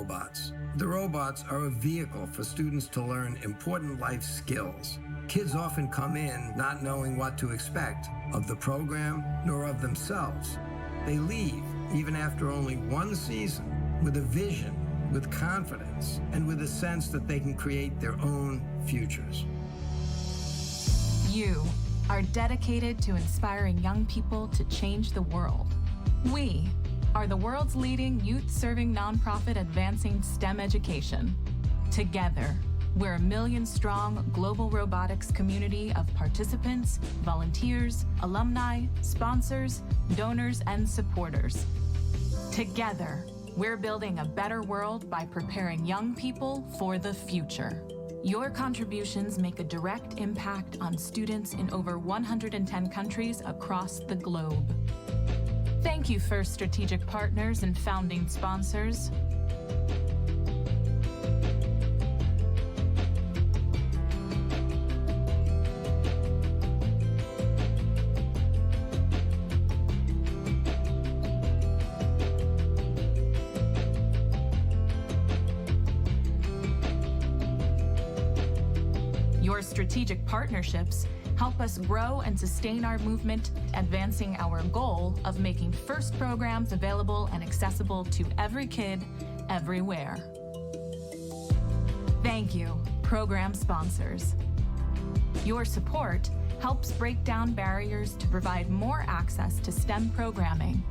robots. The robots are a vehicle for students to learn important life skills. Kids often come in not knowing what to expect of the program nor of themselves. They leave, even after only one season, with a vision, with confidence, and with a sense that they can create their own futures. You are dedicated to inspiring young people to change the world. We are the world's leading youth-serving nonprofit advancing STEM education. Together, we're a million-strong global robotics community of participants, volunteers, alumni, sponsors, donors, and supporters. Together, we're building a better world by preparing young people for the future. Your contributions make a direct impact on students in over 110 countries across the globe. Thank you, First Strategic Partners and founding sponsors. Your strategic partnerships help us grow and sustain our movement, advancing our goal of making FIRST programs available and accessible to every kid, everywhere. Thank you, program sponsors. Your support helps break down barriers to provide more access to STEM programming,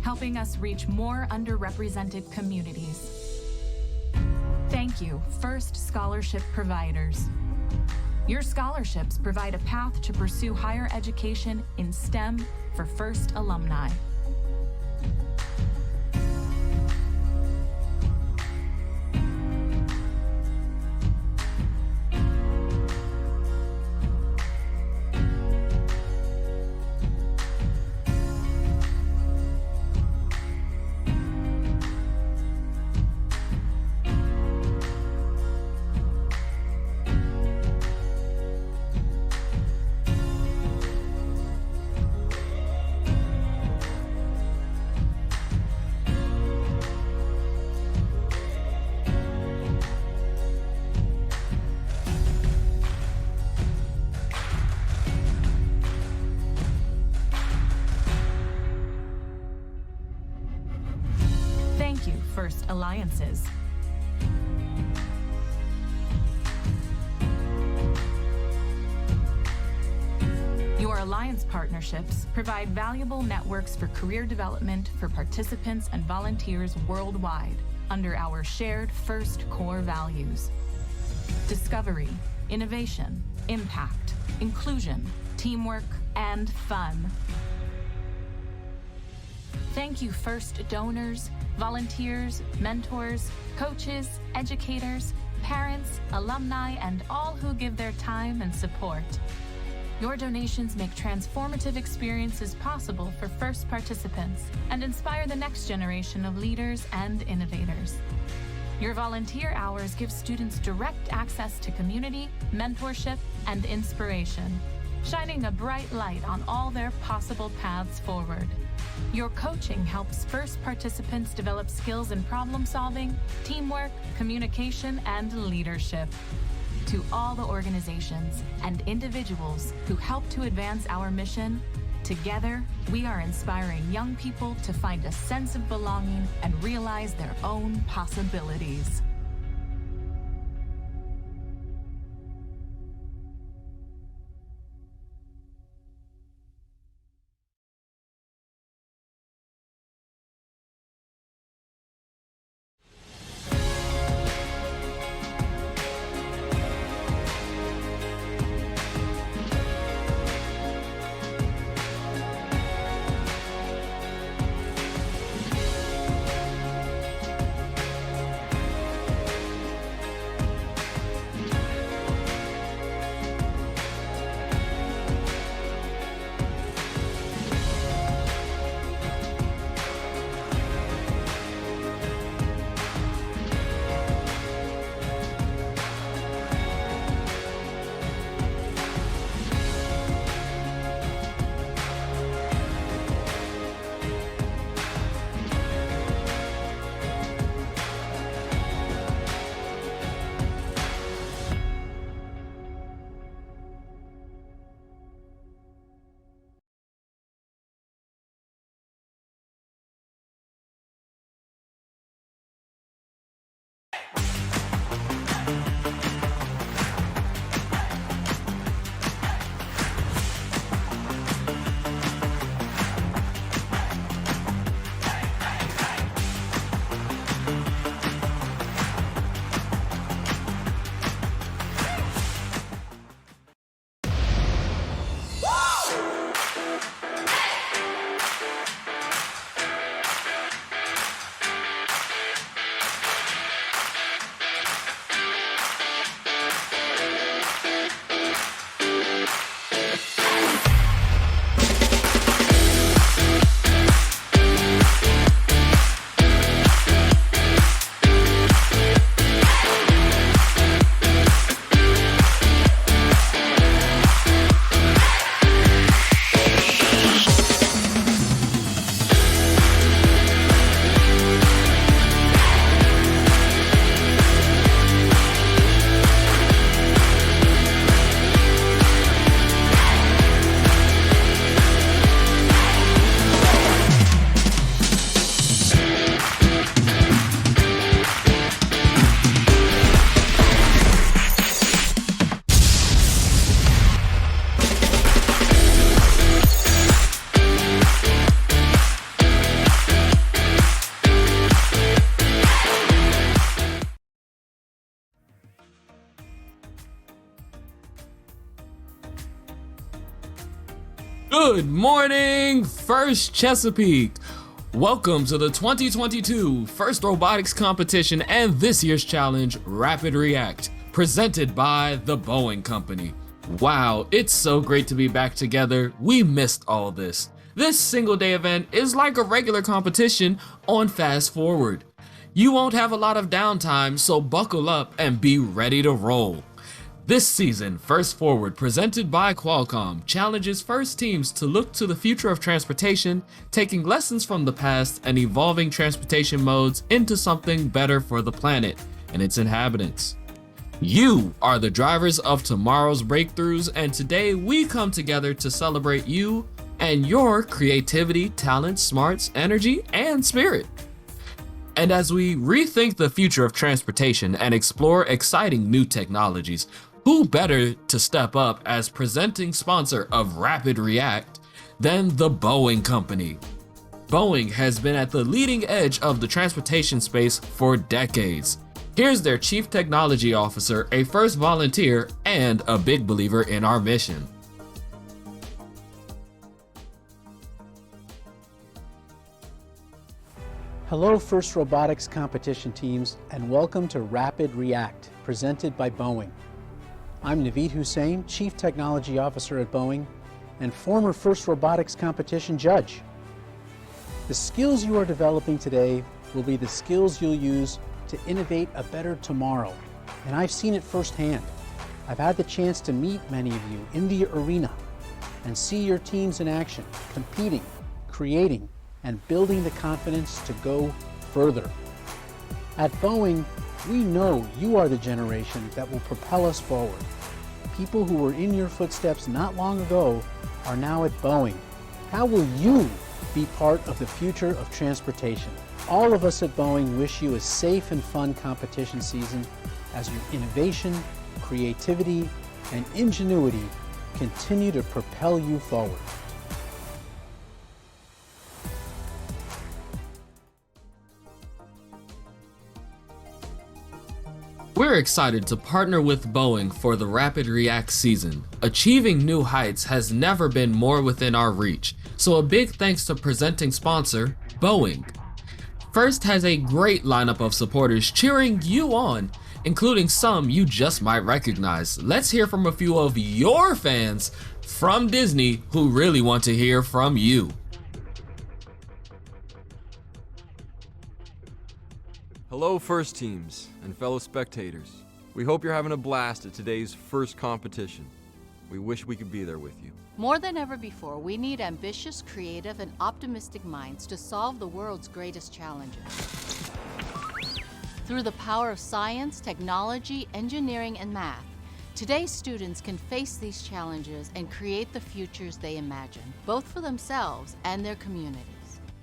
helping us reach more underrepresented communities. Thank you, FIRST scholarship providers. Your scholarships provide a path to pursue higher education in STEM for FIRST alumni. Thank you, FIRST Alliances. Your alliance partnerships provide valuable networks for career development for participants and volunteers worldwide under our shared FIRST core values: discovery, innovation, impact, inclusion, teamwork, and fun. Thank you, FIRST donors, volunteers, mentors, coaches, educators, parents, alumni, and all who give their time and support. Your donations make transformative experiences possible for FIRST participants and inspire the next generation of leaders and innovators. Your volunteer hours give students direct access to community, mentorship, and inspiration, shining a bright light on all their possible paths forward. Your coaching helps FIRST participants develop skills in problem solving, teamwork, communication, and leadership. To all the organizations and individuals who help to advance our mission, together we are inspiring young people to find a sense of belonging and realize their own possibilities. Good morning, First Chesapeake! Welcome to the 2022 First Robotics Competition and this year's challenge, Rapid React, presented by the Boeing Company. Wow, it's so great to be back together. We missed all this. This single-day event is like a regular competition on Fast Forward. You won't have a lot of downtime, so buckle up and be ready to roll. This season, First Forward, presented by Qualcomm, challenges first teams to look to the future of transportation, taking lessons from the past and evolving transportation modes into something better for the planet and its inhabitants. You are the drivers of tomorrow's breakthroughs, and today we come together to celebrate you and your creativity, talent, smarts, energy, and spirit. And as we rethink the future of transportation and explore exciting new technologies, who better to step up as presenting sponsor of Rapid React than the Boeing Company? Boeing has been at the leading edge of the transportation space for decades. Here's their Chief Technology Officer, a first volunteer, and a big believer in our mission. Hello, First Robotics competition teams, and welcome to Rapid React, presented by Boeing. I'm Naveed Hussain, Chief Technology Officer at Boeing and former First Robotics competition judge. The skills you are developing today will be the skills you'll use to innovate a better tomorrow, and I've seen it firsthand. I've had the chance to meet many of you in the arena and see your teams in action, competing, creating, and building the confidence to go further. At Boeing, we know you are the generation that will propel us forward. People who were in your footsteps not long ago are now at Boeing. How will you be part of the future of transportation? All of us at Boeing wish you a safe and fun competition season as your innovation, creativity, and ingenuity continue to propel you forward. We're excited to partner with Boeing for the Rapid React season. Achieving new heights has never been more within our reach, so a big thanks to presenting sponsor, Boeing. First has a great lineup of supporters cheering you on, including some you just might recognize. Let's hear from a few of your fans from Disney who really want to hear from you. Hello First Teams and fellow spectators. We hope you're having a blast at today's first competition. We wish we could be there with you. More than ever before, we need ambitious, creative, and optimistic minds to solve the world's greatest challenges. Through the power of science, technology, engineering, and math, today's students can face these challenges and create the futures they imagine, both for themselves and their communities.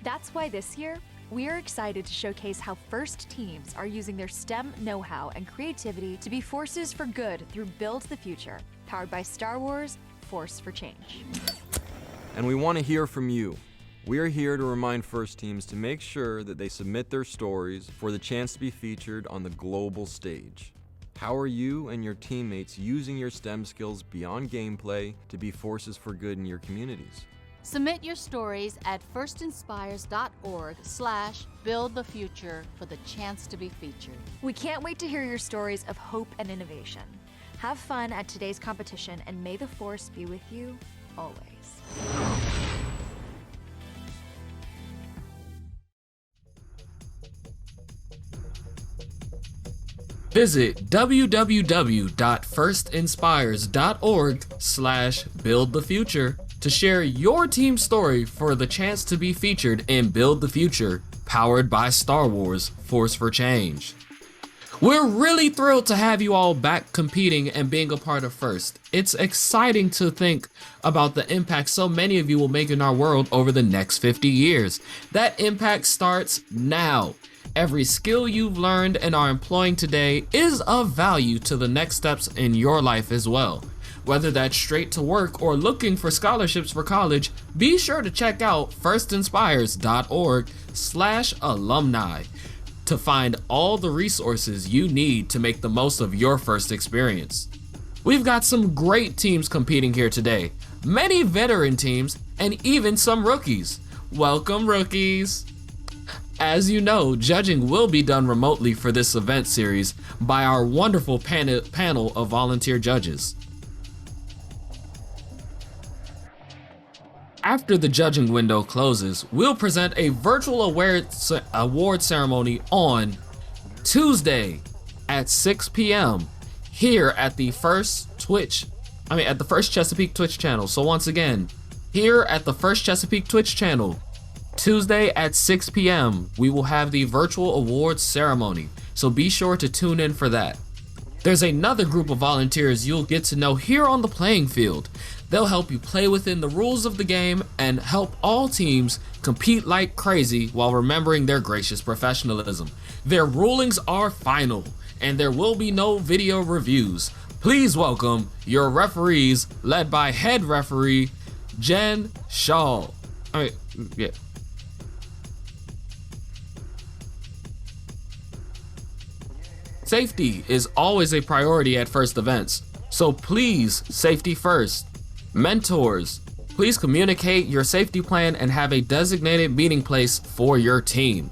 That's why this year, we are excited to showcase how FIRST teams are using their STEM know-how and creativity to be forces for good through Build the Future, powered by Star Wars, Force for Change. And we want to hear from you. We are here to remind First Teams to make sure that they submit their stories for the chance to be featured on the global stage. How are you and your teammates using your STEM skills beyond gameplay to be forces for good in your communities? Submit your stories at firstinspires.org/buildthefuture for the chance to be featured. We can't wait to hear your stories of hope and innovation. Have fun at today's competition, and may the Force be with you always. Visit www.firstinspires.org/buildthefuture to share your team story for the chance to be featured in Build the Future, powered by Star Wars, Force for Change. We're really thrilled to have you all back competing and being a part of FIRST. It's exciting to think about the impact so many of you will make in our world over the next 50 years. That impact starts now. Every skill you've learned and are employing today is of value to the next steps in your life as well. Whether that's straight to work or looking for scholarships for college, be sure to check out firstinspires.org/alumni to find all the resources you need to make the most of your FIRST experience. We've got some great teams competing here today. many veteran teams, and even some rookies. Welcome, rookies! As you know, judging will be done remotely for this event series by our wonderful panel of volunteer judges. After the judging window closes, we'll present a virtual award ceremony on Tuesday at 6 p.m. here at the First Chesapeake Twitch channel. So once again, here at the First Chesapeake Twitch channel, Tuesday at 6 p.m. we will have the virtual awards ceremony. So be sure to tune in for that. There's another group of volunteers you'll get to know here on the playing field. They'll help you play within the rules of the game and help all teams compete like crazy while remembering their gracious professionalism. Their rulings are final, and there will be no video reviews. Please welcome your referees, led by head referee Jen Shaw. Safety is always a priority at first events, so please, safety first. Mentors, please communicate your safety plan and have a designated meeting place for your team.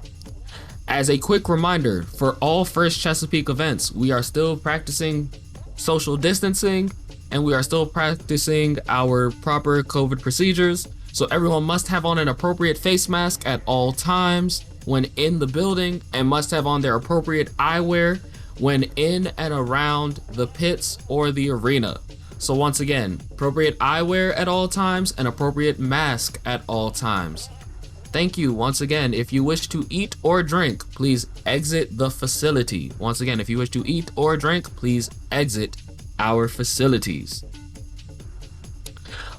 As a quick reminder, for all First Chesapeake events, we are still practicing social distancing and we are still practicing our proper COVID procedures. So everyone must have on an appropriate face mask at all times when in the building and must have on their appropriate eyewear when in and around the pits or the arena. So once again, appropriate eyewear at all times and appropriate mask at all times. Thank you once again. If you wish to eat or drink, please exit the facility. Once again, if you wish to eat or drink, please exit our facilities.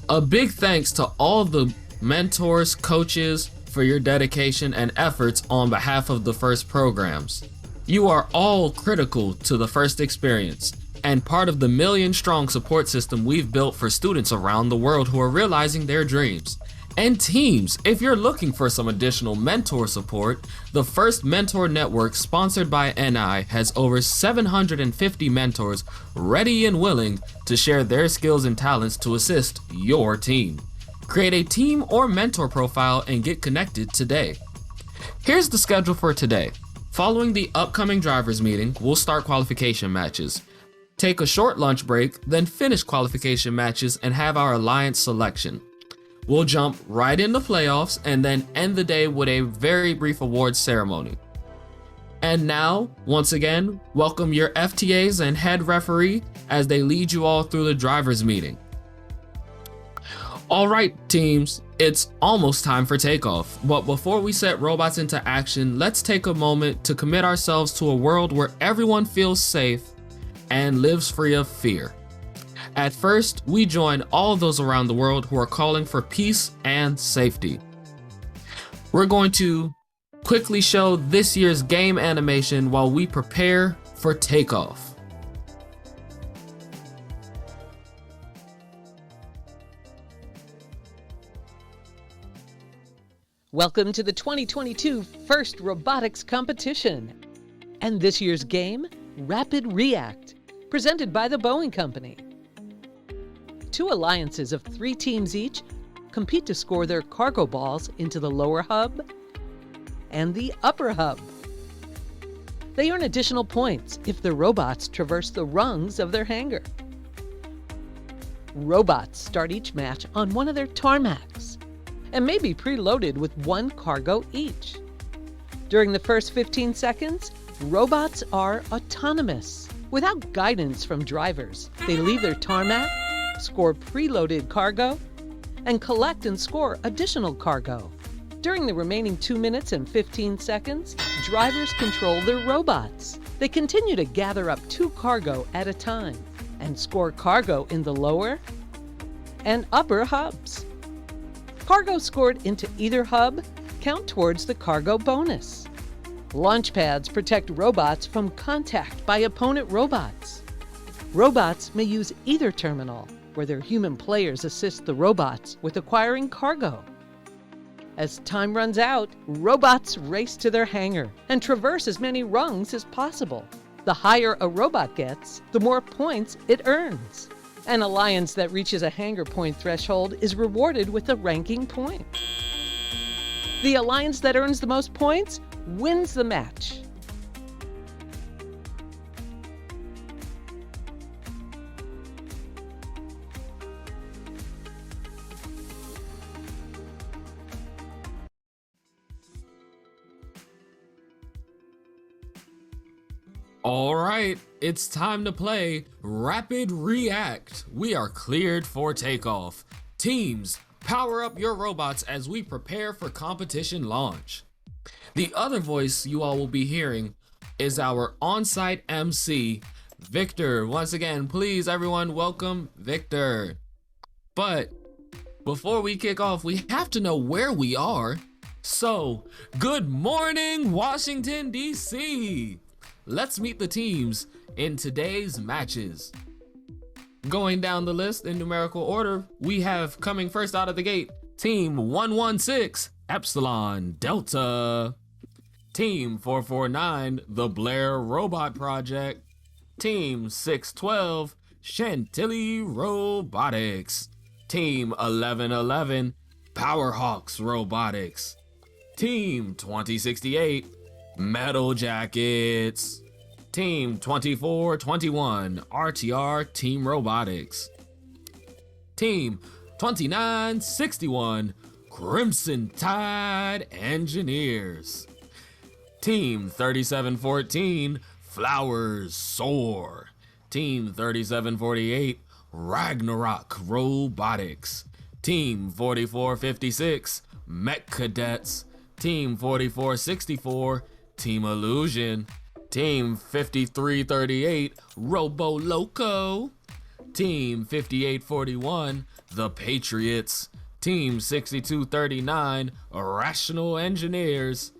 A big thanks to all the mentors, coaches for your dedication and efforts on behalf of the First programs. You are all critical to the First experience and part of the million-strong support system we've built for students around the world who are realizing their dreams. And teams, if you're looking for some additional mentor support, the First Mentor Network, sponsored by NI, has over 750 mentors ready and willing to share their skills and talents to assist your team. Create a team or mentor profile and get connected today. Here's the schedule for today. Following the upcoming drivers meeting, we'll start qualification matches. Take a short lunch break, then finish qualification matches and have our alliance selection. We'll jump right into playoffs and then end the day with a very brief awards ceremony. And now, once again, welcome your FTAs and head referee as they lead you all through the drivers meeting. All right, teams, it's almost time for takeoff. But before we set robots into action, let's take a moment to commit ourselves to a world where everyone feels safe and lives free of fear. At first, we join all those around the world who are calling for peace and safety. We're going to quickly show this year's game animation while we prepare for takeoff. Welcome to the 2022 First Robotics Competition. And this year's game, Rapid React, presented by the Boeing Company. 2 alliances of 3 teams each compete to score their cargo balls into the lower hub and the upper hub. They earn additional points if the robots traverse the rungs of their hangar. Robots start each match on one of their tarmacs and may be preloaded with 1 cargo each. During the first 15 seconds, robots are autonomous. Without guidance from drivers, they leave their tarmac, score preloaded cargo, and collect and score additional cargo. During the remaining 2 minutes and 15 seconds, drivers control their robots. They continue to gather up 2 cargo at a time and score cargo in the lower and upper hubs. Cargo scored into either hub count towards the cargo bonus. Launch pads protect robots from contact by opponent robots. Robots may use either terminal, where their human players assist the robots with acquiring cargo. As time runs out, robots race to their hangar and traverse as many rungs as possible. The higher a robot gets, the more points it earns. An alliance that reaches a hanger point threshold is rewarded with a ranking point. The alliance that earns the most points wins the match. All right, it's time to play Rapid React. We are cleared for takeoff. Teams, power up your robots as we prepare for competition launch. The other voice you all will be hearing is our on-site MC, Victor. Once again, please everyone welcome Victor. But before we kick off, we have to know where we are. So, good morning, Washington, D.C. Let's meet the teams in today's matches. Going down the list in numerical order, we have coming first out of the gate, Team 116, Epsilon Delta. Team 449, the Blair Robot Project. Team 612, Chantilly Robotics. Team 1111, Powerhawks Robotics. Team 2068, Metal Jackets. Team 2421, RTR Team Robotics. Team 2961, Crimson Tide Engineers. Team 3714, Flowers Soar. Team 3748, Ragnarok Robotics. Team 4456, Mech Cadets. Team 4464, Team Illusion. Team 5338, Robo Loco. Team 5841, The Patriots. Team 6239, Rational Engineers.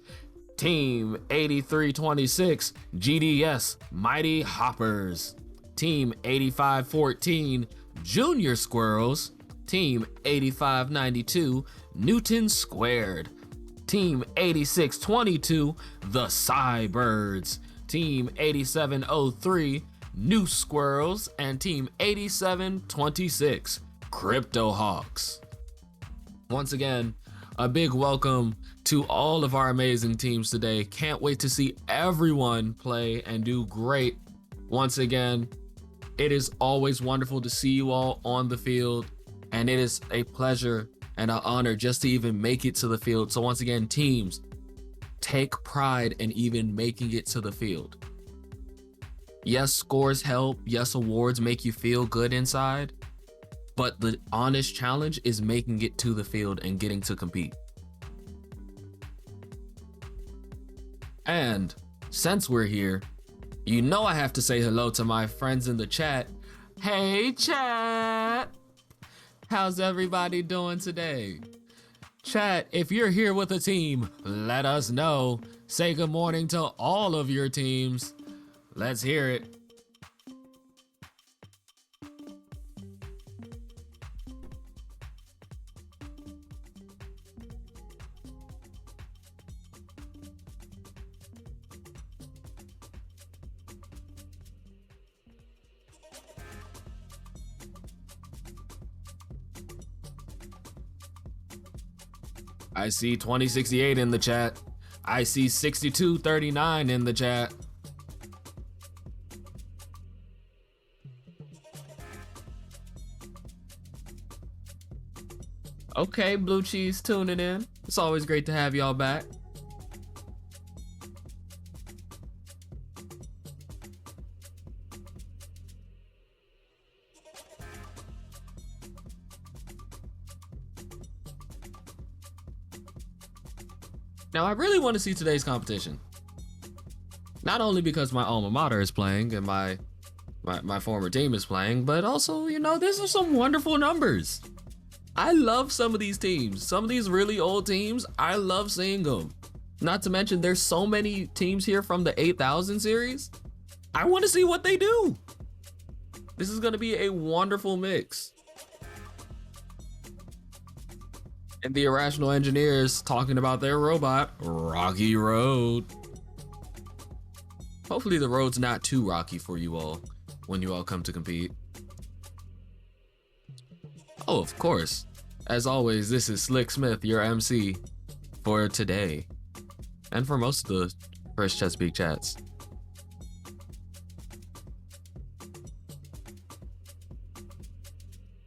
Team 8326, GDS Mighty Hoppers. Team 8514, Junior Squirrels. Team 8592, Newton Squared. Team 8622, the Cybirds. Team 8703, New Squirrels. And Team 8726, Crypto Hawks. Once again, a big welcome to all of our amazing teams today. Can't wait to see everyone play and do great. Once again, it is always wonderful to see you all on the field, and it is a pleasure and an honor just to even make it to the field. So once again, teams, take pride in even making it to the field. Yes, scores help. Yes, awards make you feel good inside. But the honest challenge is making it to the field and getting to compete. And since we're here, you know I have to say hello to my friends in the chat. Hey, chat! How's everybody doing today? Chat, if you're here with a team, let us know. Say good morning to all of your teams. Let's hear it. I see 2068 in the chat. I see 6239 in the chat. Okay, Blue Cheese tuning in. It's always great to have y'all back. Now, I really want to see today's competition. Not only because my alma mater is playing and my former team is playing, but also, you know, these are some wonderful numbers. I love some of these teams. Some of these really old teams, I love seeing them. Not to mention, there's so many teams here from the 8000 series. I want to see what they do. This is going to be a wonderful mix. And the Irrational Engineers talking about their robot, Rocky Road. Hopefully the road's not too rocky for you all when you all come to compete. Oh, of course. As always, this is Slick Smith, your MC for today and for most of the first Chesapeake chats.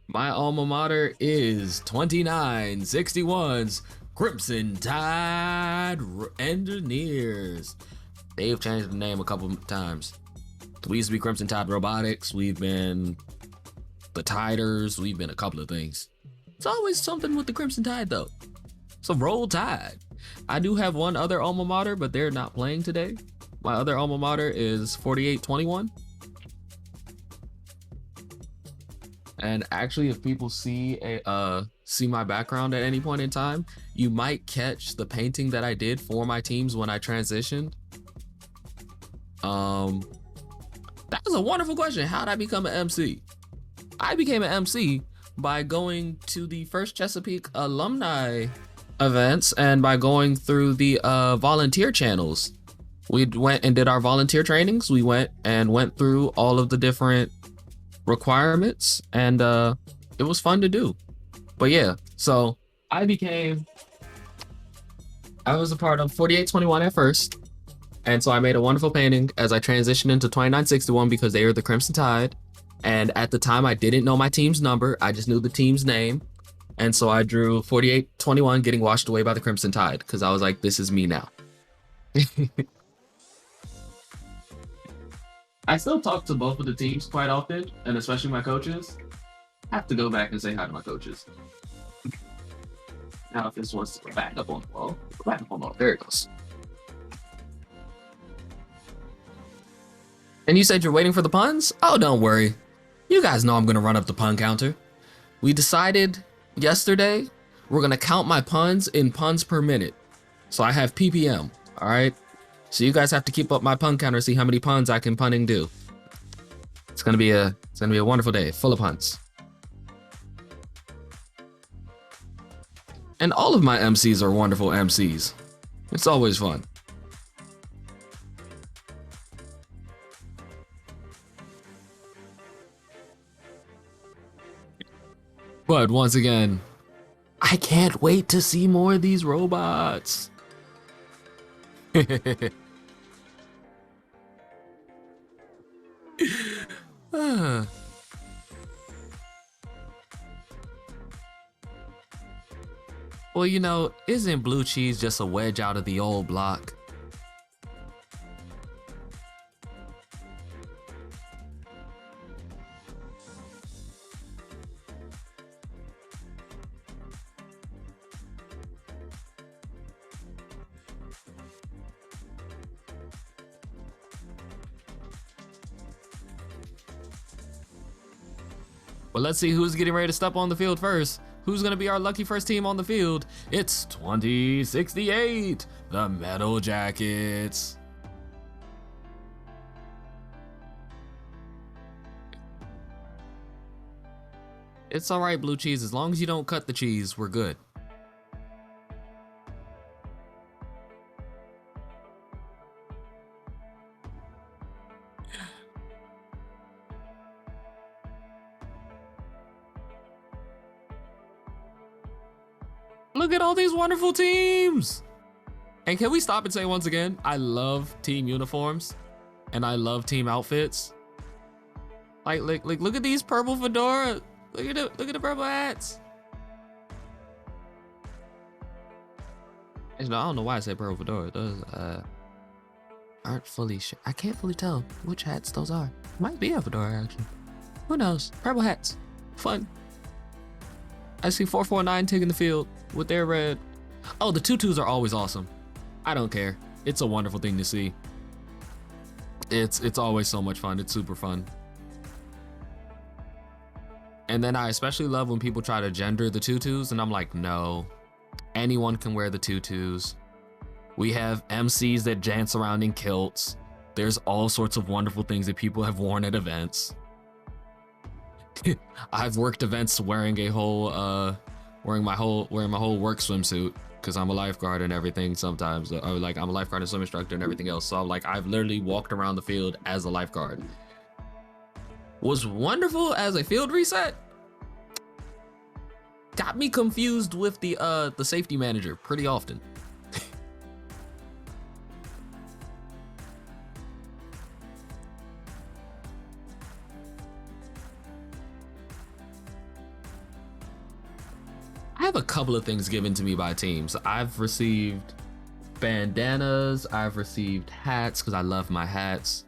My alma mater is 2961's Crimson Tide Engineers. They've changed the name a couple times. We used to be Crimson Tide Robotics. We've been the Tiders. We've been a couple of things. It's always something with the Crimson Tide, though. So roll Tide. I do have one other alma mater, but they're not playing today. My other alma mater is 4821. And actually, if people see my background at any point in time, you might catch the painting that I did for my teams when I transitioned. That was a wonderful question. How did I become an MC? I became an MC by going to the First Chesapeake alumni events and by going through the volunteer channels. We went and did our volunteer trainings. We went through all of the different requirements, and it was fun to do. But yeah, so I was a part of 4821 at first, and so I made a wonderful painting as I transitioned into 2961 because they were the Crimson Tide. And at the time, I didn't know my team's number. I just knew the team's name. And so I drew 4821 getting washed away by the Crimson Tide because I was like, this is me now. I still talk to both of the teams quite often, and especially my coaches. I have to go back and say hi to my coaches. Now, if this wants to go back up on the wall, go back up on the wall. There it goes. And you said you're waiting for the puns? Oh, don't worry. You guys know I'm going to run up the pun counter. We decided yesterday we're going to count my puns in puns per minute. So I have PPM, all right? So you guys have to keep up my pun counter, see how many puns I can punning do. It's gonna be a wonderful day, full of puns. And all of my MCs are wonderful MCs. It's always fun. But once again, I can't wait to see more of these robots. Well, you know, isn't blue cheese just a wedge out of the old block? Well, let's see who's getting ready to step on the field first. Who's going to be our lucky first team on the field? It's 2068, the Metal Jackets. It's all right, blue cheese. As long as you don't cut the cheese, we're good. Look at all these wonderful teams. And can we stop and say once again, I love team uniforms and I love team outfits. Like look at these purple fedora. Look at the purple hats. Actually, I don't know why I say purple fedora. Those aren't fully sure. I can't fully tell which hats those are. Might be a fedora actually. Who knows? Purple hats. Fun. I see 449 taking the field with their red. Oh, the tutus are always awesome. I don't care. It's a wonderful thing to see. It's always so much fun. It's super fun. And then I especially love when people try to gender the tutus, and I'm like, no, anyone can wear the tutus. We have MCs that dance around in kilts. There's all sorts of wonderful things that people have worn at events. I've worked events wearing a whole wearing my whole work swimsuit because I'm a lifeguard and everything sometimes. Like I'm a lifeguard and swim instructor and everything else. So like I've literally walked around the field as a lifeguard. Was wonderful as a field reset. got me confused with the safety manager pretty often. I have a couple of things given to me by teams. I've received bandanas, I've received hats because I love my hats.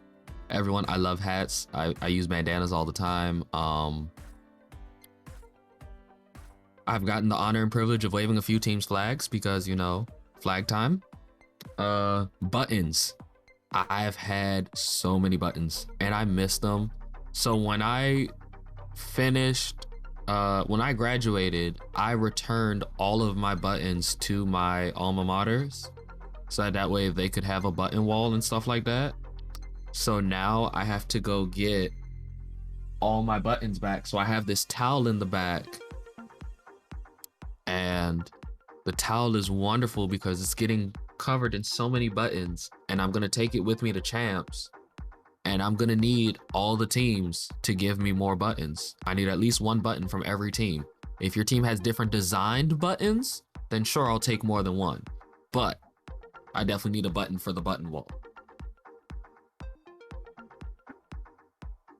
Everyone, I love hats. I use bandanas all the time. I've gotten the honor and privilege of waving a few teams' flags because, you know, flag time. Buttons. I've had so many buttons and I miss them. So when I finished, when I graduated, I returned all of my buttons to my alma maters so that way they could have a button wall and stuff like that. So now I have to go get all my buttons back. So I have this towel in the back, and the towel is wonderful because it's getting covered in so many buttons, and I'm gonna take it with me to champs, and I'm gonna need all the teams to give me more buttons. I need at least one button from every team. If your team has different designed buttons, then sure, I'll take more than one, but I definitely need a button for the button wall.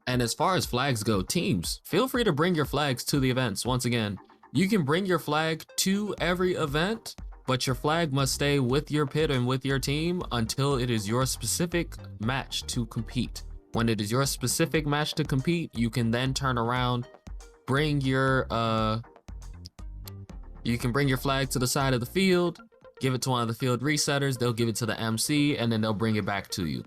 And as far as flags go, teams, feel free to bring your flags to the events. Once again, you can bring your flag to every event, but your flag must stay with your pit and with your team until it is your specific match to compete. When it is your specific match to compete, you can then turn around, bring your flag to the side of the field, give it to one of the field resetters, they'll give it to the MC, and then they'll bring it back to you.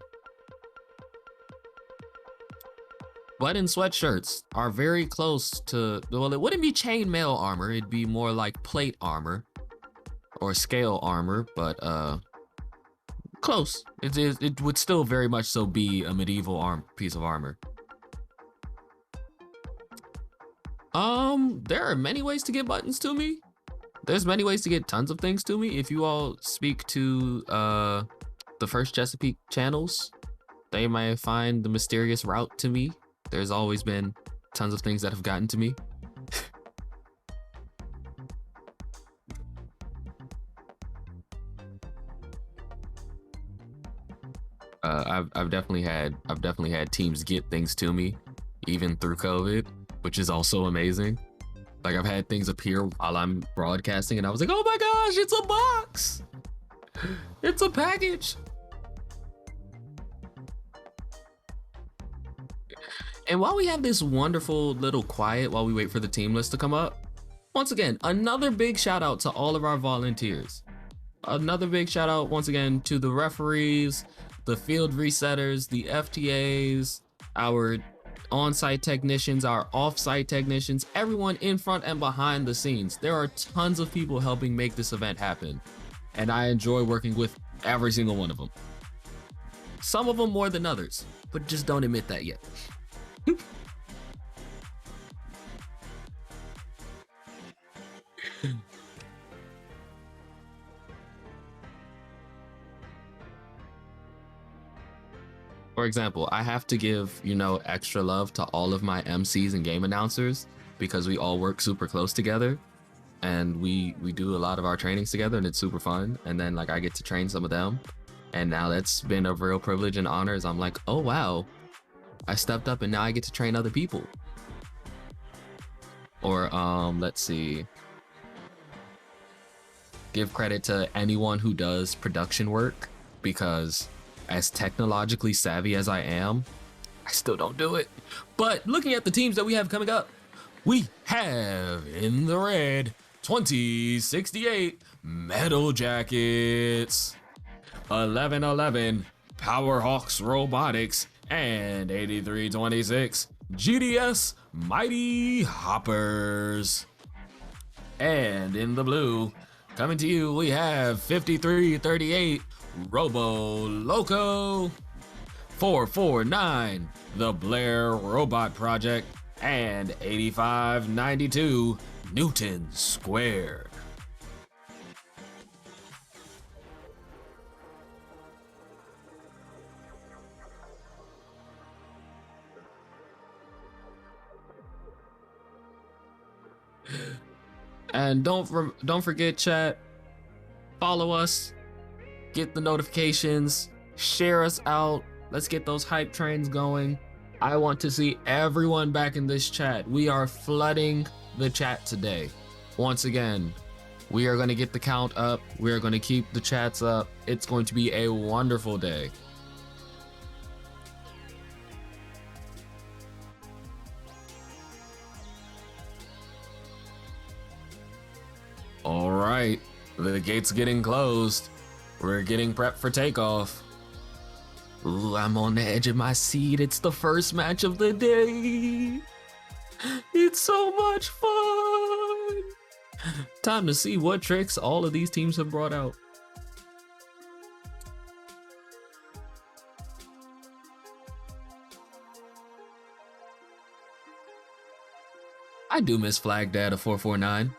Button sweatshirts are very close to, well, it wouldn't be chainmail armor, it'd be more like plate armor or scale armor, but close. It would still very much so be a medieval piece of armor. There are many ways to get buttons to me. There's many ways to get tons of things to me. If you all speak to the First Chesapeake channels, they may find the mysterious route to me. There's always been tons of things that have gotten to me. I've definitely had teams get things to me, even through COVID, which is also amazing. Like, I've had things appear while I'm broadcasting, and I was like, oh my gosh, it's a box! It's a package! And while we have this wonderful little quiet while we wait for the team list to come up, once again, another big shout out to all of our volunteers. Another big shout out once again to the referees, the field resetters, the FTAs, our on-site technicians, our off-site technicians, everyone in front and behind the scenes. There are tons of people helping make this event happen, and I enjoy working with every single one of them. Some of them more than others, but just don't admit that yet. For example, I have to give, you know, extra love to all of my MCs and game announcers because we all work super close together, and we do a lot of our trainings together, and it's super fun. And then, like, I get to train some of them, and now that's been a real privilege and honor as I'm like, oh wow, I stepped up and now I get to train other people. Or let's see, give credit to anyone who does production work, because as technologically savvy as I am, I still don't do it. But looking at the teams that we have coming up, we have in the red 2068 Metal Jackets, 1111 Powerhawks Robotics, and 8326 GDS Mighty Hoppers. And in the blue, coming to you, we have 5338 Robo Loco, 449 The Blair Robot Project, and 8592 Newton Square. And don't forget, chat, follow us, get the notifications, share us out. Let's get those hype trains going. I want to see everyone back in this chat. We are flooding the chat today. Once again, we are going to get the count up. We are going to keep the chats up. It's going to be a wonderful day. All right, the gate's getting closed. We're getting prepped for takeoff. Ooh, I'm on the edge of my seat. It's the first match of the day. It's so much fun. Time to see what tricks all of these teams have brought out. I do miss Flag Dad of 449.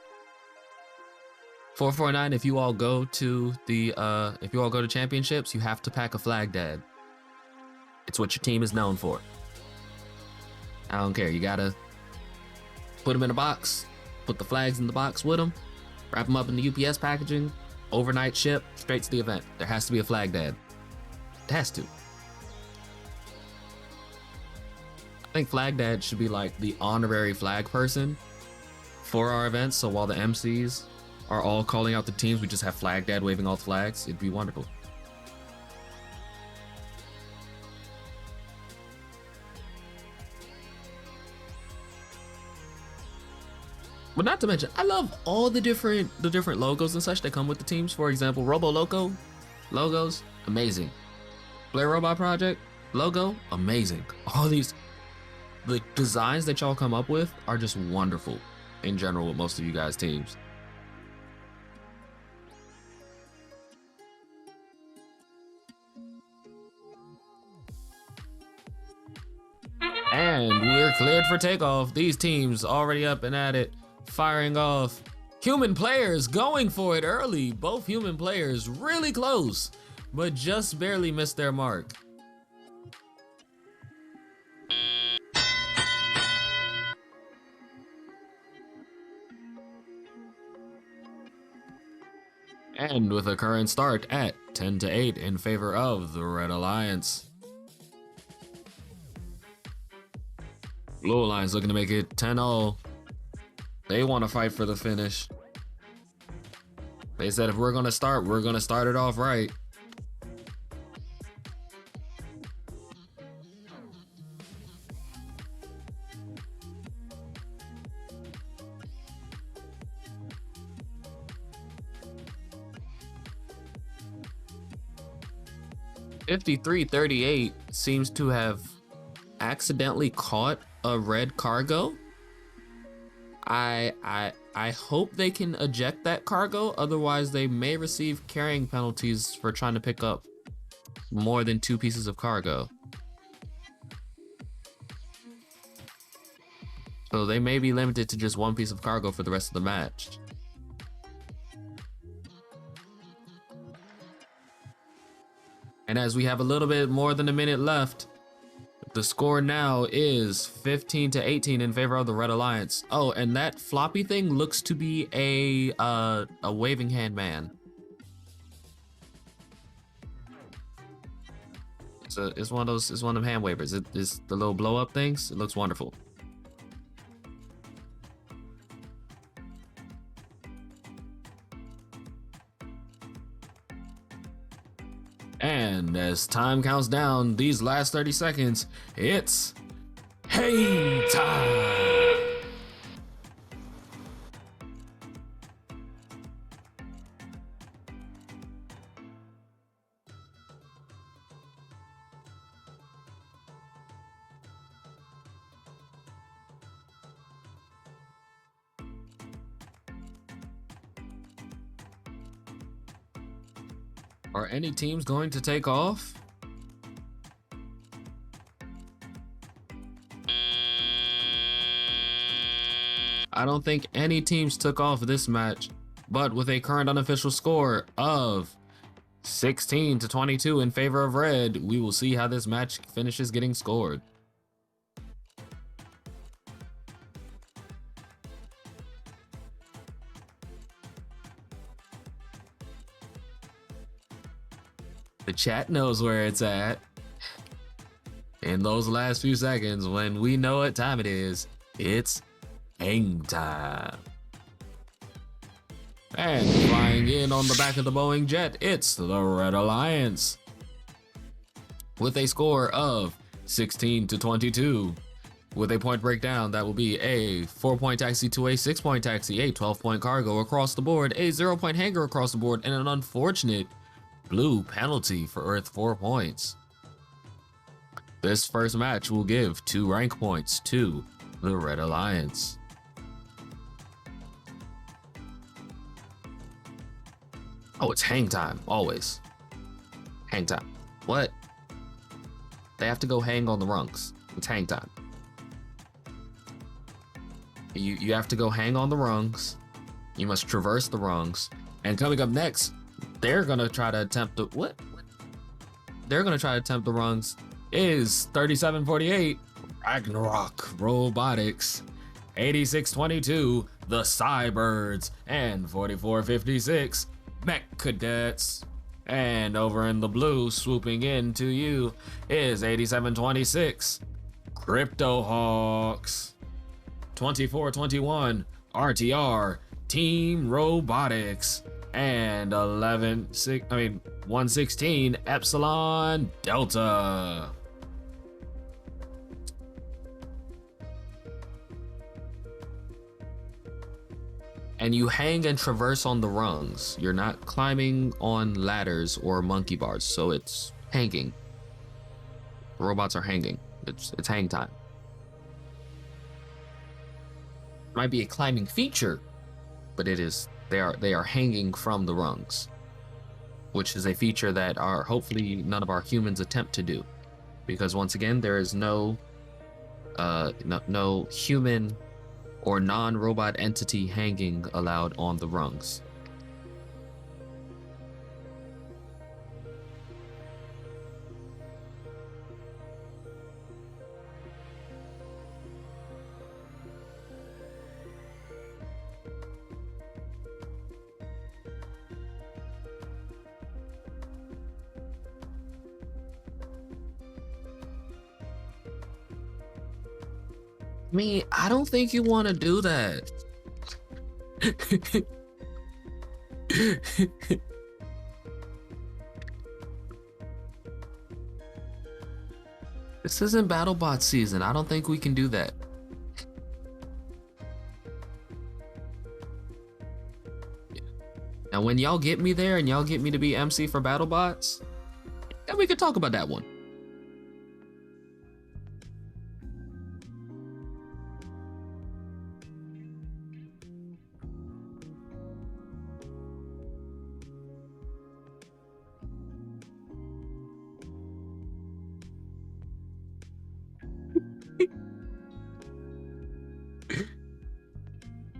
449, if you all go to championships, you have to pack a Flag Dad. It's what your team is known for. I don't care. You gotta put them in a box, put the flags in the box with them, wrap them up in the UPS packaging, overnight ship, straight to the event. There has to be a Flag Dad. It has to. I think Flag Dad should be like the honorary flag person for our events. So while the MCs are all calling out the teams, we just have Flag Dad waving all the flags. It'd be wonderful. But not to mention, I love all the different logos and such that come with the teams. For example, Robo Loco logos, amazing. Blair Robot Project logo, amazing. All these, the designs that y'all come up with are just wonderful in general with most of you guys' teams. And we're cleared for takeoff. These teams already up and at it, firing off. Human players going for it early. Both human players really close, but just barely missed their mark. And with a current start at 10-8 in favor of the Red Alliance. Blue Alliance looking to make it 10-0. They want to fight for the finish. They said if we're going to start it off right. $53.38 seems to have accidentally caught a red cargo. I hope they can eject that cargo, otherwise they may receive carrying penalties for trying to pick up more than 2 pieces of cargo. So they may be limited to just 1 piece of cargo for the rest of the match. And as we have a little bit more than a minute left, the score now is 15-18 in favor of the Red Alliance. Oh, and that floppy thing looks to be a waving hand man. It's one of them hand wavers. It's the little blow up things. It looks wonderful. And as time counts down, these last 30 seconds, it's hang time! Are any teams going to take off? I don't think any teams took off this match, but with a current unofficial score of 16-22 in favor of Red, we will see how this match finishes getting scored. The chat knows where it's at. In those last few seconds, when we know what time it is, it's hang time. And flying in on the back of the Boeing jet, it's the Red Alliance. With a score of 16-22. With a point breakdown, that will be a 4-point taxi to a 6-point taxi, a 12-point cargo across the board, a 0-point hanger across the board, and an unfortunate blue penalty for Earth 4 points. This first match will give 2 rank points to the Red Alliance. Oh, it's hang time, always. Hang time. What? They have to go hang on the rungs. It's hang time. You have to go hang on the rungs. You must traverse the rungs. And coming up next, they're gonna try to attempt the what? They're gonna try to attempt the rungs is 3748 Ragnarok Robotics, 8622 the Cybirds, and 4456 Mech Cadets. And over in the blue, swooping in to you is 8726 Crypto Hawks. 2421 RTR Team Robotics, and 116 Epsilon Delta. And you hang and traverse on the rungs. You're not climbing on ladders or monkey bars, so it's hanging. The robots are hanging. It's hang time. Might be a climbing feature, but it is they are hanging from the rungs, which is a feature that hopefully none of our humans attempt to do, because once again there is no human or non-robot entity hanging allowed on the rungs. I don't think you want to do that. This isn't BattleBot season. I don't think we can do that. Now, when y'all get me there and y'all get me to be MC for BattleBots, then we could talk about that one.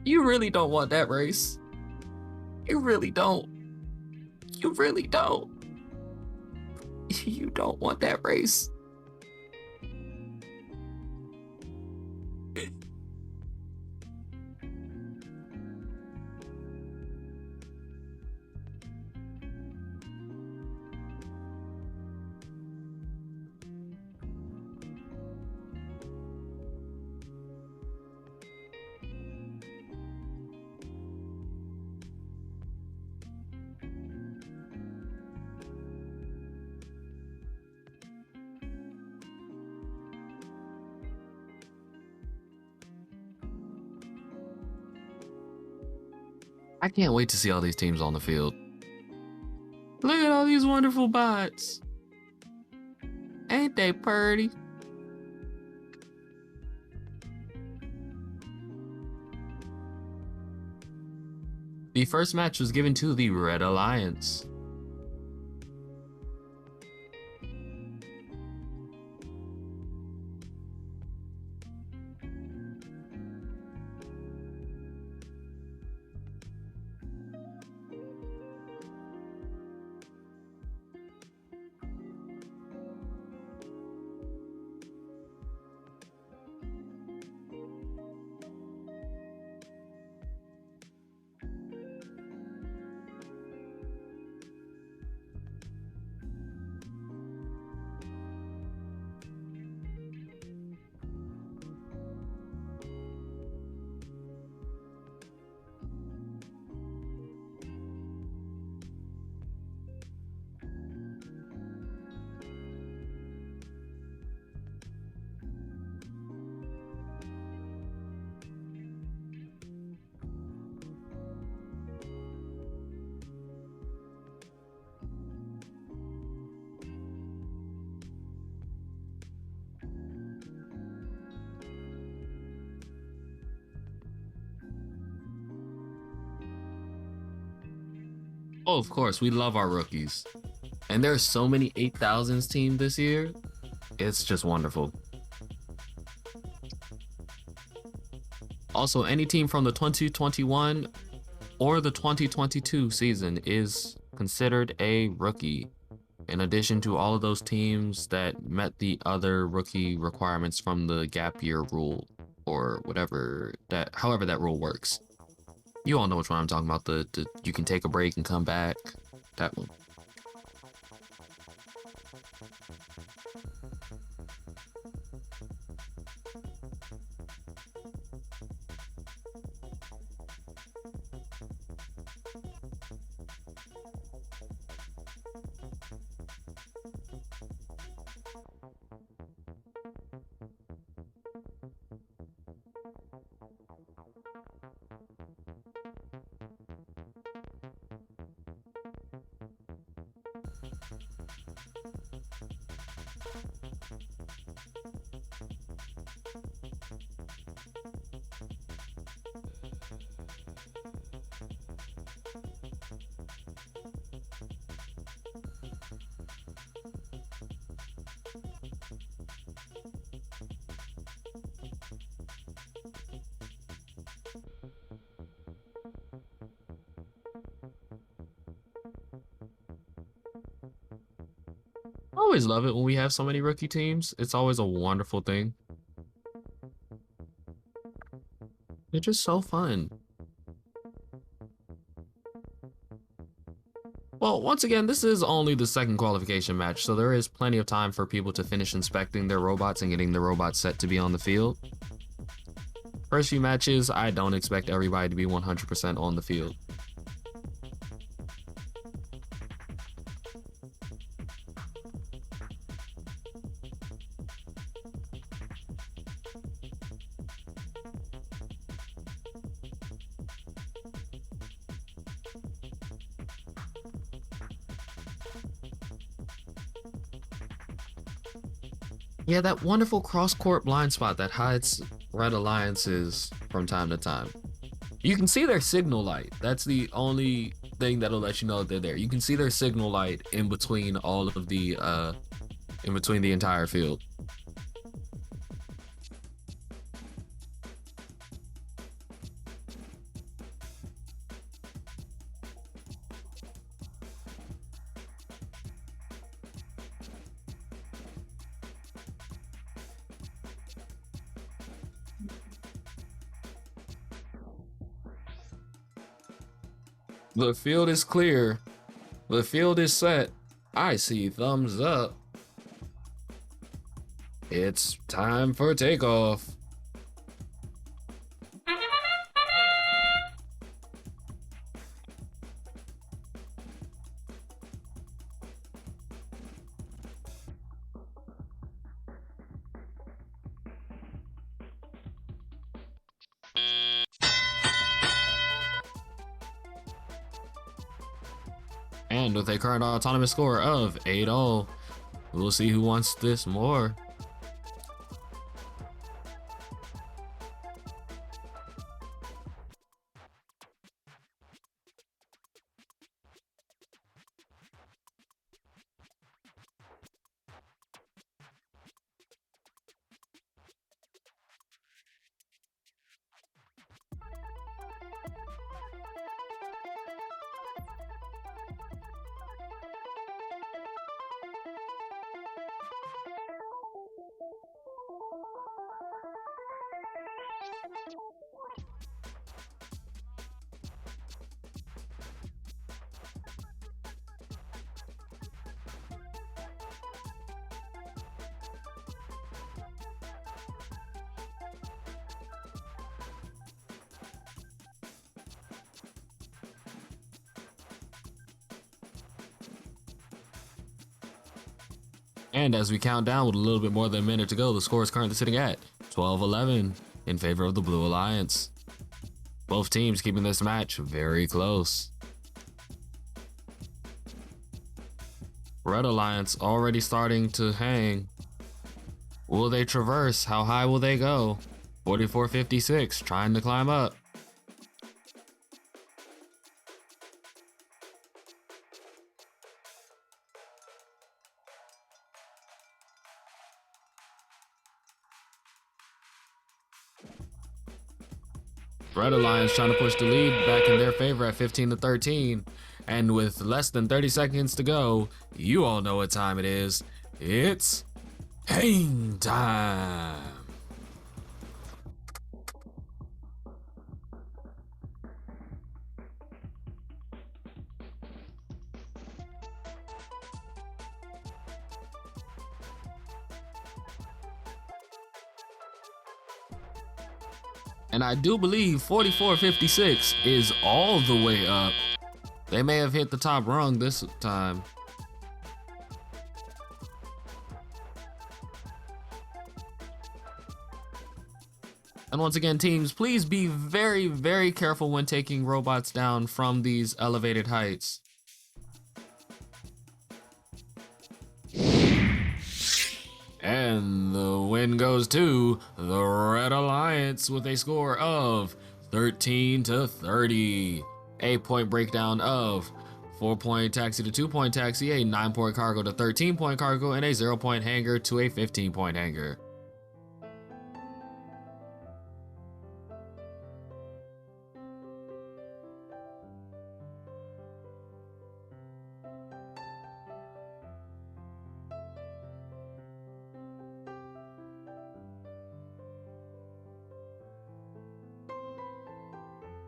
You really don't want that race. You really don't. You really don't. You don't want that race. I can't wait to see all these teams on the field. Look at all these wonderful bots. Ain't they pretty? The first match was given to the Red Alliance. Oh, of course, we love our rookies. And there's so many 8000s team this year. It's just wonderful. Also, any team from the 2021 or the 2022 season is considered a rookie. In addition to all of those teams that met the other rookie requirements from the gap year rule or whatever that, however that rule works. You all know which one I'm talking about. The you can take a break and come back. That one. I always love it when we have so many rookie teams. It's always a wonderful thing. They're just so fun. Well, once again, this is only the second qualification match, so there is plenty of time for people to finish inspecting their robots and getting their robots set to be on the field. First few matches, I don't expect everybody to be 100% on the field. Yeah, that wonderful cross-court blind spot that hides Red Alliances from time to time. You can see their signal light. That's the only thing that'll let you know that they're there. You can see their signal light in between all of the, in between the entire field. The field is clear. The field is set. I see thumbs up. It's time for takeoff. And with a current autonomous score of 8-0, we'll see who wants this more. And as we count down with a little bit more than a minute to go, the score is currently sitting at 12-11 in favor of the Blue Alliance. Both teams keeping this match very close. Red Alliance already starting to hang. Will they traverse? How high will they go? 44-56, trying to climb up. Red Alliance trying to push the lead back in their favor at 15-13. And with less than 30 seconds to go, you all know what time it is. It's hang time. And I do believe 4456 is all the way up. They may have hit the top rung this time. And once again, teams, please be very, very careful when taking robots down from these elevated heights. And the win goes to the Red Alliance with a score of 13-30. 8-point breakdown of 4-point taxi to 2-point taxi, a 9-point cargo to 13-point cargo, and a 0-point hanger to a 15-point hanger.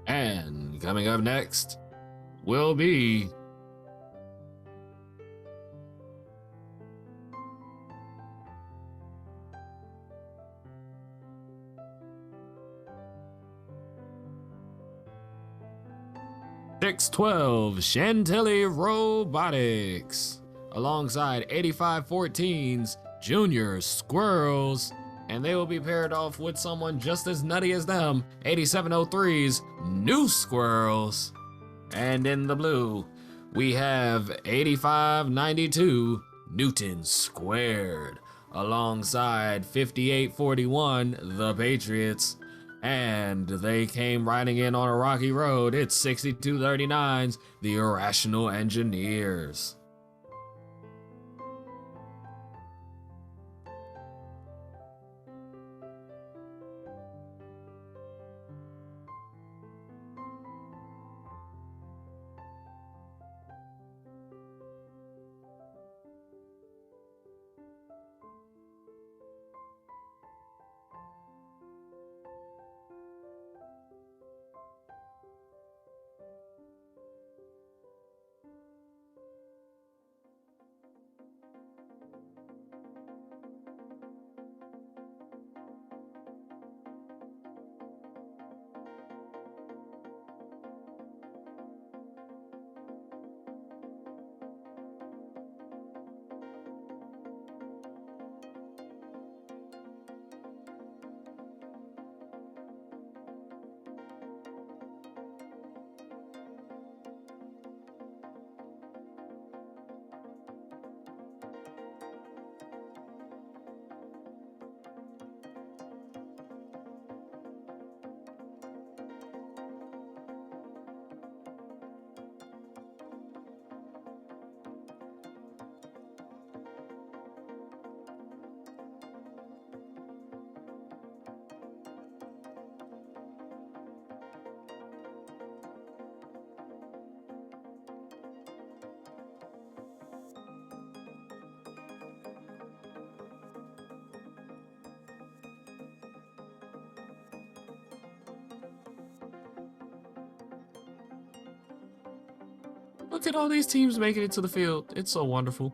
And coming up next will be X12 Chantilly Robotics alongside 8514's Junior Squirrels. And they will be paired off with someone just as nutty as them, 8703's New Squirrels. And in the blue, we have 8592 Newton Squared, alongside 5841 The Patriots. And they came riding in on a rocky road. It's 6239's The Irrational Engineers. Look at all these teams making it to the field. It's so wonderful.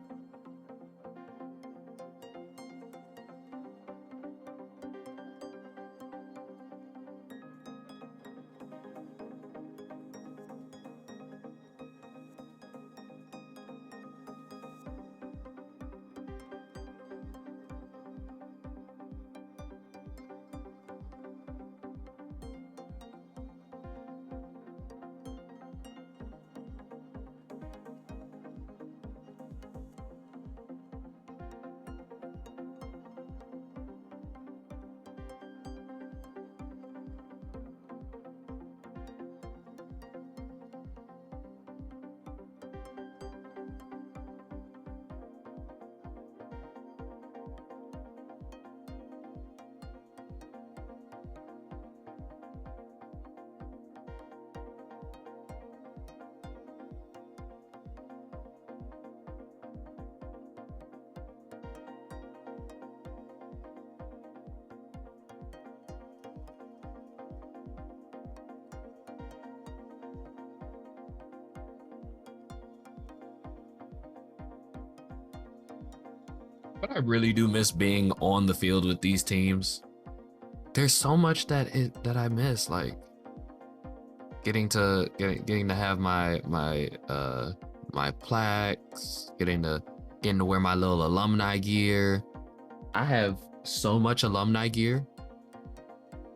But I really do miss being on the field with these teams. There's so much that I miss, like getting to have my plaques, getting to wear my little alumni gear. I have so much alumni gear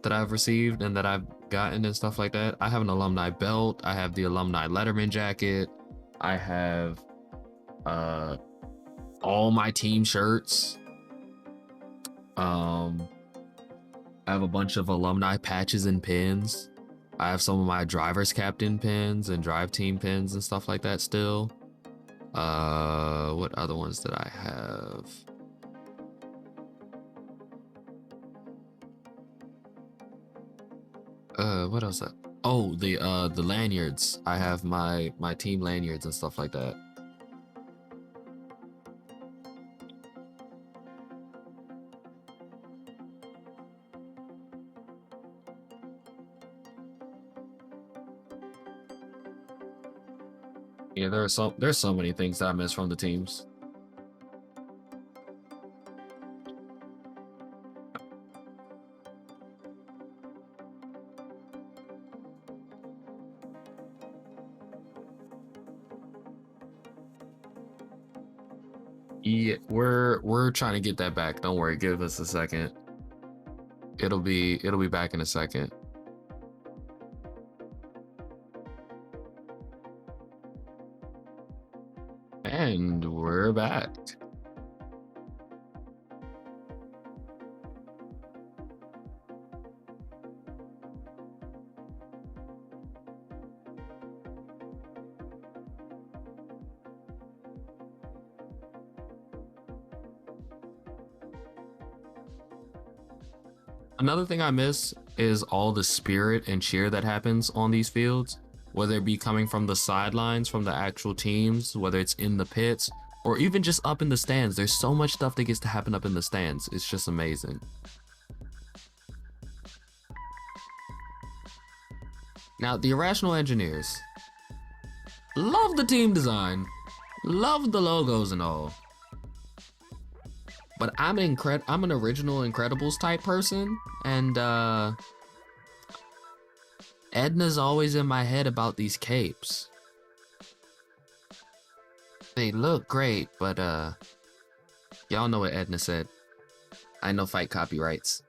that I've received and that I've gotten and stuff like that. I have an alumni belt. I have the alumni Letterman jacket. I have all my team shirts. I have a bunch of alumni patches and pins. I have some of my driver's captain pins and drive team pins and stuff like that still. What other ones did I have? What else? Oh, the lanyards. I have my team lanyards and stuff like that. Yeah, there's so many things that I miss from the teams. Yeah, we're trying to get that back. Don't worry, give us a second. It'll be back in a second. And we're back. Another thing I miss is all the spirit and cheer that happens on these fields, whether it be coming from the sidelines, from the actual teams, whether it's in the pits, or even just up in the stands. There's so much stuff that gets to happen up in the stands. It's just amazing. Now, the Irrational Engineers. Love the team design. Love the logos and all. But I'm an original Incredibles type person, and Edna's always in my head about these capes. They look great, but y'all know what Edna said. I know fight copyrights.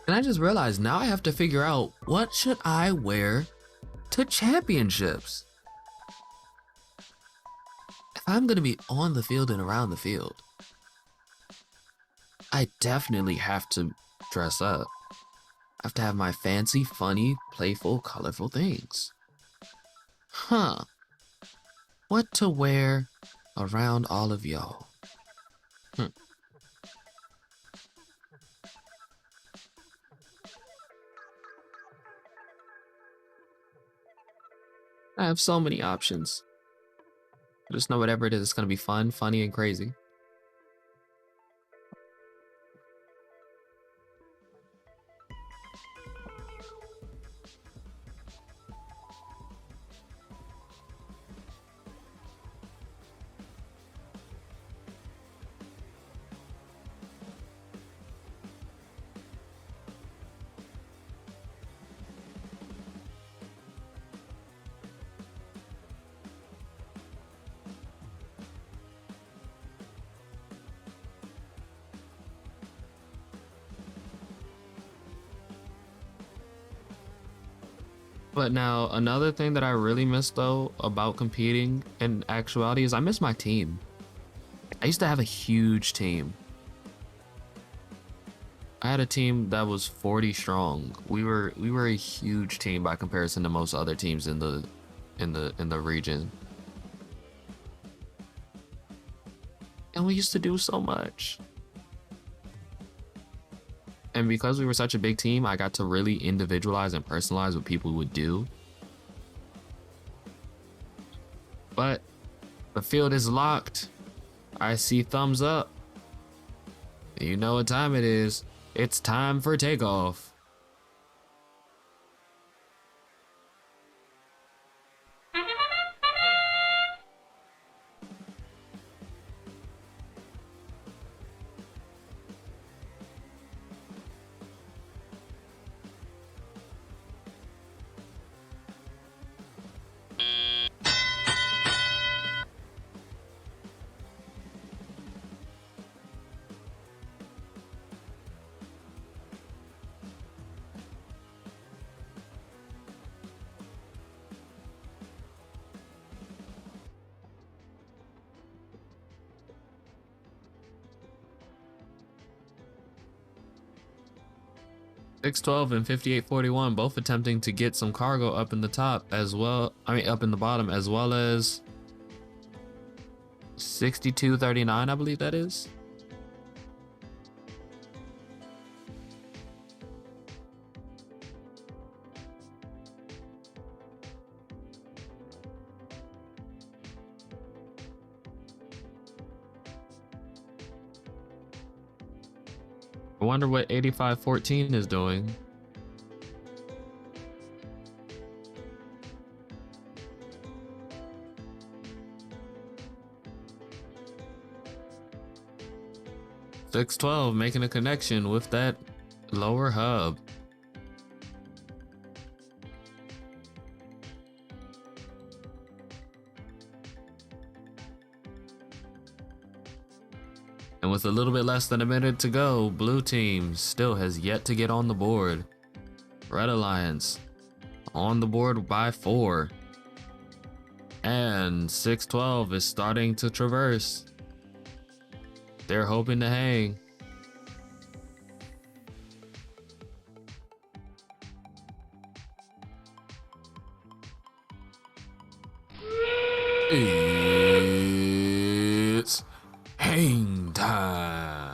And I just realized now I have to figure out, what should I wear to championships? If I'm gonna be on the field and around the field, I definitely have to dress up. I have to have my fancy, funny, playful, colorful things. Huh. What to wear around all of y'all? I have so many options. Just know whatever it is, it's gonna be fun, funny, and crazy. But now, another thing that I really miss though about competing in actuality is I miss my team. I used to have a huge team. I had a team that was 40 strong. We were a huge team by comparison to most other teams in the region. And we used to do so much. And because we were such a big team, I got to really individualize and personalize what people would do. But the field is locked. I see thumbs up. You know what time it is. It's time for takeoff. $612 and $58.41, both attempting to get some cargo up in the top as well. I mean, up in the bottom, as well as $62.39, I believe that is. I wonder what 85.14 is doing. $612 making a connection with that lower hub. And with a little bit less than a minute to go, blue team still has yet to get on the board. Red Alliance on the board by 4. And 612 is starting to traverse. They're hoping to hang. It's hang time.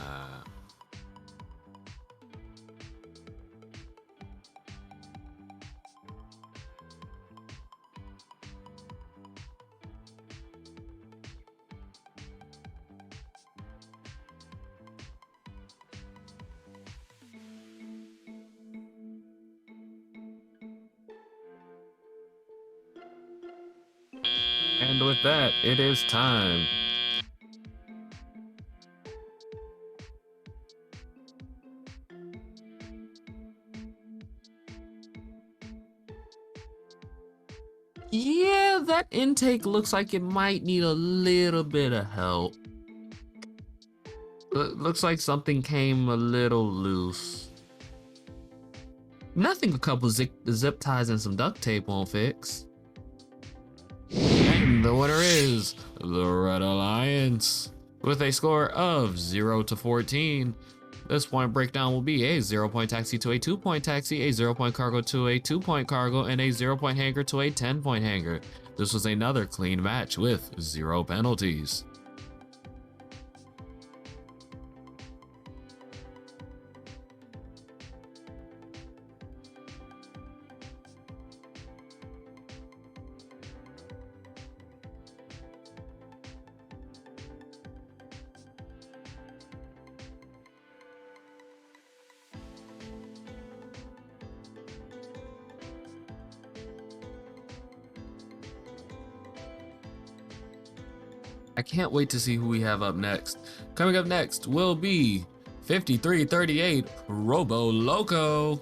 And with that, it is time. Yeah, that intake looks like it might need a little bit of help. Looks like something came a little loose. Nothing a couple zip ties and some duct tape won't fix. And the winner is the Red Alliance with a score of 0-14. This point breakdown will be a 0-point taxi to a 2-point taxi, a 0-point cargo to a 2-point cargo, and a 0-point hanger to a 10-point hanger. This was another clean match with 0 penalties. I can't wait to see who we have up next. Coming up next will be 5338 Robo Loco,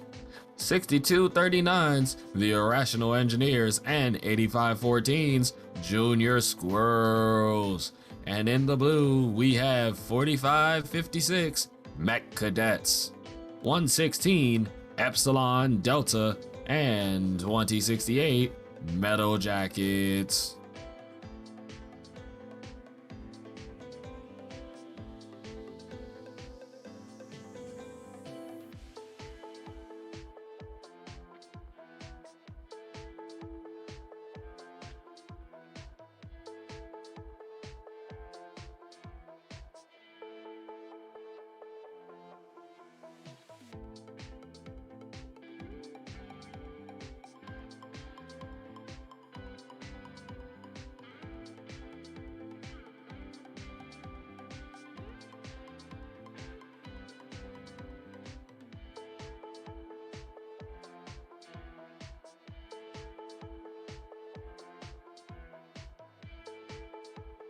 6239's The Irrational Engineers, and 8514's Junior Squirrels. And in the blue, we have 4556 Mech Cadets, 116 Epsilon Delta, and 2068 Metal Jackets.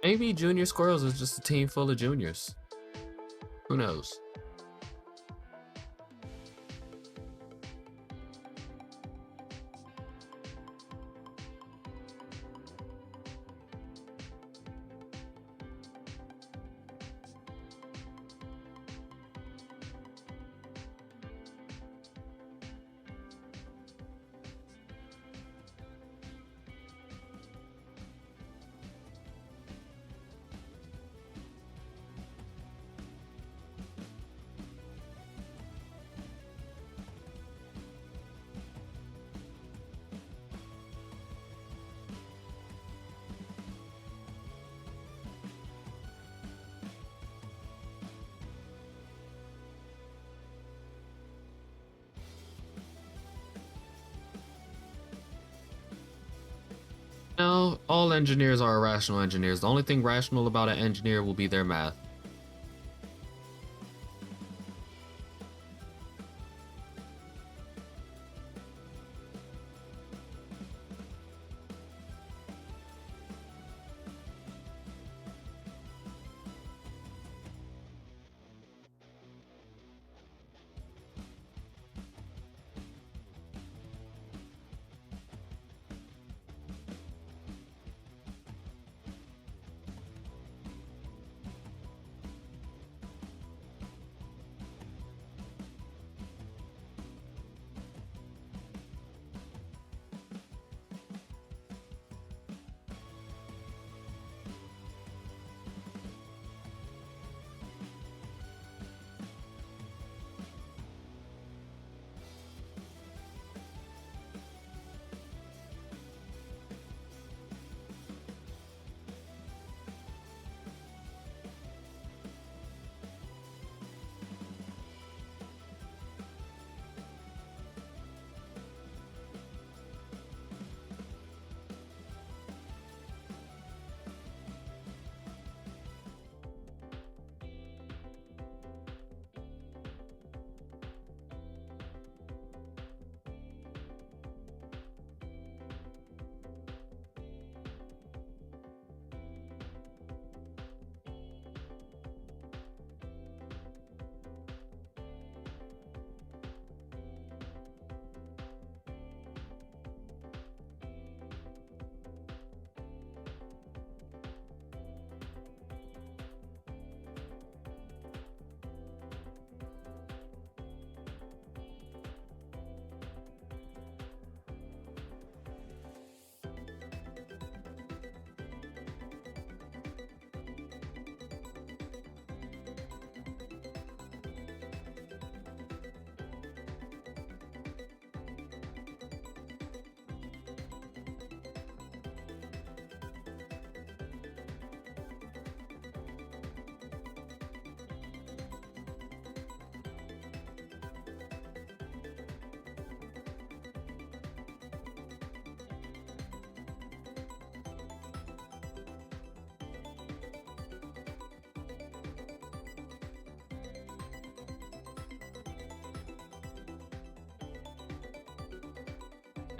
Maybe Junior Squirrels is just a team full of juniors. Who knows? No, all engineers are irrational engineers. The only thing rational about an engineer will be their math.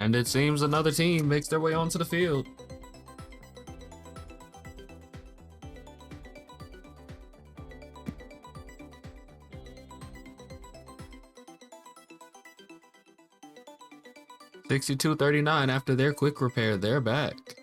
And it seems another team makes their way onto the field. $62.39 after their quick repair, they're back.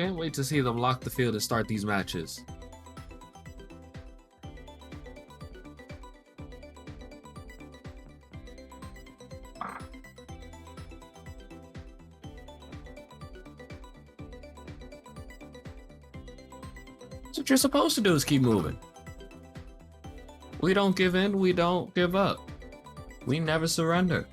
Can't wait to see them lock the field and start these matches. That's what you're supposed to do, is keep moving. We don't give in, we don't give up. We never surrender.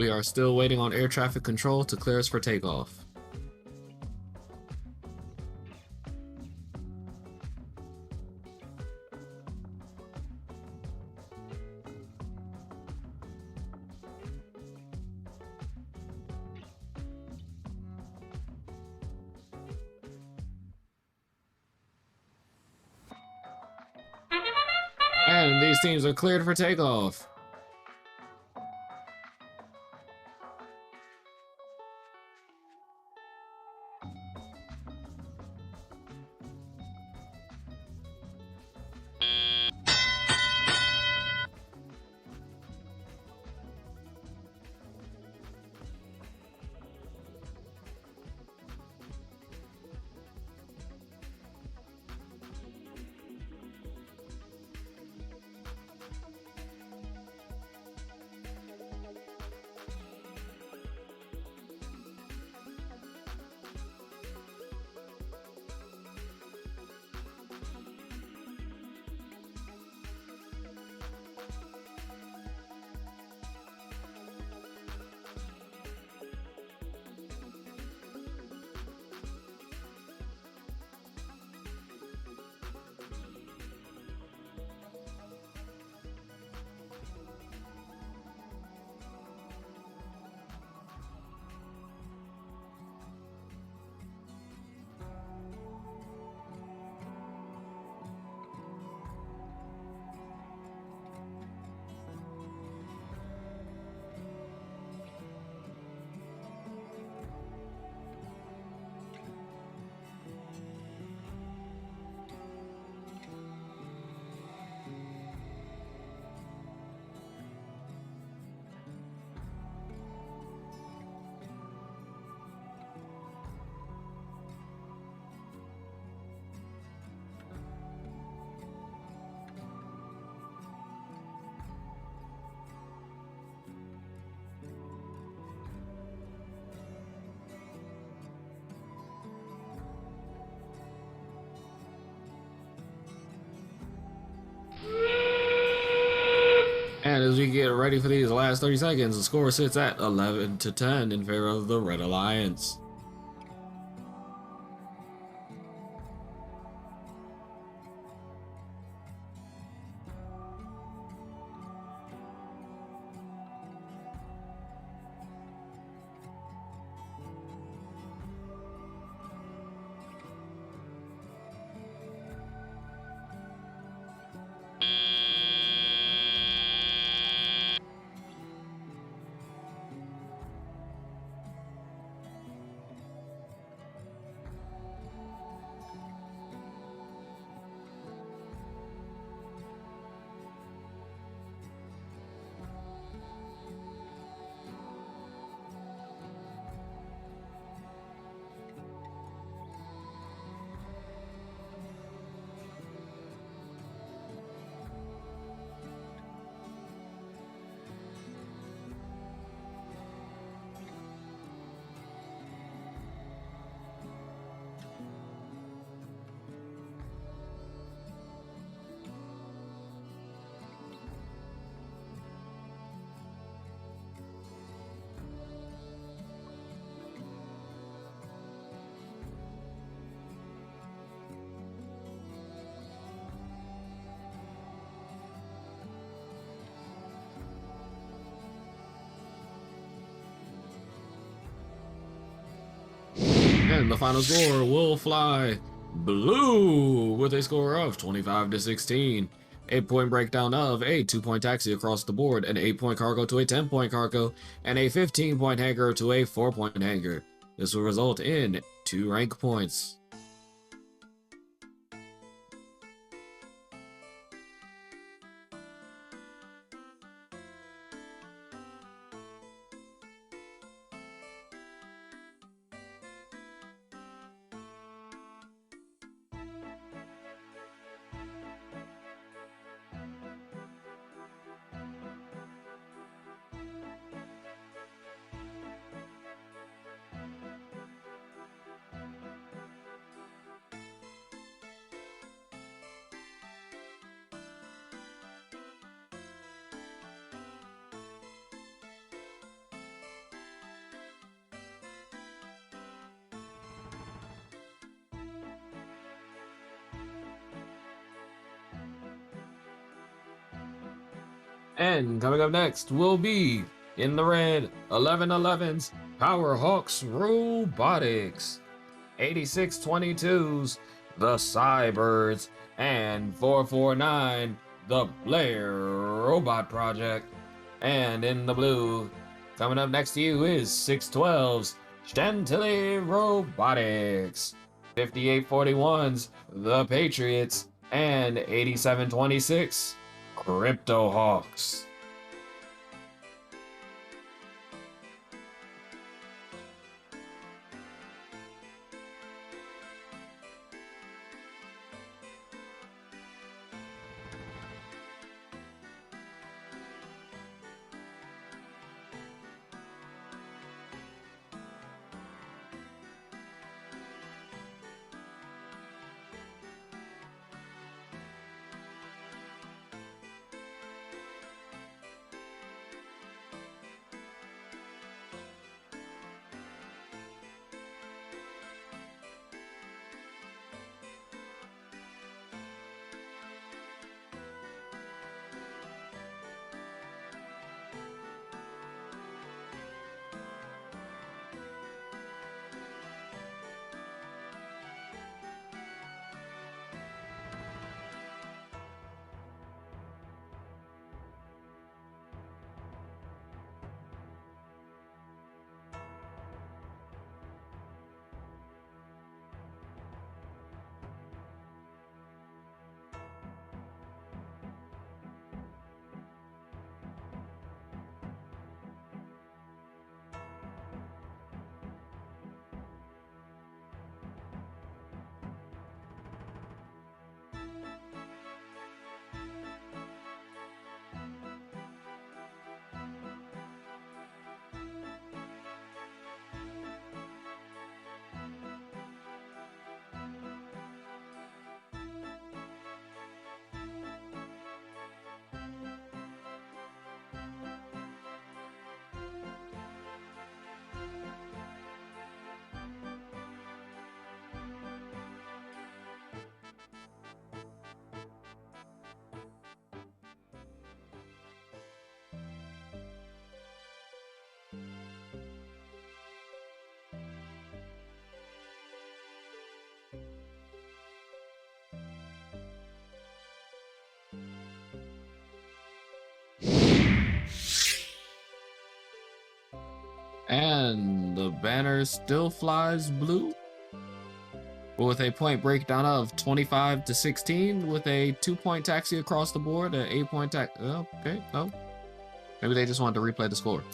We are still waiting on air traffic control to clear us for takeoff. And these teams are cleared for takeoff. And as we get ready for these last 30 seconds, the score sits at 11-10 in favor of the Red Alliance. And the final score will fly blue with a score of 25 to 16. 8-point breakdown of a 2-point taxi across the board, an 8-point cargo to a 10-point cargo, and a 15-point hanger to a 4-point hanger. This will result in 2 rank points. And coming up next will be, in the red, 1111's Powerhawks Robotics, 8622's The Cybirds, and 449, The Blair Robot Project. And in the blue, coming up next to you is 612's Chantilly Robotics, 5841's The Patriots, and 8726 Crypto Hawks. And the banner still flies blue, with a point breakdown of 25 to 16, with a 2-point taxi across the board, an 8-point taxi. Okay, no. Maybe they just wanted to replay the score.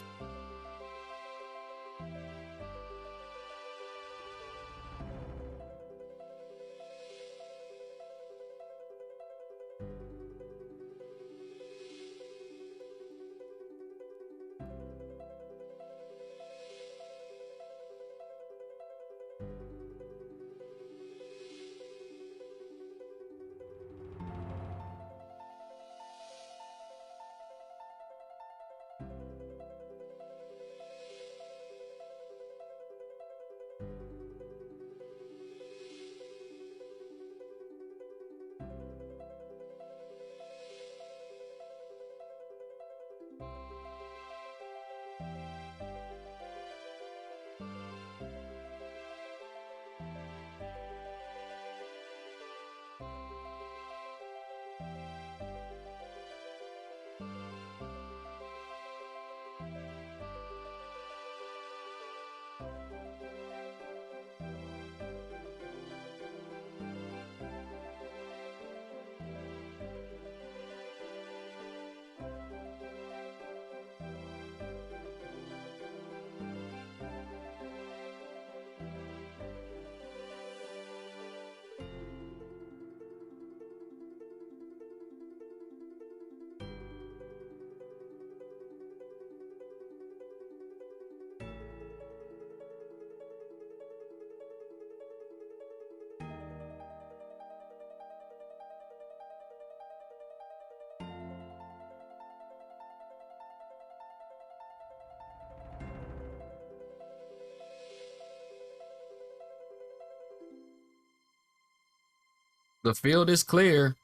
The field is clear.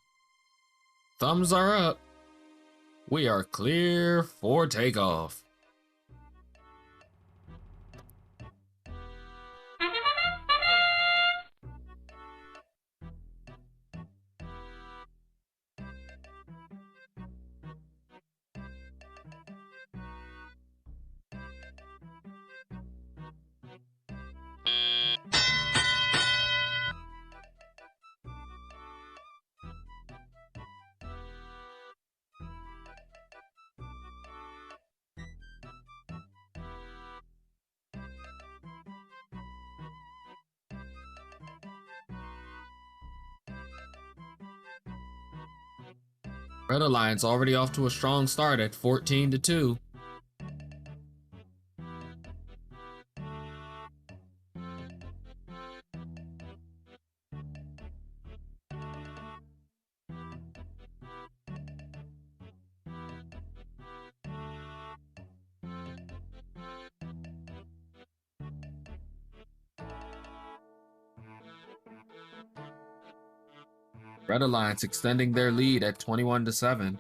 Thumbs are up. We are clear for takeoff. Red Alliance already off to a strong start at 14-2. Red Alliance extending their lead at 21-7.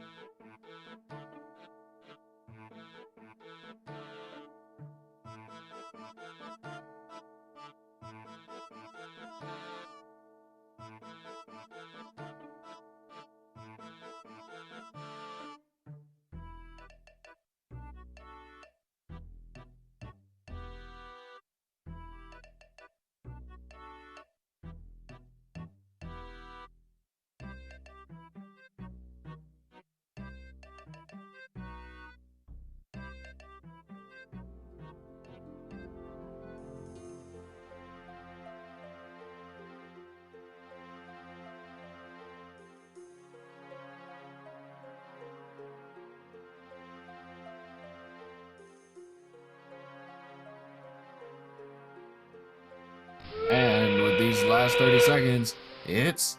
And with these last 30 seconds, it's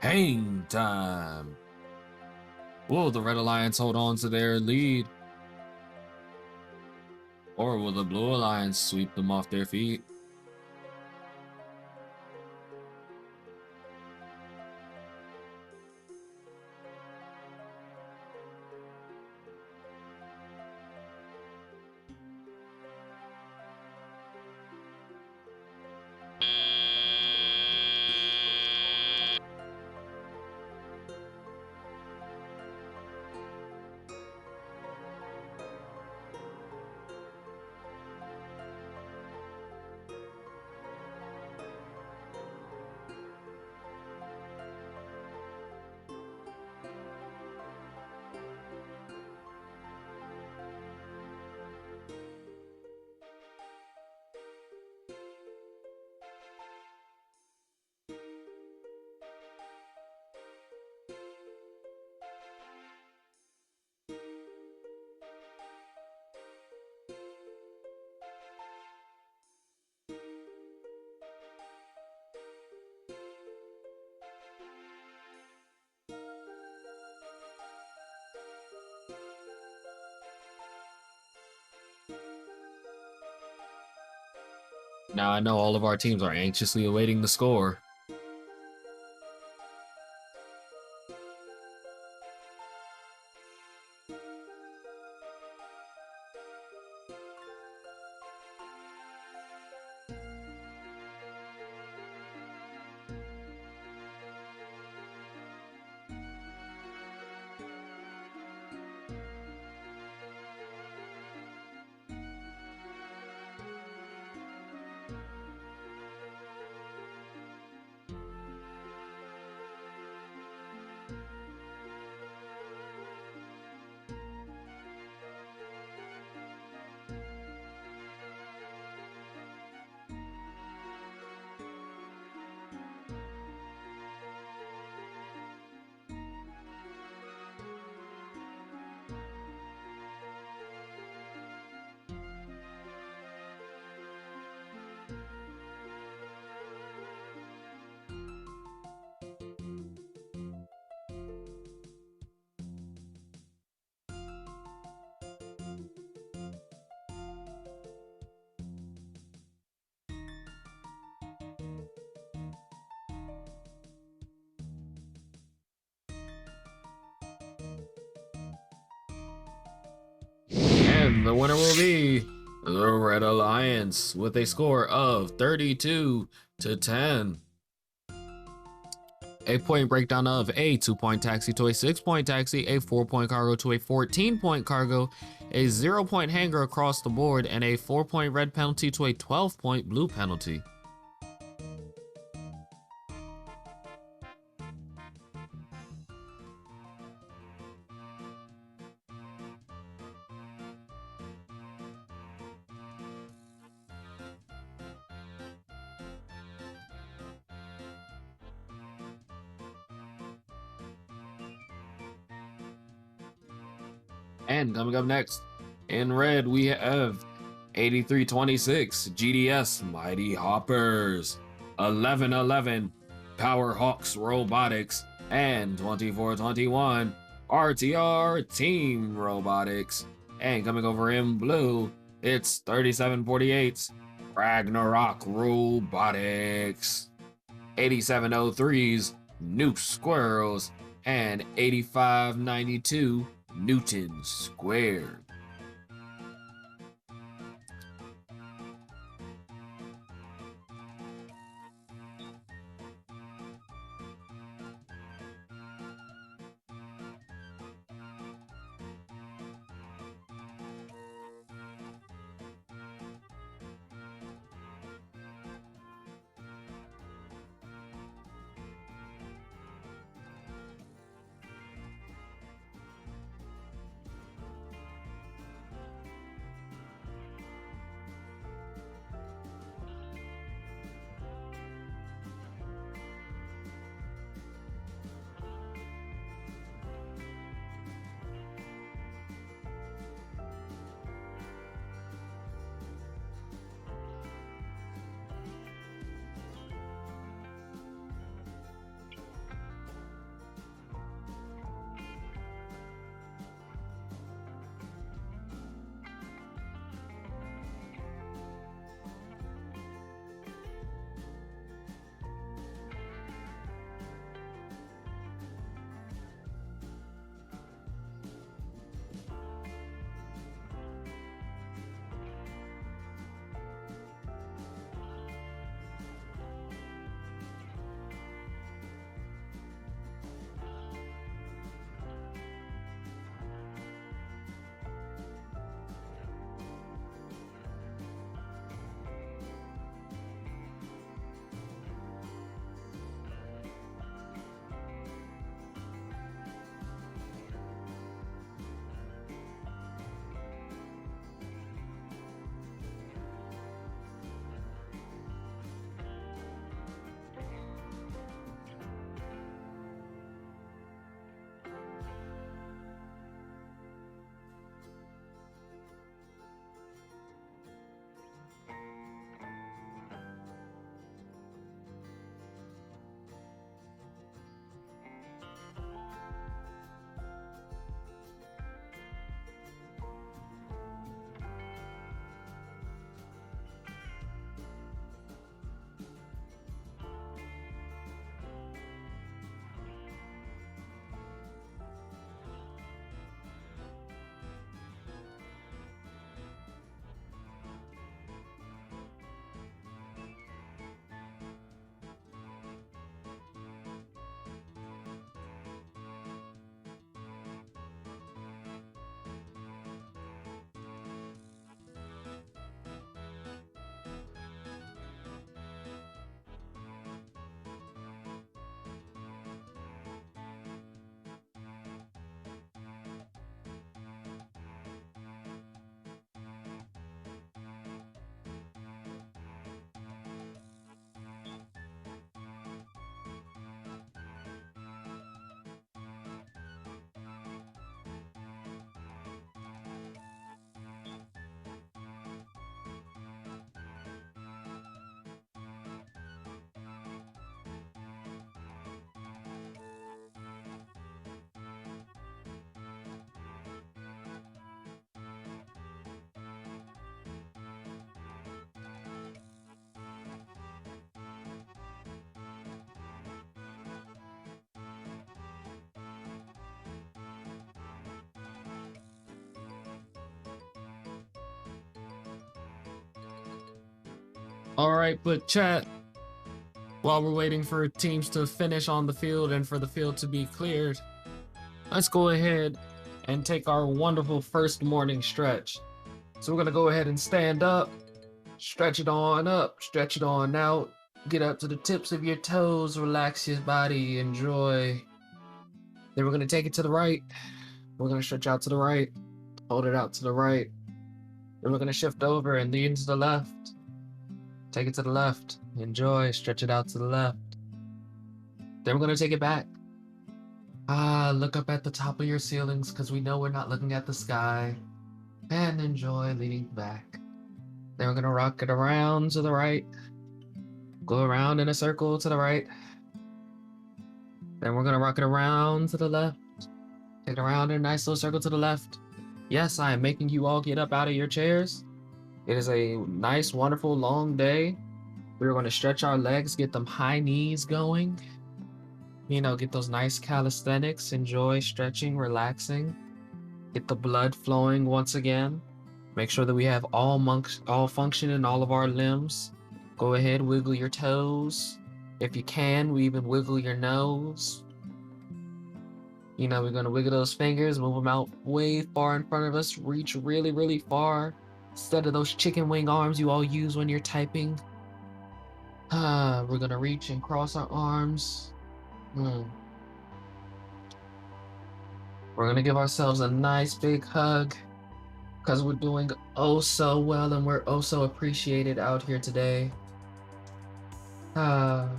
hang time. Will the Red Alliance hold on to their lead? Or will the Blue Alliance sweep them off their feet? Now I know all of our teams are anxiously awaiting the score. And the winner will be the Red Alliance with a score of 32-10. A point breakdown of a 2-point taxi to a 6-point taxi, a 4-point cargo to a 14-point cargo, a 0-point hanger across the board, and a 4-point red penalty to a 12-point blue penalty. And coming up next, in red, we have 8326 GDS Mighty Hoppers, 1111 Power Hawks Robotics, and 2421 RTR Team Robotics. And coming over in blue, it's 3748 Ragnarok Robotics, 8703's New Squirrels, and 8592 Newton Squared. All right, but chat, while we're waiting for teams to finish on the field and for the field to be cleared, let's go ahead and take our wonderful first morning stretch. So we're gonna go ahead and stand up, stretch it on up, stretch it on out, get up to the tips of your toes, relax your body, enjoy. Then we're gonna take it to the right. We're gonna stretch out to the right, hold it out to the right. Then we're gonna shift over and lean to the left. Take it to the left, enjoy, stretch it out to the left. Then we're gonna take it back. Look up at the top of your ceilings because we know we're not looking at the sky. And enjoy leaning back. Then we're gonna rock it around to the right. Go around in a circle to the right. Then we're gonna rock it around to the left. Take it around in a nice little circle to the left. Yes, I am making you all get up out of your chairs. It is a nice, wonderful, long day. We're gonna stretch our legs, get them high knees going. Get those nice calisthenics, enjoy stretching, relaxing. Get the blood flowing once again. Make sure that we have all function in all of our limbs. Go ahead, wiggle your toes. If you can, we even wiggle your nose. We're gonna wiggle those fingers, move them out way far in front of us, reach really, really far. Instead of those chicken wing arms you all use when you're typing. We're gonna reach and cross our arms. We're gonna give ourselves a nice big hug because we're doing oh so well and we're oh so appreciated out here today.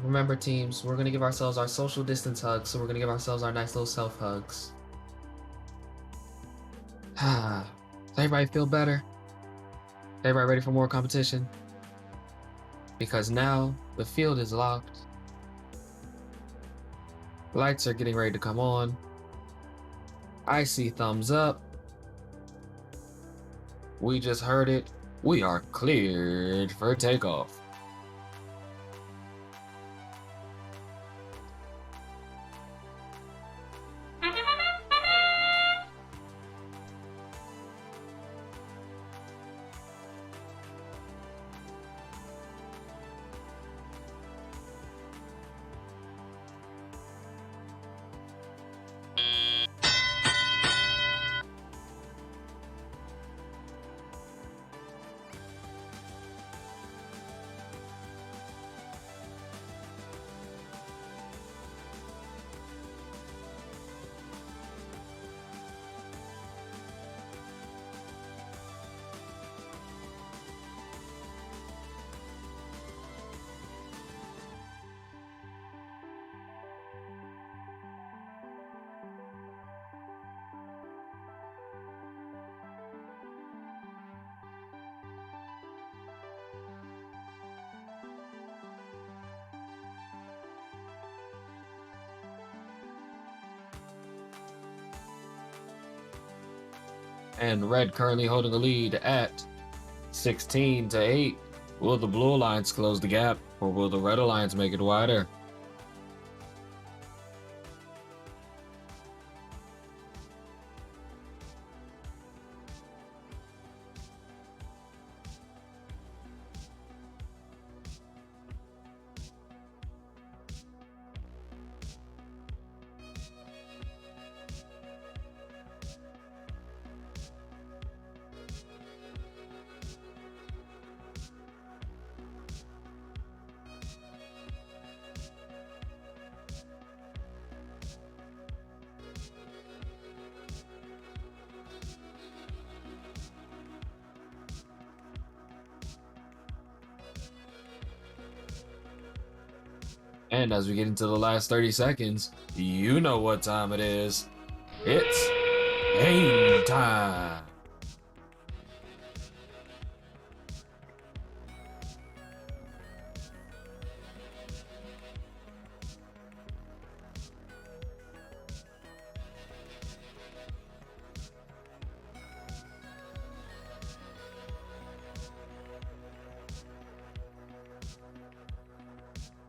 Remember teams, we're gonna give ourselves our social distance hugs, so we're gonna give ourselves our nice little self hugs. Does everybody feel better? Everybody ready for more competition? Because now the field is locked. Lights are getting ready to come on. I see thumbs up. We just heard it. We are cleared for takeoff. And red currently holding the lead at 16-8. Will the Blue Alliance close the gap, or will the Red Alliance make it wider? And as we get into the last 30 seconds, you know what time it is. It's game time.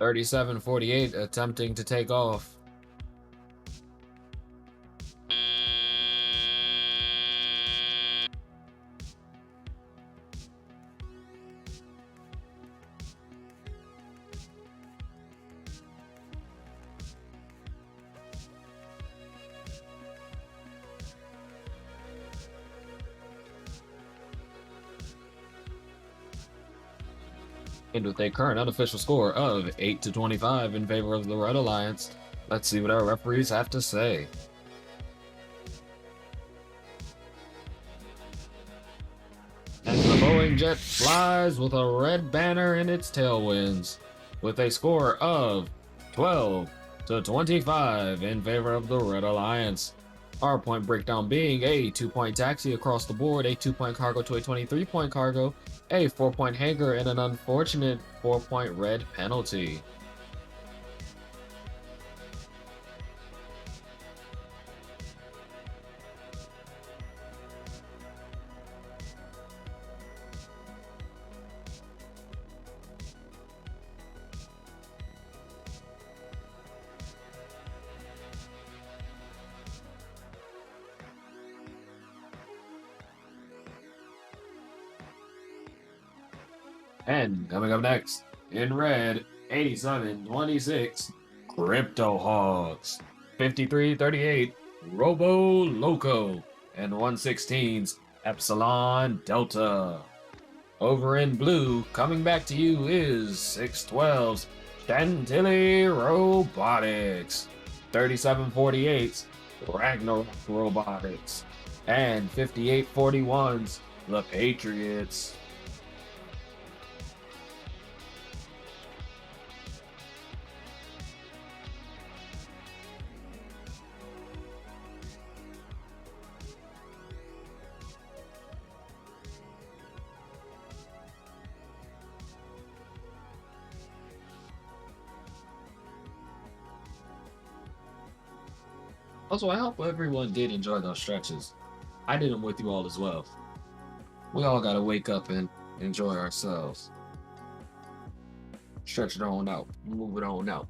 (37:48) attempting to take off. and with a current unofficial score of 8-25 in favor of the Red Alliance. Let's see what our referees have to say. And the Boeing jet flies with a red banner in its tailwinds, with a score of 12-25 in favor of the Red Alliance. Our point breakdown being a 2-point taxi across the board, a 2-point cargo to a 23-point cargo, a 4-point hanger, and an unfortunate 4-point red penalty. And coming up next, in red, 87-26, Crypto Hogs, 53-38, Robo Loco, and 116's Epsilon Delta. Over in blue, coming back to you is 612's Chantilly Robotics, 37-48's Ragnarok Robotics, and 58-41's The Patriots. Also, I hope everyone did enjoy those stretches. I did them with you all as well. We all gotta wake up and enjoy ourselves. Stretch it on out, move it on out.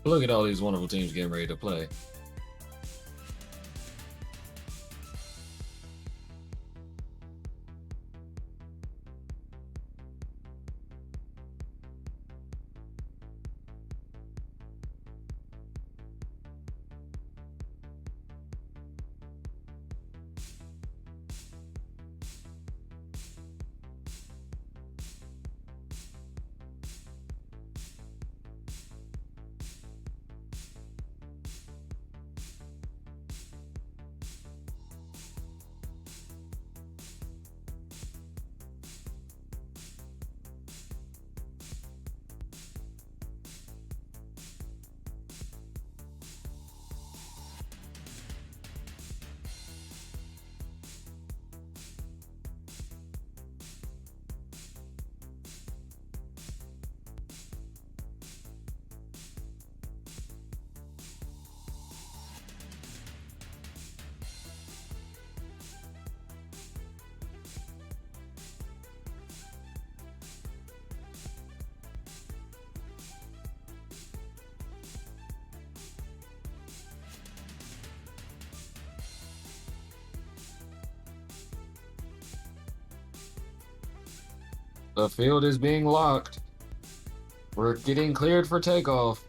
Look at all these wonderful teams getting ready to play. The field is being locked. We're getting cleared for takeoff.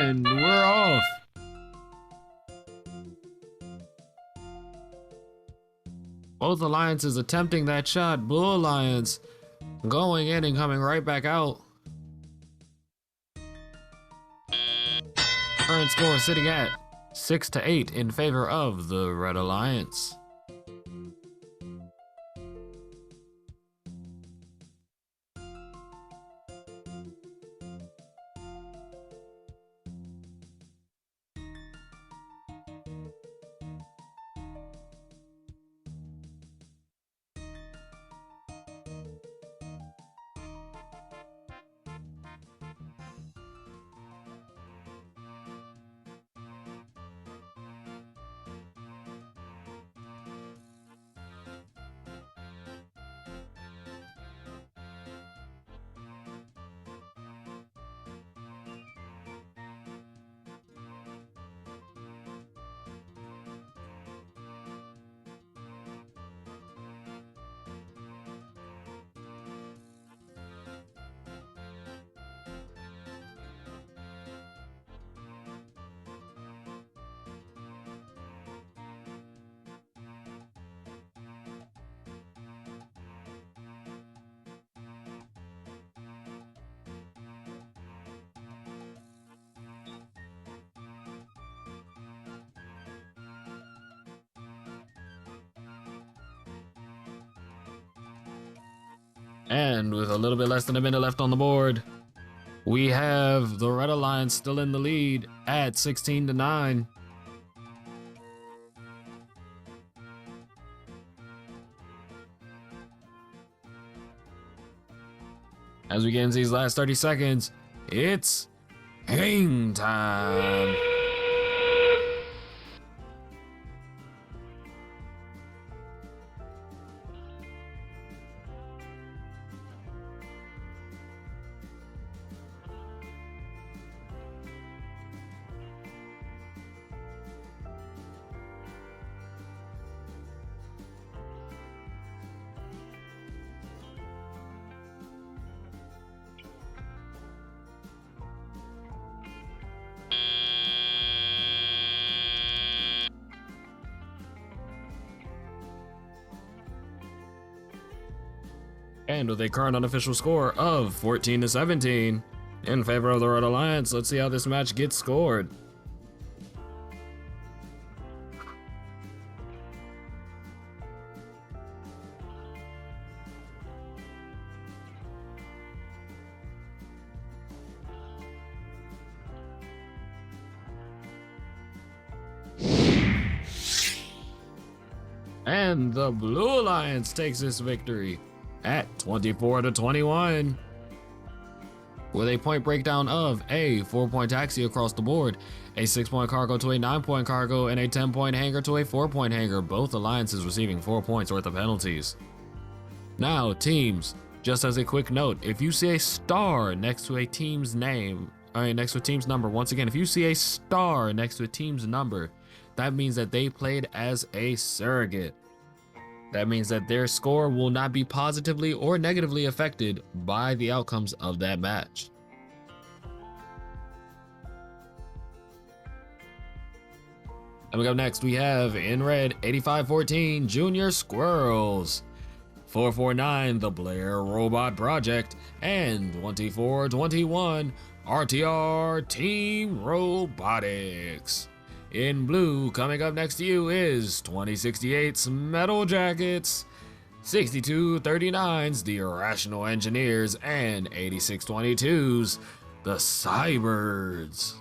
And we're off. Both alliances attempting that shot. Blue Alliance going in and coming right back out. Current score sitting at 6-8 in favor of the Red Alliance. And with a little bit less than a minute left on the board, we have the Red Alliance still in the lead at 16-9. As we get into these last 30 seconds, it's hang time. And with a current unofficial score of 14-17 in favor of the Red Alliance, let's see how this match gets scored. And the Blue Alliance takes this victory at 24-21. With a point breakdown of a 4-point taxi across the board, a 6-point cargo to a 9-point cargo, and a 10-point hanger to a 4-point hanger, both alliances receiving 4 points worth of penalties. Now, teams, just as a quick note, if you see a star next to a team's name, next to a team's number, once again, if you see a star next to a team's number, that means that they played as a surrogate. That means that their score will not be positively or negatively affected by the outcomes of that match. Coming up next, we have in red 85-14 Junior Squirrels, 449 the Blair Robot Project, and 24-21 RTR Team Robotics. In blue, coming up next to you is 2068's Metal Jackets, 6239's The Irrational Engineers, and 8622's The Cybirds.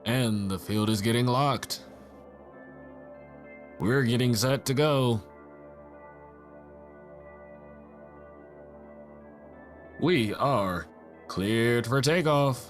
And the field is getting locked. We're getting set to go. We are cleared for takeoff.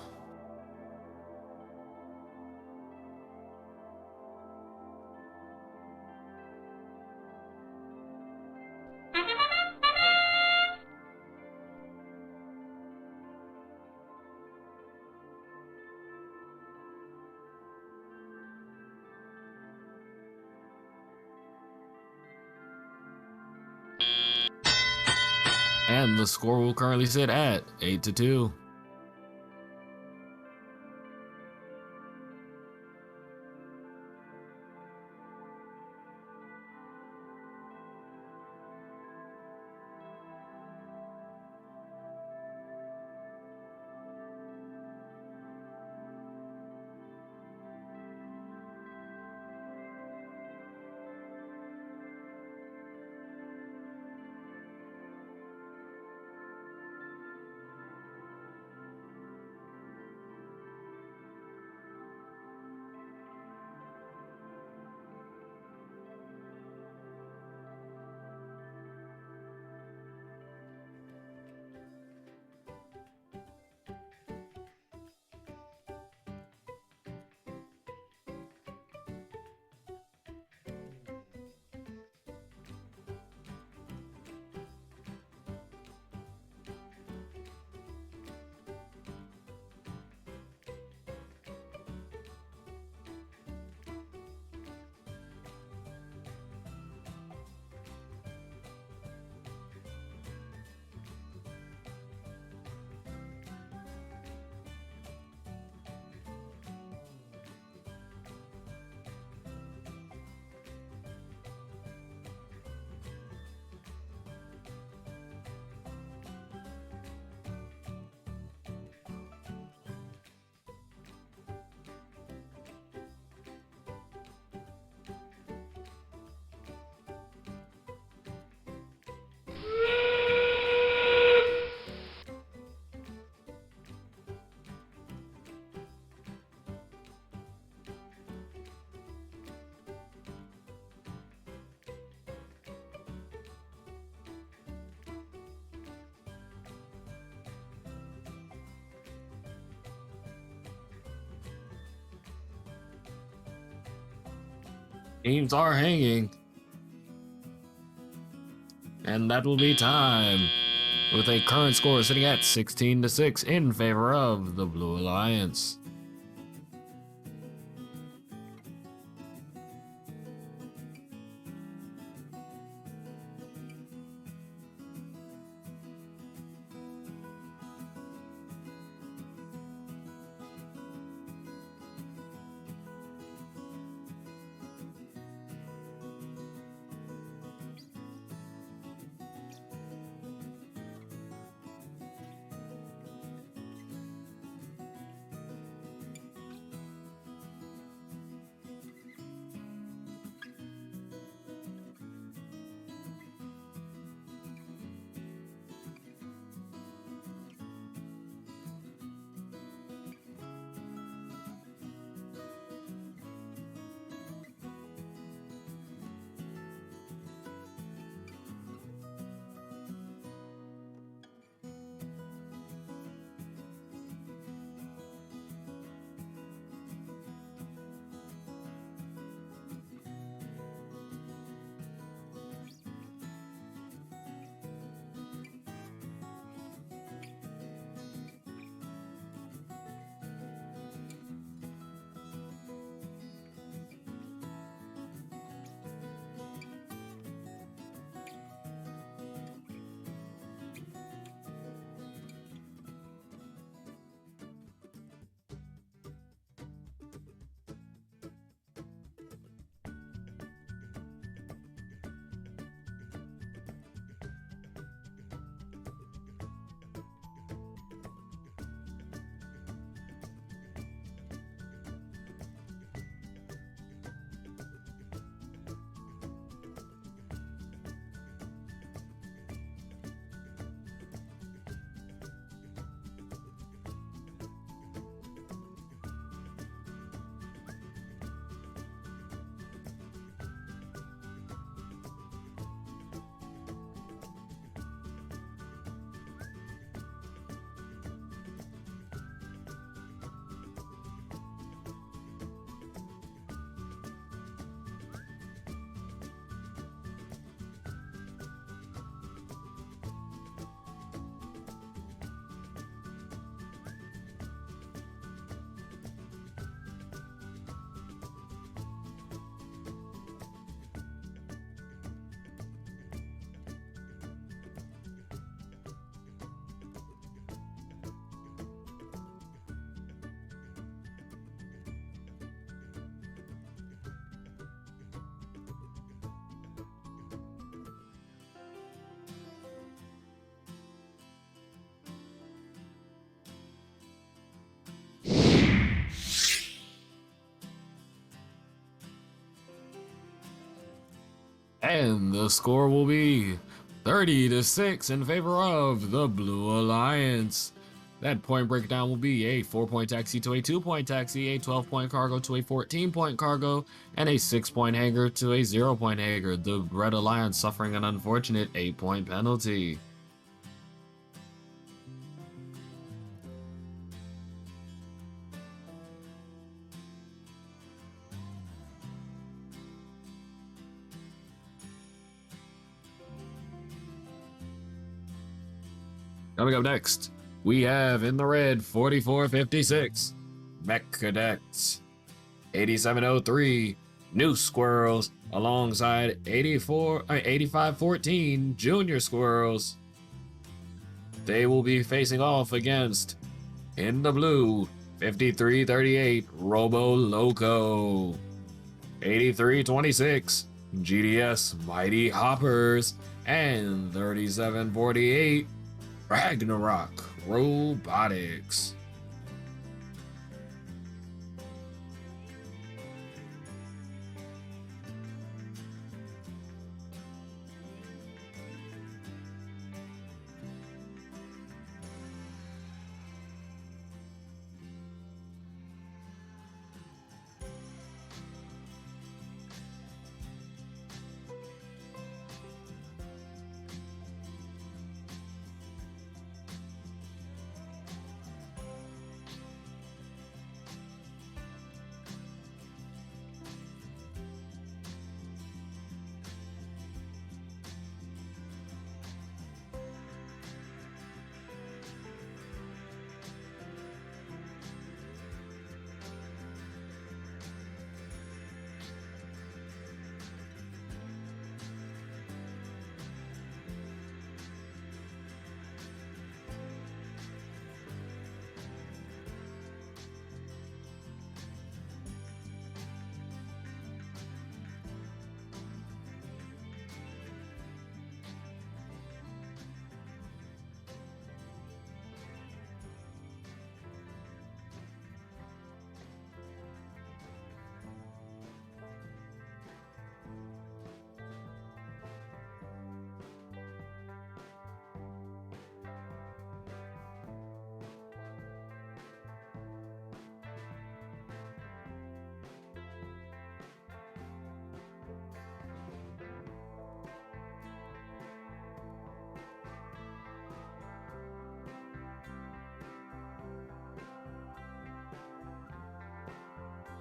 And the score will currently sit at 8-2. Teams are hanging. And that will be time, with a current score sitting at 16-6 in favor of the Blue Alliance. And the score will be 30-6 in favor of the Blue Alliance. That point breakdown will be a 4-point taxi to a 2-point taxi, a 12-point cargo to a 14-point cargo, and a 6-point hanger to a 0-point hanger. The Red Alliance suffering an unfortunate 8-point penalty. Coming up next, we have in the red 4456, Mech Cadets, 8703, New Squirrels, alongside 8514, Junior Squirrels. They will be facing off against, in the blue, 5338, Robo Loco, 8326, GDS Mighty Hoppers, and 3748, Ragnarok Robotics.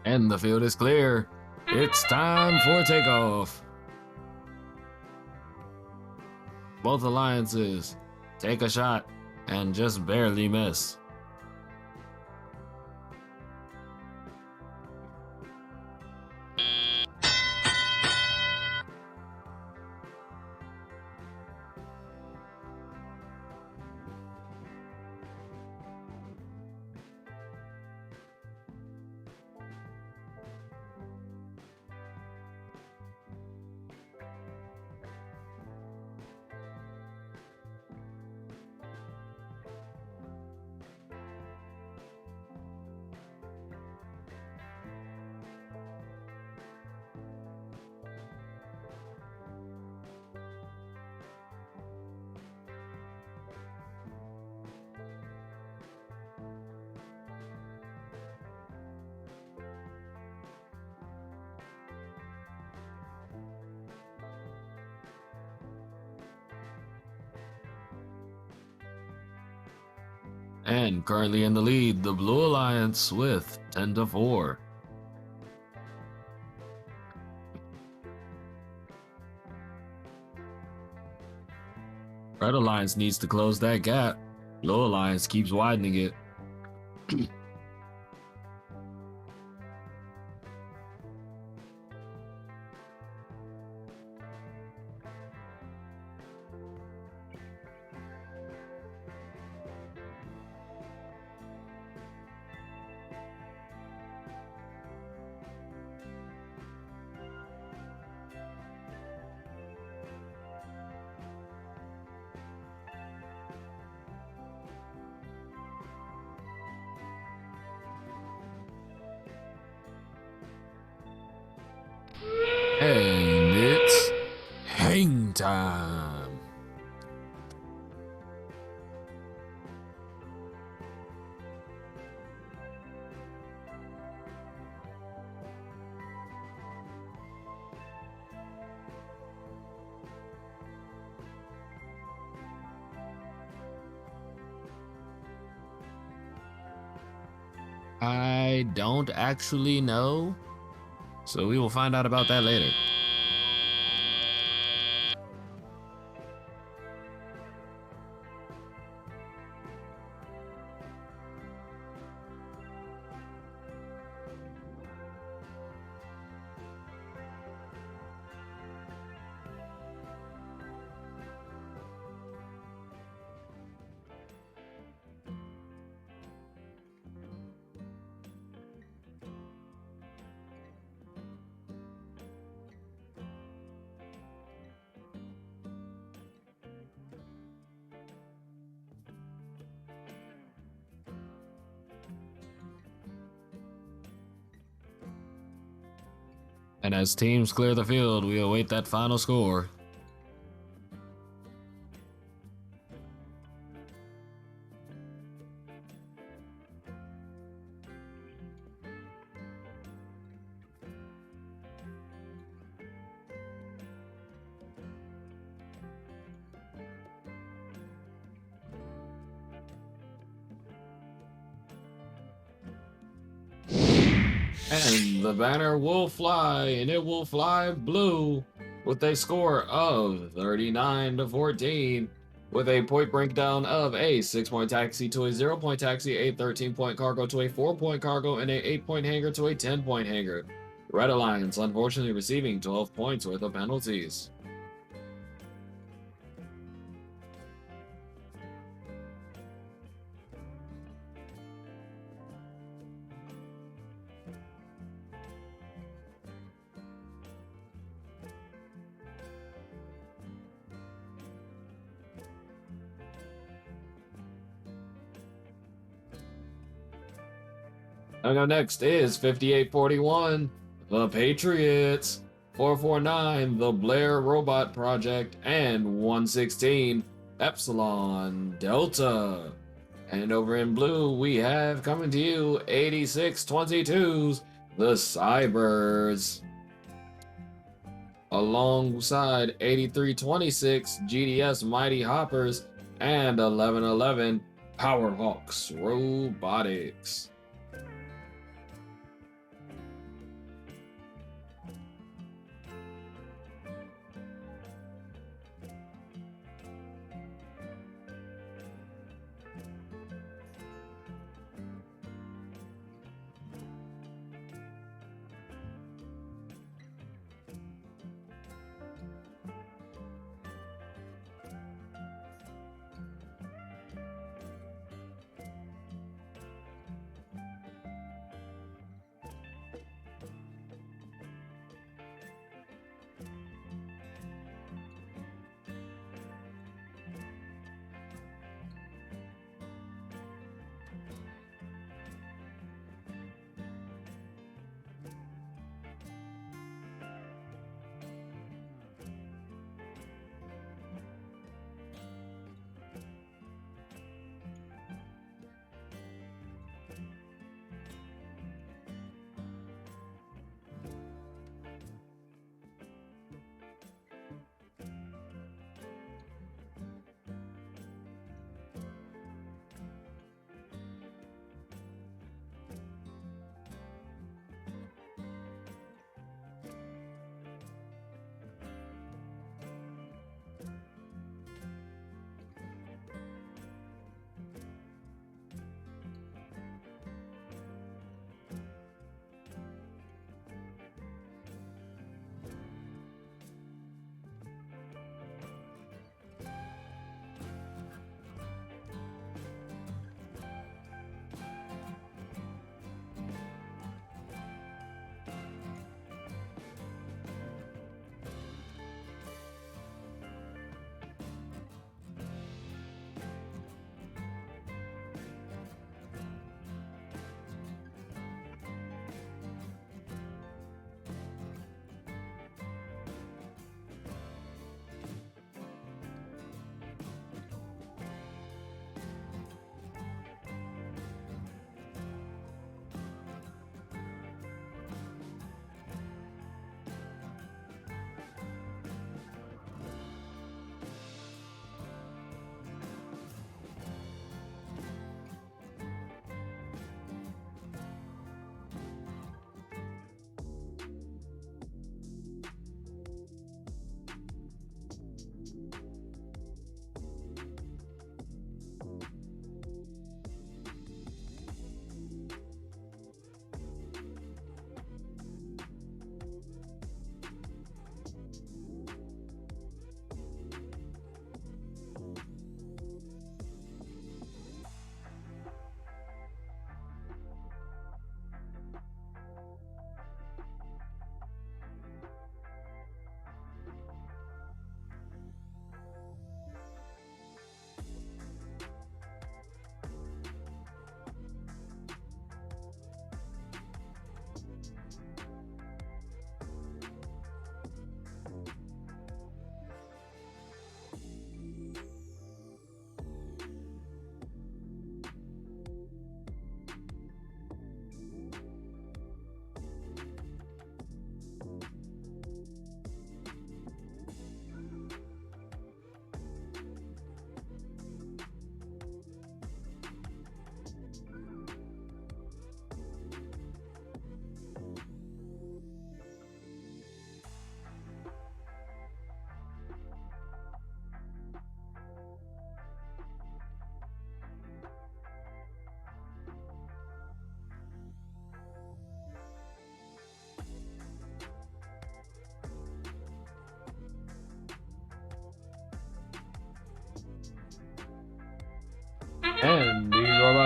And the field is clear. It's time for takeoff. Both alliances take a shot and just barely miss. And currently in the lead, the Blue Alliance with 10-4. Red Alliance needs to close that gap. Blue Alliance keeps widening it. And it's time. I don't actually know, so we will find out about that later. And as teams clear the field, we await that final score. And the banner will fly, and it will fly blue with a score of 39-14, with a point breakdown of a 6-point taxi to a 0-point taxi, a 13-point cargo to a 4-point cargo, and a 8-point hanger to a 10-point hanger. Red Alliance unfortunately receiving 12 points worth of penalties. And up next is 58-41, the Patriots, 449, the Blair Robot Project, and 116, Epsilon Delta. And over in blue, we have coming to you 86-22's the Cybers, alongside 83-26 GDS Mighty Hoppers and 1111 Powerhawks Robotics.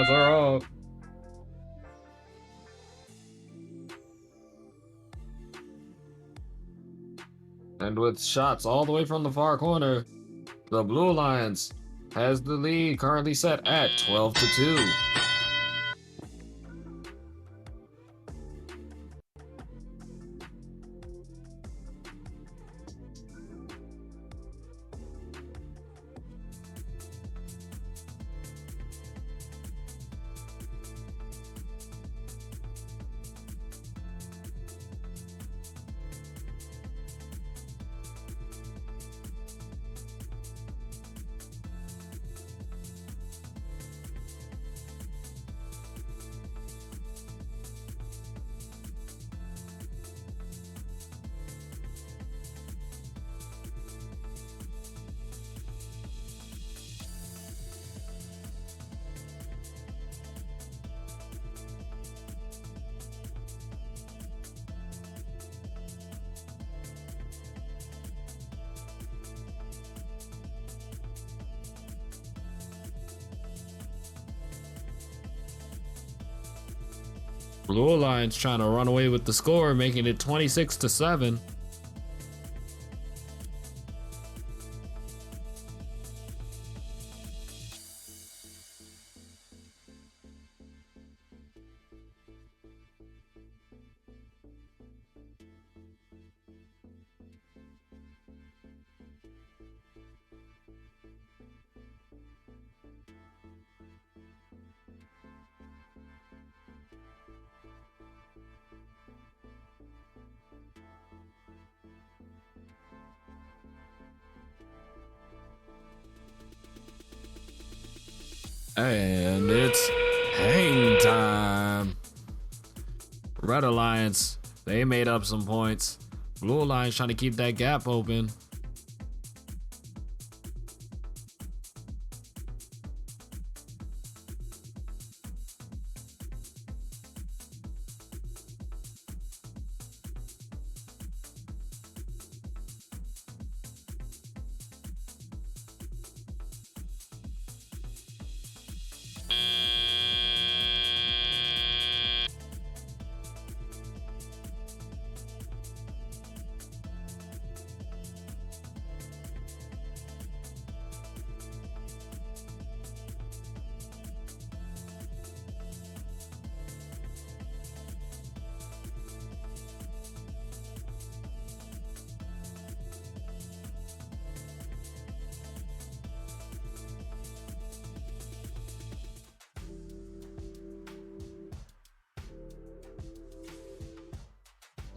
shots are off. And with shots all the way from the far corner, the Blue Lions has the lead currently set at 12-2. Blue Lions trying to run away with the score, making it 26-7. And it's hang time. Red Alliance, they made up some points. Blue Alliance trying to keep that gap open.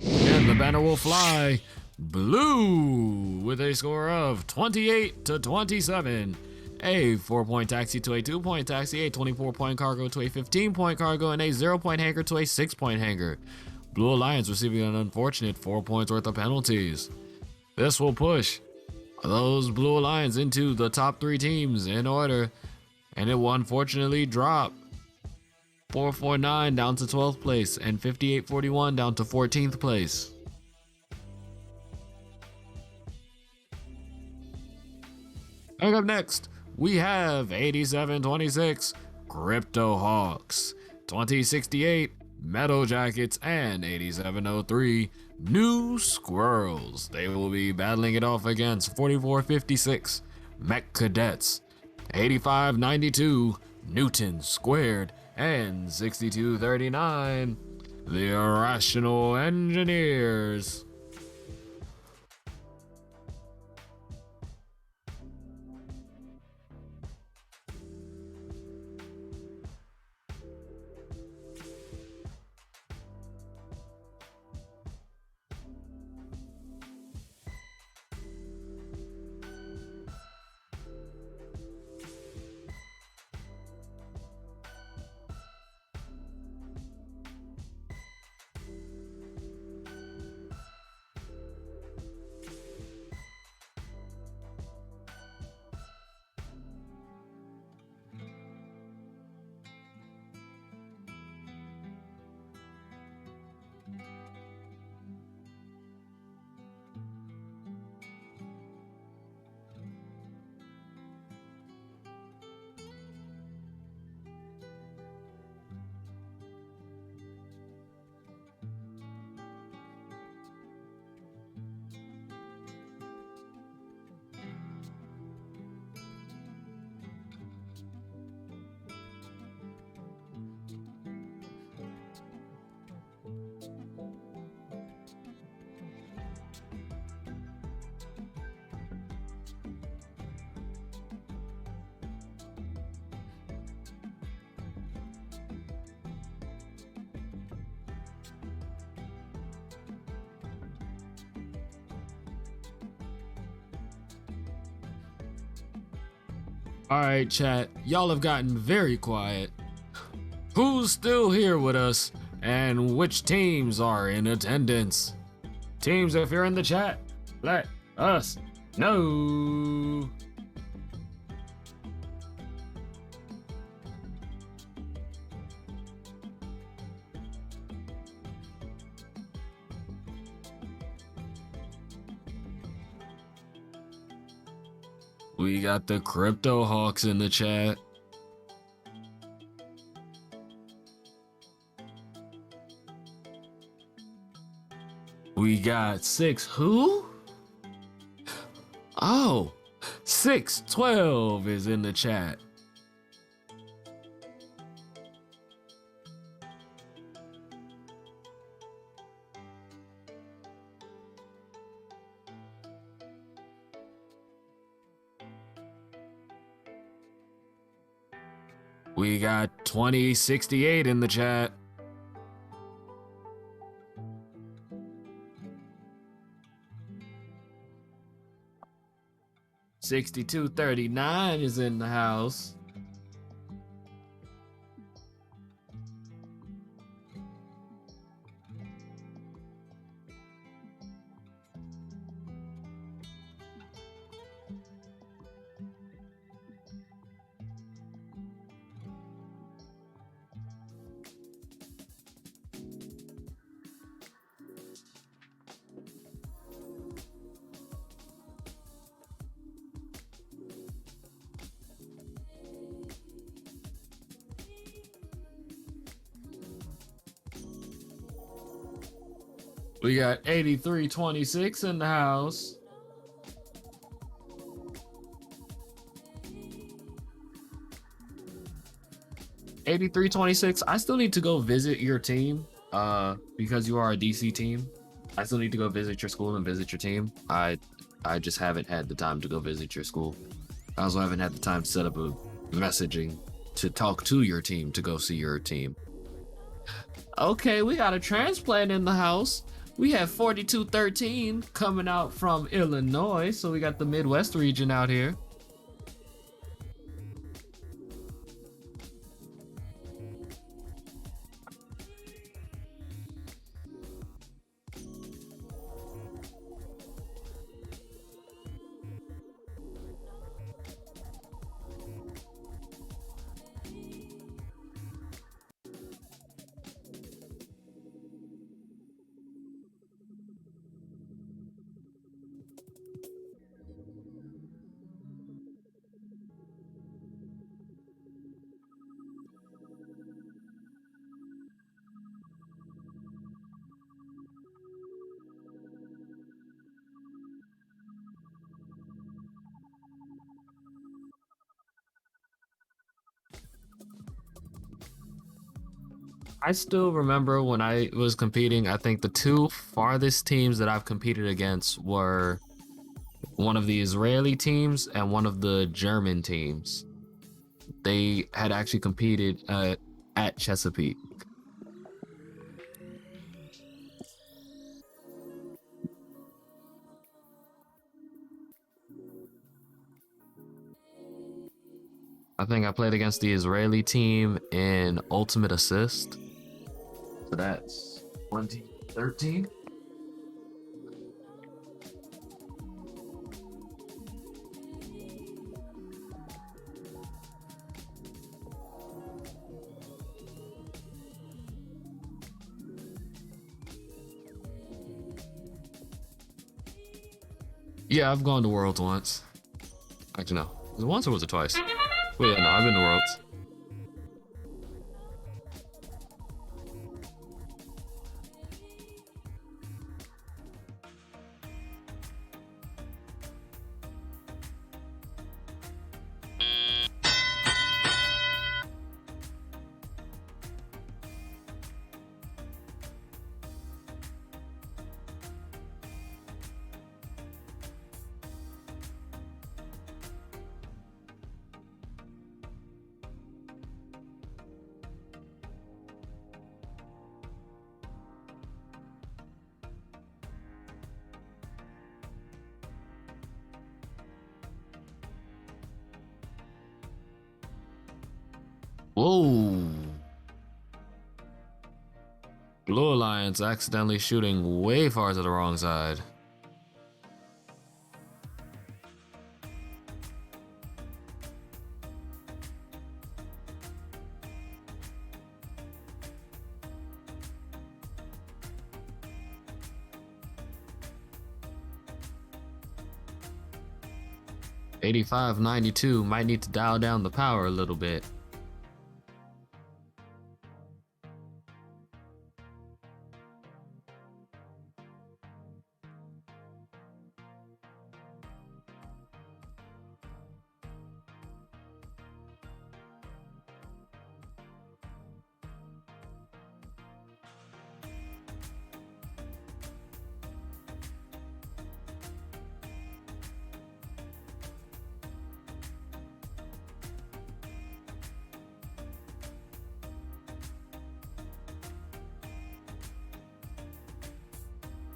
And the banner will fly. Blue with a score of 28-27. A 4-point taxi to a 2-point taxi, a 24-point cargo to a 15-point cargo, and a 0-point hanger to a 6-point hanger. Blue Alliance receiving an unfortunate 4 points worth of penalties. This will push those Blue Alliance into the top 3 teams in order, and it will unfortunately drop 449 down to 12th place and 5841 down to 14th place. Coming up next, we have 8726 Crypto Hawks, 2068 Metal Jackets, and 8703 New Squirrels. They will be battling it off against 4456 Mech Cadets, 8592 Newton Squared, and 6239 the Irrational Engineers. All right, chat. Y'all have gotten very quiet. Who's still here with us, and which teams are in attendance? Teams, if you're in the chat, let us know. We got the Crypto Hawks in the chat. We got 6 who? Oh, 612 is in the chat. We got 2068 in the chat. $62.39 is in the house. We got 8326 in the house. $83.26. I still need to go visit your team, because you are a DC team. I still need to go visit your school and visit your team. I just haven't had the time to go visit your school. I also haven't had the time to set up a messaging to talk to your team to go see your team. Okay, we got a transplant in the house. We have 4213 coming out from Illinois, so we got the Midwest region out here. I still remember when I was competing, I think the two farthest teams that I've competed against were one of the Israeli teams and one of the German teams. They had actually competed at Chesapeake. I think I played against the Israeli team in Ultimate Assist. So that's 2013. Yeah, I've gone to Worlds once. Actually, no. Was it once or was it twice? Wait, no, I've been to Worlds. Whoa. Blue Alliance accidentally shooting way far to the wrong side. $85.92 might need to dial down the power a little bit.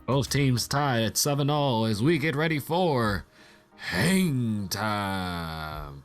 Both teams tied at 7-all as we get ready for hang time.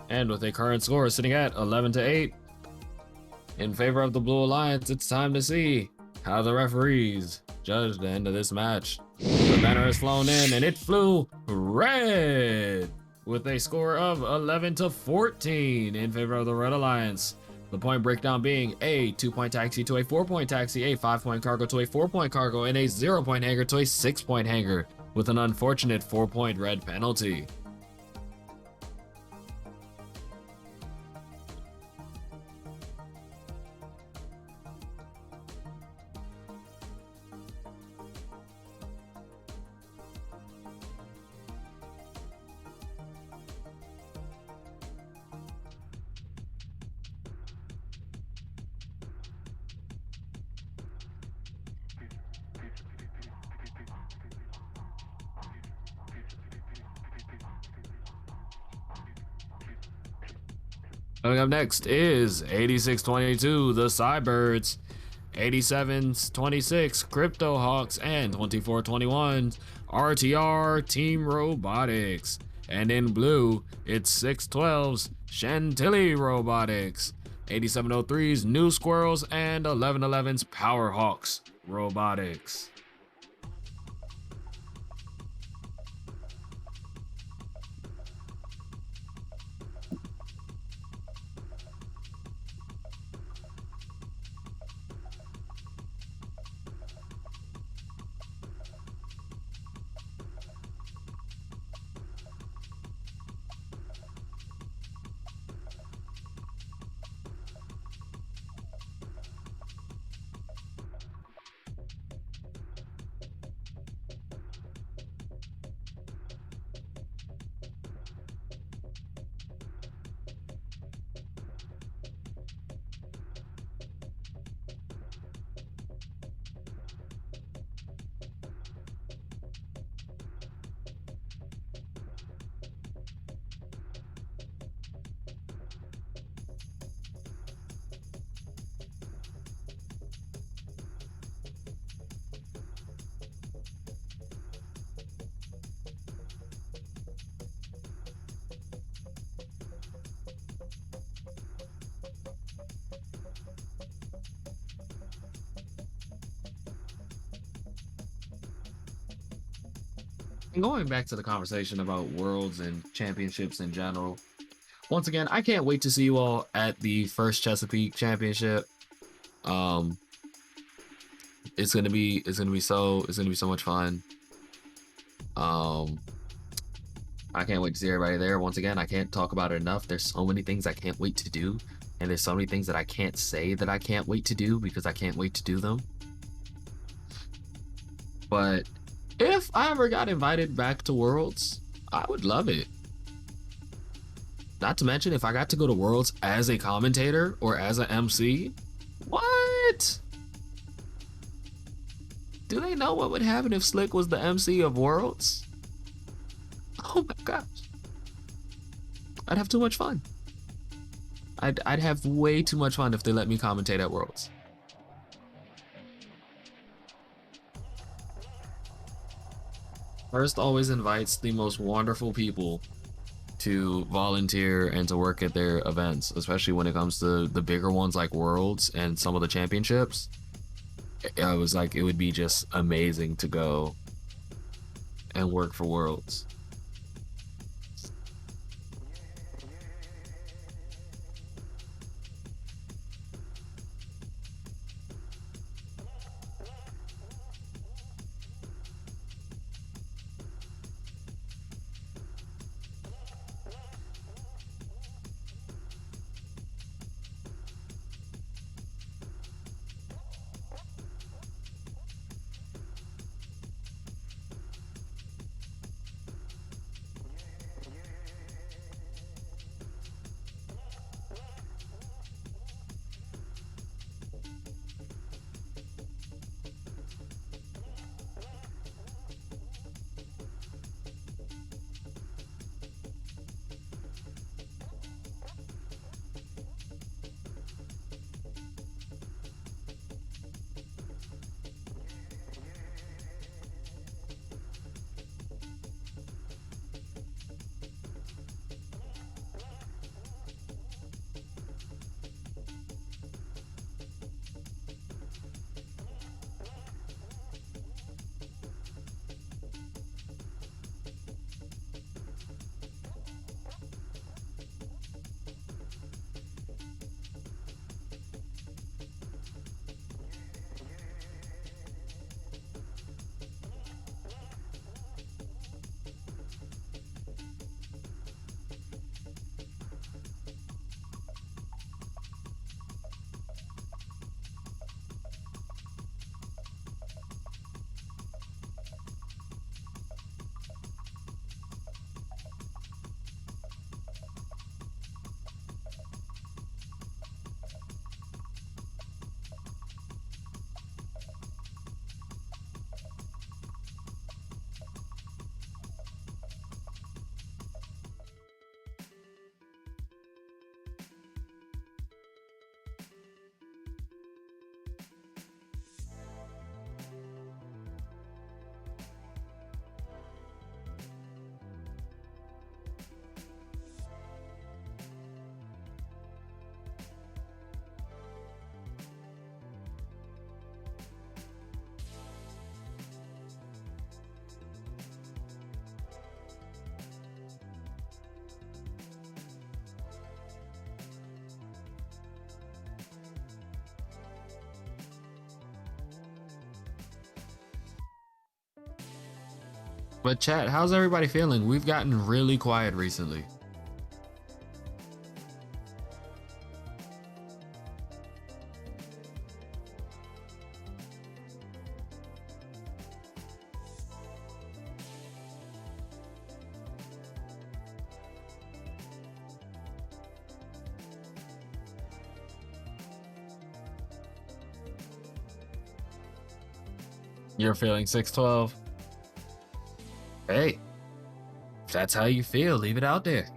And with a current score sitting at 11-8 in favor of the Blue Alliance, it's time to see how the referees judge the end of this match. The banner is flown in and it flew red with a score of 11-14 in favor of the Red Alliance. The point breakdown being a 2-point taxi to a 4-point taxi, a 5-point cargo to a 4-point cargo, and a 0-point hanger to a 6-point hanger with an unfortunate 4-point red penalty. Coming up next is 86-22, the Cybirds, 87-26, Crypto Hawks, and 24-21, RTR Team Robotics. And in blue, it's 612's Chantilly Robotics, 8703's New Squirrels, and 1111's Power Hawks Robotics. Going back to the conversation about worlds and championships in general, once again, I can't wait to see you all at the first Chesapeake Championship. It's gonna be so much fun. I can't wait to see everybody there. Once again, I can't talk about it enough. There's so many things I can't wait to do. And there's so many things that I can't say that I can't wait to do because I can't wait to do them. But if I ever got invited back to Worlds, I would love it. Not to mention, if I got to go to Worlds as a commentator or as an MC, what? Do they know what would happen if Slick was the MC of Worlds? Oh my gosh. I'd have too much fun. I'd have way too much fun if they let me commentate at Worlds. First always invites the most wonderful people to volunteer and to work at their events, especially when it comes to the bigger ones like Worlds and some of the championships. I was like, it would be just amazing to go and work for Worlds. But chat, how's everybody feeling? We've gotten really quiet recently. You're feeling 612? Hey, if that's how you feel, leave it out there.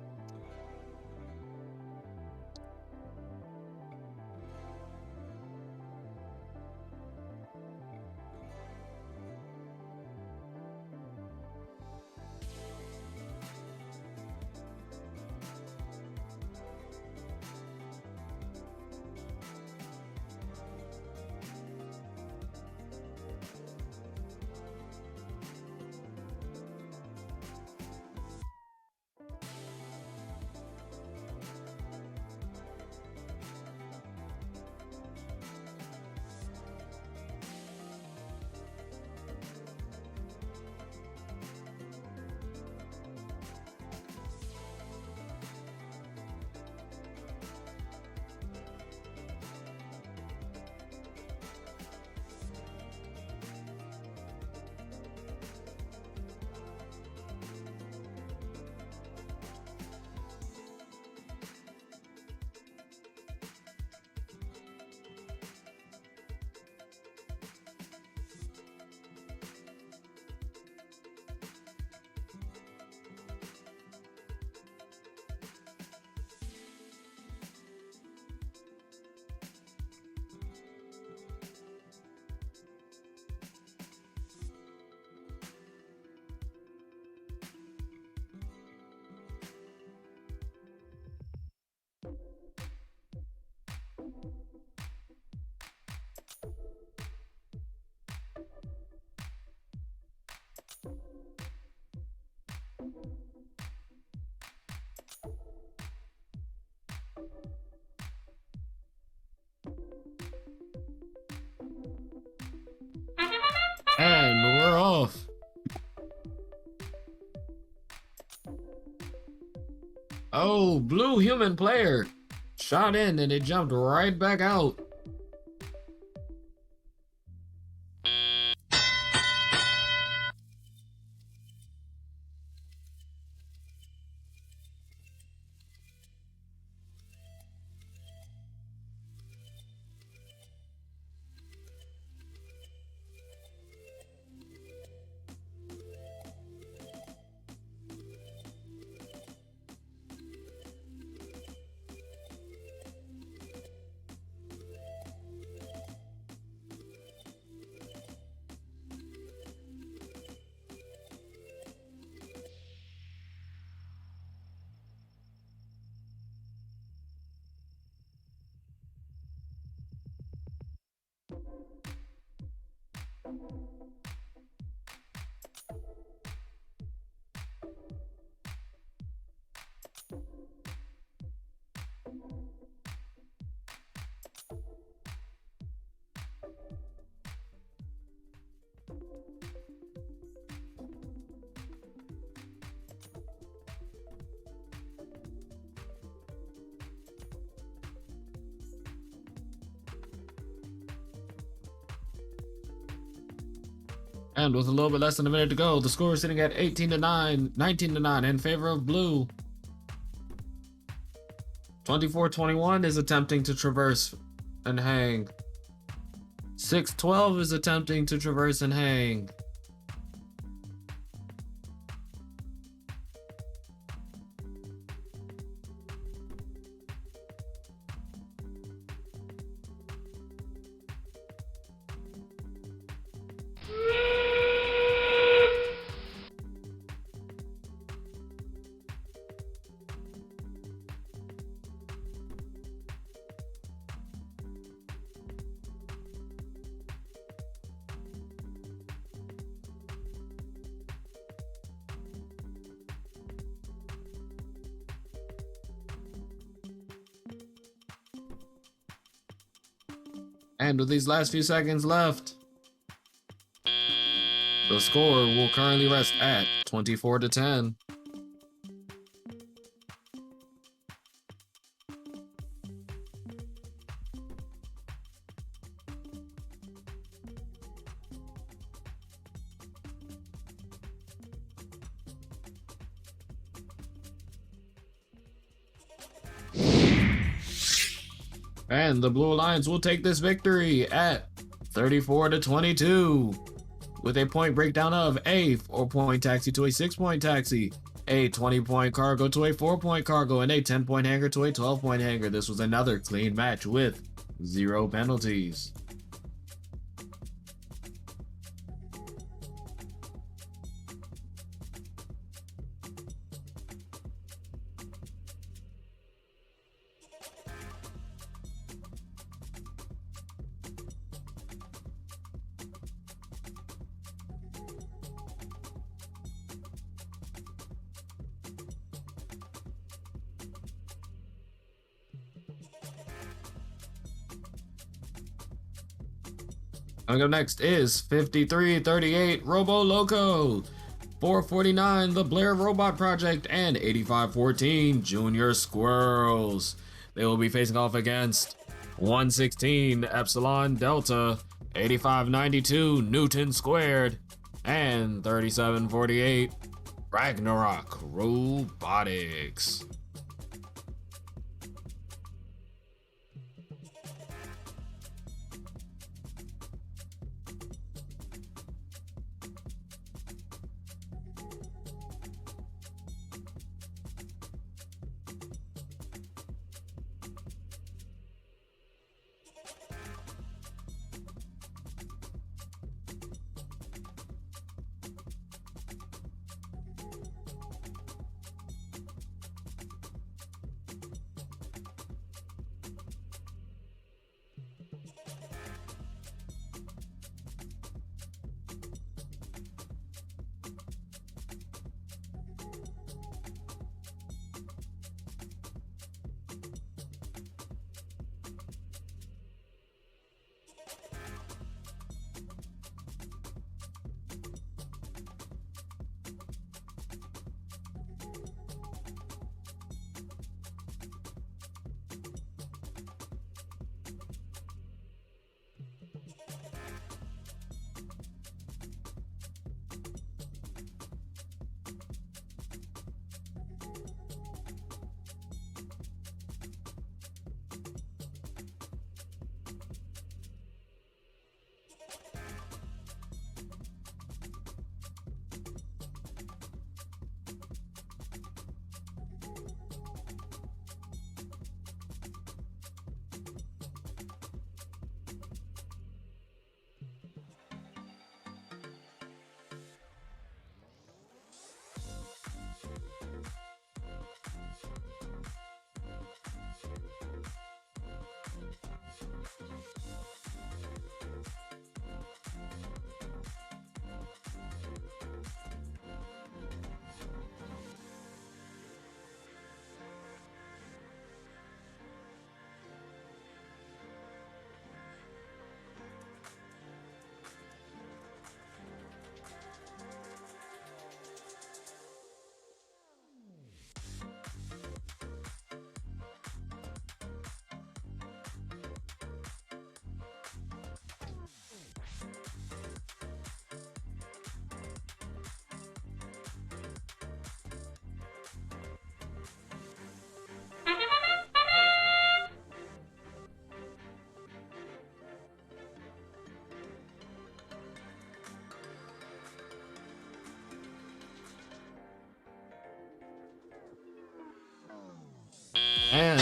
Oh, blue human player. Shot in and it jumped right back out. And with a little bit less than a minute to go, the score is sitting at 18-9, 19-9 in favor of blue. 24-21 is attempting to traverse and hang. 6-12 is attempting to traverse and hang. And with these last few seconds left, the score will currently rest at 24-10. And the Blue Alliance will take this victory at 34-22 with a point breakdown of a 4-point taxi to a 6-point taxi, a 20-point cargo to a 4-point cargo, and a 10-point hanger to a 12-point hanger. This was another clean match with 0 penalties. Coming up next is 5338 Robo Loco, 449 The Blair Robot Project, and 8514 Junior Squirrels. They will be facing off against 116 Epsilon Delta, 8592 Newton Squared, and 3748 Ragnarok Robotics.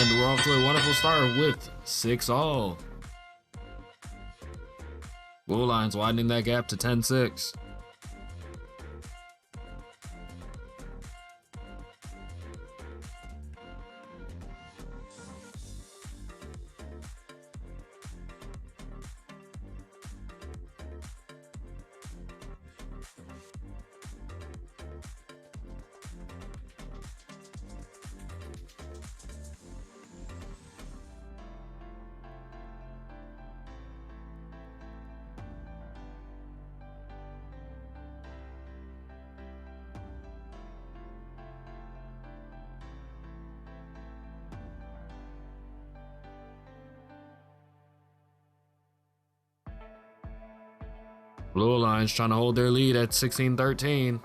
And we're off to a wonderful start with 6-all. Blue Lions widening that gap to 10-6. Blue Lions trying to hold their lead at 16-13.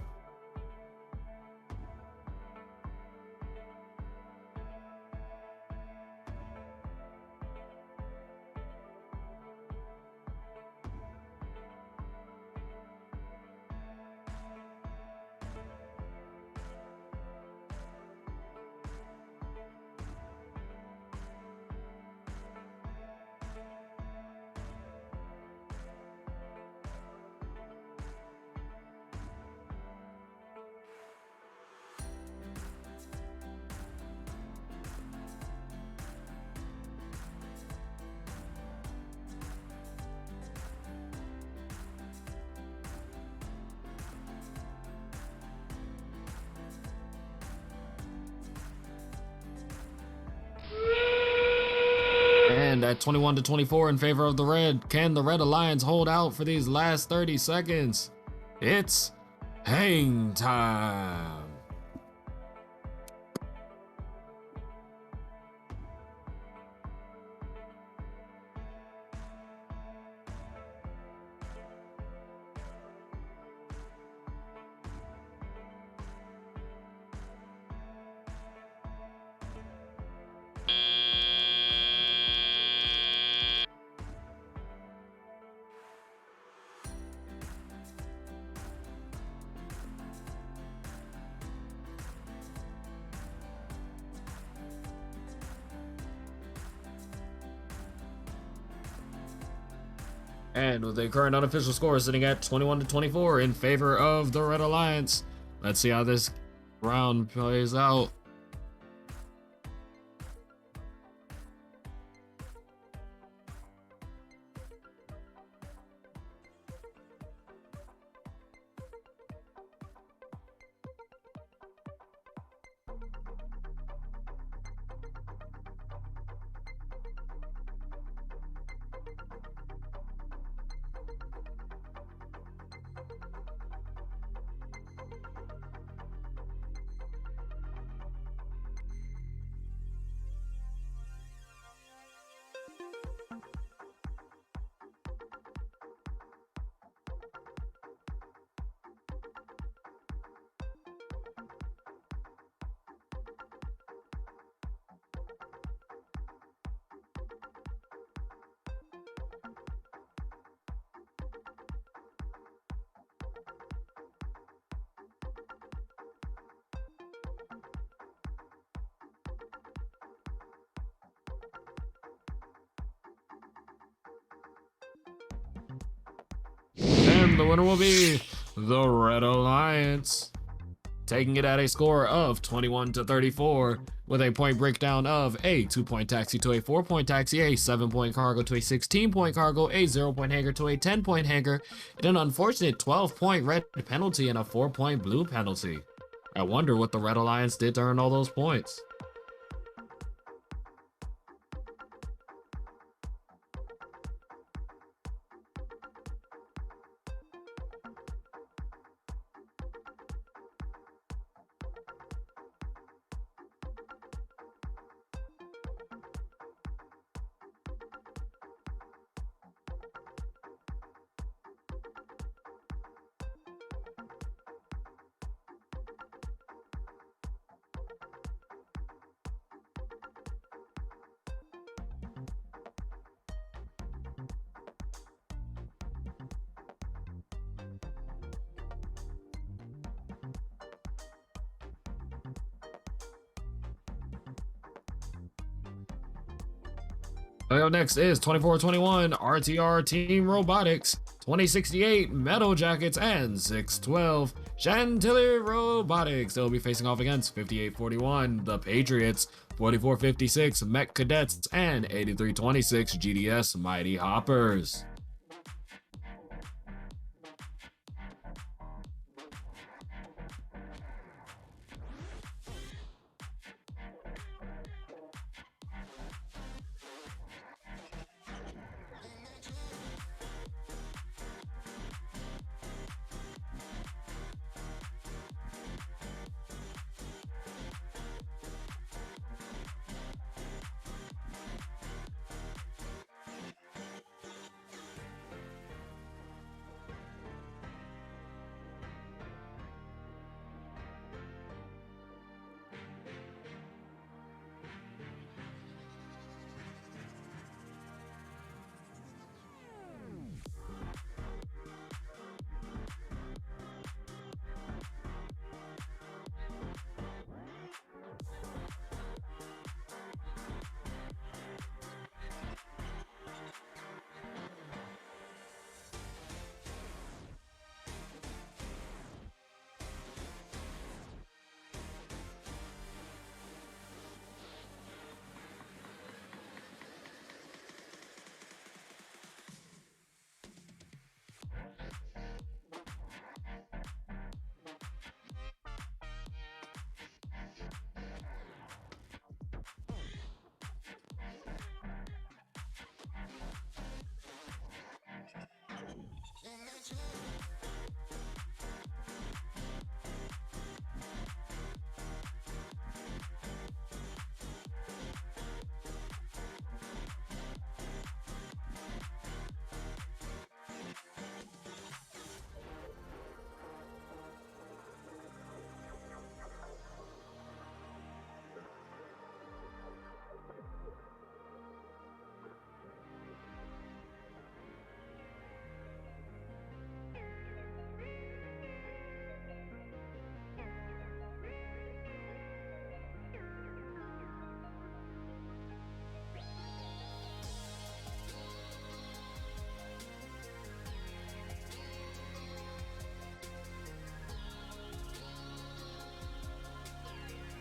And at 21-24 in favor of the Red, can the Red Alliance hold out for these last 30 seconds? It's hang time. And with the current unofficial score sitting at 21-24 in favor of the Red Alliance. Let's see how this round plays out. And the winner will be the Red Alliance, taking it at a score of 21-34, with a point breakdown of a 2-point taxi to a 4-point taxi, a 7-point cargo to a 16-point cargo, a 0-point hanger to a 10-point hanger, and an unfortunate 12-point red penalty and a 4-point blue penalty. I wonder what the Red Alliance did to earn all those points. Up next is 2421 RTR Team Robotics, 2068 Metal Jackets, and 612 Chantilly Robotics. They'll be facing off against 5841 the Patriots, 4456 Mech Cadets, and 8326 GDS Mighty Hoppers.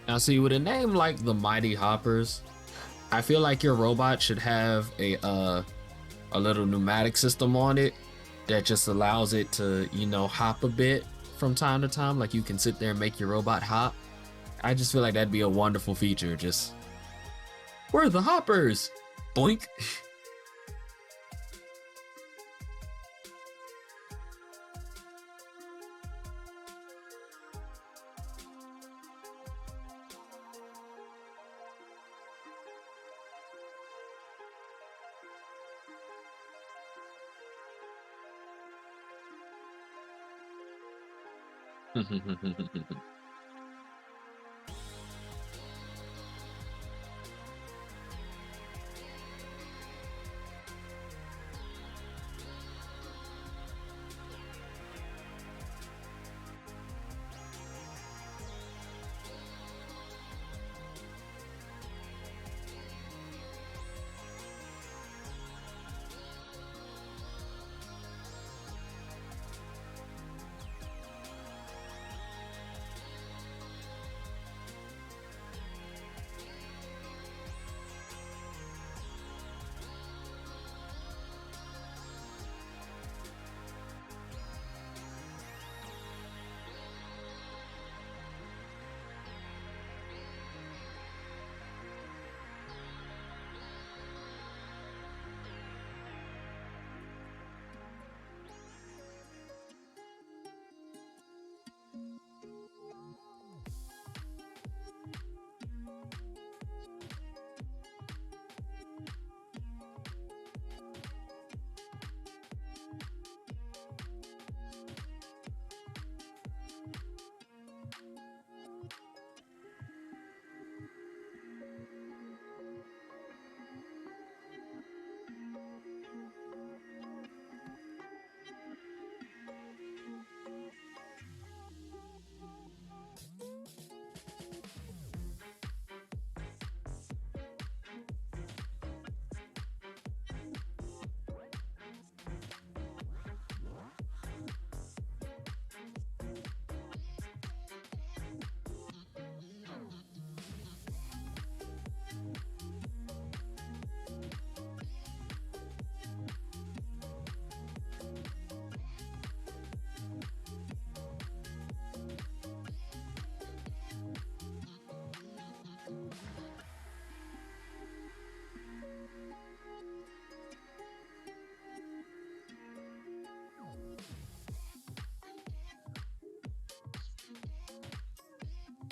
Now see, with a name like the Mighty Hoppers, I feel like your robot should have a little pneumatic system on it that just allows it to, you know, hop a bit from time to time. Like you can sit there and make your robot hop. I just feel like that'd be a wonderful feature. Just, we're the Hoppers! Boink!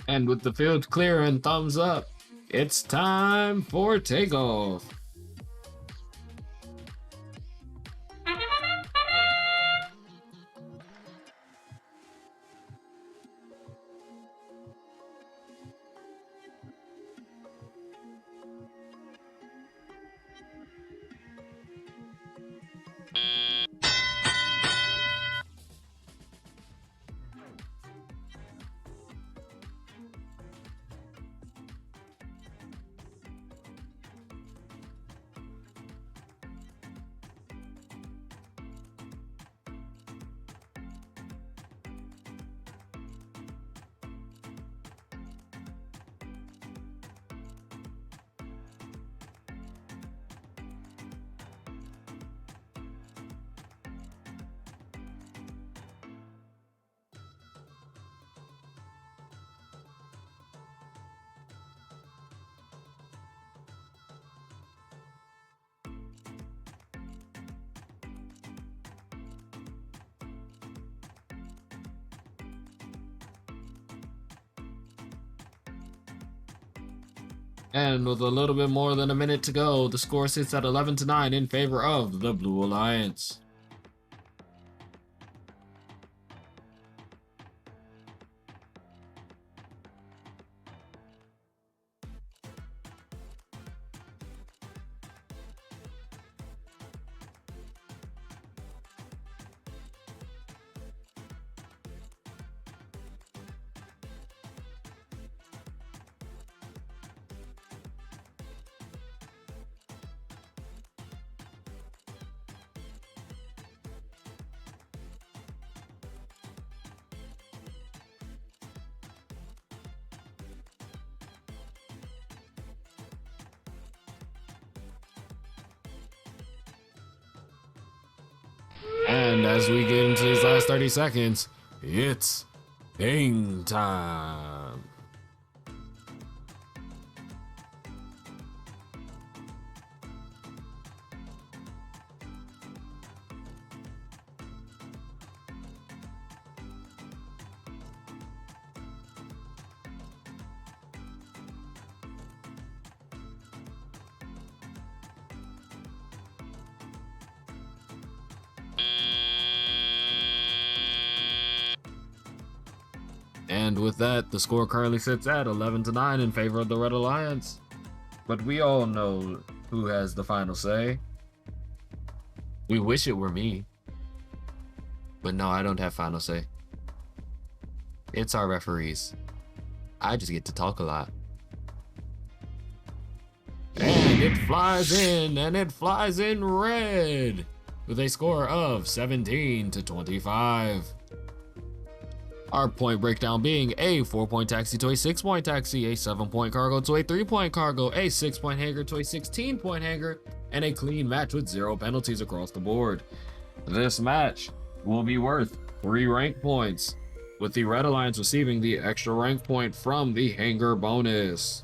And with the field clear and thumbs up, it's time for takeoff. And with a little bit more than a minute to go, the score sits at 11-9 in favor of the Blue Alliance. And as we get into these last 30 seconds, it's hang time. And with that, the score currently sits at 11-9 in favor of the Red Alliance. But we all know who has the final say. We wish it were me. But no, I don't have final say. It's our referees. I just get to talk a lot. And it flies in, and it flies in red with a score of 17-25. Our point breakdown being a 4-point taxi to a 6-point taxi, a 7-point cargo to a 3-point cargo, a 6-point hanger to a 16-point hanger, and a clean match with 0 penalties across the board. This match will be worth 3 rank points, with the Red Alliance receiving the extra rank point from the hanger bonus.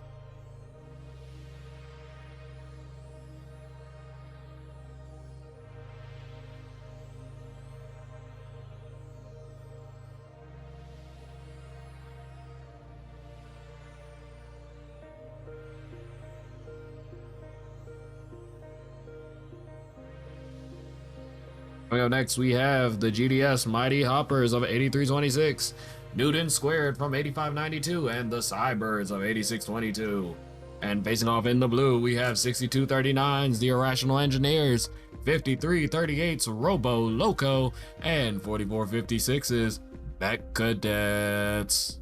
Coming up next, we have the GDS Mighty Hoppers of 8326, Newton Squared from 8592, and the Cybirds of 8622. And facing off in the blue, we have 6239's The Irrational Engineers, 5338's Robo Loco, and 4456's Mech Cadets.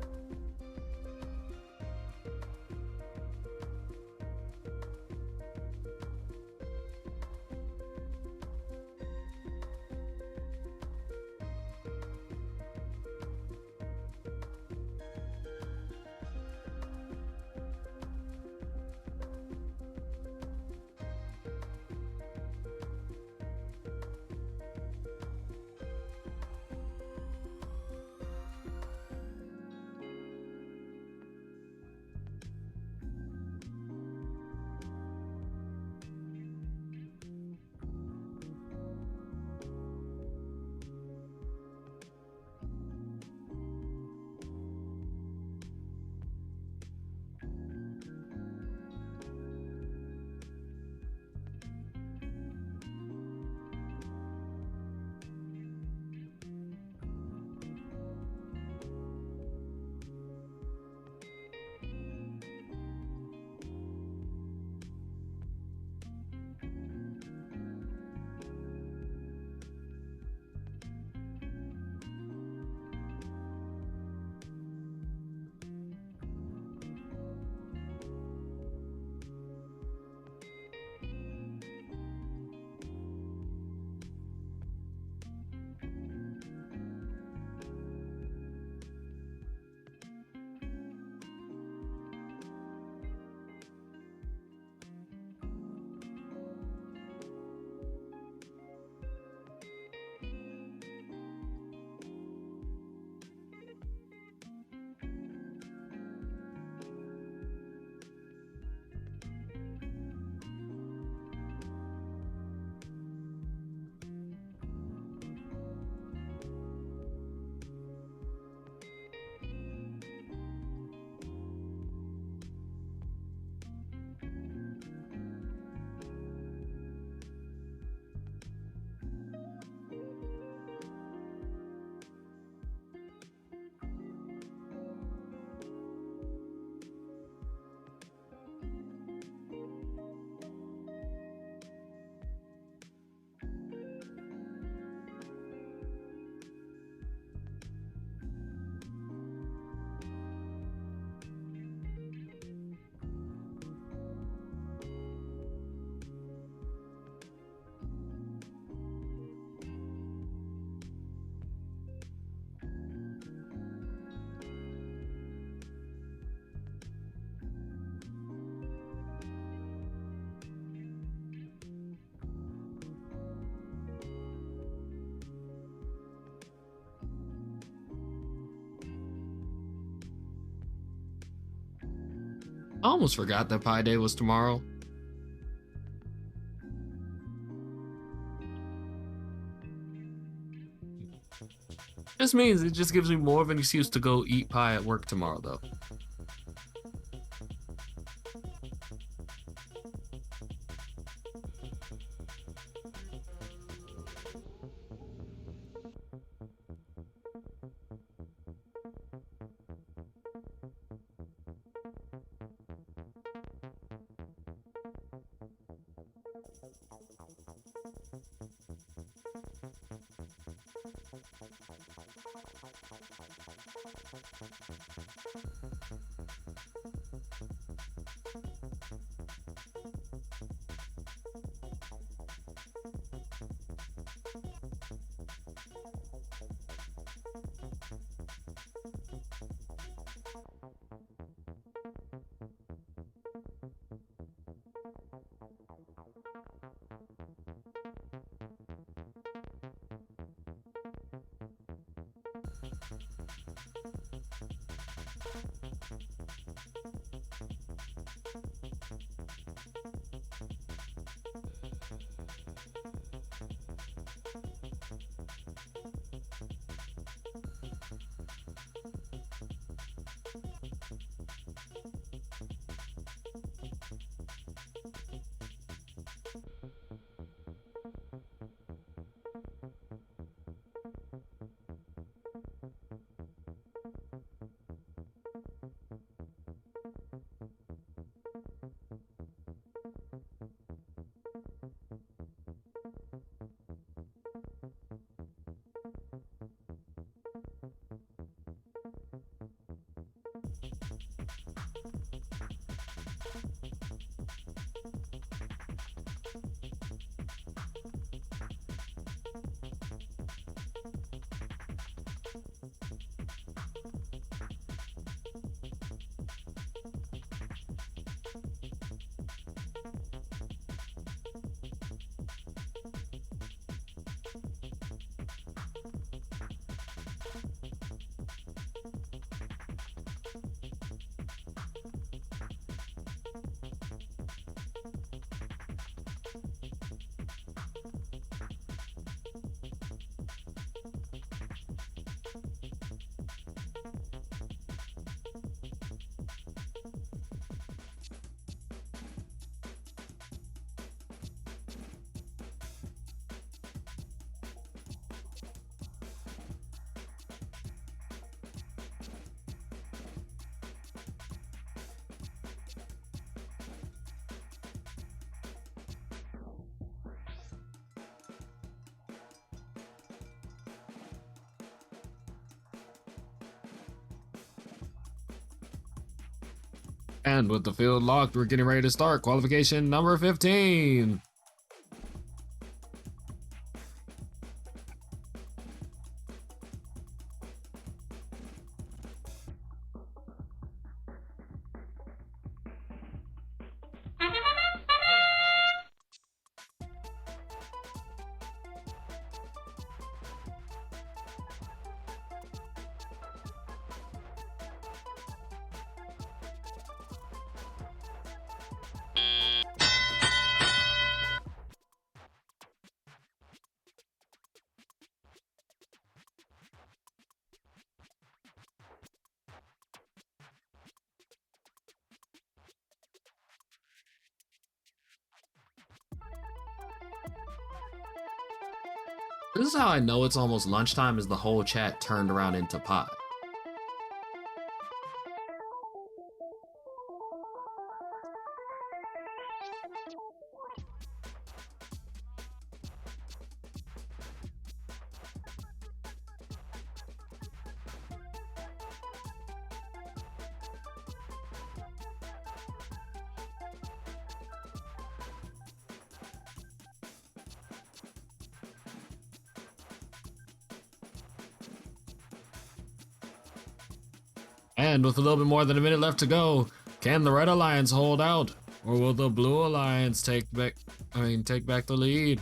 I almost forgot that Pi Day was tomorrow. This means it just gives me more of an excuse to go eat pie at work tomorrow, though. And with the field locked, we're getting ready to start qualification number 15. This is how I know it's almost lunchtime, as the whole chat turned around into pie. And with a little bit more than a minute left to go, can the Red Alliance hold out, or will the Blue Alliance take back the lead?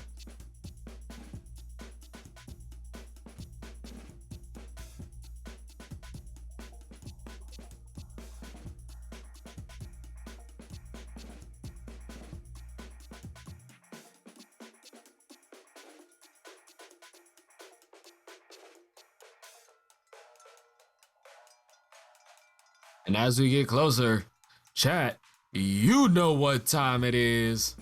And as we get closer, chat, you know what time it is.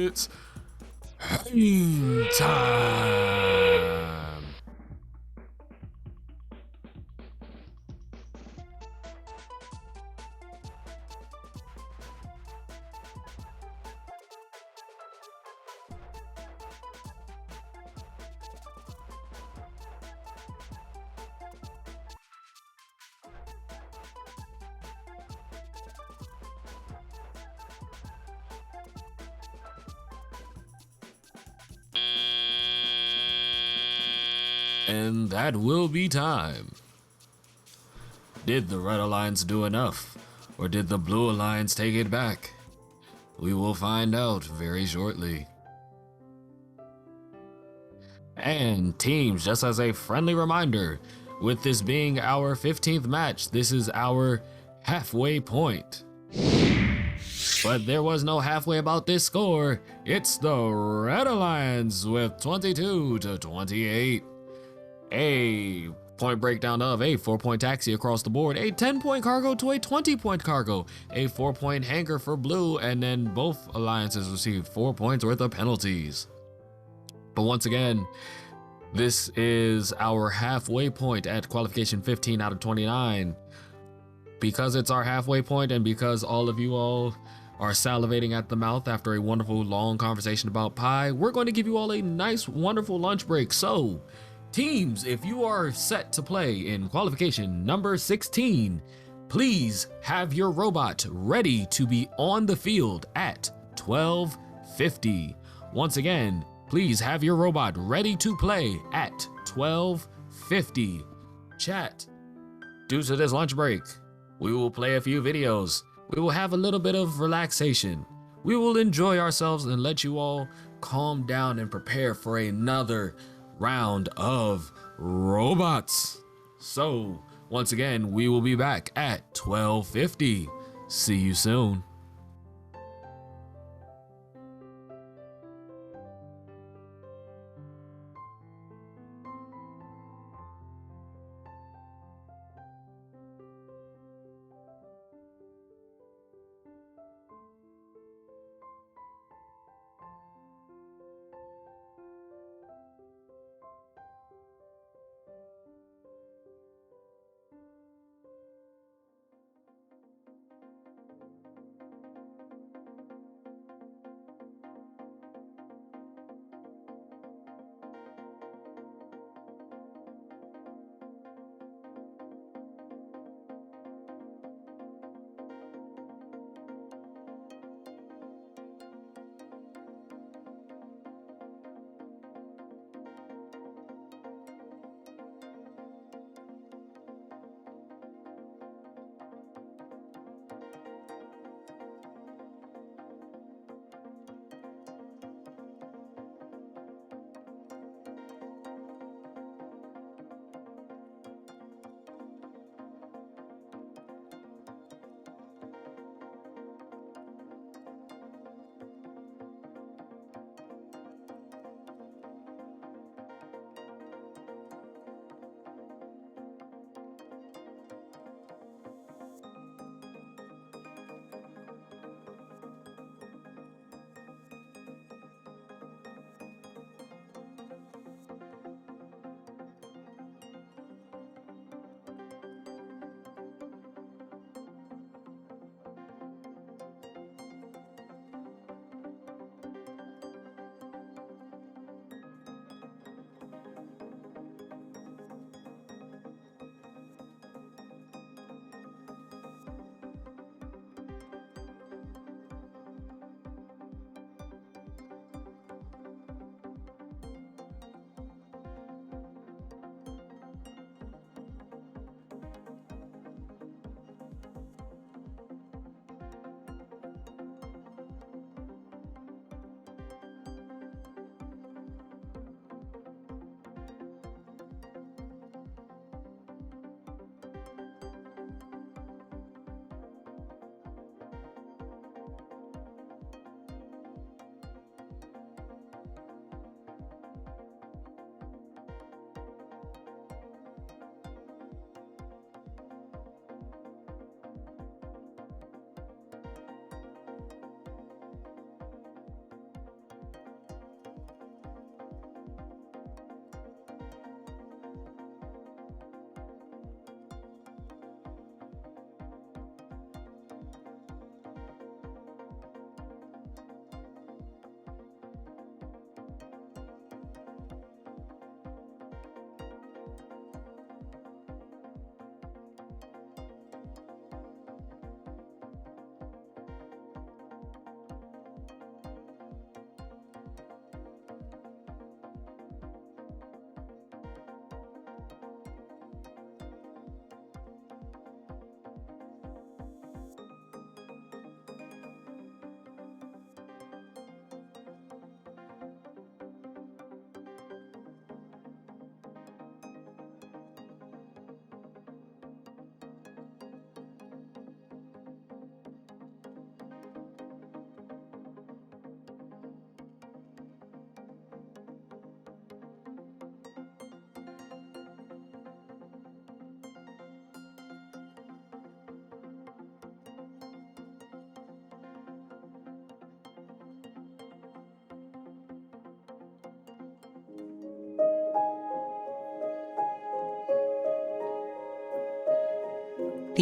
It's hang time. And that will be time. Did the Red Alliance do enough, or did the Blue Alliance take it back? We will find out very shortly. And teams, just as a friendly reminder, with this being our 15th match, this is our halfway point. But there was no halfway about this score. It's the Red Alliance with 22-28. A point breakdown of a 4-point taxi across the board, a 10-point cargo to a 20-point cargo, a 4-point hanger for blue, and then both alliances received 4 points worth of penalties. But once again, this is our halfway point at qualification 15 out of 29. Because it's our halfway point and because all of you all are salivating at the mouth after a wonderful long conversation about pie, we're going to give you all a nice, wonderful lunch break. So, teams, if you are set to play in qualification number 16, please have your robot ready to be on the field at 12:50. Once again, please have your robot ready to play at 12:50. Chat, due to this lunch break, we will play a few videos. We will have a little bit of relaxation. We will enjoy ourselves and let you all calm down and prepare for another round of robots. So, once again, we will be back at 12:50. See you soon.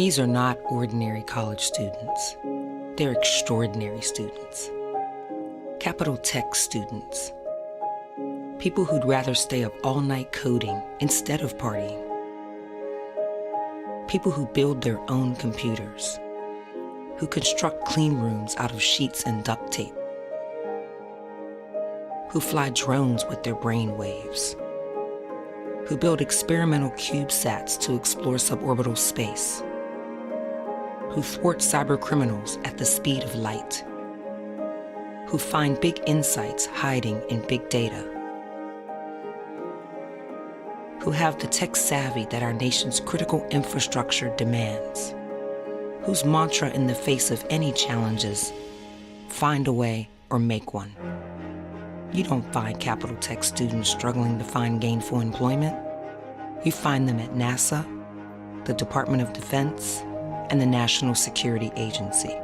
These are not ordinary college students. They're extraordinary students. Capital Tech students. People who'd rather stay up all night coding instead of partying. People who build their own computers. Who construct clean rooms out of sheets and duct tape. Who fly drones with their brain waves. Who build experimental CubeSats to explore suborbital space. Who thwart cyber criminals at the speed of light. Who find big insights hiding in big data. Who have the tech savvy that our nation's critical infrastructure demands. Whose mantra in the face of any challenges, find a way or make one. You don't find Capital Tech students struggling to find gainful employment. You find them at NASA, the Department of Defense, and the National Security Agency.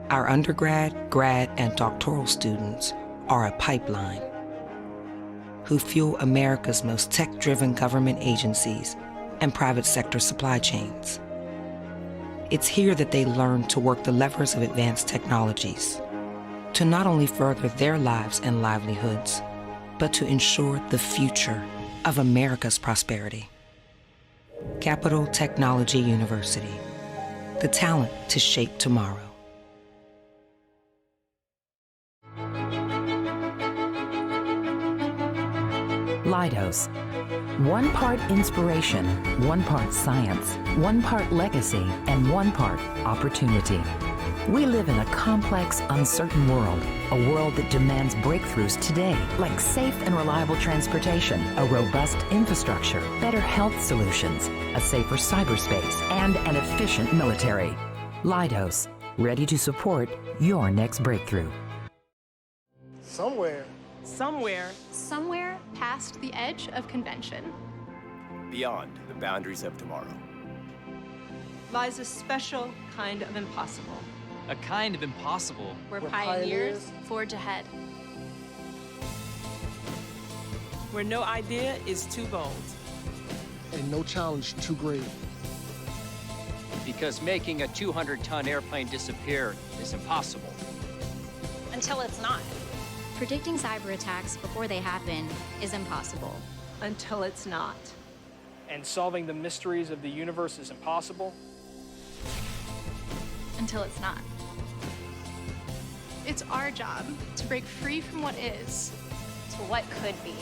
Our undergrad, grad, and doctoral students are a pipeline who fuel America's most tech-driven government agencies and private sector supply chains. It's here that they learn to work the levers of advanced technologies, to not only further their lives and livelihoods, but to ensure the future of America's prosperity. Capital Technology University, the talent to shape tomorrow. Leidos. 1 part inspiration, 1 part science, 1 part legacy, and 1 part opportunity. We live in a complex, uncertain world, a world that demands breakthroughs today, like safe and reliable transportation, a robust infrastructure, better health solutions, a safer cyberspace, and an efficient military. Leidos, ready to support your next breakthrough. Somewhere past the edge of convention, beyond the boundaries of tomorrow, lies a special kind of impossible. A kind of impossible. Where pioneers forge ahead. Where no idea is too bold. And no challenge too great. Because making a 200-ton airplane disappear is impossible. Until it's not. Predicting cyber attacks before they happen is impossible. Until it's not. And solving the mysteries of the universe is impossible. Until it's not. It's our job to break free from what is to what could be.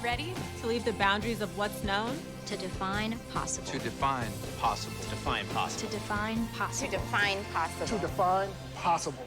Ready? To leave the boundaries of what's known. To define possible. To define possible. To define possible. To define possible. To define possible. To define possible.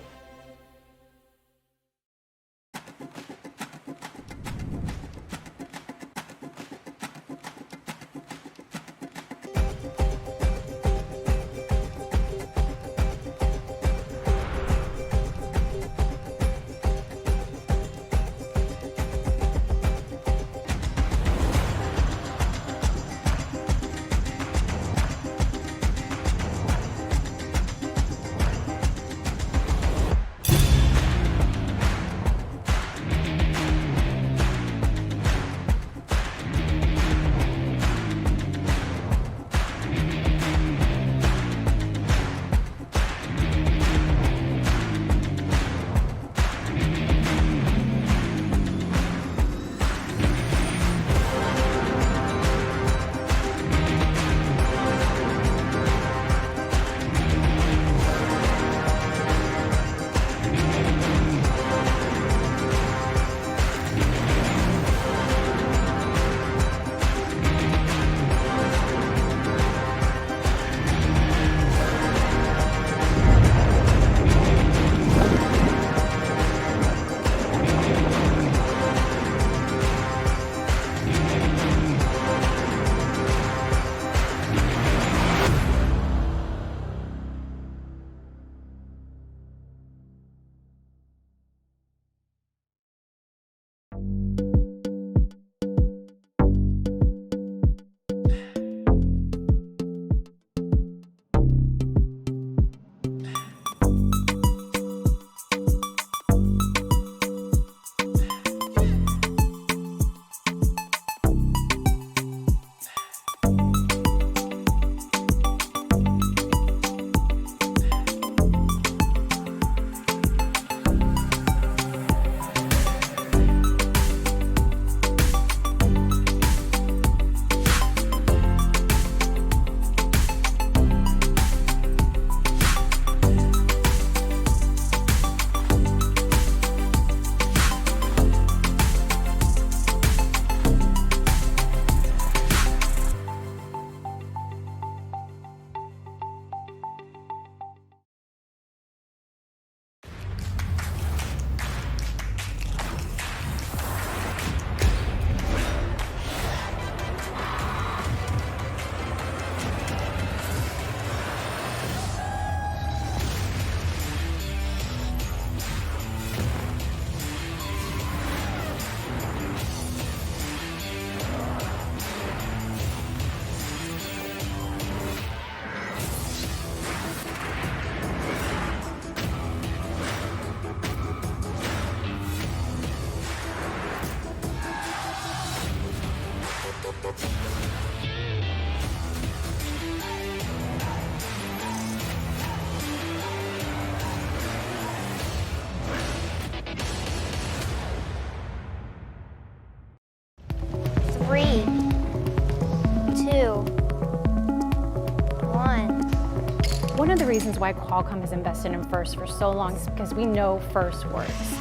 reasons why Qualcomm has invested in FIRST for so long is because we know FIRST works.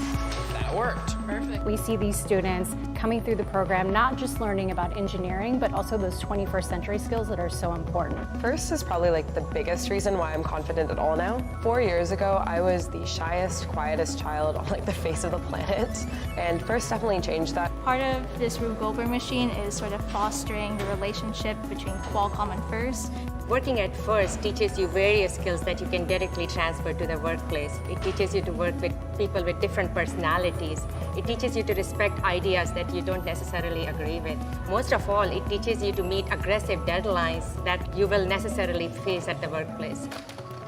That worked. Perfect. We see these students coming through the program not just learning about engineering, but also those 21st century skills that are so important. FIRST is probably like the biggest reason why I'm confident at all now. 4 years ago, I was the shyest, quietest child on like the face of the planet, and FIRST definitely changed that. Part of this Rube Goldberg machine is sort of fostering the relationship between Qualcomm and FIRST. Working at FIRST teaches you various skills that you can directly transfer to the workplace. It teaches you to work with people with different personalities. It teaches you to respect ideas that you don't necessarily agree with. Most of all, it teaches you to meet aggressive deadlines that you will necessarily face at the workplace.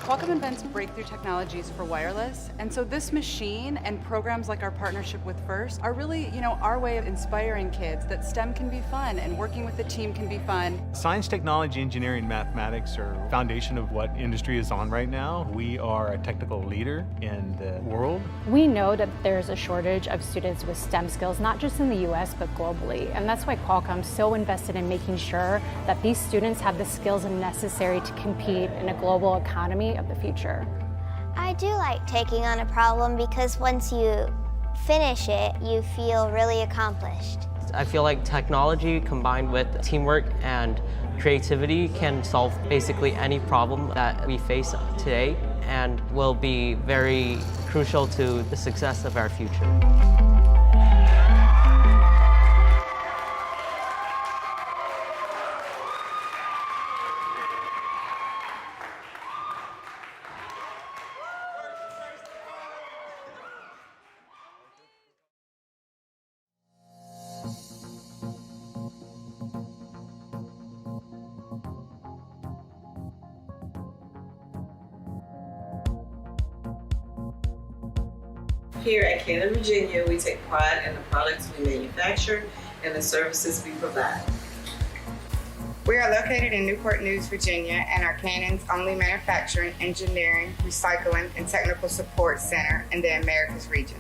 Qualcomm invents breakthrough technologies for wireless, and so this machine and programs like our partnership with FIRST are really, our way of inspiring kids that STEM can be fun and working with the team can be fun. Science, technology, engineering, mathematics are foundation of what industry is on right now. We are a technical leader in the world. We know that there's a shortage of students with STEM skills, not just in the US, but globally. And that's why Qualcomm's so invested in making sure that these students have the skills necessary to compete in a global economy of the future. I do like taking on a problem because once you finish it, you feel really accomplished. I feel like technology combined with teamwork and creativity can solve basically any problem that we face today and will be very crucial to the success of our future. Here at Canton, Virginia, we take pride in the products we manufacture and the services we provide. We are located in Newport News, Virginia, and are Cannon's only manufacturing, engineering, recycling, and technical support center in the Americas region.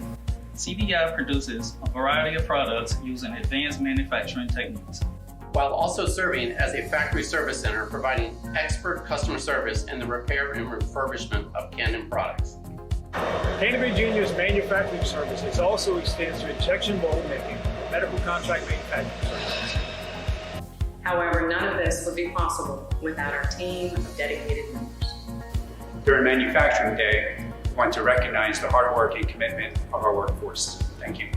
CBI produces a variety of products using advanced manufacturing techniques, while also serving as a factory service center providing expert customer service in the repair and refurbishment of Cannon products. Canton, Virginia's manufacturing services also extends to injection mold making, medical contract manufacturing services. However, none of this would be possible without our team of dedicated members. During Manufacturing Day, we want to recognize the hard work and commitment of our workforce. Thank you.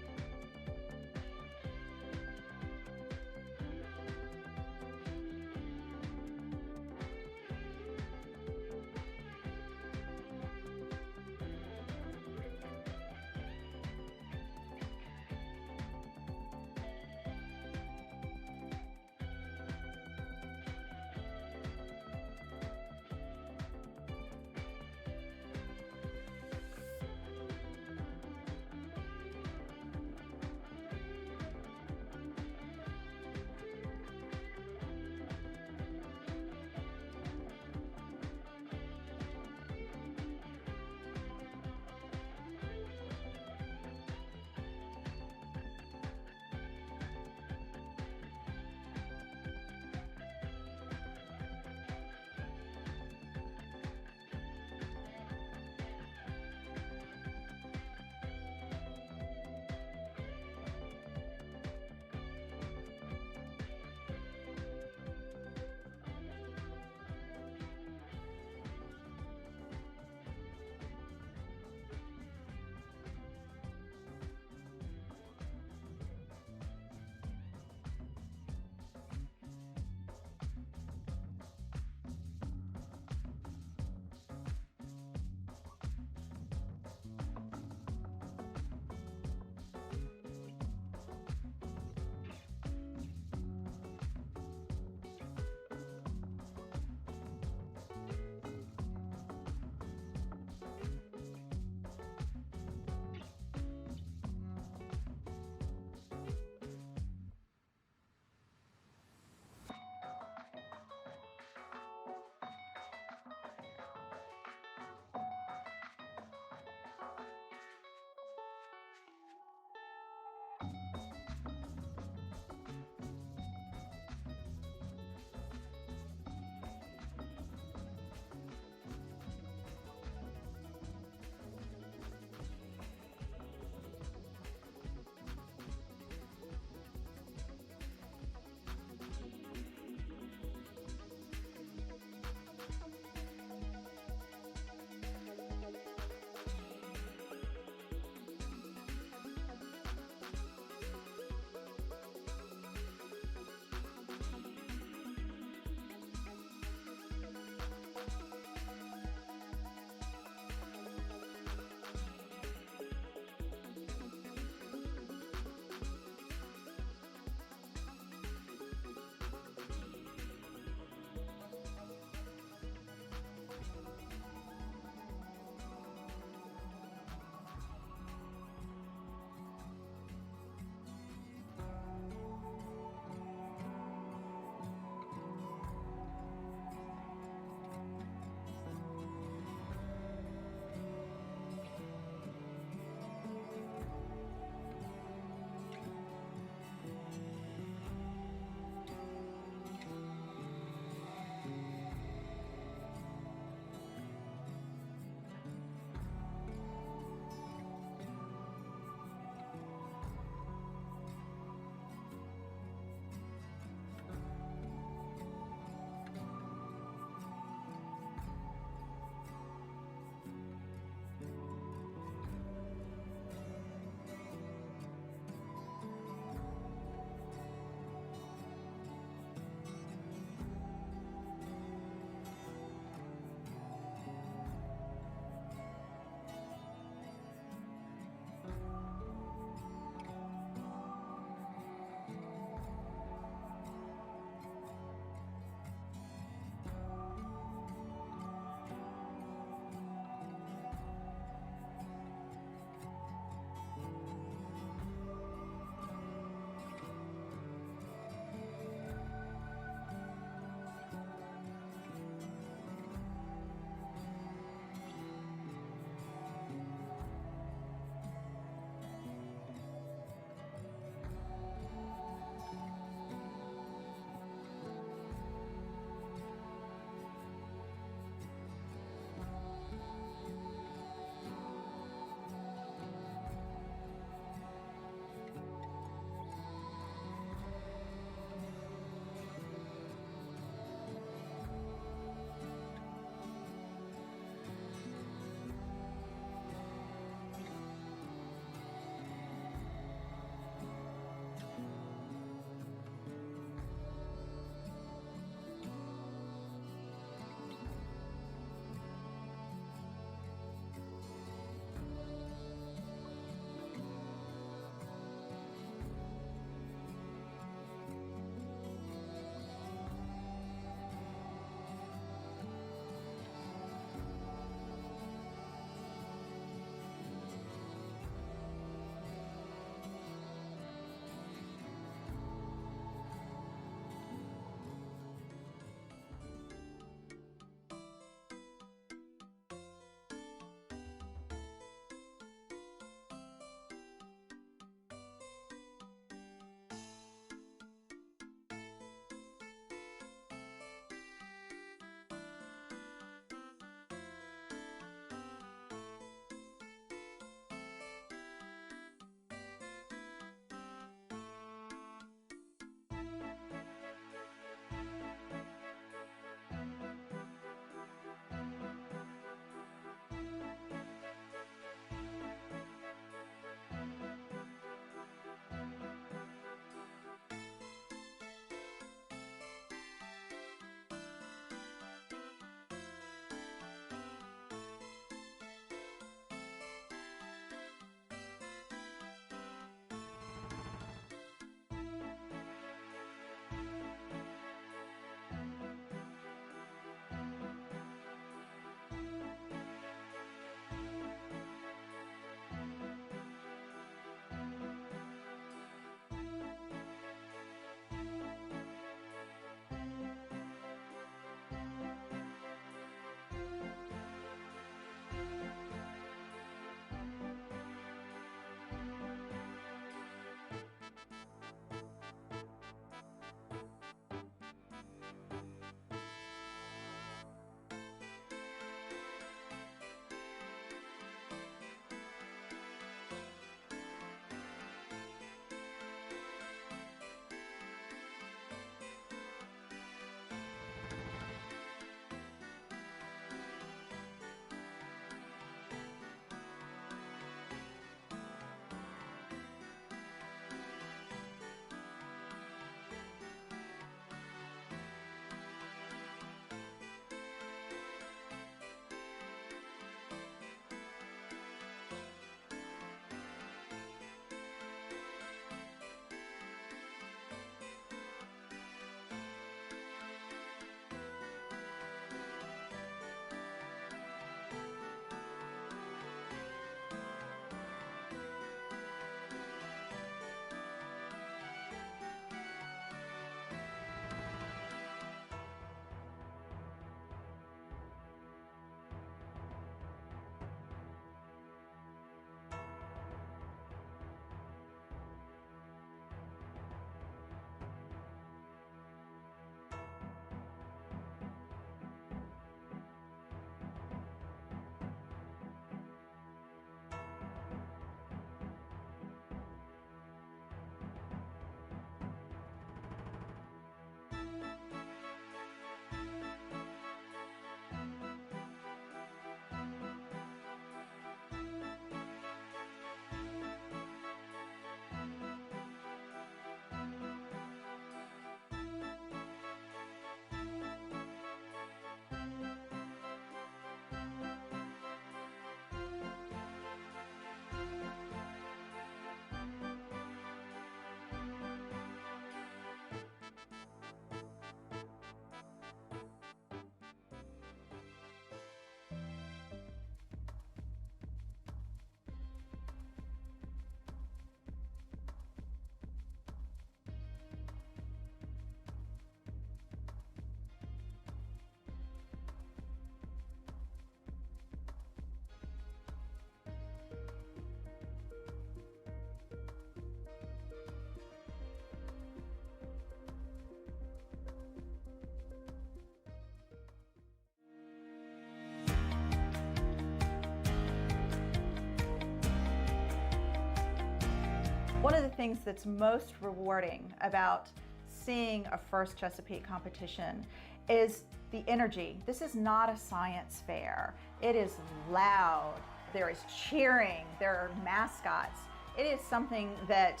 things that's most rewarding about seeing a First Chesapeake competition is the energy. This is not a science fair. It is loud. There is cheering. There are mascots. It is something that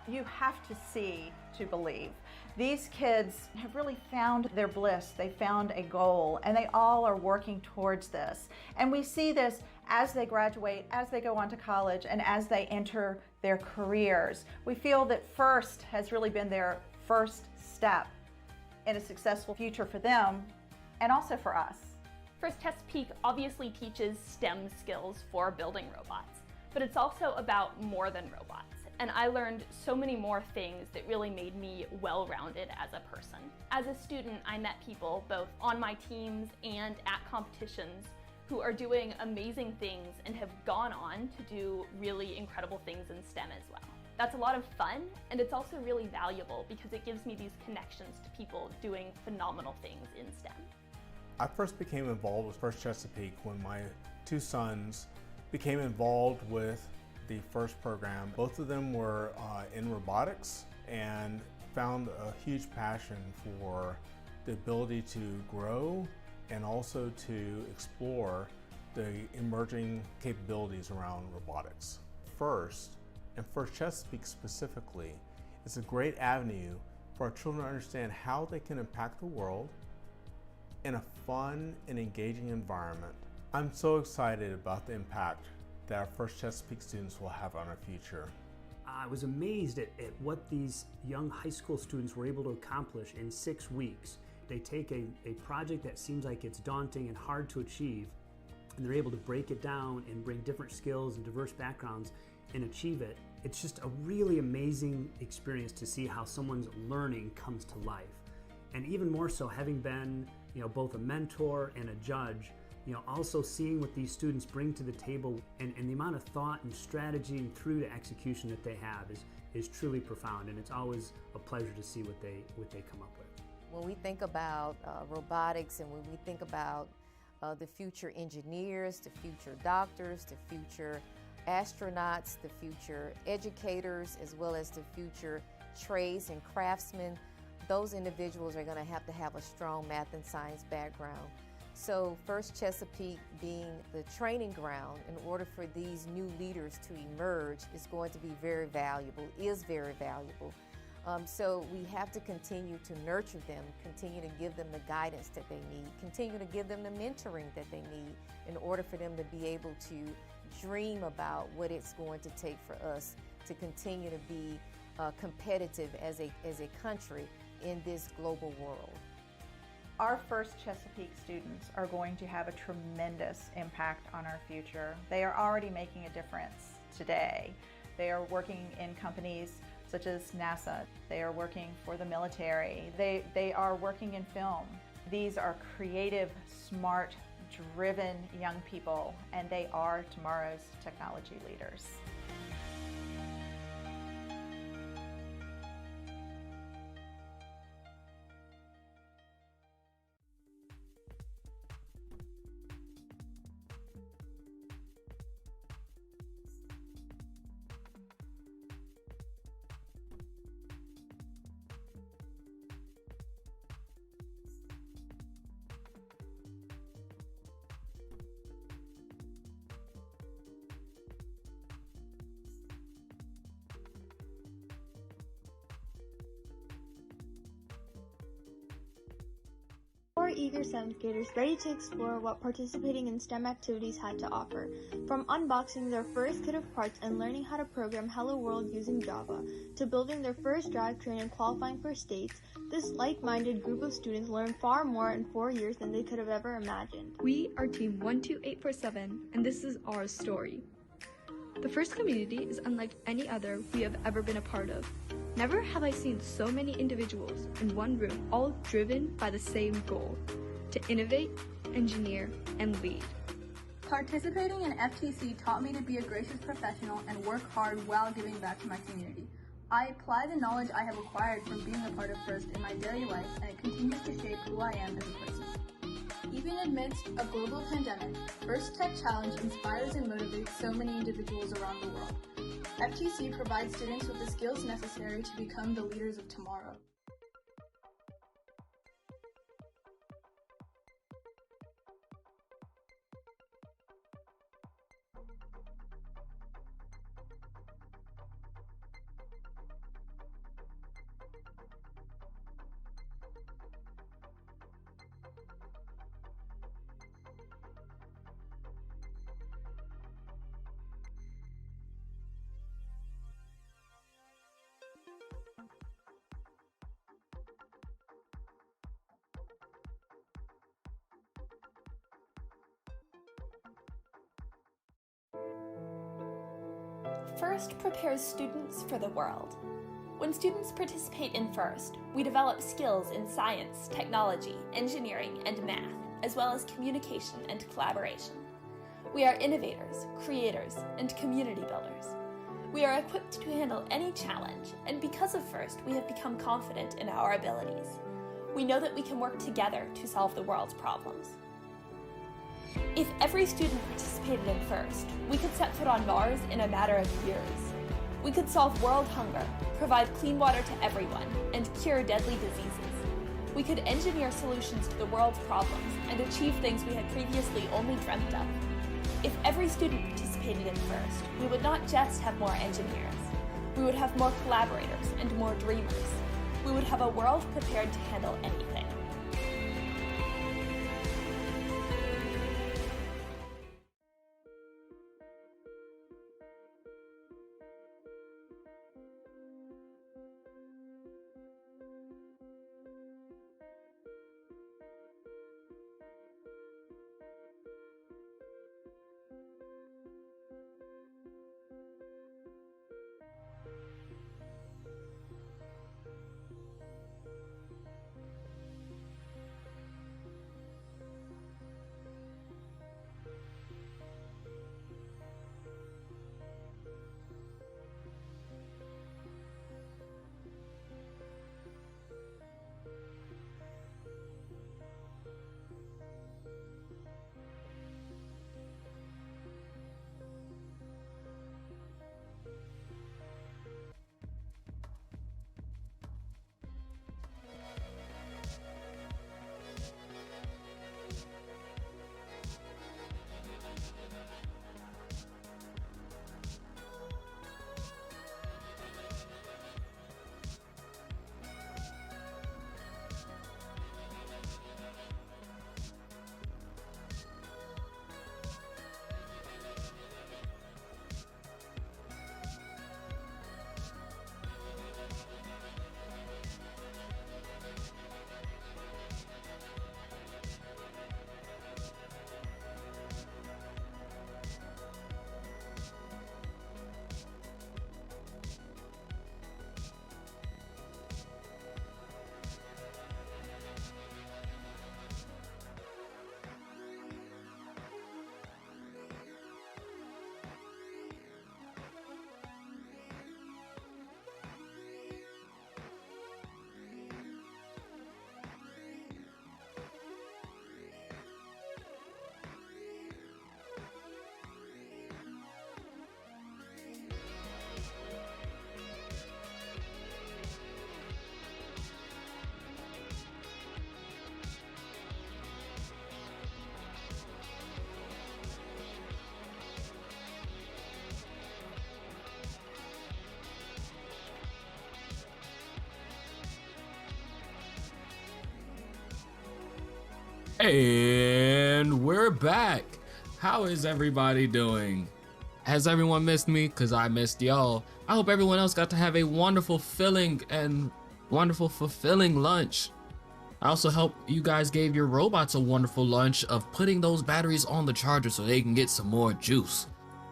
you have to see to believe. These kids have really found their bliss. They found a goal, and they all are working towards this. And we see this as they graduate, as they go on to college, and as they enter their careers. We feel that FIRST has really been their first step in a successful future for them and also for us. First Chesapeake obviously teaches STEM skills for building robots, but it's also about more than robots. And I learned so many more things that really made me well-rounded as a person. As a student, I met people both on my teams and at competitions who are doing amazing things and have gone on to do really incredible things in STEM as well. That's a lot of fun, and it's also really valuable because it gives me these connections to people doing phenomenal things in STEM. I first became involved with First Chesapeake when my two sons became involved with the FIRST program. Both of them were in robotics and found a huge passion for the ability to grow and also to explore the emerging capabilities around robotics. FIRST, and First Chesapeake specifically, is a great avenue for our children to understand how they can impact the world in a fun and engaging environment. I'm so excited about the impact that our First Chesapeake students will have on our future. I was amazed at what these young high school students were able to accomplish in 6 weeks. They take a project that seems like it's daunting and hard to achieve, and they're able to break it down and bring different skills and diverse backgrounds and achieve it. It's just a really amazing experience to see how someone's learning comes to life. And even more so, having been, both a mentor and a judge, also seeing what these students bring to the table and the amount of thought and strategy and through to execution that they have is truly profound, and it's always a pleasure to see what they come up with. When we think about robotics and when we think about the future engineers, the future doctors, the future astronauts, the future educators, as well as the future trades and craftsmen, those individuals are going to have a strong math and science background. So First Chesapeake being the training ground in order for these new leaders to emerge is going to be very valuable, is very valuable. So we have to continue to nurture them, continue to give them the guidance that they need, continue to give them the mentoring that they need in order for them to be able to dream about what it's going to take for us to continue to be competitive as a country in this global world. Our First Chesapeake students are going to have a tremendous impact on our future. They are already making a difference today. They are working in companies such as NASA. They are working for the military. They are working in film. These are creative, smart, driven young people, and they are tomorrow's technology leaders. Four eager 7th graders ready to explore what participating in STEM activities had to offer. From unboxing their first kit of parts and learning how to program Hello World using Java, to building their first drivetrain and qualifying for states, this like-minded group of students learned far more in 4 years than they could have ever imagined. We are Team 12847, and this is our story. The FIRST community is unlike any other we have ever been a part of. Never have I seen so many individuals in one room, all driven by the same goal: to innovate, engineer, and lead. Participating in FTC taught me to be a gracious professional and work hard while giving back to my community. I apply the knowledge I have acquired from being a part of FIRST in my daily life, and it continues to shape who I am as a person. Even amidst a global pandemic, FIRST Tech Challenge inspires and motivates so many individuals around the world. FTC provides students with the skills necessary to become the leaders of tomorrow. FIRST prepares students for the world. When students participate in FIRST, we develop skills in science, technology, engineering, and math, as well as communication and collaboration. We are innovators, creators, and community builders. We are equipped to handle any challenge, and because of FIRST, we have become confident in our abilities. We know that we can work together to solve the world's problems. If every student participated in FIRST, we could set foot on Mars in a matter of years. We could solve world hunger, provide clean water to everyone, and cure deadly diseases. We could engineer solutions to the world's problems and achieve things we had previously only dreamt of. If every student participated in FIRST, we would not just have more engineers. We would have more collaborators and more dreamers. We would have a world prepared to handle anything. And we're back. How is everybody doing? Has everyone missed me? Because I missed y'all. I hope everyone else got to have a wonderful, fulfilling lunch. I also hope you guys gave your robots a wonderful lunch of putting those batteries on the charger so they can get some more juice.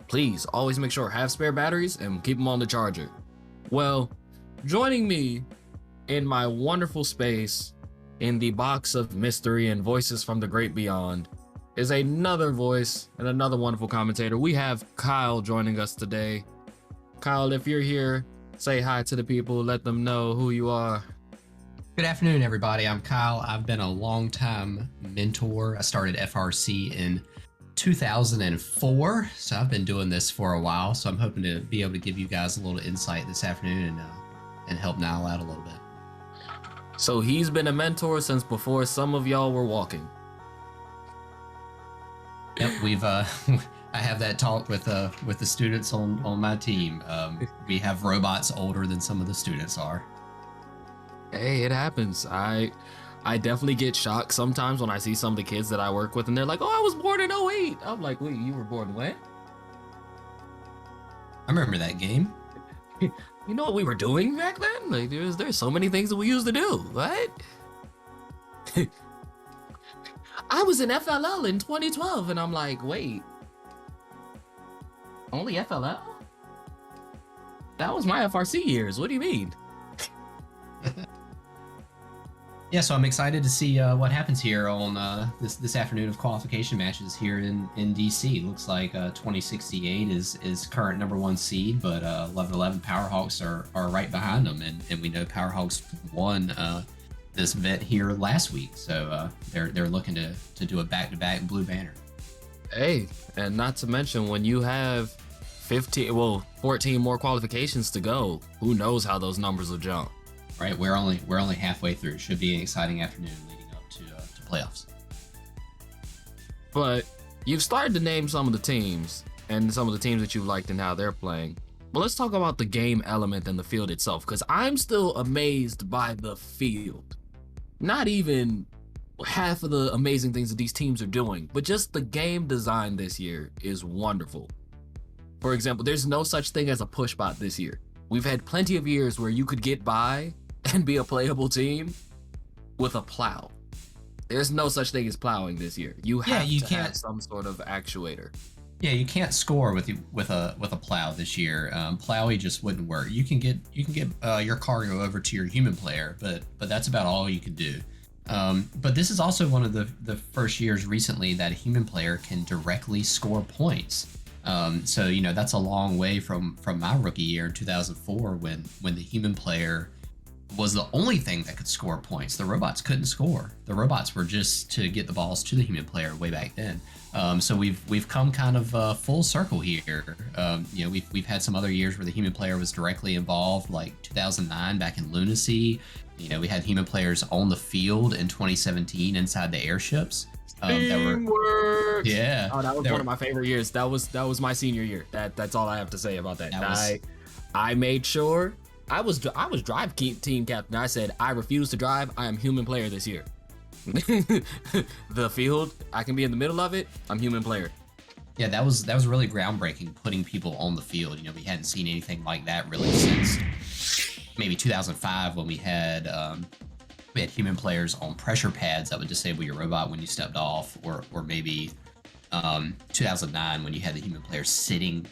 Please, always make sure have spare batteries and keep them on the charger. Well, joining me in my wonderful space in the box of mystery and voices from the great beyond is another voice and another wonderful commentator. We have Kyle joining us today. Kyle, if you're here, say hi to the people, let them know who you are. Good afternoon, everybody. I'm Kyle. I've been a long-time mentor. I started FRC in 2004, so I've been doing this for a while. So I'm hoping to be able to give you guys a little insight this afternoon and help Niall out a little bit. So he's been a mentor since before some of y'all were walking. Yep, we've I have that talk with the students on my team. We have robots older than some of the students are. Hey, it happens. I definitely get shocked sometimes when I see some of the kids that I work with and they're like, "Oh, I was born in '08." I'm like, "Wait, you were born when?" I remember that game. You know what we were doing back then? Like, there's so many things that we used to do. What? I was in FLL in 2012, and I'm like, wait, only FLL? That was my FRC years. What do you mean? Yeah, so I'm excited to see what happens here on this afternoon of qualification matches here in DC. Looks like 2068 is current #1 seed, but 1111 Powerhawks are right behind them, and we know Powerhawks won this event here last week, so they're looking to do a back-to-back blue banner. Hey, and not to mention when you have 14 more qualifications to go, who knows how those numbers will jump. Right, we're only halfway through. Should be an exciting afternoon leading up to playoffs. But you've started to name some of the teams and some of the teams that you liked and how they're playing. But let's talk about the game element and the field itself, because I'm still amazed by the field. Not even half of the amazing things that these teams are doing, but just the game design this year is wonderful. For example, there's no such thing as a push bot this year. We've had plenty of years where you could get by and be a playable team with a plow. There's no such thing as plowing this year. You have to have some sort of actuator. Yeah, you can't score with a plow this year. Plowy just wouldn't work. You can get your cargo over to your human player, but that's about all you can do. But this is also one of the first years recently that a human player can directly score points. So that's a long way from my rookie year in 2004 when the human player was the only thing that could score points. The robots couldn't score. The robots were just to get the balls to the human player way back then. So we've come kind of full circle here. We've had some other years where the human player was directly involved, like 2009 back in Lunacy. We had human players on the field in 2017 inside the airships. Teamwork. Yeah. Oh, that was one of my favorite years. That was my senior year. That's all I have to say about that. I made sure I was drive team captain. I said I refuse to drive. I am human player this year. The field, I can be in the middle of it. I'm human player. Yeah, that was really groundbreaking, putting people on the field. We hadn't seen anything like that really since maybe 2005 when we had human players on pressure pads that would disable your robot when you stepped off, or maybe 2009 when you had the human player sitting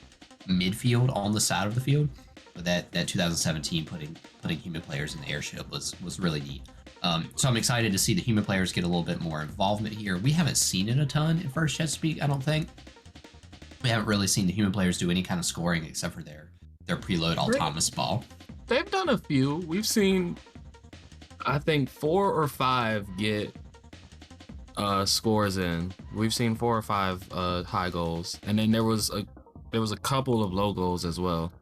midfield on the side of the field. But that 2017 putting human players in the airship was really neat. So I'm excited to see the human players get a little bit more involvement here. We haven't seen it a ton in First Chesapeake, I don't think. We haven't really seen the human players do any kind of scoring except for their preload autonomous ball. They've done a few. We've seen, I think, 4 or 5 get scores in. We've seen 4 or 5 high goals, and then there was a couple of low goals as well.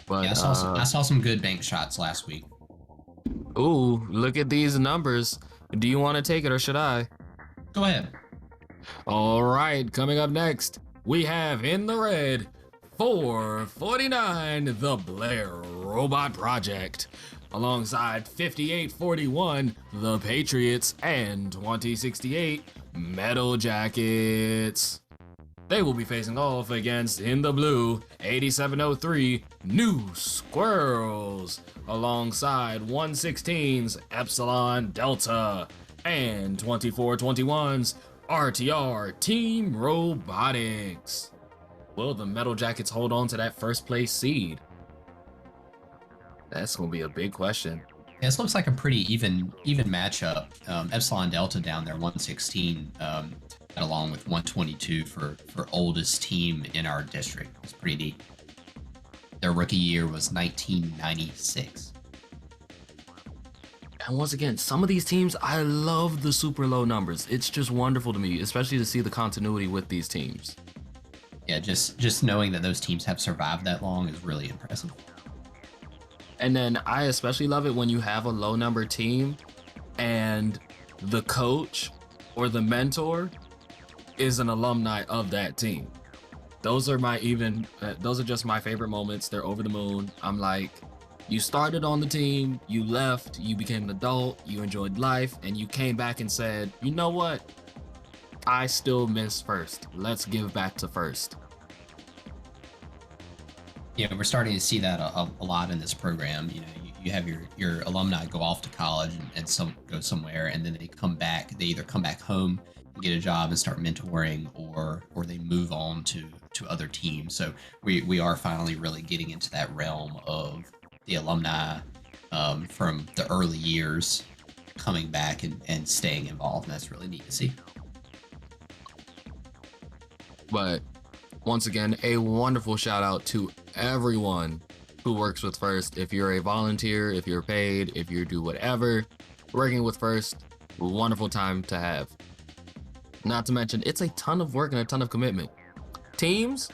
But, yeah, I saw some good bank shots last week. Ooh, look at these numbers. Do you want to take it or should I? Go ahead. All right, coming up next, we have in the red 449, the Blair Robot Project, alongside 5841, the Patriots, and 2068, Metal Jackets. They will be facing off against, in the blue, 8703, New Squirrels, alongside 116's Epsilon Delta, and 2421's RTR Team Robotics. Will the Metal Jackets hold on to that first place seed? That's going to be a big question. Yeah, this looks like a pretty even matchup. Epsilon Delta down there, 116, along with 122 for oldest team in our district. It's pretty neat. Their rookie year was 1996. And once again, some of these teams, I love the super low numbers. It's just wonderful to me, especially to see the continuity with these teams. Yeah, just knowing that those teams have survived that long is really impressive. And then I especially love it when you have a low number team and the coach or the mentor is an alumni of that team. Those are just my favorite moments. They're over the moon. I'm like, you started on the team, you left, you became an adult, you enjoyed life, and you came back and said, you know what? I still miss first. Let's give back to first. Yeah, we're starting to see that a lot in this program. You know, you have your alumni go off to college and go somewhere, and then they come back. They either come back home and get a job and start mentoring, or they move on to other teams. So we are finally really getting into that realm of the alumni from the early years coming back and staying involved, and that's really neat to see. But once again, a wonderful shout out to everyone who works with First. If you're a volunteer, if you're paid, if you do whatever, working with First, wonderful time to have. Not to mention, it's a ton of work and a ton of commitment. Teams,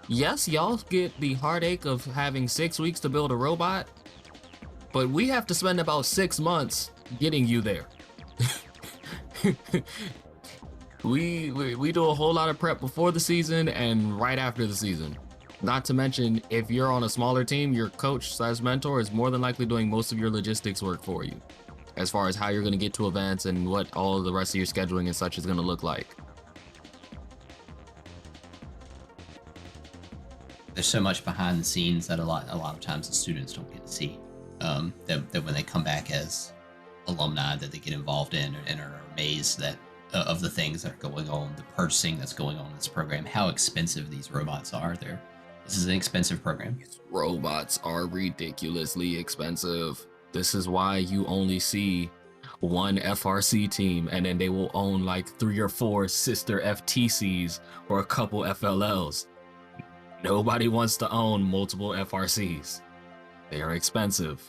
yes, y'all get the heartache of having 6 weeks to build a robot, but we have to spend about 6 months getting you there. We do a whole lot of prep before the season and right after the season. Not to mention, if you're on a smaller team, your coach/mentor is more than likely doing most of your logistics work for you, as far as how you're going to get to events and what all the rest of your scheduling and such is going to look like. There's so much behind the scenes that a lot of times the students don't get to see. That when they come back as alumni, that they get involved in and are amazed that of the things that are going on, the purchasing that's going on in this program, how expensive these robots are. This is an expensive program. Robots are ridiculously expensive. This is why you only see one FRC team, and then they will own like 3 or 4 sister FTCs or a couple FLLs. Nobody wants to own multiple FRCs. They are expensive.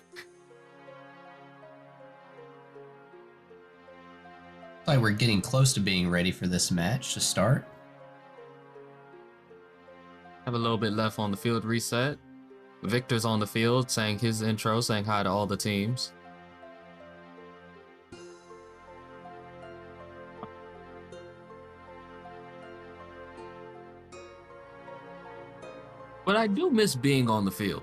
Like we're getting close to being ready for this match to start. Have a little bit left on the field reset. Victor's on the field saying his intro, saying hi to all the teams. But I do miss being on the field.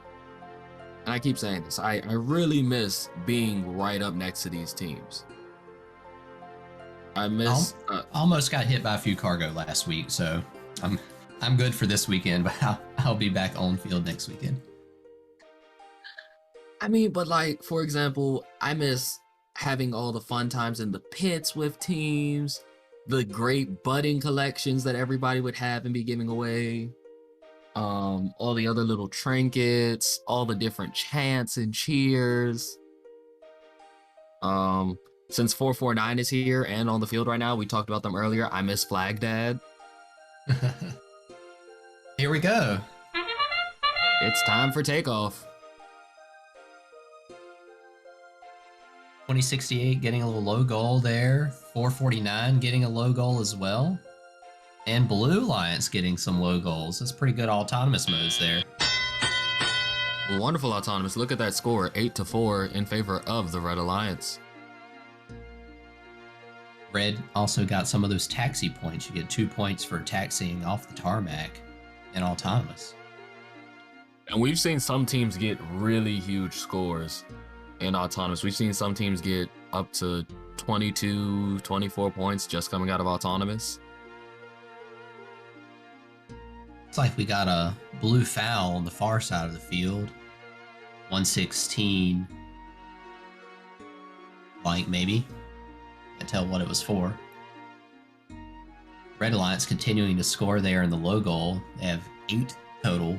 And I keep saying this. I really miss being right up next to these teams. I miss... almost got hit by a few cargo last week, so I'm good for this weekend, but I'll be back on field next weekend. I mean, but like, for example, I miss having all the fun times in the pits with teams, the great budding collections that everybody would have and be giving away, all the other little trinkets, all the different chants and cheers. Since 449 is here and on the field right now, we talked about them earlier, I miss Flag Dad. Here we go. It's time for takeoff. 2068 getting a little low goal there. 449 getting a low goal as well. And Blue Alliance getting some low goals. That's pretty good autonomous modes there. Wonderful autonomous. Look at that score, 8-4 in favor of the Red Alliance. Red also got some of those taxi points. You get 2 points for taxiing off the tarmac in autonomous. And we've seen some teams get really huge scores in autonomous. We've seen some teams get up to 22, 24 points just coming out of autonomous. It's like we got a blue foul on the far side of the field. 116. Blank maybe. Can't tell what it was for. Red Alliance continuing to score there in the low goal. They have 8 total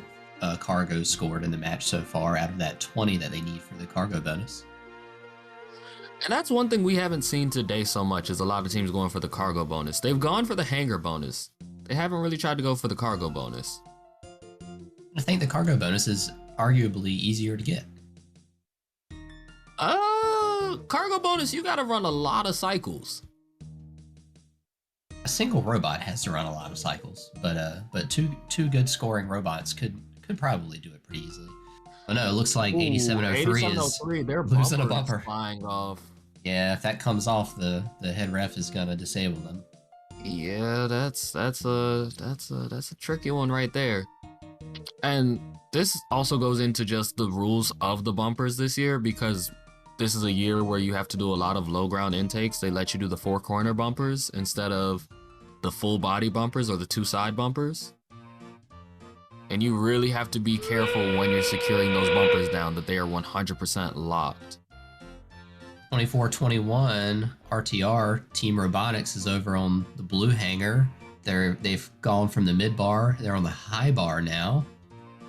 cargoes scored in the match so far out of that 20 that they need for the cargo bonus. And that's one thing we haven't seen today so much, is a lot of teams going for the cargo bonus. They've gone for the hangar bonus. They haven't really tried to go for the cargo bonus. I think the cargo bonus is arguably easier to get. cargo bonus, you gotta run a lot of cycles. A single robot has to run a lot of cycles, but two good scoring robots could probably do it pretty easily. Oh no, it looks like 8703 is their losing a bumper bumper. is flying off. Yeah, if that comes off, the head ref is gonna disable them. Yeah, that's a tricky one right there. And this also goes into just the rules of the bumpers this year, because this is a year where you have to do a lot of low ground intakes. They let you do the 4 corner bumpers instead of the full body bumpers or the 2 side bumpers. And you really have to be careful when you're securing those bumpers down that they are 100% locked. 2421 RTR Team Robotics is over on the blue hanger. They've gone from the mid bar. They're on the high bar now.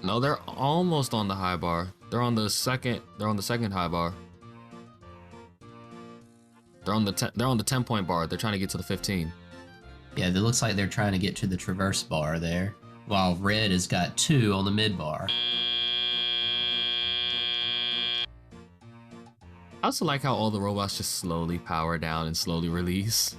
No, they're almost on the high bar. They're on the second high bar. They're on the 10-point bar. They're trying to get to the 15. Yeah, it looks like they're trying to get to the traverse bar there, while red has got 2 on the mid bar. I also like how all the robots just slowly power down and slowly release.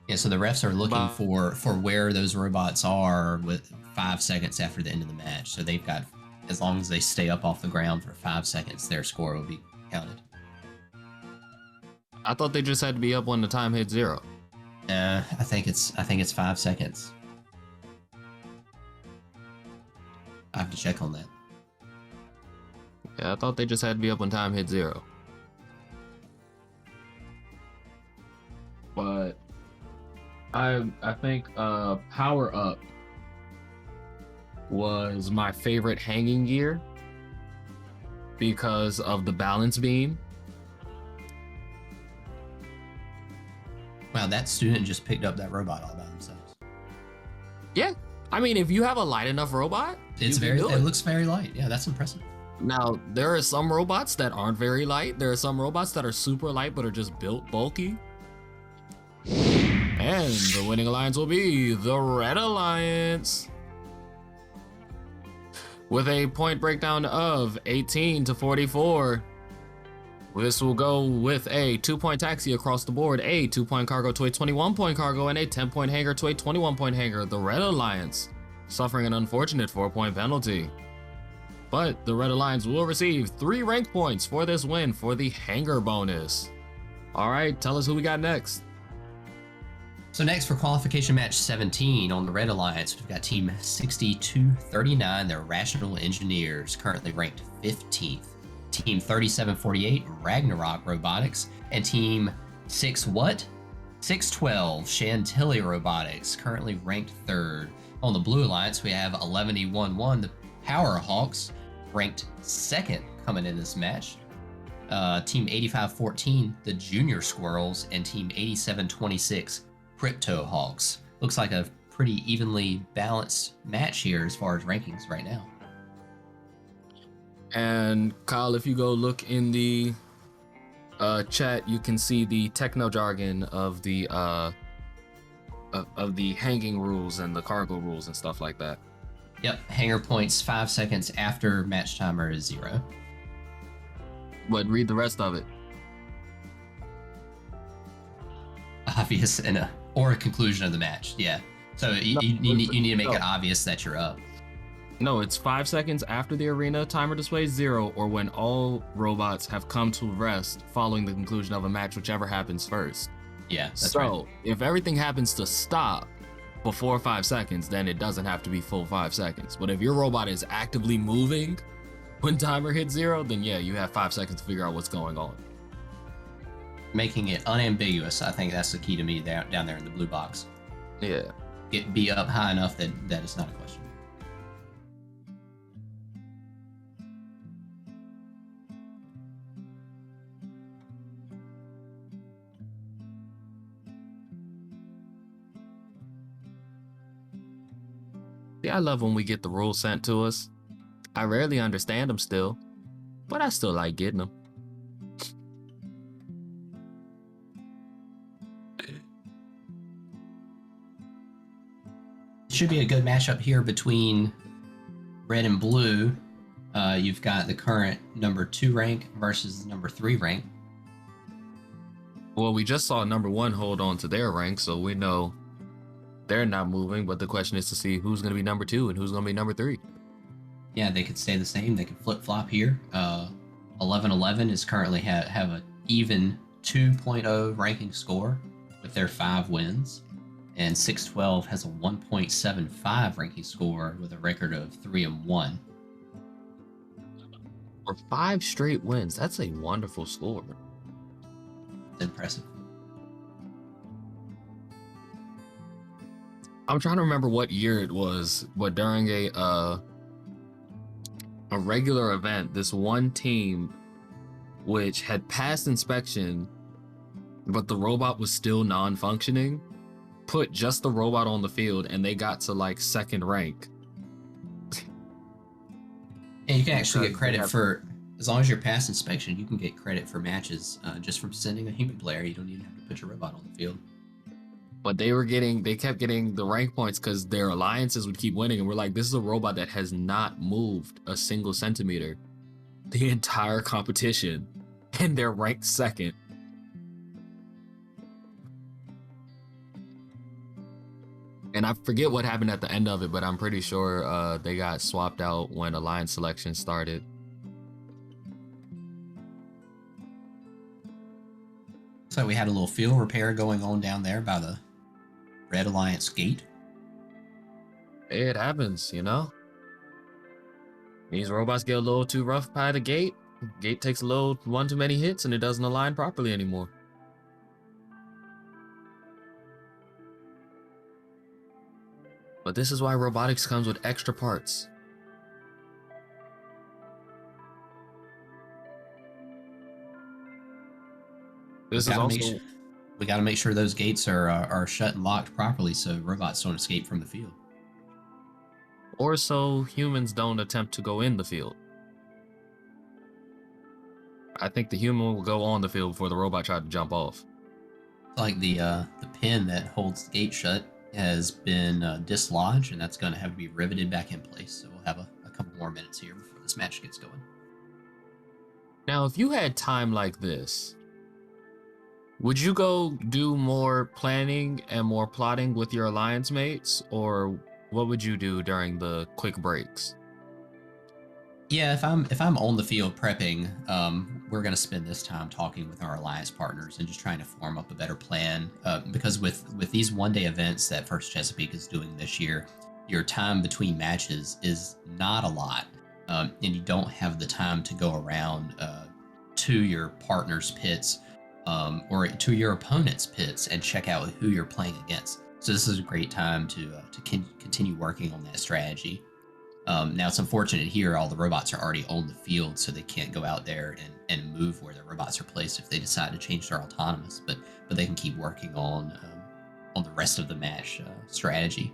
Yeah, so the refs are looking for where those robots are with 5 seconds after the end of the match. So they've got, as long as they stay up off the ground for 5 seconds, their score will be counted. I thought they just had to be up when the time hit 0. I think it's 5 seconds. I have to check on that. Yeah, I thought they just had to be up when time hit 0. But I think Power Up was my favorite hanging gear because of the balance beam. Wow, that student just picked up that robot all by themselves. Yeah, I mean, if you have a light enough robot, it looks very light. Yeah, that's impressive. Now, there are some robots that aren't very light. There are some robots that are super light but are just built bulky. And the winning alliance will be the Red Alliance, with a point breakdown of 18-44. This will go with a 2-point taxi across the board, a 2-point cargo to a 21-point cargo, and a 10-point hanger to a 21-point hanger. The Red Alliance suffering an unfortunate 4-point penalty. But the Red Alliance will receive 3 rank points for this win for the hanger bonus. All right, tell us who we got next. So next for qualification match 17 on the Red Alliance, we've got team 6239, the Rational Engineers, currently ranked 15th. Team 3748, Ragnarok Robotics, and team 612, Chantilly Robotics, currently ranked 3rd. On the Blue Alliance, we have 11E11, the Power Hawks, ranked 2nd coming in this match. Team 8514, the Junior Squirrels, and team 8726, Crypto Hawks. Looks like a pretty evenly balanced match here as far as rankings right now. And Kyle, if you go look in the chat, you can see the techno jargon of the hanging rules and the cargo rules and stuff like that. Yep, hanger points 5 seconds after match timer is 0. But read the rest of it. Obvious or a conclusion of the match, yeah. So you need to make it obvious that you're up. No, it's 5 seconds after the arena timer displays 0, or when all robots have come to rest following the conclusion of a match, whichever happens first. Yeah, that's so right. If everything happens to stop before 5 seconds, then it doesn't have to be full 5 seconds. But if your robot is actively moving when timer hits 0, then yeah, you have 5 seconds to figure out what's going on. Making it unambiguous, I think that's the key to me down there in the blue box. Yeah. Be up high enough that it's not a question. See, I love when we get the rules sent to us. I rarely understand them still, but I still like getting them. Should be a good matchup here between red and blue. You've got the current number 2 rank versus the number 3 rank. Well, we just saw number 1 hold on to their rank, so we know they're not moving, but the question is to see who's going to be number 2 and who's going to be number 3. Yeah, they could stay the same. They could flip-flop here. 1111 is currently have an even 2.0 ranking score with their 5 wins. And 612 has a 1.75 ranking score with a record of 3-1. For 5 straight wins, that's a wonderful score. Impressive. I'm trying to remember what year it was, but during a regular event, this one team, which had passed inspection, but the robot was still non-functioning, put just the robot on the field, and they got to like 2nd rank. And you can actually get credit for, as long as you're past inspection, you can get credit for matches just from sending a human player. You don't even have to put your robot on the field. But they kept getting the rank points because their alliances would keep winning, and we're like, this is a robot that has not moved a single centimeter the entire competition, and they're ranked 2nd. And I forget what happened at the end of it, but I'm pretty sure they got swapped out when alliance selection started. So we had a little field repair going on down there by the Red Alliance gate. It happens, you know? These robots get a little too rough by the gate. Gate takes a little one too many hits and it doesn't align properly anymore. But this is why robotics comes with extra parts. This is also... We got to make sure those gates are shut and locked properly so robots don't escape from the field. Or so humans don't attempt to go in the field. I think the human will go on the field before the robot tried to jump off. Like the pin that holds the gate shut has been dislodged, and that's going to have to be riveted back in place. So we'll have a couple more minutes here before this match gets going. Now, if you had time like this, would you go do more planning and more plotting with your alliance mates, or what would you do during the quick breaks? Yeah, if I'm on the field prepping, we're going to spend this time talking with our alliance partners and just trying to form up a better plan. Because with these one-day events that First Chesapeake is doing this year, your time between matches is not a lot, and you don't have the time to go around to your partner's pits or to your opponent's pits and check out who you're playing against. So this is a great time to continue working on that strategy. Now it's unfortunate here, all the robots are already on the field, so they can't go out there and move where the robots are placed if they decide to change their autonomous, but they can keep working on the rest of the match strategy.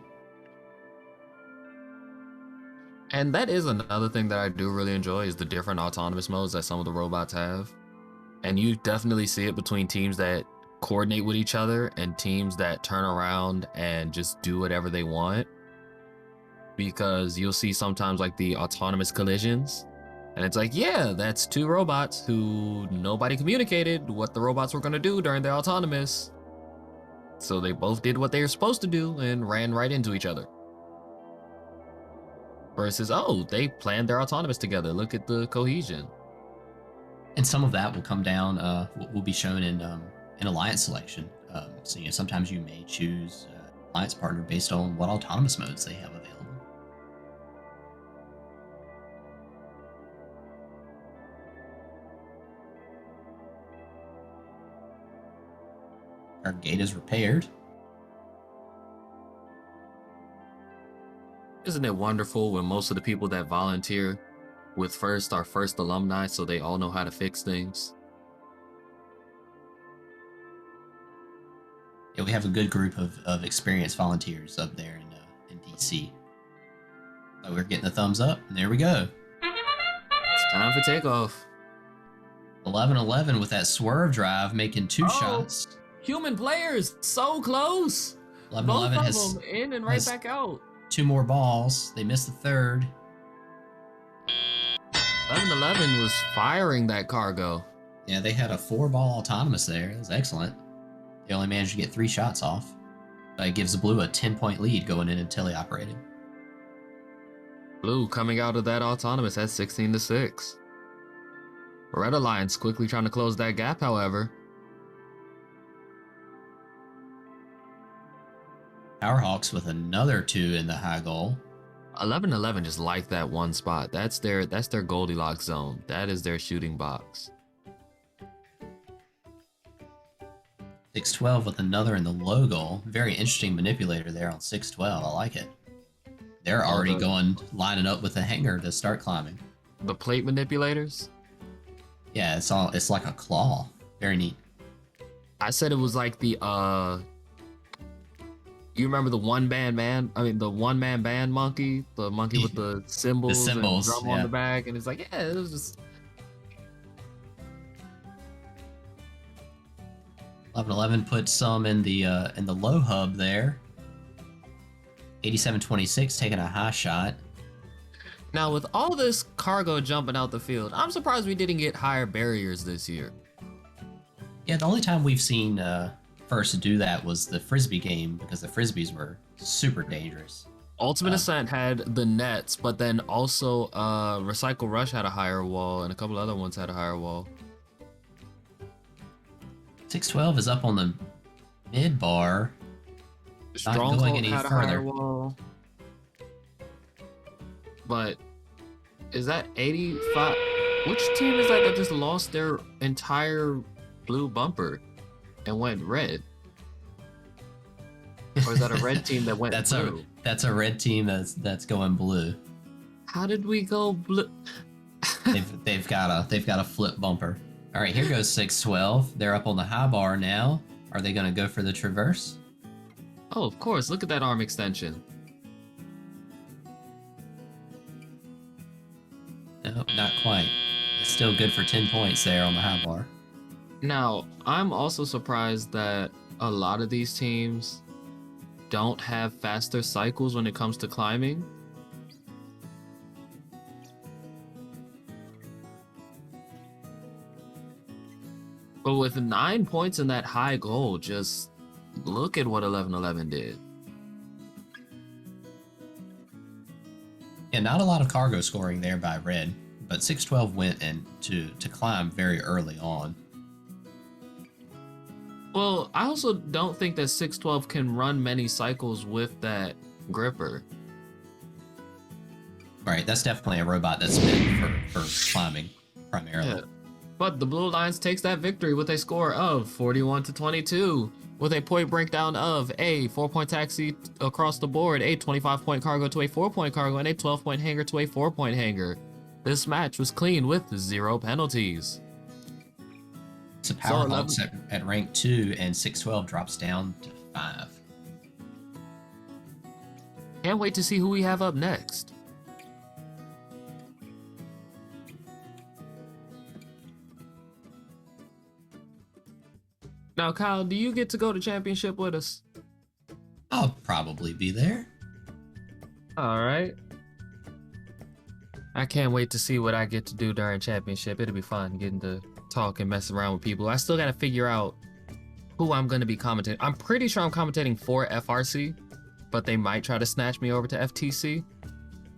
And that is another thing that I do really enjoy is the different autonomous modes that some of the robots have. And you definitely see it between teams that coordinate with each other and teams that turn around and just do whatever they want. Because you'll see sometimes like the autonomous collisions, and it's like, yeah, that's 2 robots who nobody communicated what the robots were going to do during their autonomous. So they both did what they were supposed to do and ran right into each other. Versus, oh, they planned their autonomous together. Look at the cohesion. And some of that will come down, will be shown in alliance selection. So sometimes you may choose an alliance partner based on what autonomous modes they have available. Our gate is repaired. Isn't it wonderful when most of the people that volunteer with First are First alumni, so they all know how to fix things? Yeah, we have a good group of experienced volunteers up there in DC. So we're getting the thumbs up, and there we go. It's time for takeoff. 1111 with that swerve drive, making 2 shots. Human players, so close. 1111 Both has of them in and right back out. 2 more balls. They missed the 3rd. 1111 was firing that cargo. Yeah, they had a 4-ball autonomous there. It was excellent. They only managed to get 3 shots off. It gives Blue a 10-point lead going into teleoperated. Blue coming out of that autonomous at 16-6. Red Alliance quickly trying to close that gap, however. Powerhawks with another 2 in the high goal. 1111 just like that one spot. That's their Goldilocks zone. That is their shooting box. 612 with another in the low goal. Very interesting manipulator there on 612. I like it. They're already lining up with a hanger to start climbing. The plate manipulators? Yeah, it's like a claw. Very neat. I said it was like the you remember the one-man band monkey? The monkey with the cymbals, and drum on the back, and it's like, yeah, it was just 1111 put some in the low hub there. 8726 taking a high shot. Now with all this cargo jumping out the field, I'm surprised we didn't get higher barriers this year. Yeah, the only time we've seen First do that was the Frisbee game, because the Frisbees were super dangerous. Ultimate Ascent had the nets, but then also Recycle Rush had a higher wall, and a couple other ones had a higher wall. 612 is up on the mid bar. Stronghold had a higher wall. But is that 85? Which team is that just lost their entire blue bumper and went red? Or is that a red team that went blue? That's a red team that's going blue. How did we go blue? they've got a flip bumper. All right, here goes 612. They're up on the high bar now. Are they going to go for the traverse? Oh, of course. Look at that arm extension. Nope, not quite. It's still good for 10 points there on the high bar. Now, I'm also surprised that a lot of these teams don't have faster cycles when it comes to climbing. But with 9 points in that high goal, just look at what 1111 did. Yeah, not a lot of cargo scoring there by Red, but 612 went in to climb very early on. Well, I also don't think that 612 can run many cycles with that gripper. Right, that's definitely a robot that's meant for climbing primarily. Yeah. But the Blue Lions takes that victory with a score of 41-22, with a point breakdown of a 4-point taxi across the board, a 25-point cargo to a 4-point cargo, and a 12-point hanger to a 4-point hanger. This match was clean with 0 penalties. So Powerhawks at rank 2, and 612 drops down to 5. Can't wait to see who we have up next. Now, Kyle, do you get to go to championship with us? I'll probably be there. All right. I can't wait to see what I get to do during championship. It'll be fun getting to talk and mess around with people. I still got to figure out who I'm going to be commentating. I'm pretty sure I'm commentating for FRC, but they might try to snatch me over to FTC.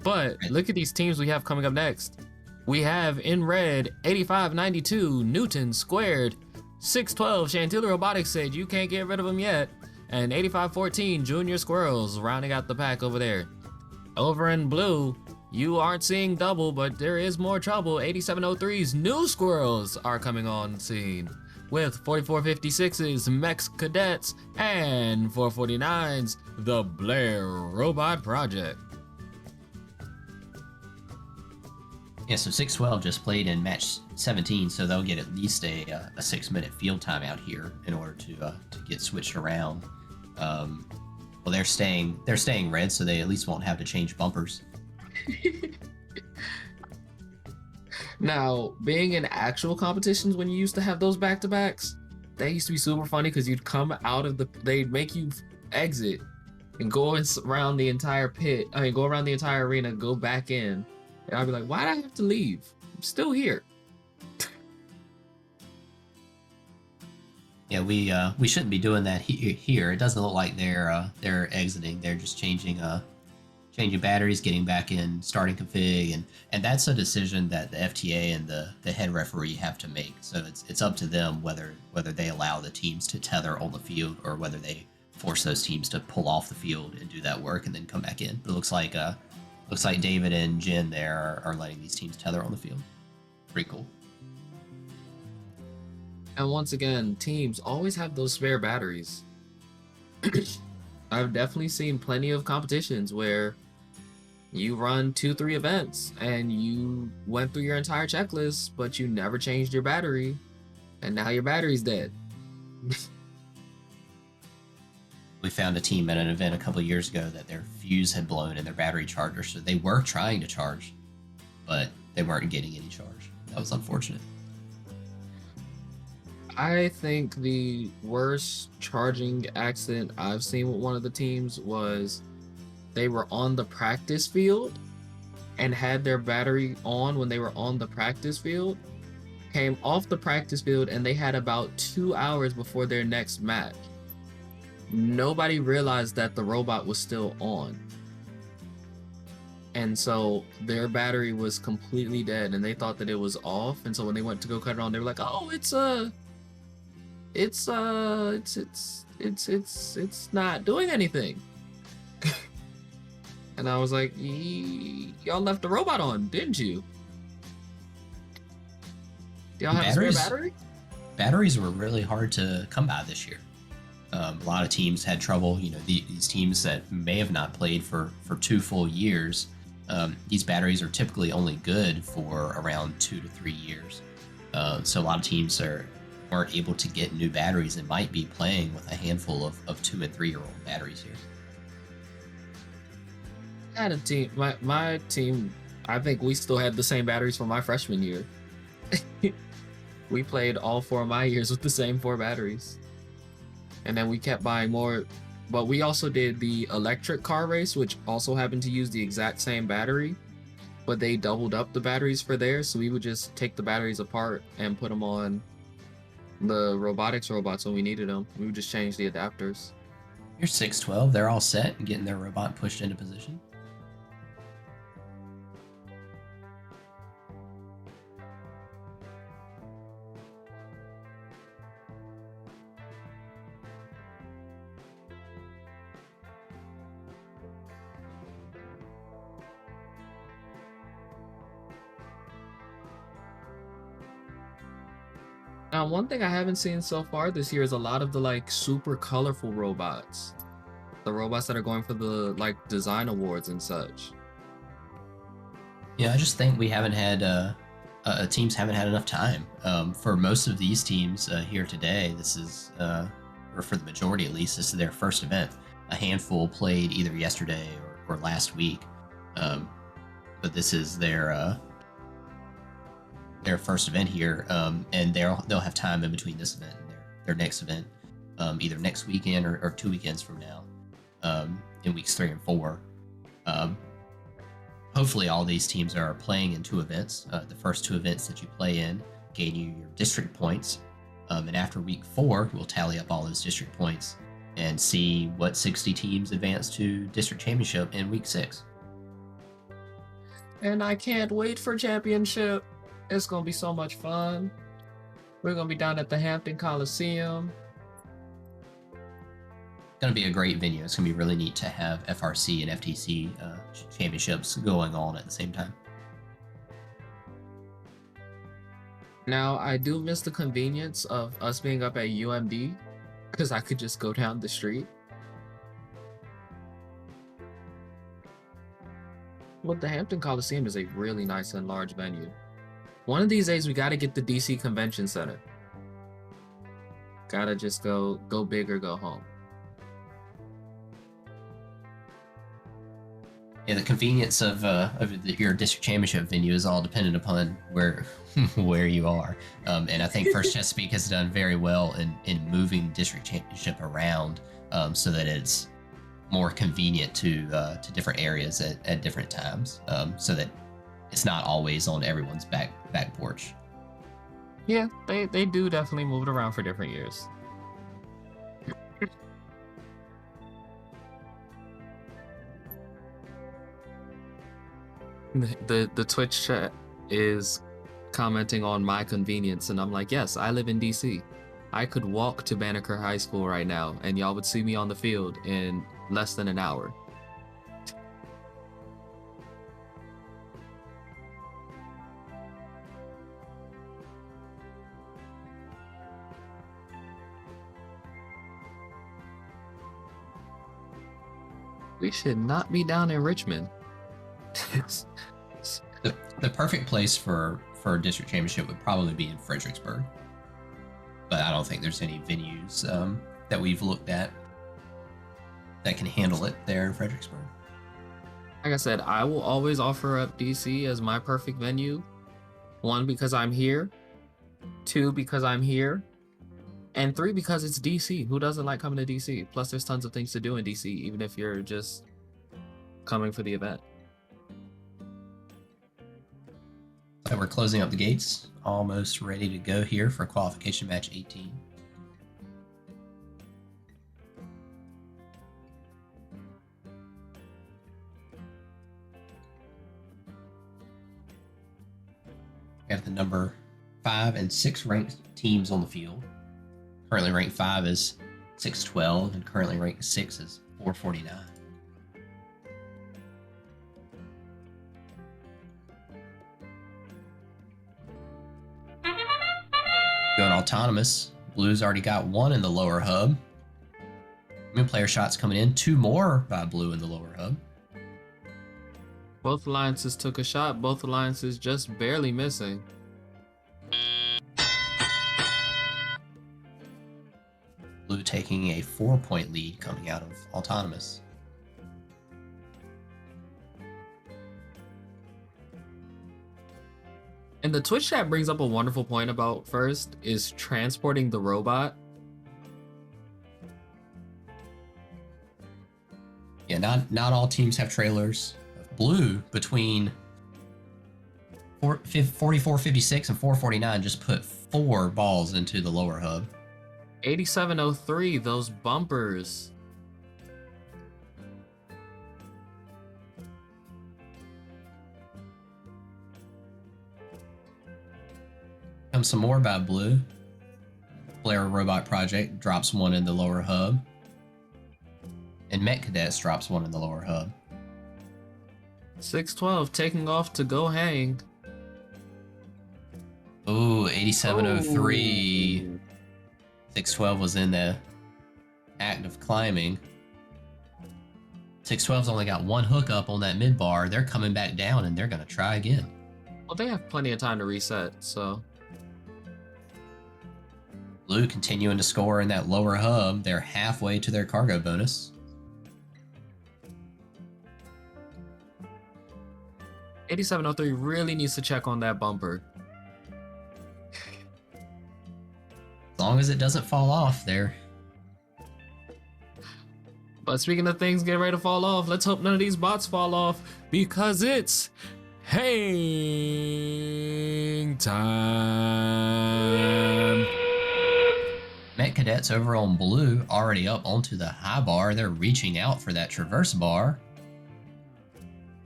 But look at these teams we have coming up next. We have in red 8592 Newton Squared. 612 Chantilly Robotics said you can't get rid of them yet. And 8514 Junior Squirrels rounding out the pack over there. Over in blue, you aren't seeing double, but there is more trouble. 8703's New Squirrels are coming on scene with 4456's Mex Cadets and 449's The Blair Robot Project. Yeah, so 612 just played in match 17, so they'll get at least a 6-minute field timeout here in order to get switched around. Well, they're staying red, so they at least won't have to change bumpers. Now, being in actual competitions when you used to have those back-to-backs, that used to be super funny because you'd come out of they'd make you exit and go around the entire pit. I mean, go around the entire arena, go back in. And I'd be like, why'd I have to leave? still here. Yeah, we shouldn't be doing that here. It doesn't look like they're exiting. They're just changing batteries, getting back in starting config, and that's a decision that the FTA and the head referee have to make. So it's up to them whether they allow the teams to tether on the field or whether they force those teams to pull off the field and do that work and then come back in. But it looks like David and Jen there are letting these teams tether on the field. Pretty cool. And once again, teams always have those spare batteries. I've definitely seen plenty of competitions where you run 2-3 events and you went through your entire checklist, but you never changed your battery, and now your battery's dead. We found a team at an event a couple of years ago that their fuse had blown in their battery charger, so they were trying to charge, but they weren't getting any charge. That was unfortunate. I think the worst charging accident I've seen with one of the teams was they were on the practice field and had their battery on when they were on the practice field, came off the practice field, and they had about 2 hours before their next match. Nobody realized that the robot was still on. And so their battery was completely dead and they thought that it was off. And so when they went to go cut it on, they were like, oh, it's not doing anything. And I was like, y'all left the robot on, didn't you? Do y'all have a spare battery? Batteries were really hard to come by this year. A lot of teams had trouble. You know, these teams that may have not played for 2 full years, these batteries are typically only good for around 2 to 3 years. So a lot of teams weren't able to get new batteries and might be playing with a handful of 2 and 3 year old batteries here. I had a team, my team, I think we still had the same batteries from my freshman year. We played all 4 of my years with the same 4 batteries. And then we kept buying more, but we also did the electric car race, which also happened to use the exact same battery, but they doubled up the batteries for theirs. So we would just take the batteries apart and put them on the robotics robots when we needed them. We would just change the adapters. Here's 612. They're all set and getting their robot pushed into position. Now, one thing I haven't seen so far this year is a lot of the like super colorful robots. The robots that are going for the like design awards and such. Yeah, I just think we haven't had teams haven't had enough time. For most of these teams here today, this is or for the majority at least, this is their first event. A handful played either yesterday or last week, but this is their first event here, and they'll have time in between this event and their next event, either next weekend or 2 weekends from now, in weeks 3 and 4. Hopefully all these teams are playing in 2 events. The first 2 events that you play in gain you your district points, and after week 4, we'll tally up all those district points and see what 60 teams advance to district championship in week 6. And I can't wait for championship. It's gonna be so much fun. We're gonna be down at the Hampton Coliseum. It's gonna be a great venue. It's gonna be really neat to have FRC and FTC championships going on at the same time. Now, I do miss the convenience of us being up at UMD, because I could just go down the street. But the Hampton Coliseum is a really nice and large venue. One of these days, we gotta get the DC Convention Center. Gotta just go big or go home. Yeah, the convenience of your district championship venue is all dependent upon where you are. And I think First Chesapeake has done very well in moving district championship around so that it's more convenient to different areas at different times, so that it's not always on everyone's back porch. Yeah, they do definitely move it around for different years. The Twitch chat is commenting on my convenience, and I'm like, yes, I live in DC. I could walk to Banneker High School right now, and y'all would see me on the field in less than an hour. We should not be down in Richmond. The perfect place for a district championship would probably be in Fredericksburg, but I don't think there's any venues that we've looked at that can handle it there in Fredericksburg. Like I said, I will always offer up DC as my perfect venue. 1, because I'm here. 2, because I'm here. And 3, because it's DC. Who doesn't like coming to DC? Plus, there's tons of things to do in DC, even if you're just coming for the event. So we're closing up the gates, almost ready to go here for qualification match 18. We have the number 5 and 6 ranked teams on the field. Currently ranked 5 is 612, and currently ranked 6 is 449. Going autonomous, Blue's already got 1 in the lower hub. New player shots coming in, 2 more by Blue in the lower hub. Both alliances took a shot, both alliances just barely missing. Blue taking a 4-point lead coming out of autonomous. And the Twitch chat brings up a wonderful point about first is transporting the robot. Yeah, not all teams have trailers. Blue between 44.56 and 4:49 just put 4 balls into the lower hub. 8703, those bumpers. Comes some more by Blue. Blair Robot Project drops 1 in the lower hub. And Met Cadets drops 1 in the lower hub. 612 taking off to go hang. Ooh, 8703. 612 was in the act of climbing. 612's only got 1 hookup on that mid bar. They're coming back down and they're going to try again. Well, they have plenty of time to reset, so. Blue continuing to score in that lower hub. They're halfway to their cargo bonus. 8703 really needs to check on that bumper. As long as it doesn't fall off there. But speaking of things getting ready to fall off, let's hope none of these bots fall off because it's hang time. Met Cadets over on Blue already up onto the high bar. They're reaching out for that traverse bar.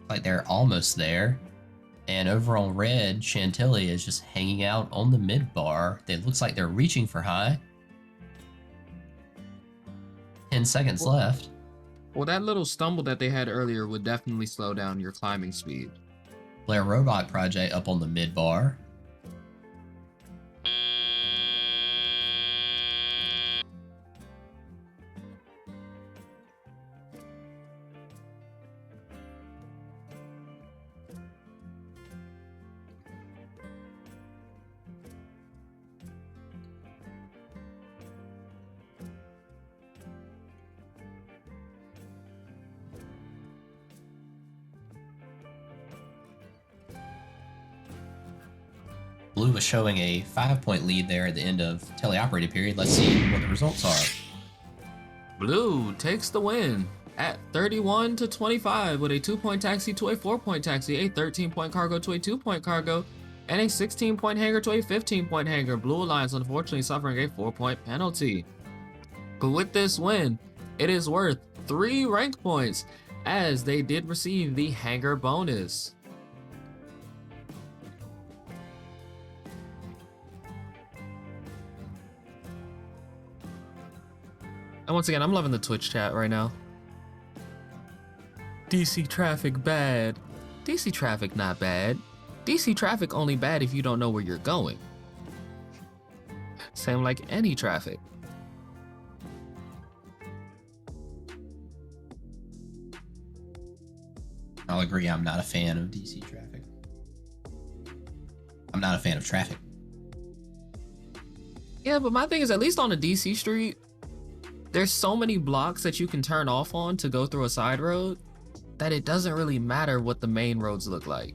Like they're almost there. And over on Red, Chantilly is just hanging out on the mid bar. It looks like they're reaching for high. 10 seconds left. Well, that little stumble that they had earlier would definitely slow down your climbing speed. Blair Robot Project up on the mid bar. Blue was showing a 5-point lead there at the end of teleoperated period. Let's see what the results are. Blue takes the win. at 31-25 with a 2-point taxi to a 4-point taxi, a 13-point cargo to a 2-point cargo, and a 16-point hanger to a 15-point hanger. Blue Alliance unfortunately suffering a 4-point penalty. But with this win, it is worth 3 rank points as they did receive the hanger bonus. And once again, I'm loving the Twitch chat right now. DC traffic bad. DC traffic not bad. DC traffic only bad if you don't know where you're going. Same like any traffic. I'll agree, I'm not a fan of DC traffic. I'm not a fan of traffic. Yeah, but my thing is, at least on a DC street, there's so many blocks that you can turn off on to go through a side road that it doesn't really matter what the main roads look like.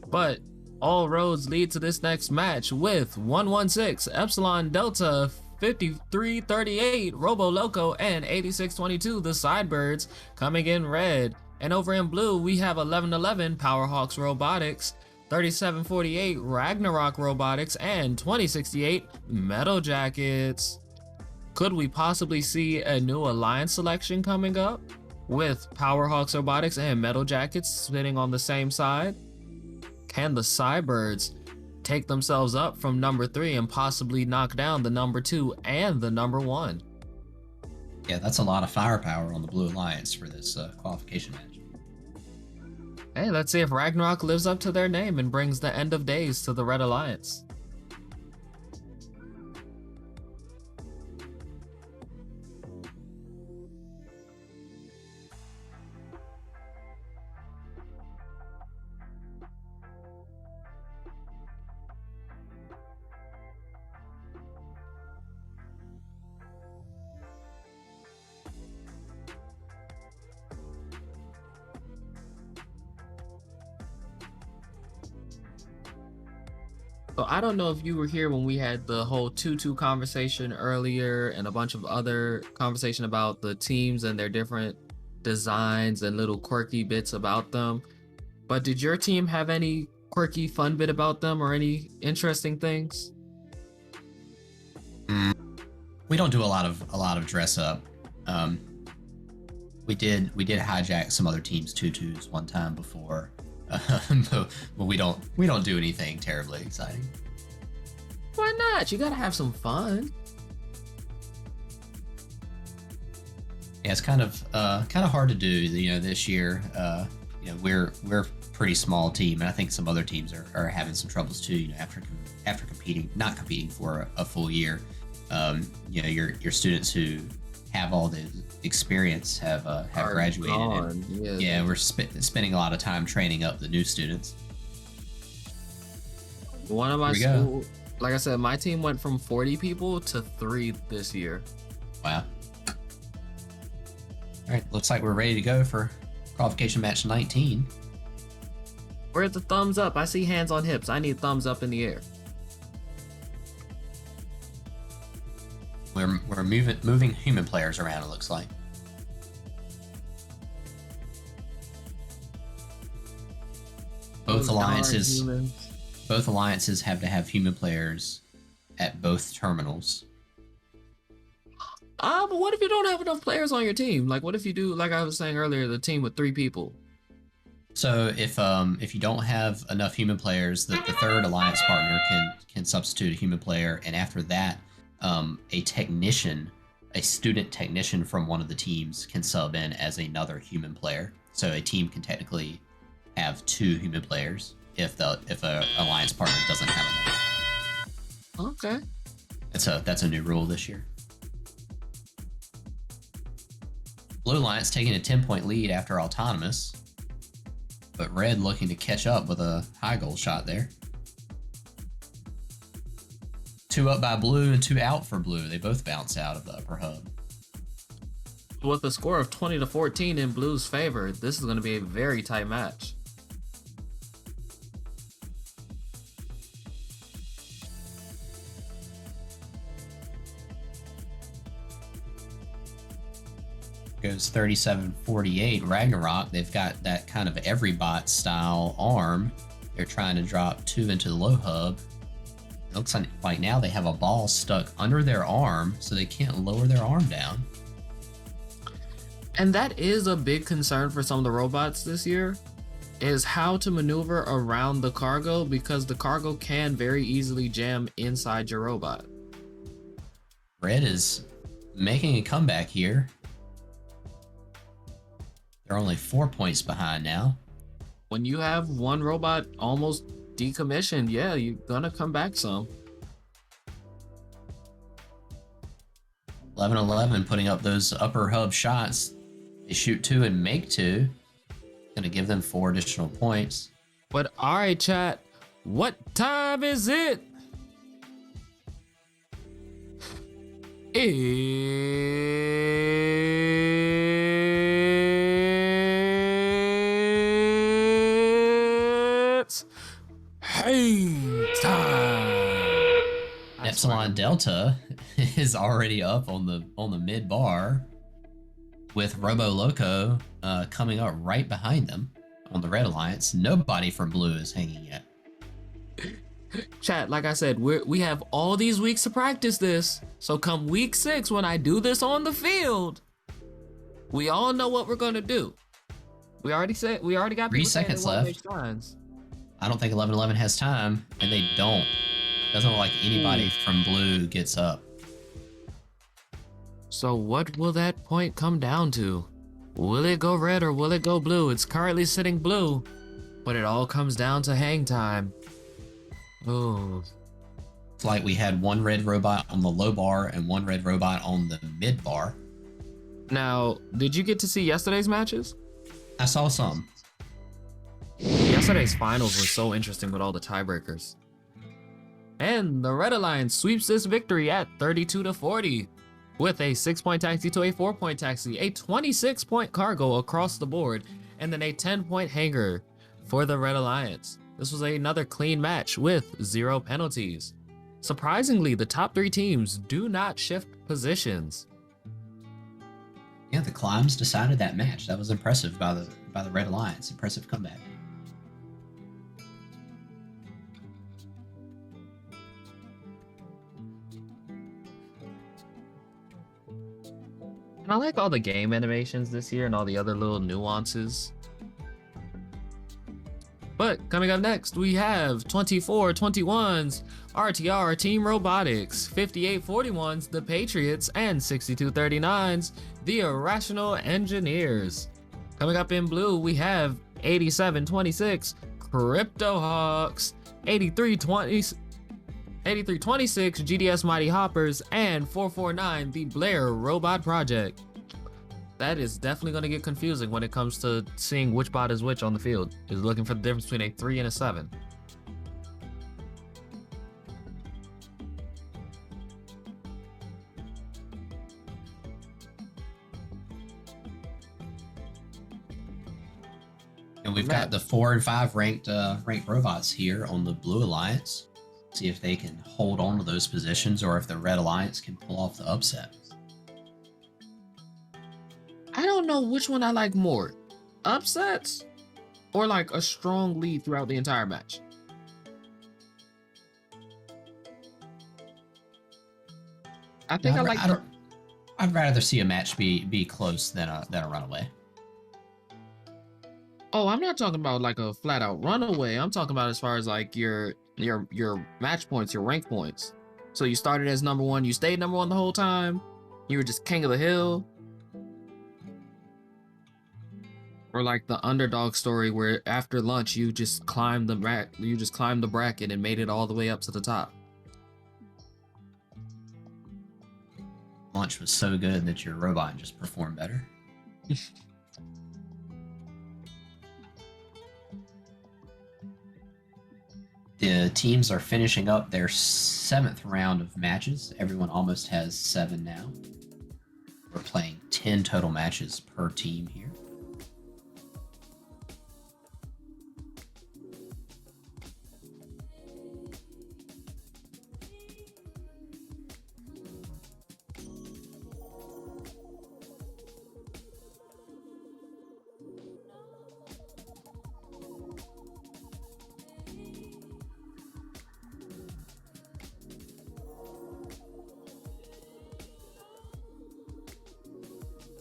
But all roads lead to this next match with 116, Epsilon Delta, 5338, Robo Loco, and 8622, the Sidebirds, coming in red. And over in blue, we have 1111, Powerhawks Robotics, 3748, Ragnarok Robotics, and 2068, Metal Jackets. Could we possibly see a new alliance selection coming up with Powerhawks Robotics and Metal Jackets sitting on the same side? Can the Cybirds take themselves up from number 3 and possibly knock down the number 2 and the number 1? Yeah, that's a lot of firepower on the Blue Alliance for this qualification match. Hey, let's see if Ragnarok lives up to their name and brings the end of days to the Red Alliance. So I don't know if you were here when we had the whole 2-2 conversation earlier and a bunch of other conversation about the teams and their different designs and little quirky bits about them. But did your team have any quirky fun bit about them or any interesting things? We don't do a lot of dress up. We did hijack some other teams' tutus one time before. But we don't do anything terribly exciting. Why not? You gotta have some fun. Yeah, it's kind of hard to do. This year, we're a pretty small team, and I think some other teams are having some troubles too. After not competing for a full year, your students who have all the experience have graduated. And, we're spending a lot of time training up the new students. One of my school, like I said, my team went from 40 people to 3 this year. Wow. All right, looks like we're ready to go for qualification match 19. Where's the thumbs up? I see hands on hips. I need thumbs up in the air. We're moving human players around, it looks like. Both alliances have to have human players at both terminals. But what if you don't have enough players on your team? Like, what if you do, like I was saying earlier, the team with 3 people? So if you don't have enough human players, the third alliance partner can substitute a human player, and after that, a student technician from one of the teams can sub in as another human player. So a team can technically have 2 human players if a alliance partner doesn't have enough. Okay. That's a new rule this year. Blue Alliance taking a 10-point lead after autonomous, but Red looking to catch up with a high goal shot there. 2 up by Blue and 2 out for Blue. They both bounce out of the upper hub. With a score of 20-14 in Blue's favor, this is going to be a very tight match. Goes goes 3748 Ragnarok. They've got that kind of every bot style arm. They're trying to drop 2 into the low hub. It looks like now they have a ball stuck under their arm, so they can't lower their arm down. And that is a big concern for some of the robots this year, is how to maneuver around the cargo, because the cargo can very easily jam inside your robot. Red is making a comeback here. They're only 4 points behind now. When you have one robot almost decommissioned, yeah, you're gonna come back some. 11-11 putting up those upper hub shots. They shoot 2 and make 2. Gonna give them 4 additional points. But all right, chat, what time is it? It's hang time. Epsilon Delta is already up on the mid bar, with Robo Loco coming up right behind them on the Red Alliance. Nobody from Blue is hanging yet. Chat, like I said, we have all these weeks to practice this. So come week 6, when I do this on the field, we all know what we're gonna do. We already got 3 seconds left. I don't think 11-11 has time, and they don't. Doesn't look like anybody from Blue gets up. So what will that point come down to? Will it go red or will it go blue? It's currently sitting blue, but it all comes down to hang time. Oh. It's like we had one red robot on the low bar and one red robot on the mid bar. Now, did you get to see yesterday's matches? I saw some. Yesterday's finals were so interesting with all the tiebreakers. And the Red Alliance sweeps this victory at 32-40 with a 6-point taxi to a 4-point taxi, a 26-point cargo across the board, and then a 10-point hanger for the Red Alliance. This was another clean match with 0 penalties. Surprisingly, the top 3 teams do not shift positions. Yeah, the Climbs decided that match. That was impressive by the Red Alliance. Impressive comeback. And I like all the game animations this year and all the other little nuances. But coming up next, we have 24-21's RTR Team Robotics, 58-41's The Patriots, and 62-39's The Irrational Engineers. Coming up in blue, we have 87-26 Crypto Hawks, 83-26 GDS Mighty Hoppers, and 449 The Blair Robot Project. That is definitely going to get confusing when it comes to seeing which bot is which on the field. Is looking for the difference between a 3 and a 7. And we've got the 4 and 5 ranked robots here on the Blue Alliance. See if they can hold on to those positions or if the Red Alliance can pull off the upset. I don't know which one I like more, upsets or like a strong lead throughout the entire match. I think I'd rather see a match be close than a runaway. Oh, I'm not talking about like a flat out runaway. I'm talking about as far as like your match points, your rank points. So you started as number 1, you stayed number 1 the whole time. You were just king of the hill. Or like the underdog story where after lunch you just climbed the bracket and made it all the way up to the top. Lunch was so good that your robot just performed better. The teams are finishing up their 7th round of matches. Everyone almost has 7 now. We're playing 10 total matches per team here.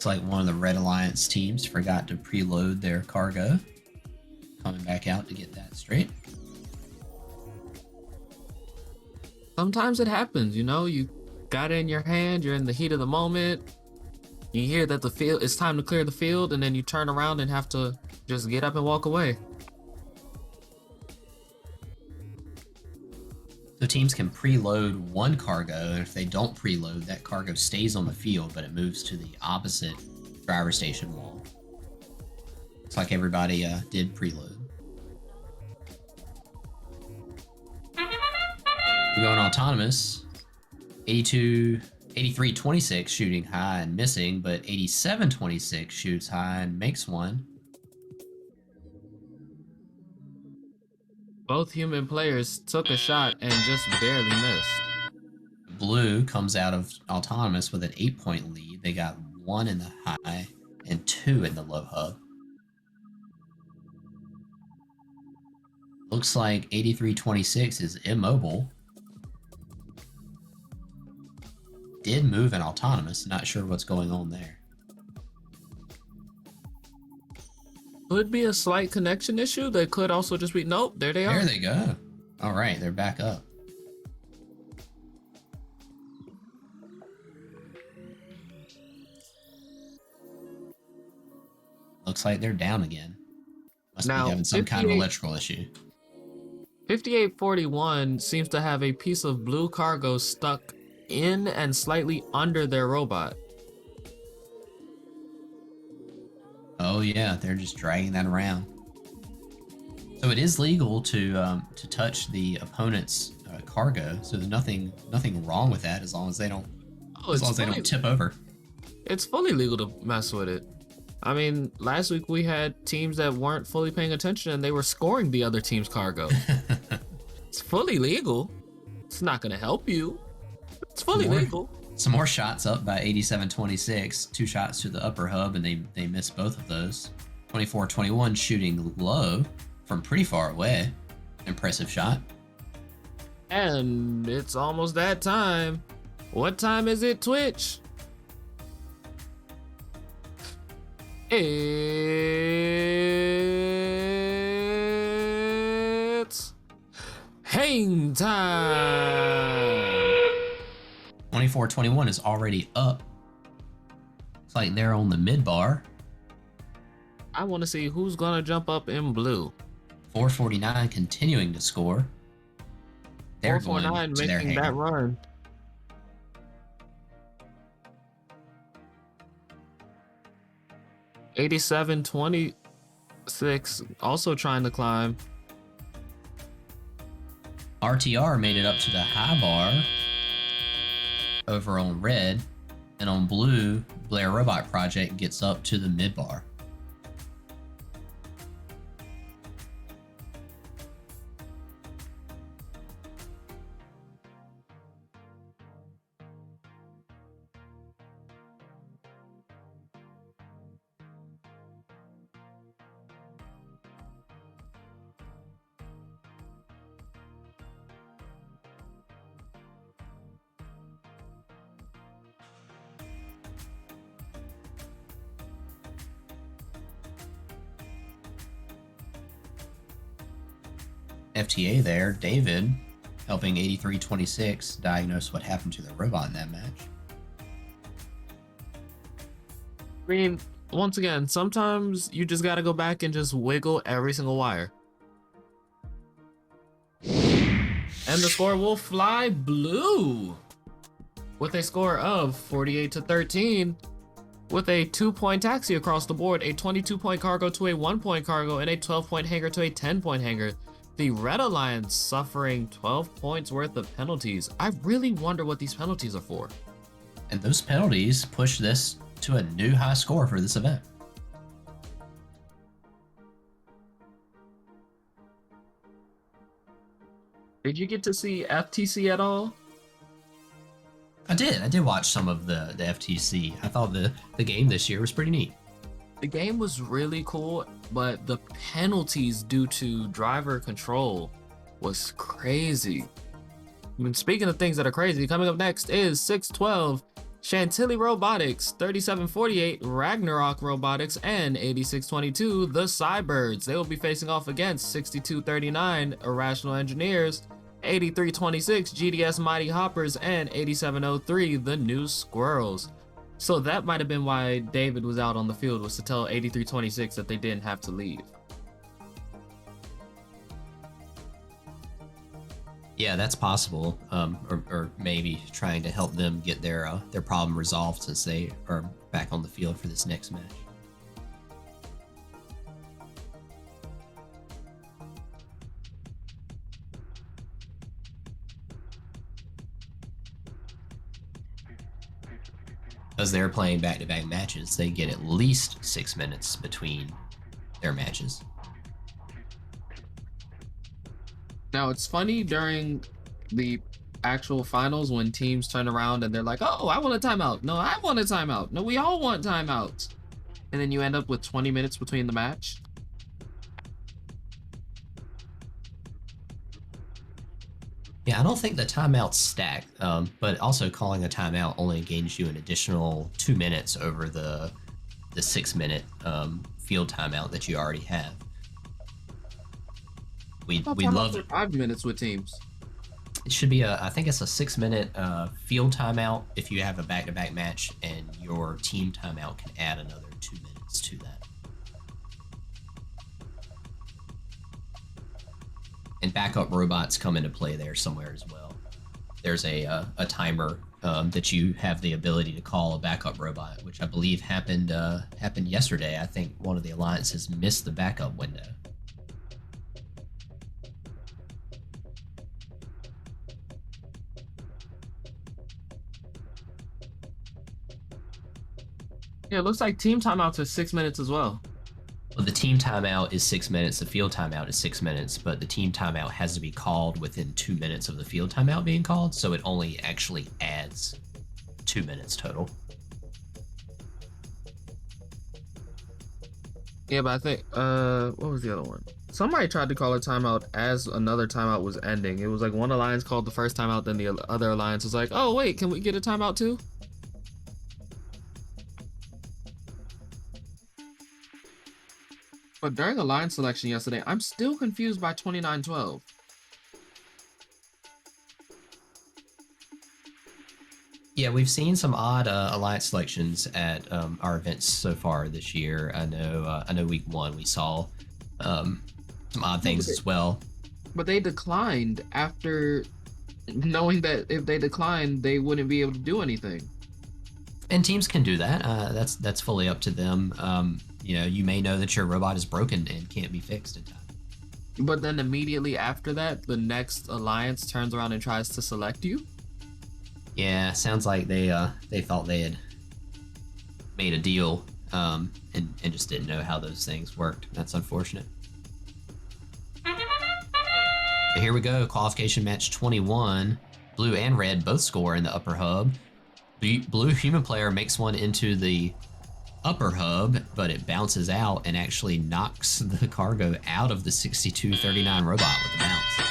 Looks like one of the Red Alliance teams forgot to preload their cargo. Coming back out to get that straight. Sometimes it happens, you know, you got it in your hand, you're in the heat of the moment, you hear that the field, it's time to clear the field, and then you turn around and have to just get up and walk away. So teams can preload one cargo, and if they don't preload, that cargo stays on the field, but it moves to the opposite driver station wall. Looks like everybody did preload. We're going autonomous. 83-26 shooting high and missing, but 87-26 shoots high and makes one. Both human players took a shot and just barely missed. Blue comes out of autonomous with an 8-point lead. They got 1 in the high and 2 in the low hub. Looks like 83-26 is immobile. Did move in autonomous, not sure what's going on there. Could be a slight connection issue. They could also just be, nope, there they are. There they go. All right, they're back up. Looks like they're down again. Must be having some kind of electrical issue. 5841 seems to have a piece of blue cargo stuck in and slightly under their robot. Oh yeah, they're just dragging that around. So it is legal to touch the opponent's cargo. So there's nothing wrong with that as long as they don't they don't tip over. It's fully legal to mess with it. I mean, last week we had teams that weren't fully paying attention and they were scoring the other team's cargo. It's fully legal. It's not going to help you. It's fully legal. Some more shots up by 87-26. 2 shots to the upper hub, and they missed both of those. 24-21 shooting low from pretty far away. Impressive shot. And it's almost that time. What time is it, Twitch? It's hang time. 24-21 is already up. Looks like they're on the mid bar. I want to see who's gonna jump up in blue. 449 continuing to score. They're 449 making that run. $87.26 also trying to climb. RTR made it up to the high bar over on red, and on blue, Blair Robot Project gets up to the mid bar. FTA there, David, helping 83-26 diagnose what happened to the robot in that match. I mean, once again, sometimes you just gotta go back and just wiggle every single wire. And the score will fly blue with a score of 48-13 with a 2-point taxi across the board, a 22-point cargo to a 1-point cargo, and a 12-point hanger to a 10-point hanger. The Red Alliance suffering 12 points worth of penalties. I really wonder what these penalties are for. And those penalties push this to a new high score for this event. Did you get to see FTC at all? I did watch some of the FTC. I thought the game this year was pretty neat. The game was really cool, but the penalties due to driver control was crazy. I mean, speaking of things that are crazy, coming up next is 612 Chantilly Robotics, 3748, Ragnarok Robotics, and 8622, the Cybirds. They will be facing off against 6239, Irrational Engineers, 8326, GDS Mighty Hoppers, and 8703, the New Squirrels. So that might have been why David was out on the field, was to tell 8326 that they didn't have to leave. Yeah, that's possible. Or maybe trying to help them get their problem resolved since they are back on the field for this next match. As they're playing back-to-back matches, they get at least 6 minutes between their matches. Now, it's funny during the actual finals when teams turn around and they're like, oh, I want a timeout. No, I want a timeout. No, we all want timeouts. And then you end up with 20 minutes between the match. Yeah, I don't think the timeouts stack, but also calling a timeout only gains you an additional 2 minutes over the 6 minute field timeout that you already have. We love 5 minutes with teams. It should be I think it's a 6 minute field timeout if you have a back-to-back match, and your team timeout can add another 2 minutes to that. And backup robots come into play there somewhere as well. There's a timer that you have the ability to call a backup robot, which I believe happened yesterday. I think one of the alliances missed the backup window. Yeah, it looks like team timeouts are 6 minutes as well. Well, the team timeout is 6 minutes, the field timeout is 6 minutes, but the team timeout has to be called within 2 minutes of the field timeout being called, so it only actually adds 2 minutes total. Yeah, but I think, what was the other one? Somebody tried to call a timeout as another timeout was ending. It was like one alliance called the first timeout, then the other alliance was like, oh wait, can we get a timeout too? But during alliance selection yesterday, I'm still confused by 2912. Yeah, we've seen some odd alliance selections at our events so far this year. I know week one we saw some odd things as well. But they declined after knowing that if they declined, they wouldn't be able to do anything. And teams can do that. That's fully up to them. You know, you may know that your robot is broken and can't be fixed in time. But then immediately after that, the next alliance turns around and tries to select you? Yeah, sounds like they thought they had made a deal and just didn't know how those things worked. That's unfortunate. But here we go, qualification match 21. Blue and red both score in the upper hub. Blue human player makes one into the upper hub, but it bounces out and actually knocks the cargo out of the 6239 robot with a bounce.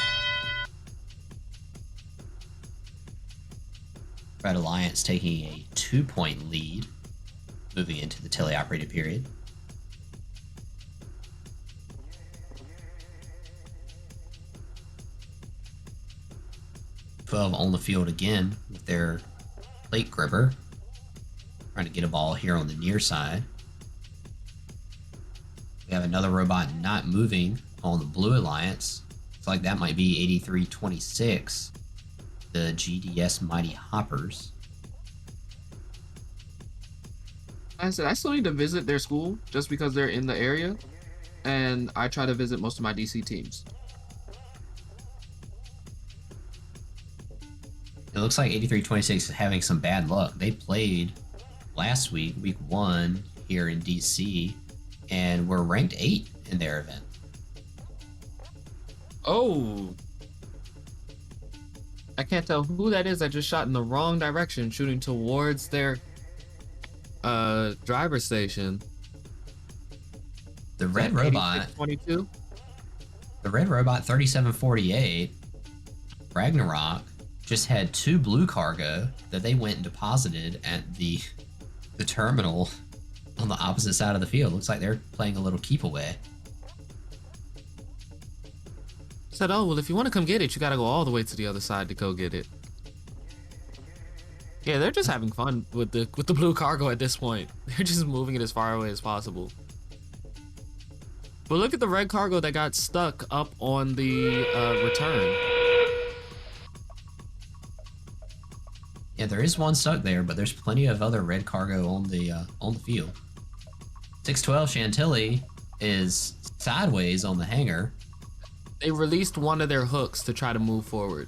Red Alliance taking a 2-point lead, moving into the teleoperated period. .12 on the field again with their plate gripper, trying to get a ball here on the near side. We have another robot not moving on the Blue Alliance. Looks like that might be 8326, the GDS Mighty Hoppers. I said I still need to visit their school just because they're in the area, and I try to visit most of my DC teams. It looks like 8326 is having some bad luck. They played last week, week 1, here in DC, and were ranked 8 in their event. Oh! I can't tell who that is. I just shot in the wrong direction, shooting towards their driver station. The red robot. 22. The red robot 3748. Ragnarok just had 2 blue cargo that they went and deposited at the terminal on the opposite side of the field. Looks like they're playing a little keep away. Said, oh, well, if you want to come get it, you got to go all the way to the other side to go get it. Yeah, they're just having fun with the blue cargo at this point. They're just moving it as far away as possible. But look at the red cargo that got stuck up on the return. Yeah, there is one stuck there, but there's plenty of other red cargo on the field. 612 Chantilly is sideways on the hangar. They released one of their hooks to try to move forward.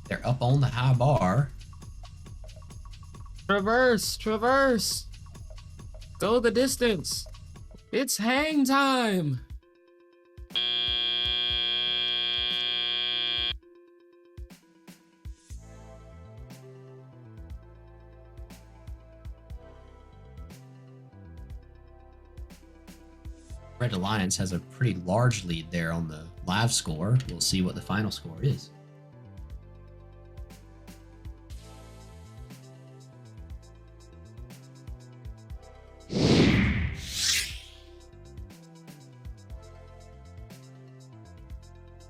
They're up on the high bar. Traverse, traverse. Go the distance. It's hang time. Red Alliance has a pretty large lead there on the live score. We'll see what the final score is.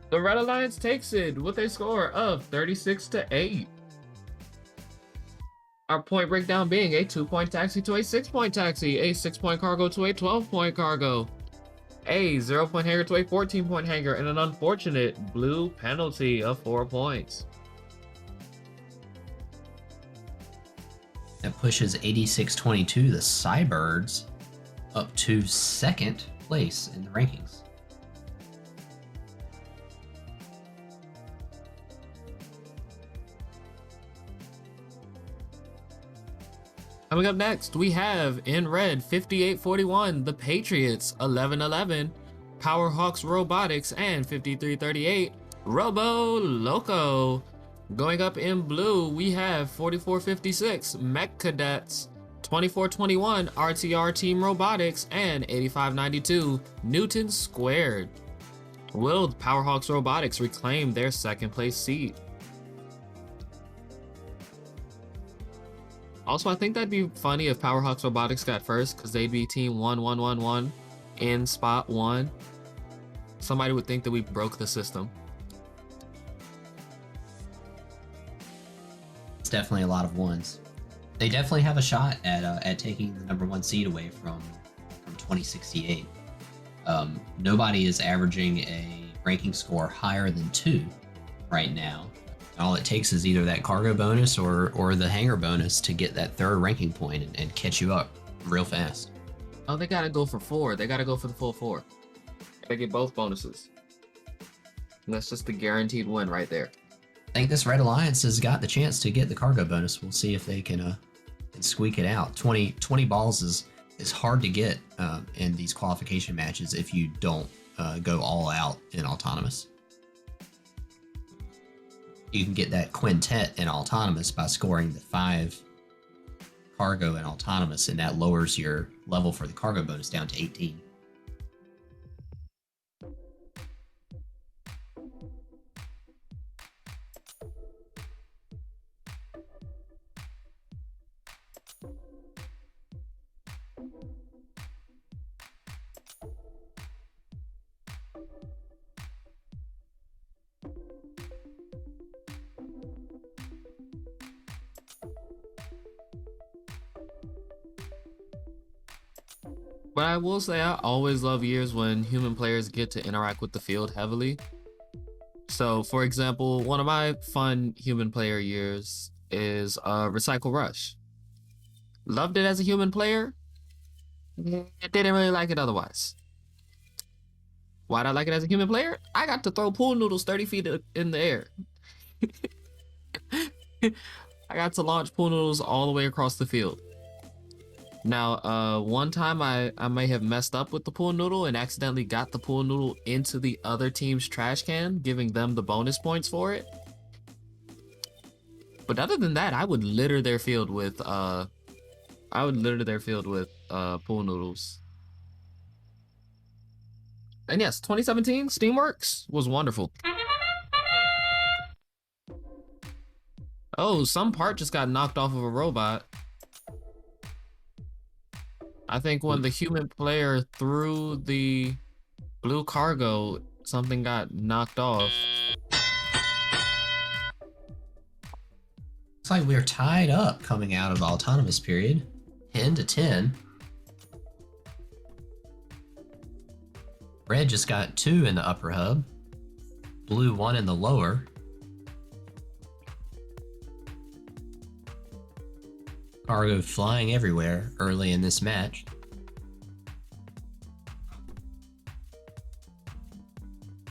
The Red Alliance takes it with a score of 36-8. Our point breakdown being a 2-point taxi to a 6-point taxi, a 6-point cargo to a 12-point cargo, a 0-point hanger to a 14-point hanger, and an unfortunate blue penalty of 4 points. That pushes 86-22, the Cybirds, up to 2nd place in the rankings. Coming up next, we have in red 58-41, the Patriots, 11-11, Powerhawks Robotics, and 53-38, Robo Loco. Going up in blue, we have 44-56, Mech Cadets, 24-21, RTR Team Robotics, and 85-92, Newton Squared. Will Powerhawks Robotics reclaim their 2nd place seat? Also, I think that'd be funny if Powerhawks Robotics got first, because they'd be team 1-1-1-1 in spot 1. Somebody would think that we broke the system. It's definitely a lot of ones. They definitely have a shot at taking the number 1 seed away from 2068. Nobody is averaging a ranking score higher than 2 right now. All it takes is either that cargo bonus or the hangar bonus to get that 3rd ranking point and catch you up real fast. Oh, they gotta go for 4. They gotta go for the full 4. They get both bonuses. And that's just the guaranteed win right there. I think this Red Alliance has got the chance to get the cargo bonus. We'll see if they can squeak it out. 20 balls is hard to get in these qualification matches if you don't go all out in autonomous. You can get that quintet in autonomous by scoring the 5 cargo in autonomous, and that lowers your level for the cargo bonus down to 18. But I will say I always love years when human players get to interact with the field heavily. So, for example, one of my fun human player years is Recycle Rush. Loved it as a human player. Didn't really like it otherwise. Why'd I like it as a human player? I got to throw pool noodles 30 feet in the air. I got to launch pool noodles all the way across the field. Now, one time I may have messed up with the pool noodle and accidentally got the pool noodle into the other team's trash can, giving them the bonus points for it. But other than that, I would litter their field with pool noodles. And yes, 2017 Steamworks was wonderful. Oh, some part just got knocked off of a robot. I think when the human player threw the blue cargo, something got knocked off. Looks like we're tied up coming out of autonomous period. 10-10. Red just got 2 in the upper hub. Blue 1 in the lower. Cargo flying everywhere early in this match.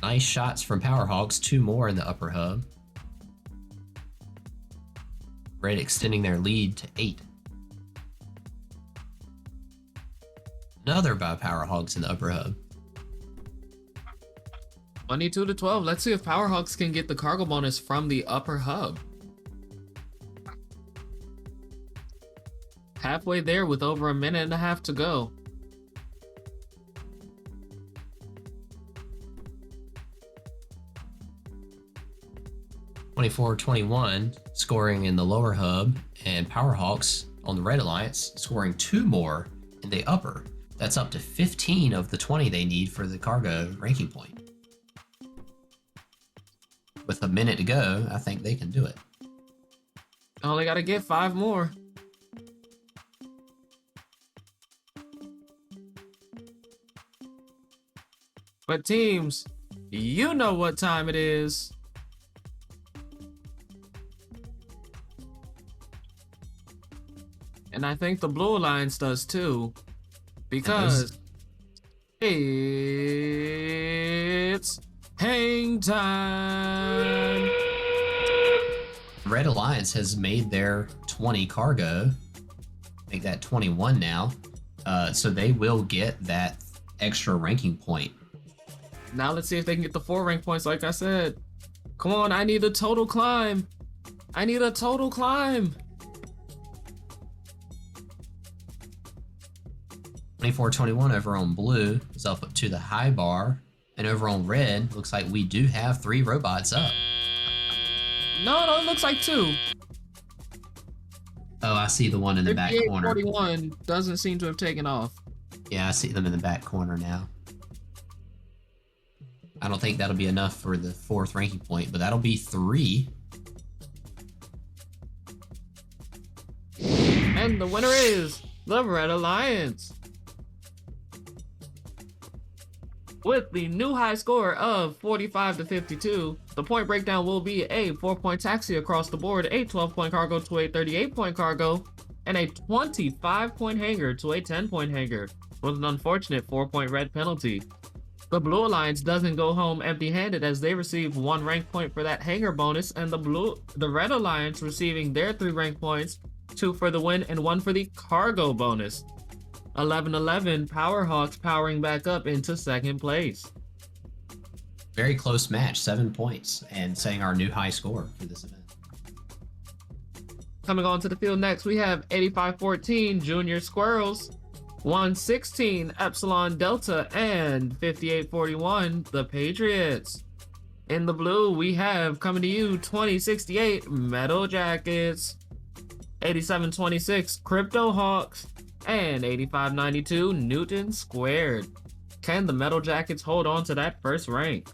Nice shots from Powerhawks, 2 more in the upper hub. Red extending their lead to 8. Another by Powerhawks in the upper hub. 22-12. Let's see if Powerhawks can get the cargo bonus from the upper hub. Halfway there with over a minute and a half to go. (24-21) scoring in the lower hub, and Powerhawks on the Red Alliance scoring 2 more in the upper. That's up to 15 of the 20 they need for the cargo ranking point. With a minute to go, I think they can do it. Only gotta get 5 more. But teams, you know what time it is. And I think the Blue Alliance does too. Because it's hang time. Red Alliance has made their 20 cargo. Make that 21 now. So they will get that extra ranking point. Now let's see if they can get the 4 rank points like I said. Come on, I need a total climb. I need a total climb. 24-21 over on blue is up to the high bar. And over on red, looks like we do have 3 robots up. No, it looks like 2. Oh, I see the one in the back corner. 41 doesn't seem to have taken off. Yeah, I see them in the back corner now. I don't think that'll be enough for the 4th ranking point, but that'll be 3. And the winner is the Red Alliance. With the new high score of 45-52, the point breakdown will be a 4-point taxi across the board, a 12-point cargo to a 38-point cargo, and a 25-point hanger to a 10-point hanger, with an unfortunate 4-point red penalty. The Blue Alliance doesn't go home empty-handed as they receive 1 rank point for that hanger bonus, and the Red Alliance receiving their 3 rank points, 2 for the win and 1 for the cargo bonus. 11-11, Powerhawks powering back up into 2nd place. Very close match, 7 points, and setting our new high score for this event. Coming on to the field next, we have 85-14 Junior Squirrels, 116 Epsilon Delta, and 58-41 the Patriots. In the blue, we have coming to you 2068 Metal Jackets, 87-26 Crypto Hawks, and 85-92 Newton Squared. Can the Metal Jackets hold on to that 1st rank?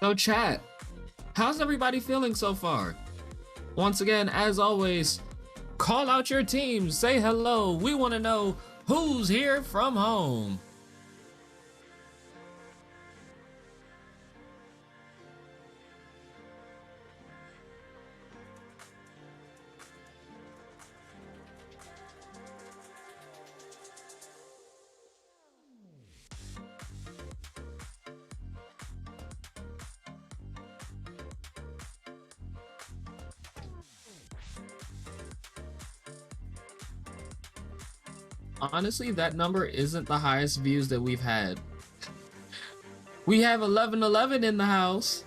So chat, how's everybody feeling so far? Once again, as always, call out your team, say hello. We want to know who's here from home. Honestly, that number isn't the highest views that we've had. We have 1111 in the house.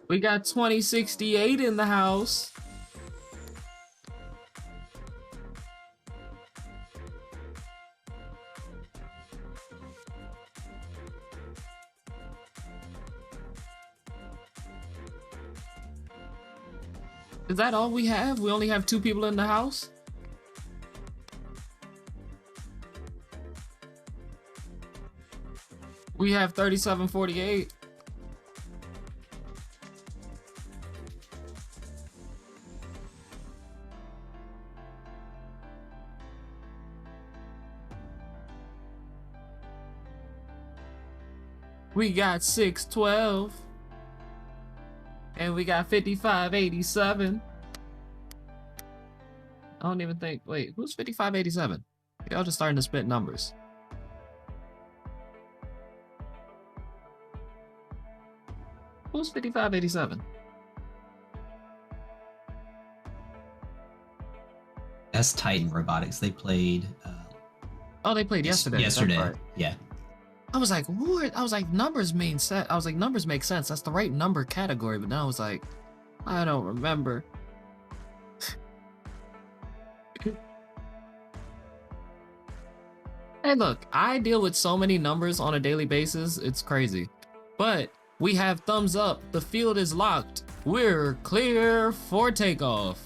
We got 2068 in the house. Is that all we have? We only have 2 people in the house? We have 3748. We got 612. And we got 5587. I don't even think, wait, who's 5587? Y'all just starting to spit numbers. Who's 5587? That's Titan Robotics. They played. Oh, they played yesterday. Yesterday, Right. yeah. I was like, what? I was like, numbers mean set. I was like, numbers make sense. That's the right number category. But now I was like, I don't remember. Hey, look, I deal with so many numbers on a daily basis. It's crazy. But we have thumbs up. The field is locked. We're clear for takeoff.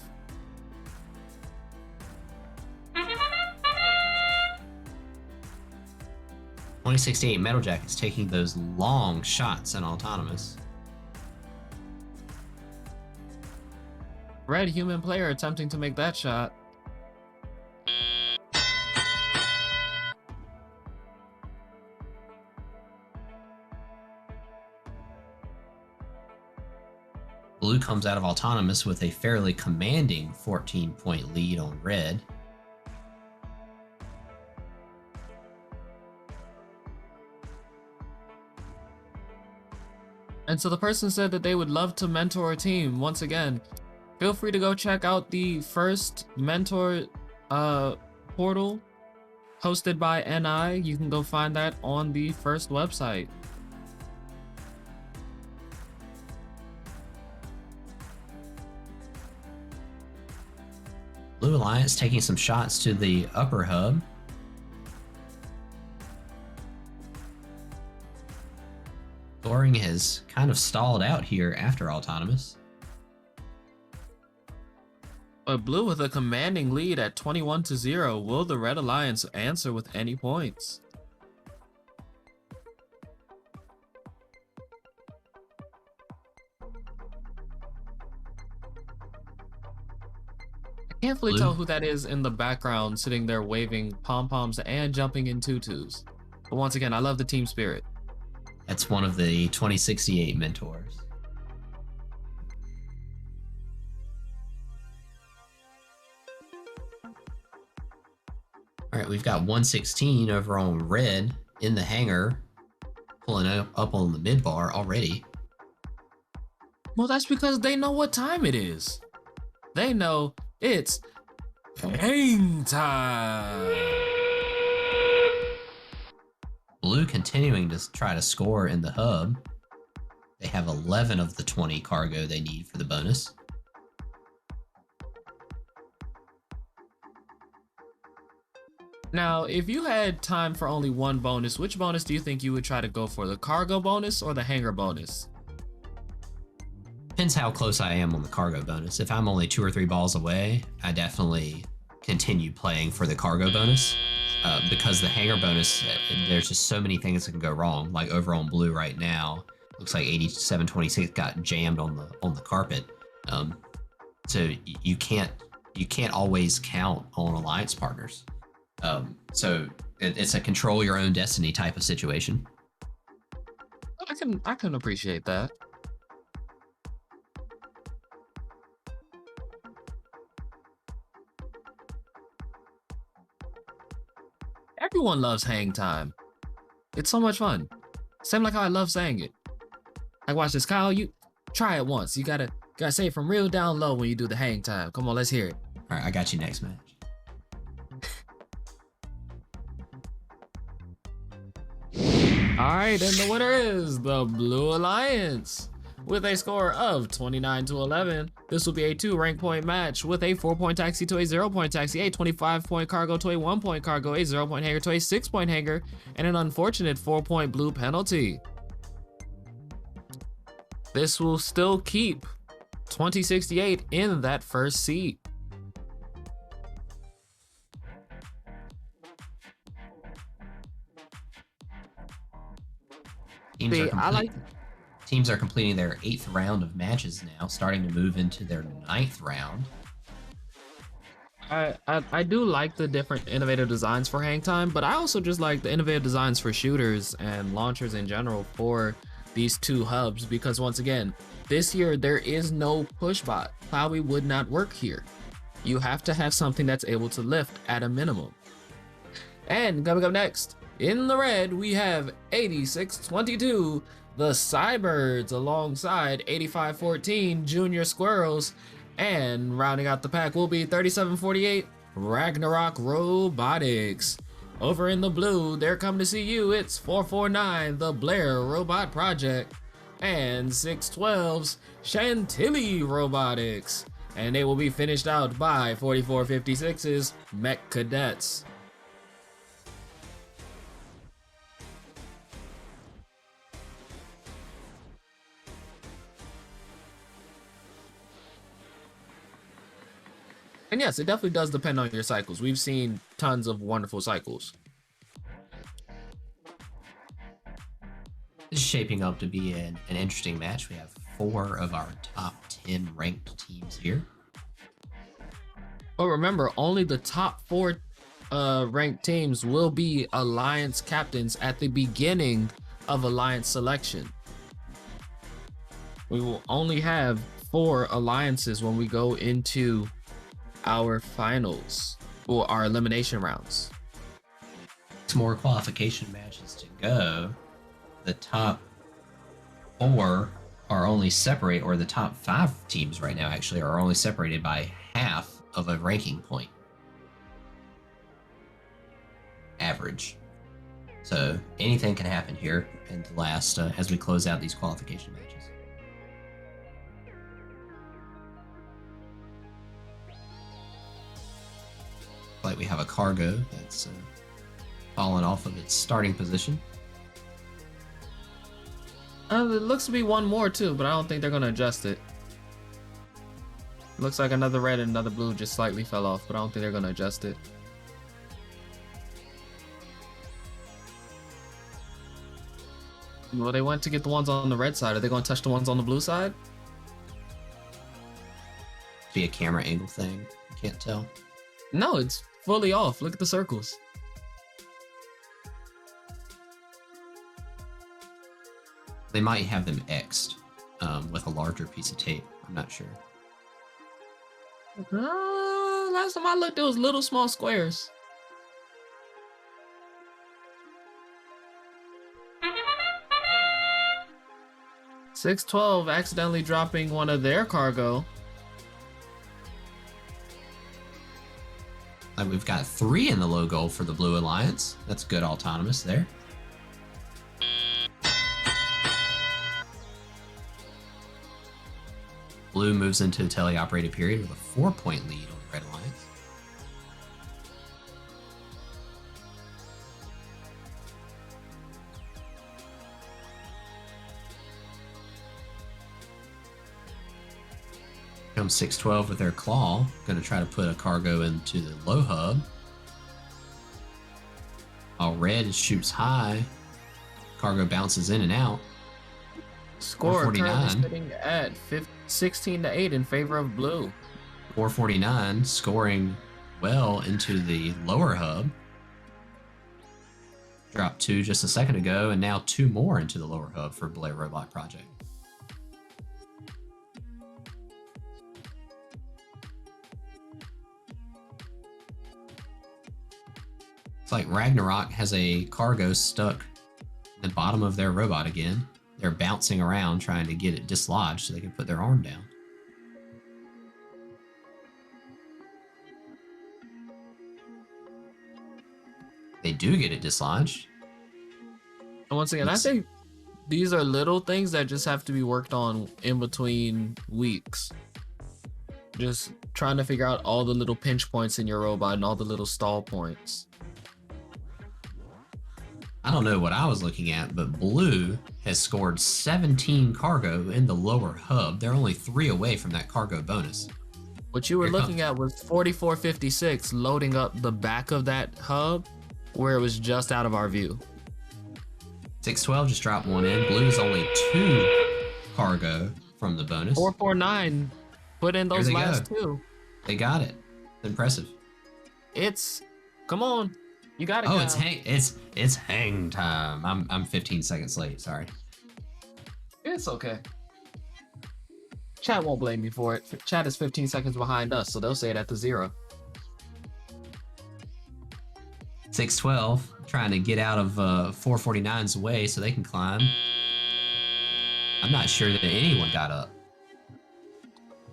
.2068 Metal Jacket's taking those long shots in autonomous. Red human player attempting to make that shot. Blue comes out of autonomous with a fairly commanding 14-point lead on red. And so the person said that they would love to mentor a team. Once again, feel free to go check out the first mentor portal hosted by NI. You can go find that on the first website. Blue Alliance taking some shots to the upper hub. Scoring has kind of stalled out here after autonomous. But Blue with a commanding lead at 21-0. Will the Red Alliance answer with any points? I can't fully tell who that is in the background sitting there waving pom-poms and jumping in tutus. But once again, I love the team spirit. That's one of the 2068 mentors. All right, we've got 116 over on red in the hangar, pulling up on the mid bar already. Well, that's because they know what time it is. They know it's hang time. Blue continuing to try to score in the hub. They have 11 of the 20 cargo they need for the bonus. Now, if you had time for only one bonus, which bonus do you think you would try to go for? The cargo bonus or the hangar bonus? Depends how close I am on the cargo bonus. If I'm only 2 or 3 balls away, I definitely continue playing for the cargo bonus. Because the hangar bonus, there's just so many things that can go wrong. Like over on blue right now, looks like 8726 got jammed on the carpet. So you can't always count on alliance partners. So it's a control your own destiny type of situation. I can appreciate that. Everyone loves hang time. It's so much fun. Same like how I love saying it. Like, watch this, Kyle. You try it once. You gotta say it from real down low when you do the hang time. Come on, let's hear it. All right, I got you next match. All right, and the winner is the Blue Alliance with a score of 29-11. This will be a 2 rank point match with a 4-point taxi to a 0-point taxi, a 25-point cargo to a 1-point cargo, a 0-point hanger to a 6-point hanger, and an unfortunate 4-point blue penalty. This will still keep 2068 in that first seat. Teams are completing their 8th round of matches now, starting to move into their 9th round. I do like the different innovative designs for hang time, but I also just like the innovative designs for shooters and launchers in general for these 2 hubs, because once again, this year there is no push bot. Plowy would not work here. You have to have something that's able to lift at a minimum. And coming up next, in the red, we have 8622, the Cybirds, alongside 8514, Junior Squirrels, and rounding out the pack will be 3748, Ragnarok Robotics. Over in the blue, they're coming to see you, it's 449, the Blair Robot Project, and 612's Chantilly Robotics. And they will be finished out by 4456's Mech Cadets. And yes, it definitely does depend on your cycles. We've seen tons of wonderful cycles. This is shaping up to be an interesting match. We have 4 of our top 10 ranked teams here. But remember, only the top 4 ranked teams will be Alliance captains at the beginning of Alliance selection. We will only have 4 alliances when we go into our finals, or our elimination rounds. 6 more qualification matches to go. The top 4 are only separate, or the top 5 teams right now actually are only separated by half of a ranking point average. So anything can happen here in the last as we close out these qualification matches. Like we have a cargo that's fallen off of its starting position. It looks to be one more too, but I don't think they're gonna adjust it. Looks like another red and another blue just slightly fell off, but I don't think they're gonna adjust it. Well, they went to get the ones on the red side. Are they gonna touch the ones on the blue side? Be a camera angle thing. I can't tell. No, it's fully off. Look at the circles. They might have them X'd with a larger piece of tape. I'm not sure. Last time I looked, it was little small squares. $612 accidentally dropping one of their cargo. We've got 3 in the low goal for the Blue Alliance. That's good autonomous there. Blue moves into the teleoperated period with a 4-point lead on the Red Alliance. Comes 612 with their claw. Going to try to put a cargo into the low hub. All red shoots high. Cargo bounces in and out. Score currently 449. sitting at 16-8 in favor of blue. 449 scoring well into the lower hub. Dropped 2 just a second ago, and now 2 more into the lower hub for Blair Robot Project. It's like Ragnarok has a cargo stuck in the bottom of their robot again. They're bouncing around trying to get it dislodged so they can put their arm down. They do get it dislodged. And once again, I think these are little things that just have to be worked on in between weeks. Just trying to figure out all the little pinch points in your robot and all the little stall points. I don't know what I was looking at, but blue has scored 17 cargo in the lower hub. They're only 3 away from that cargo bonus. What you were looking at was 4456 loading up the back of that hub where it was just out of our view. 612 just dropped 1 in. Blue is only 2 cargo from the bonus. 449 put in those last 2. They got it. Impressive. Come on. You got it. Oh, it's hang time. I'm 15 seconds late. Sorry. It's okay. Chat won't blame me for it. Chat is 15 seconds behind us, so they'll say it at the 0. 612 trying to get out of 449's way so they can climb. I'm not sure that anyone got up.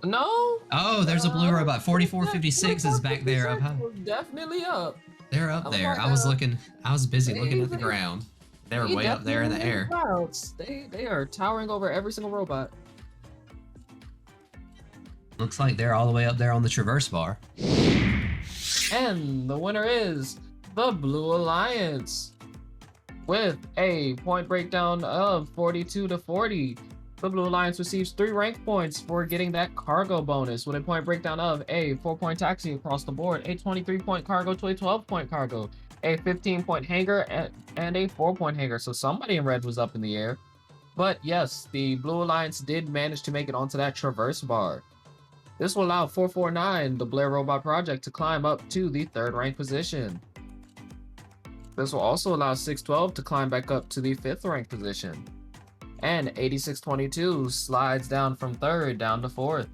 No. Oh, there's a blue robot. 4456 is back there up high. Definitely up. They're up there. I was busy looking at the ground. They were way up there in the air. They are towering over every single robot. Looks like they're all the way up there on the traverse bar. And the winner is the Blue Alliance with a point breakdown of 42-40. The Blue Alliance receives 3 rank points for getting that cargo bonus with a point breakdown of a 4-point taxi across the board, a 23-point cargo to a 12-point cargo, a 15-point hanger, and a 4-point hanger. So somebody in red was up in the air. But yes, the Blue Alliance did manage to make it onto that traverse bar. This will allow 449, the Blair Robot Project, to climb up to the 3rd rank position. This will also allow 612 to climb back up to the 5th rank position. And 8622 slides down from 3rd down to 4th.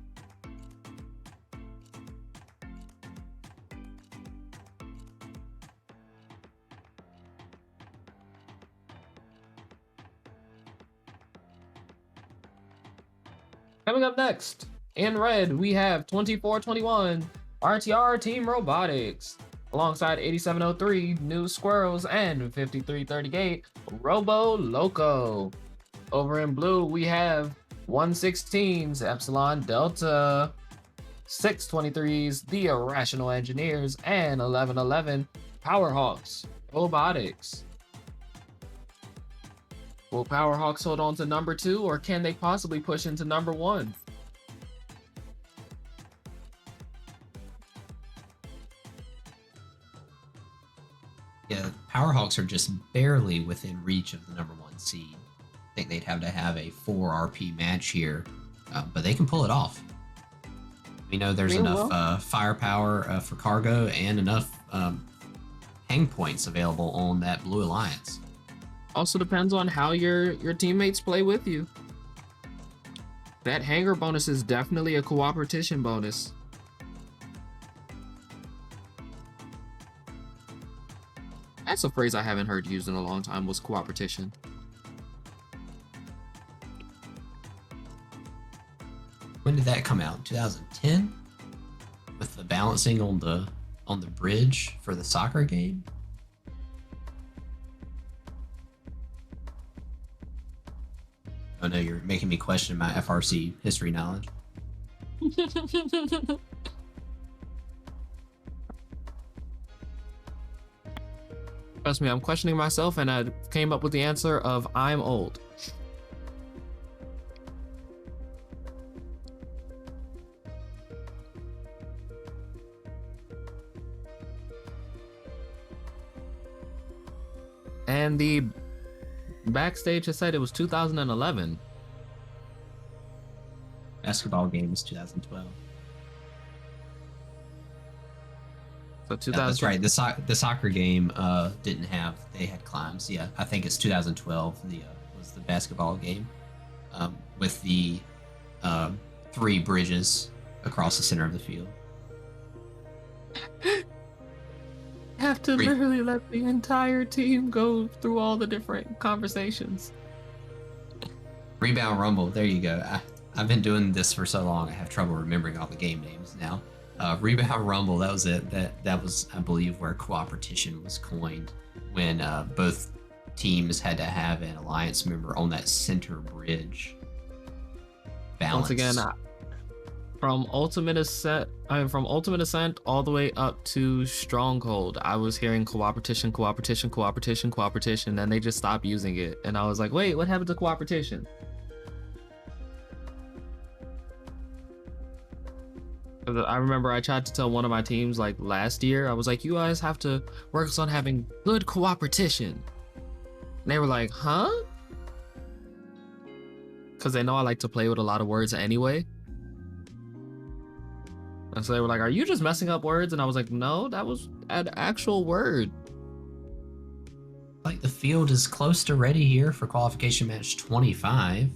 Coming up next, in red, we have 2421 RTR Team Robotics, alongside 8703 New Squirrels and 5338 Robo Loco. Over in blue, we have 116's Epsilon Delta, 623's The Irrational Engineers, and 1111 Powerhawks Robotics. Will Powerhawks hold on to number 2, or can they possibly push into number 1? Yeah, Powerhawks are just barely within reach of the number 1 seed. I think they'd have to have a 4 RP match here, but they can pull it off. We know there's enough firepower for cargo and enough hang points available on that Blue Alliance. Also depends on how your teammates play with you. That hanger bonus is definitely a cooperation bonus. That's a phrase I haven't heard used in a long time, was cooperation. When did that come out? 2010? With the balancing on the bridge for the soccer game? Oh no, you're making me question my FRC history knowledge. Trust me, I'm questioning myself, and I came up with the answer of I'm old. And the backstage has said it was 2011. Basketball game was 2012. So That's right. The soccer game didn't have. They had climbs. Yeah, I think it's 2012. Was the basketball game with the 3 bridges across the center of the field. Have to literally let the entire team go through all the different conversations. Rebound Rumble. There you go. I've been doing this for so long. I have trouble remembering all the game names now. Rebound Rumble. That was it. That was, I believe, where cooperation was coined, when both teams had to have an alliance member on that center bridge. Balance. Once again, from Ultimate Ascent all the way up to Stronghold, I was hearing cooperation, then they just stopped using it, and I was like, wait, what happened to cooperation? I remember I tried to tell one of my teams like last year, I was like, you guys have to work on having good cooperation. And they were like, huh? Because they know I like to play with a lot of words anyway. And so they were like, are you just messing up words? And I was like, no, that was an actual word. Like the field is close to ready here for qualification match 25.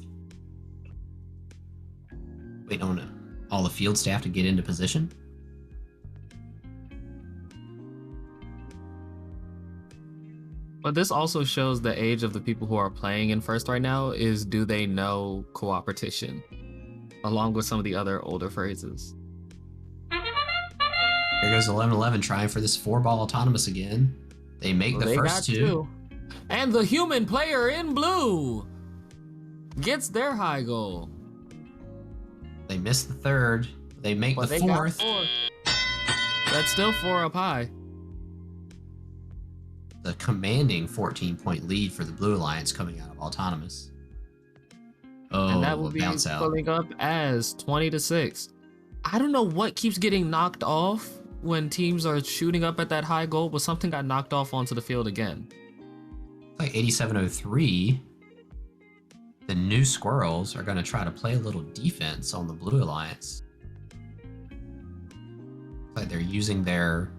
Wait, oh no. All the field staff to get into position. But this also shows the age of the people who are playing in first right now. Is do they know cooperation? Along with some of the other older phrases. Here goes 11-11 trying for this 4-ball autonomous again. They make the first two. And the human player in blue gets their high goal. They miss the third. They make the fourth. That's still 4 up high. The commanding 14-point lead for the Blue Alliance coming out of autonomous. Oh, and that will be bounce out. filling up as 20-6. I don't know what keeps getting knocked off when teams are shooting up at that high goal, but something got knocked off onto the field again. Like 87-03. The new Squirrels are going to try to play a little defense on the Blue Alliance. Like they're using their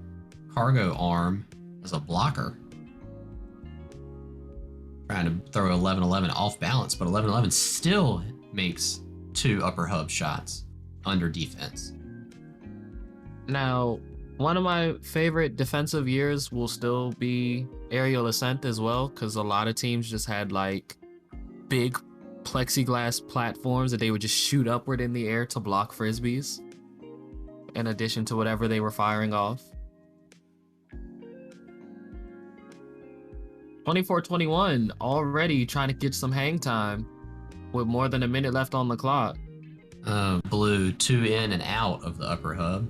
cargo arm as a blocker. Trying to throw 11-11 off balance, but 11-11 still makes 2 upper hub shots under defense. Now, one of my favorite defensive years will still be aerial ascent as well, because a lot of teams just had like big plexiglass platforms that they would just shoot upward in the air to block frisbees, in addition to whatever they were firing off. 24-21 already trying to get some hang time with more than a minute left on the clock. Blue 2 in and out of the upper hub.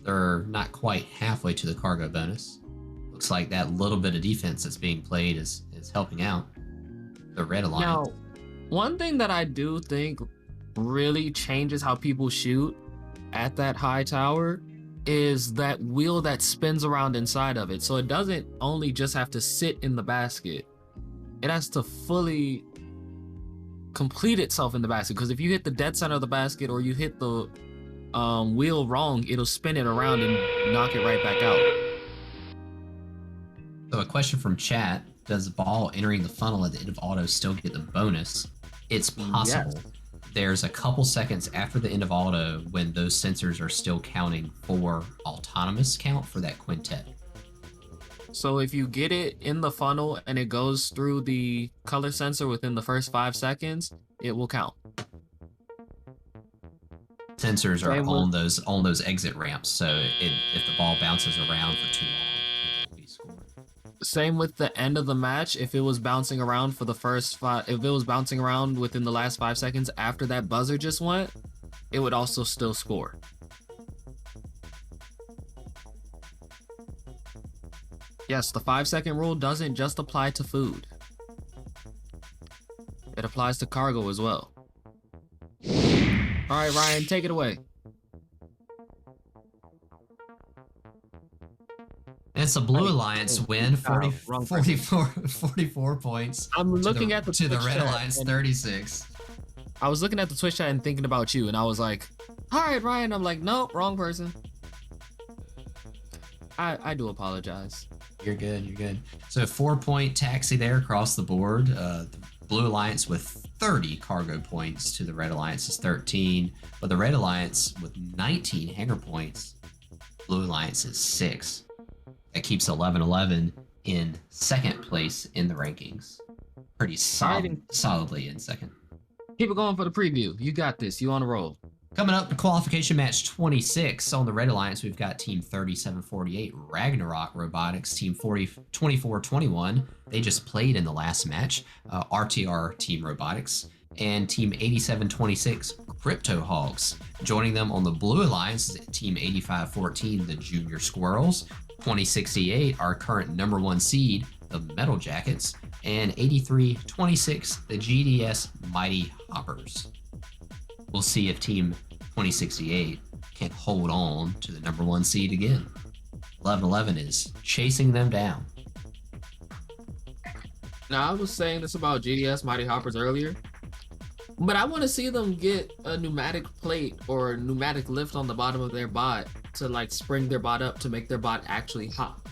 They're not quite halfway to the cargo bonus. Looks like that little bit of defense that's being played is helping out the Red Alliance. Now, one thing that I do think really changes how people shoot at that high tower is that wheel that spins around inside of it. So it doesn't only just have to sit in the basket. It has to fully complete itself in the basket, because if you hit the dead center of the basket or you hit the wheel wrong, it'll spin it around and knock it right back out. So a question from chat: does the ball entering the funnel at the end of auto still get the bonus? It's possible. Yes. There's a couple seconds after the end of auto when those sensors are still counting for autonomous count for that quintet. So if you get it in the funnel and it goes through the color sensor within the first 5 seconds, it will count. Sensors are on those exit ramps, so if the ball bounces around for too long, it will be scored. Same with the end of the match. If it was bouncing around for the first 5, if it was bouncing around within the last 5 seconds after that buzzer just went, it would also still score. Yes, the 5-second rule doesn't just apply to food. It applies to cargo as well. All right, Ryan, take it away. it's a Blue Alliance win, 44 points. I'm looking at the to the Twitch Red chat, Alliance, and 36. I was looking at the Twitch chat and thinking about you, and I was like, all right, Ryan. I'm like, nope, wrong person. I do apologize. You're good. You're good. So 4-point taxi there across the board. The Blue Alliance with 30 cargo points to the Red Alliance's 13, but the Red Alliance with 19 hangar points. Blue Alliance is 6. That keeps 11-11 in second place in the rankings. Pretty solidly in second. Keep it going for the preview. You got this. You on a roll. Coming up to qualification match 26 on the Red Alliance, we've got Team 3748 Ragnarok Robotics, Team 2421. They just played in the last match. RTR Team Robotics and Team 8726 Crypto Hogs. Joining them on the Blue Alliance is Team 8514, the Junior Squirrels, 2068, our current #1 seed, the Metal Jackets, and 8326, the GDS Mighty Hoppers. We'll see if Team 2068 can hold on to the #1 seed again. 11-11 is chasing them down. Now, I was saying this about GDS Mighty Hoppers earlier, but I want to see them get a pneumatic plate or a pneumatic lift on the bottom of their bot to like spring their bot up to make their bot actually hop.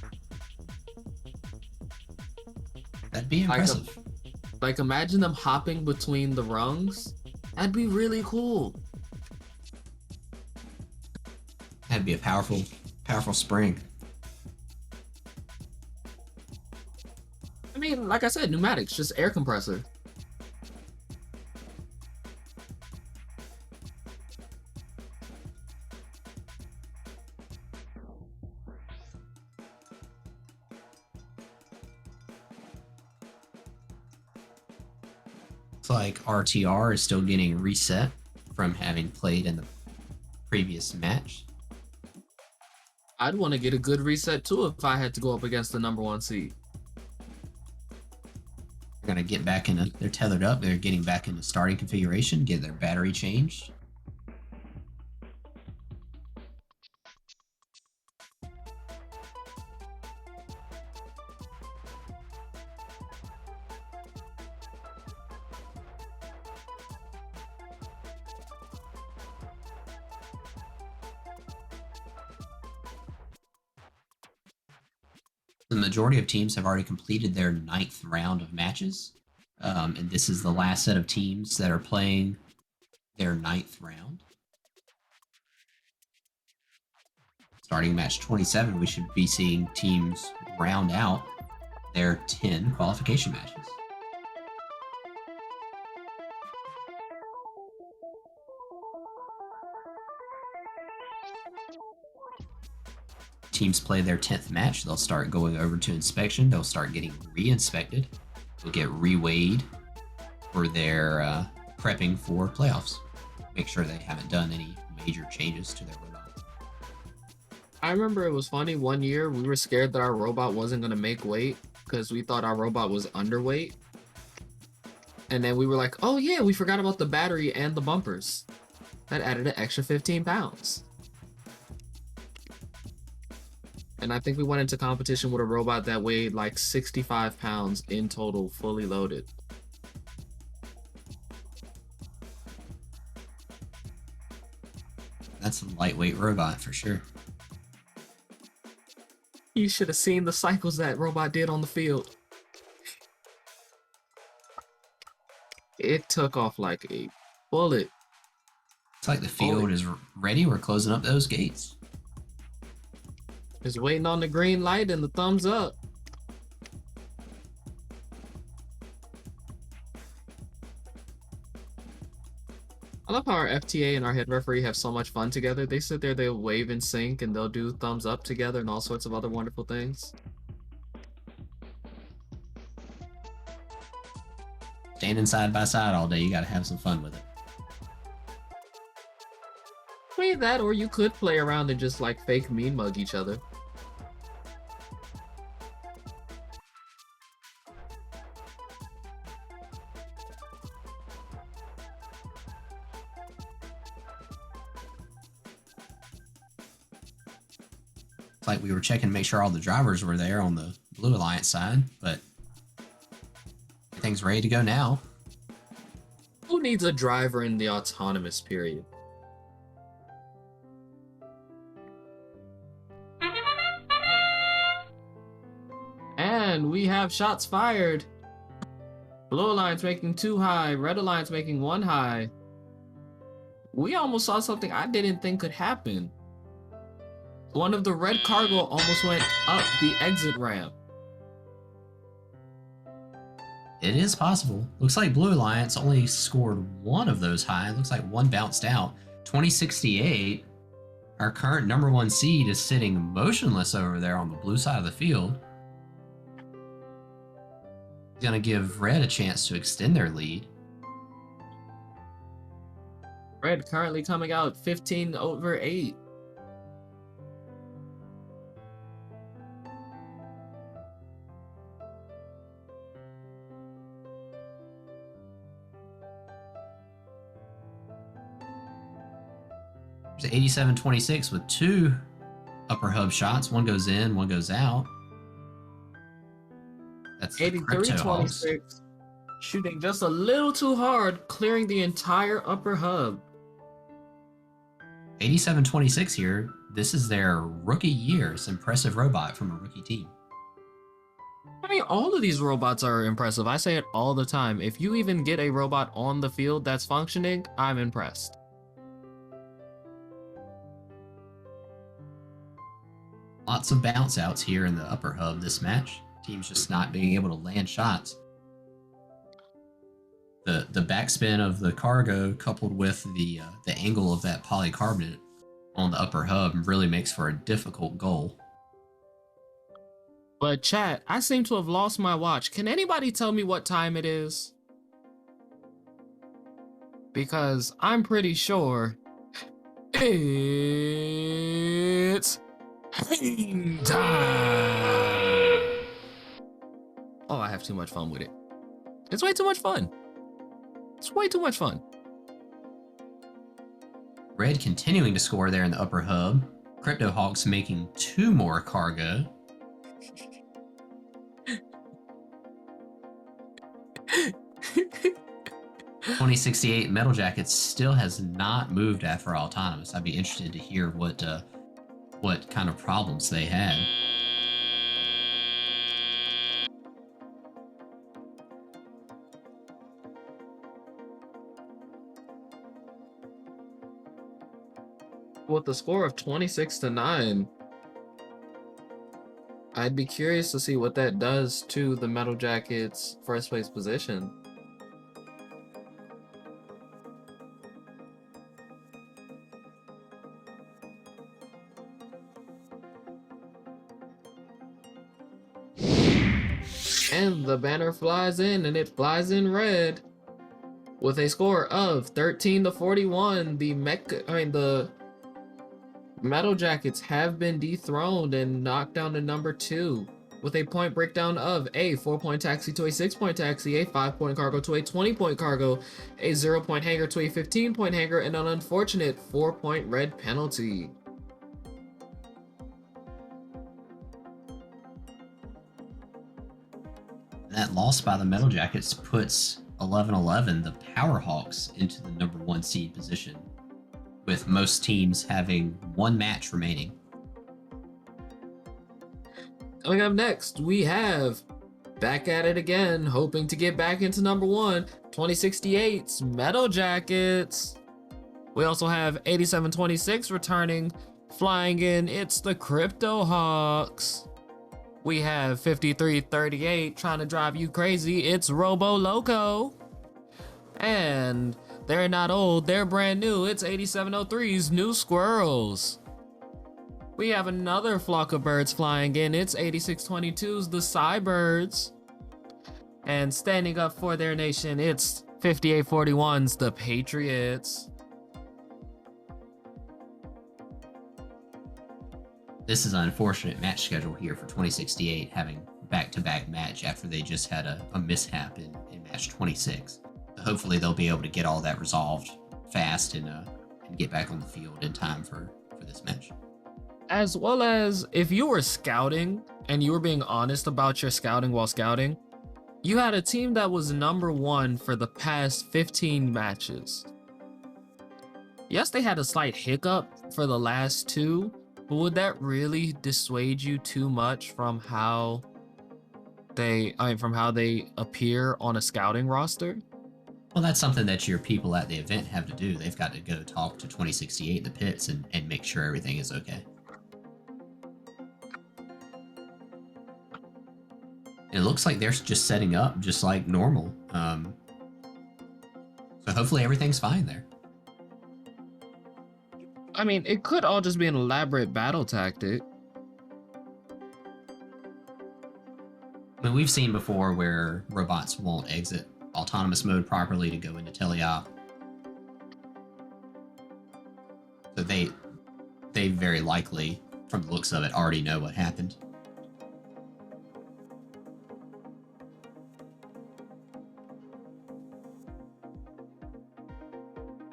That'd be impressive. Like imagine them hopping between the rungs. That'd be really cool. That'd be a powerful spring. I mean, like I said, pneumatics, just air compressor. Looks like RTR is still getting reset from having played in the previous match. I'd want to get a good reset too if I had to go up against the #1 seed. They're gonna get back in. They're tethered up. They're getting back into starting configuration, get their battery changed. The majority of teams have already completed their 9th round of matches, and this is the last set of teams that are playing their 9th round. Starting match 27, we should be seeing teams round out their 10 qualification matches. Teams play their 10th match, they'll start going over to inspection, they'll start getting re-inspected, they'll get reweighed for their prepping for playoffs. Make sure they haven't done any major changes to their robot. I remember it was funny, one year we were scared that our robot wasn't going to make weight because we thought our robot was underweight. And then we were like, oh yeah, we forgot about the battery and the bumpers. That added an extra 15 pounds. And I think we went into competition with a robot that weighed like 65 pounds in total, fully loaded. That's a lightweight robot for sure. You should have seen the cycles that robot did on the field. It took off like a bullet. It's like the field is ready. We're closing up those gates. Just waiting on the green light and the thumbs up. I love how our FTA and our head referee have so much fun together. They sit there, they'll wave in sync, and they'll do thumbs up together and all sorts of other wonderful things. Standing side by side all day, you gotta have some fun with it. Play that, or you could play around and just like fake mean mug each other. Like we were checking to make sure all the drivers were there on the Blue Alliance side, but everything's ready to go now. Who needs a driver in the autonomous period? And we have shots fired. Blue Alliance making 2 high, Red Alliance making 1 high. We almost saw something I didn't think could happen. One of the red cargo almost went up the exit ramp. It is possible. Looks like Blue Alliance only scored 1 of those high. Looks like 1 bounced out. 2068, our current #1 seed, is sitting motionless over there on the blue side of the field. Gonna give Red a chance to extend their lead. Red currently coming out 15/8. There's 87-26 with 2 upper hub shots. 1 goes in, 1 goes out. That's 83-26. Shooting just a little too hard, clearing the entire upper hub. 87-26 here. This is their rookie year. It's an impressive robot from a rookie team. I mean, all of these robots are impressive. I say it all the time. If you even get a robot on the field that's functioning, I'm impressed. Lots of bounce outs here in the upper hub this match. Teams just not being able to land shots. The backspin of the cargo coupled with the angle of that polycarbonate on the upper hub really makes for a difficult goal. But chat, I seem to have lost my watch. Can anybody tell me what time it is? Because I'm pretty sure it's hang time. Oh, I have too much fun with it. It's way too much fun. It's way too much fun. Red continuing to score there in the upper hub. Crypto Hawks making 2 more cargo. .2068 Metal Jackets still has not moved after autonomous. I'd be interested to hear what kind of problems they had. With the score of 26-9, I'd be curious to see what that does to the Metal Jackets' first place position. And the banner flies in, and it flies in red with a score of 13-41. The Metal Jackets have been dethroned and knocked down to #2 with a point breakdown of a 4-point taxi to a 6-point taxi, a 5-point cargo to a 20-point cargo, a 0-point hanger to a 15-point hanger, and an unfortunate 4-point red penalty. That loss by the Metal Jackets puts 11-11 the Power Hawks into the #1 seed position, with most teams having 1 match remaining. Coming up next, we have back at it again, hoping to get back into #1, 2068's Metal Jackets. We also have 87-26 returning, flying in, it's the Crypto Hawks. We have 53-38 trying to drive you crazy, it's Robo Loco. And they're not old, they're brand new, it's 8703's New Squirrels. We have another flock of birds flying in, it's 8622's the Cybirds. And standing up for their nation, it's 5841's the Patriots. This is an unfortunate match schedule here for 2068, having back-to-back match after they just had a mishap in match 26. Hopefully they'll be able to get all that resolved fast and get back on the field in time for this match. As well as if you were scouting and you were being honest about your scouting while scouting, you had a team that was #1 for the past 15 matches. Yes, they had a slight hiccup for the last 2, but would that really dissuade you too much from how they appear on a scouting roster? Well, that's something that your people at the event have to do. They've got to go talk to 2068 in the pits and make sure everything is okay. And it looks like they're just setting up just like normal. So hopefully everything's fine there. I mean, it could all just be an elaborate battle tactic. I mean, we've seen before where robots won't exit autonomous mode properly to go into teleop. So they very likely, from the looks of it, already know what happened.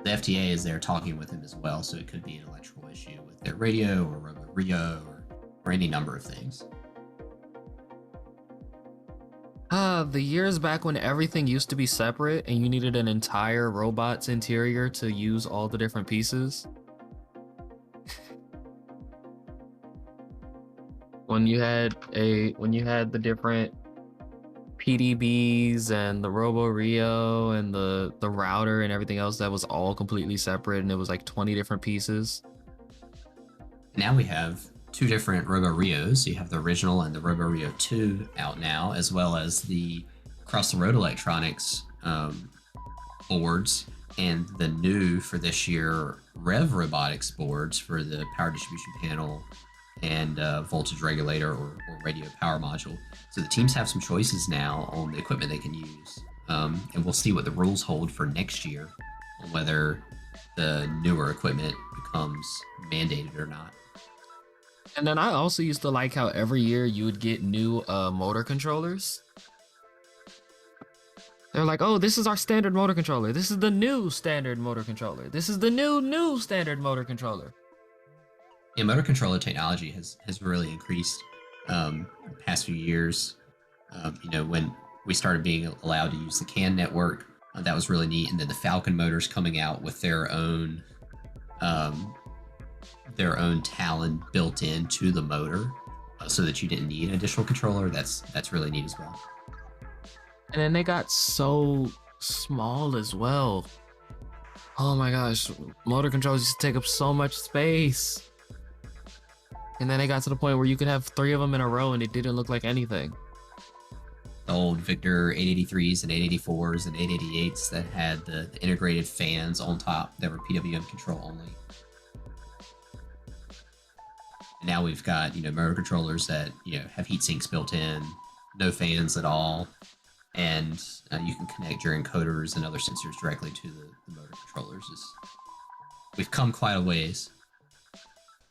The FTA is there talking with him as well, so it could be an electrical issue with their radio or Robo Rio or any number of things. The years back when everything used to be separate and you needed an entire robot's interior to use all the different pieces. When you had the different PDBs and the Robo Rio and the router and everything else that was all completely separate, and it was like 20 different pieces. Now we have 2 different Robo Rios. You have the original and the Robo Rio 2 out now, as well as the Across the Road Electronics boards and the new for this year Rev Robotics boards for the power distribution panel and voltage regulator or radio power module. So the teams have some choices now on the equipment they can use. And we'll see what the rules hold for next year on whether the newer equipment becomes mandated or not. And then I also used to like how every year you would get new motor controllers. They're like, oh, this is our standard motor controller. This is the new standard motor controller. This is the new standard motor controller. Yeah, motor controller technology has really increased the past few years. When we started being allowed to use the CAN network, that was really neat. And then the Falcon motors coming out with their own Talon built into the motor, so that you didn't need an additional controller. That's really neat as well. And then they got so small as well. Oh my gosh, motor controllers used to take up so much space. And then they got to the point where you could have 3 of them in a row and it didn't look like anything. The old Victor 883s and 884s and 888s that had the integrated fans on top that were PWM control only. And now we've got, motor controllers that, have heat sinks built in, no fans at all, and you can connect your encoders and other sensors directly to the motor controllers. We've come quite a ways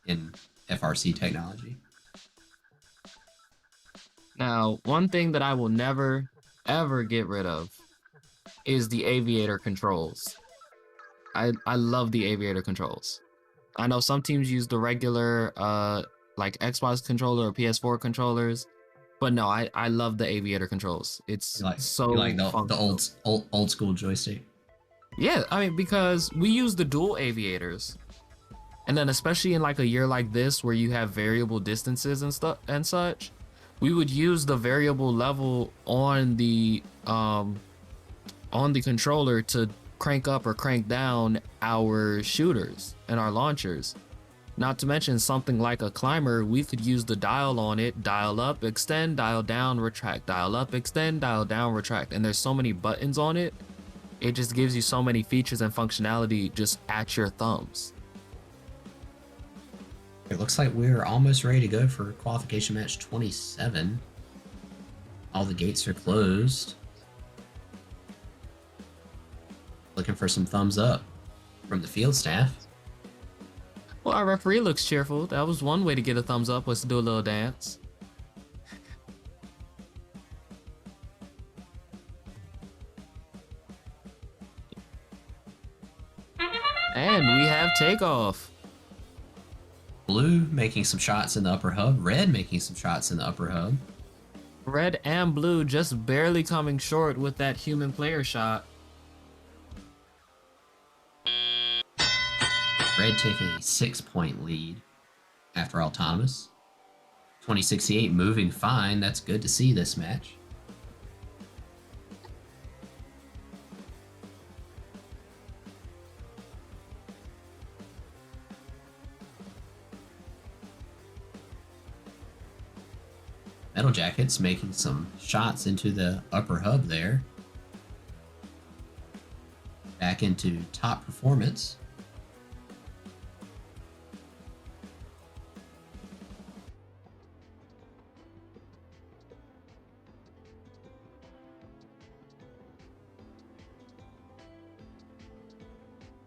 in FRC technology. Now, one thing that I will never, ever get rid of is the aviator controls. I love the aviator controls. I know some teams use the regular like Xbox controller or PS4 controllers, but no, I love the aviator controls. It's you like the old school joystick. Yeah, I mean, because we use the dual aviators, and then especially in like a year like this where you have variable distances and stuff and such, we would use the variable level on the controller to crank up or crank down our shooters and our launchers. Not to mention something like a climber, we could use the dial on it, dial up, extend, dial down, retract, dial up, extend, dial down, retract. And there's so many buttons on it. It just gives you so many features and functionality just at your thumbs. It looks like we're almost ready to go for qualification match 27. All the gates are closed. Looking for some thumbs up from the field staff. Well, our referee looks cheerful. That was one way to get a thumbs up, was to do a little dance. And we have takeoff. Blue making some shots in the upper hub. Red making some shots in the upper hub. Red and blue just barely coming short with that human player shot. Red taking a 6-point lead after autonomous. 2068 moving fine. That's good to see this match. Metal Jackets making some shots into the upper hub there. Back into top performance.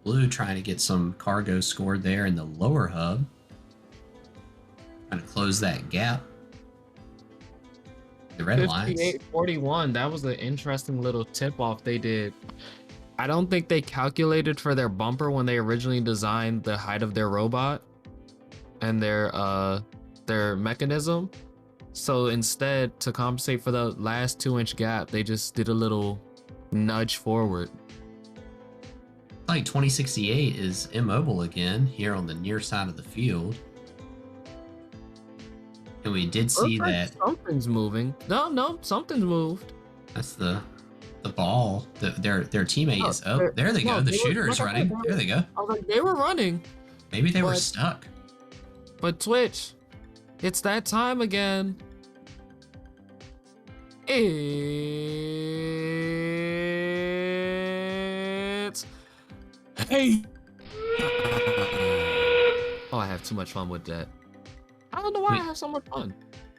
Blue trying to get some cargo scored there in the lower hub. Trying to close that gap. The red lines. 58-41. That was an interesting little tip-off they did. I don't think they calculated for their bumper when they originally designed the height of their robot and their mechanism. So instead, to compensate for the last 2-inch gap, they just did a little nudge forward. Like 2068 is immobile again here on the near side of the field. And we did see that something's moving. No, something's moved. That's the ball. Their teammate is up. There they go. The shooter is running. There they go. I was like, they were running. Maybe they were stuck. But Twitch, it's that time again. It's hey. Oh, I have too much fun with that. I don't know why I have so much fun.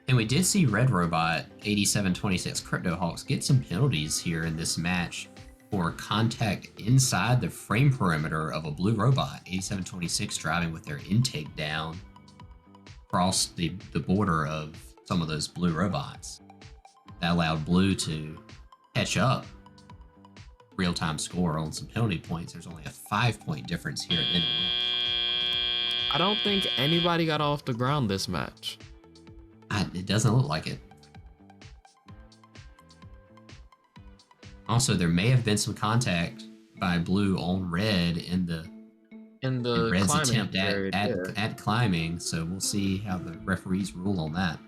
And we did see Red Robot 8726 Crypto Hawks get some penalties here in this match for contact inside the frame perimeter of a Blue Robot. 8726 driving with their intake down across the border of some of those Blue Robots. That allowed Blue to catch up. Real-time score on some penalty points. There's only a 5-point difference here at the end of the match. I don't think anybody got off the ground this match. It doesn't look like it. Also, there may have been some contact by Blue on Red in the Red's attempt at climbing, so we'll see how the referees rule on that.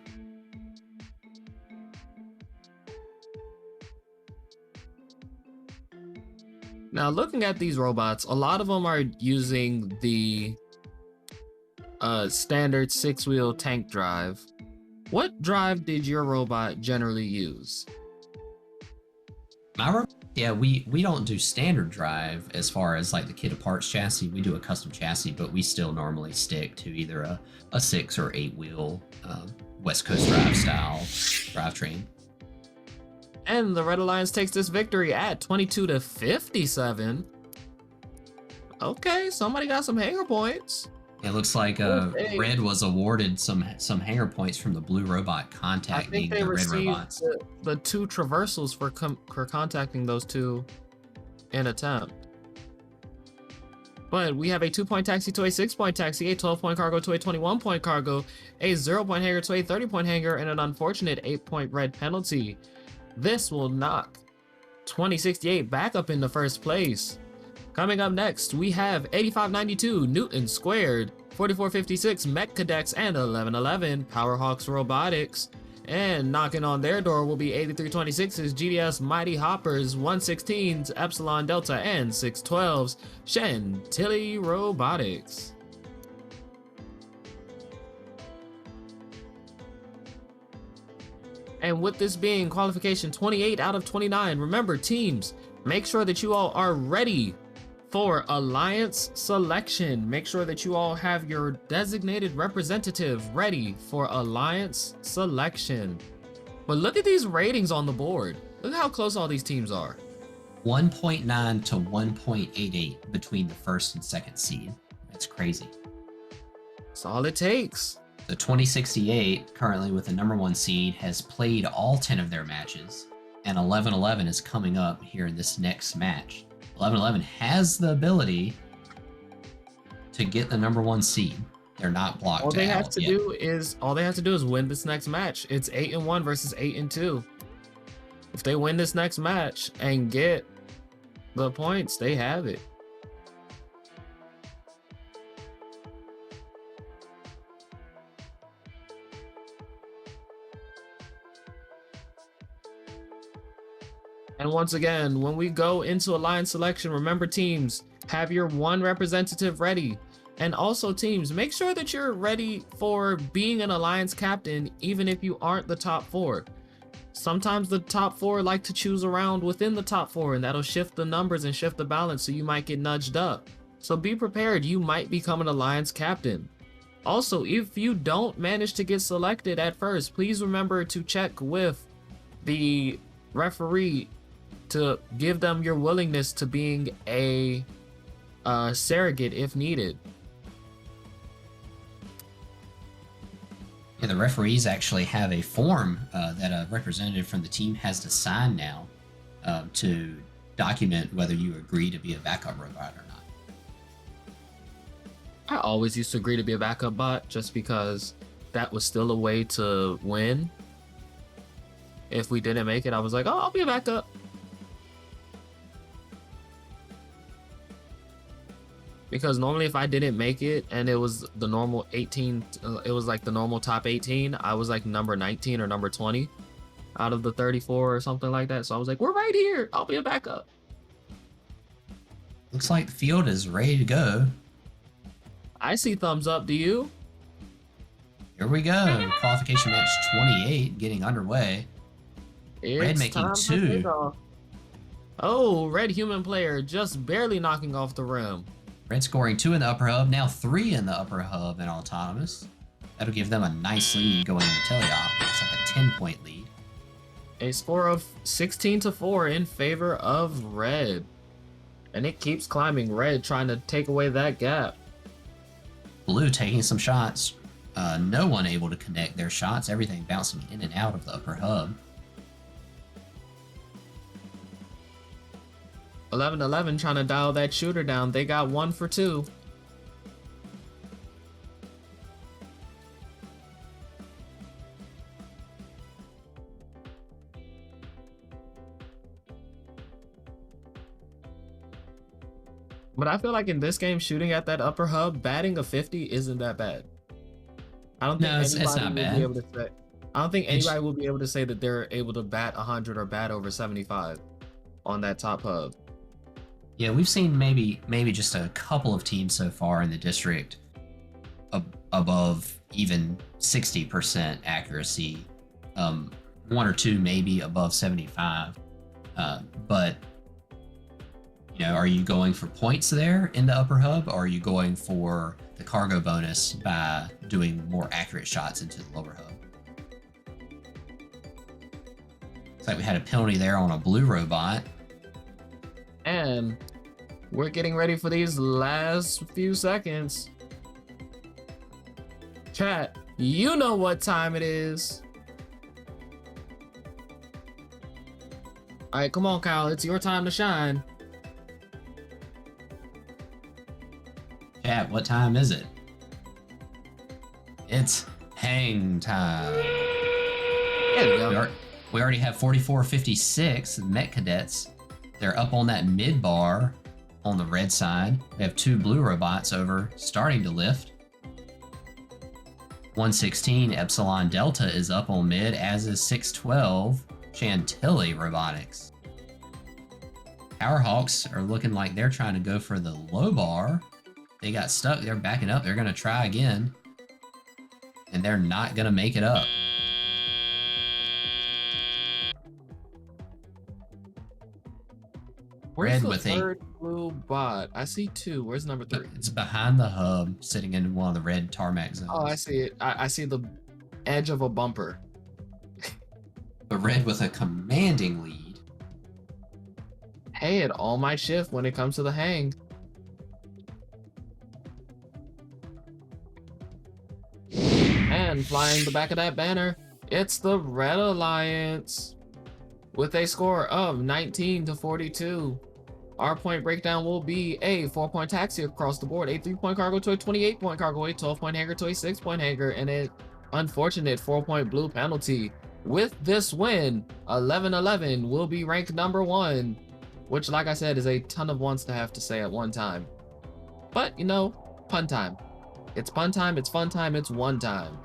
Now, looking at these robots, a lot of them are using the standard 6-wheel tank drive. What drive did your robot generally use? My robot, yeah, we don't do standard drive as far as like the kit of parts chassis. We do a custom chassis, but we still normally stick to either a 6 or 8-wheel West Coast drive style drivetrain. And the Red Alliance takes this victory at 22-57. Okay, somebody got some hanger points. It looks like Red was awarded some hanger points from the Blue Robot contacting the Red Robots. The 2 traversals for contacting those 2 in attempt. But we have a 2-point taxi to a 6-point taxi, a 12-point cargo to a 21-point cargo, a 0-point hanger to a 30-point hanger, and an unfortunate 8-point red penalty. This will knock 2068 back up into first place. Coming up next, we have 8592 Newton Squared, 4456 Mech Cadets, and 1111 Powerhawks Robotics. And knocking on their door will be 8326's GDS Mighty Hoppers, 116's Epsilon Delta, and 612's Chantilly Robotics. And with this being qualification 28 out of 29, remember teams, make sure that you all are ready for Alliance selection. Make sure that you all have your designated representative ready for Alliance selection. But look at these ratings on the board. Look how close all these teams are. 1.9 to 1.88 between the first and second seed. That's crazy. That's all it takes. The 2068, currently with the number 1 seed, has played all 10 of their matches, and 1111 is coming up here in this next match. 1111 has the ability to get the number 1 seed. They're not blocked All they have out to yet. do is win this next match. It's 8-1 versus 8-2. If they win this next match and get the points, they have it. And once again, when we go into alliance selection, remember teams, have your one representative ready. And also teams, make sure that you're ready for being an alliance captain, even if you aren't the top 4. Sometimes the top 4 like to choose around within the top 4, and that'll shift the numbers and shift the balance, so you might get nudged up. So be prepared, you might become an alliance captain. Also, if you don't manage to get selected at first, please remember to check with the referee to give them your willingness to being a surrogate if needed. Yeah, the referees actually have a form that a representative from the team has to sign now to document whether you agree to be a backup robot or not. I always used to agree to be a backup bot just because that was still a way to win. If we didn't make it, I was like, oh, I'll be a backup. Because normally if I didn't make it and it was the normal 18, it was like the normal top 18, I was like number 19 or number 20 out of the 34 or something like that. So I was like, we're right here. I'll be a backup. Looks like the field is ready to go. I see thumbs up. Do you? Here we go. Qualification match 28 getting underway. Red making 2. Oh, red human player just barely knocking off the rim. Red scoring 2 in the upper hub, now 3 in the upper hub in autonomous. That'll give them a nice lead going into teleop. It's like a 10-point lead. A score of 16-4 in favor of red. And it keeps climbing. Red trying to take away that gap. Blue taking some shots. No one able to connect their shots. Everything bouncing in and out of the upper hub. 11-11 trying to dial that shooter down. They got 1 for 2. But I feel like in this game, shooting at that upper hub, batting a 50 isn't that bad. I don't think it's not will bad. be able to say. I don't think anybody will be able to say that they're able to bat 100 or bat over 75 on that top hub. Yeah, we've seen maybe just a couple of teams so far in the district above even 60% accuracy. 1 or 2 maybe above 75. But you know, are you going for points there in the upper hub, or are you going for the cargo bonus by doing more accurate shots into the lower hub? Looks like we had a penalty there on a blue robot. And we're getting ready for these last few seconds. Chat, you know what time it is. All right, come on, Kyle. It's your time to shine. Chat, what time is it? It's hang time. There we go. We already have 44-56 Met Cadets. They're up on that mid bar on the red side. We have 2 blue robots over starting to lift. 116 Epsilon Delta is up on mid, as is 612 Chantilly Robotics. Powerhawks are looking like they're trying to go for the low bar. They got stuck. They're backing up. They're going to try again. And they're not going to make it up. Where's Red the with third blue bot? I see 2. Where's number 3? It's behind the hub, sitting in one of the red tarmac zones. Oh, I see it. I see the edge of a bumper. But red with a commanding lead. Hey, it all might shift when it comes to the hang. And flying the back of that banner, it's the Red Alliance with a score of 19-42. Our point breakdown will be a 4-point taxi across the board, a 3-point cargo to a 28-point cargo, a 12-point hanger to a 6-point hanger, and an unfortunate 4-point blue penalty. With this win, 11-11 will be ranked number 1, which, like I said, is a ton of ones to have to say at one time. But, you know, pun time. It's pun time, it's fun time, it's one time.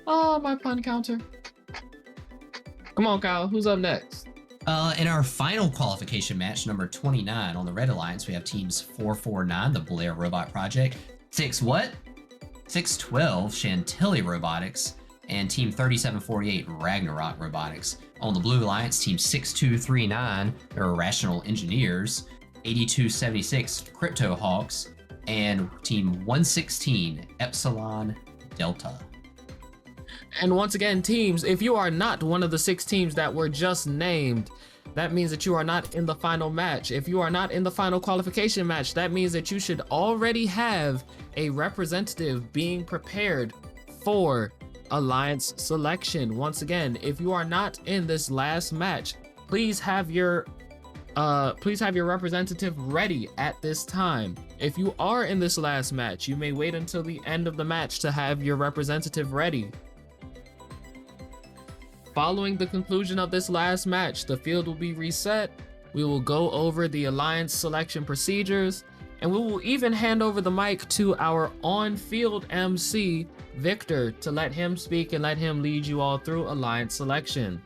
Oh, my pun counter. Come on, Kyle, who's up next? In our final qualification match, number 29 on the Red Alliance, we have teams 449, the Blair Robot Project, 612, Chantilly Robotics, and team 3748, Ragnarok Robotics. On the Blue Alliance, team 6239, they're Irrational Engineers, 8276, Crypto Hawks, and team 116, Epsilon Delta. And once again, teams, if you are not one of the 6 teams that were just named, that means that you are not in the final match. If you are not in the final qualification match, that means that you should already have a representative being prepared for Alliance selection. Once again, if you are not in this last match, please have your representative ready at this time. If you are in this last match, you may wait until the end of the match to have your representative ready. Following the conclusion of this last match, the field will be reset. We will go over the Alliance selection procedures, and we will even hand over the mic to our on-field MC, Victor, to let him speak and let him lead you all through Alliance selection.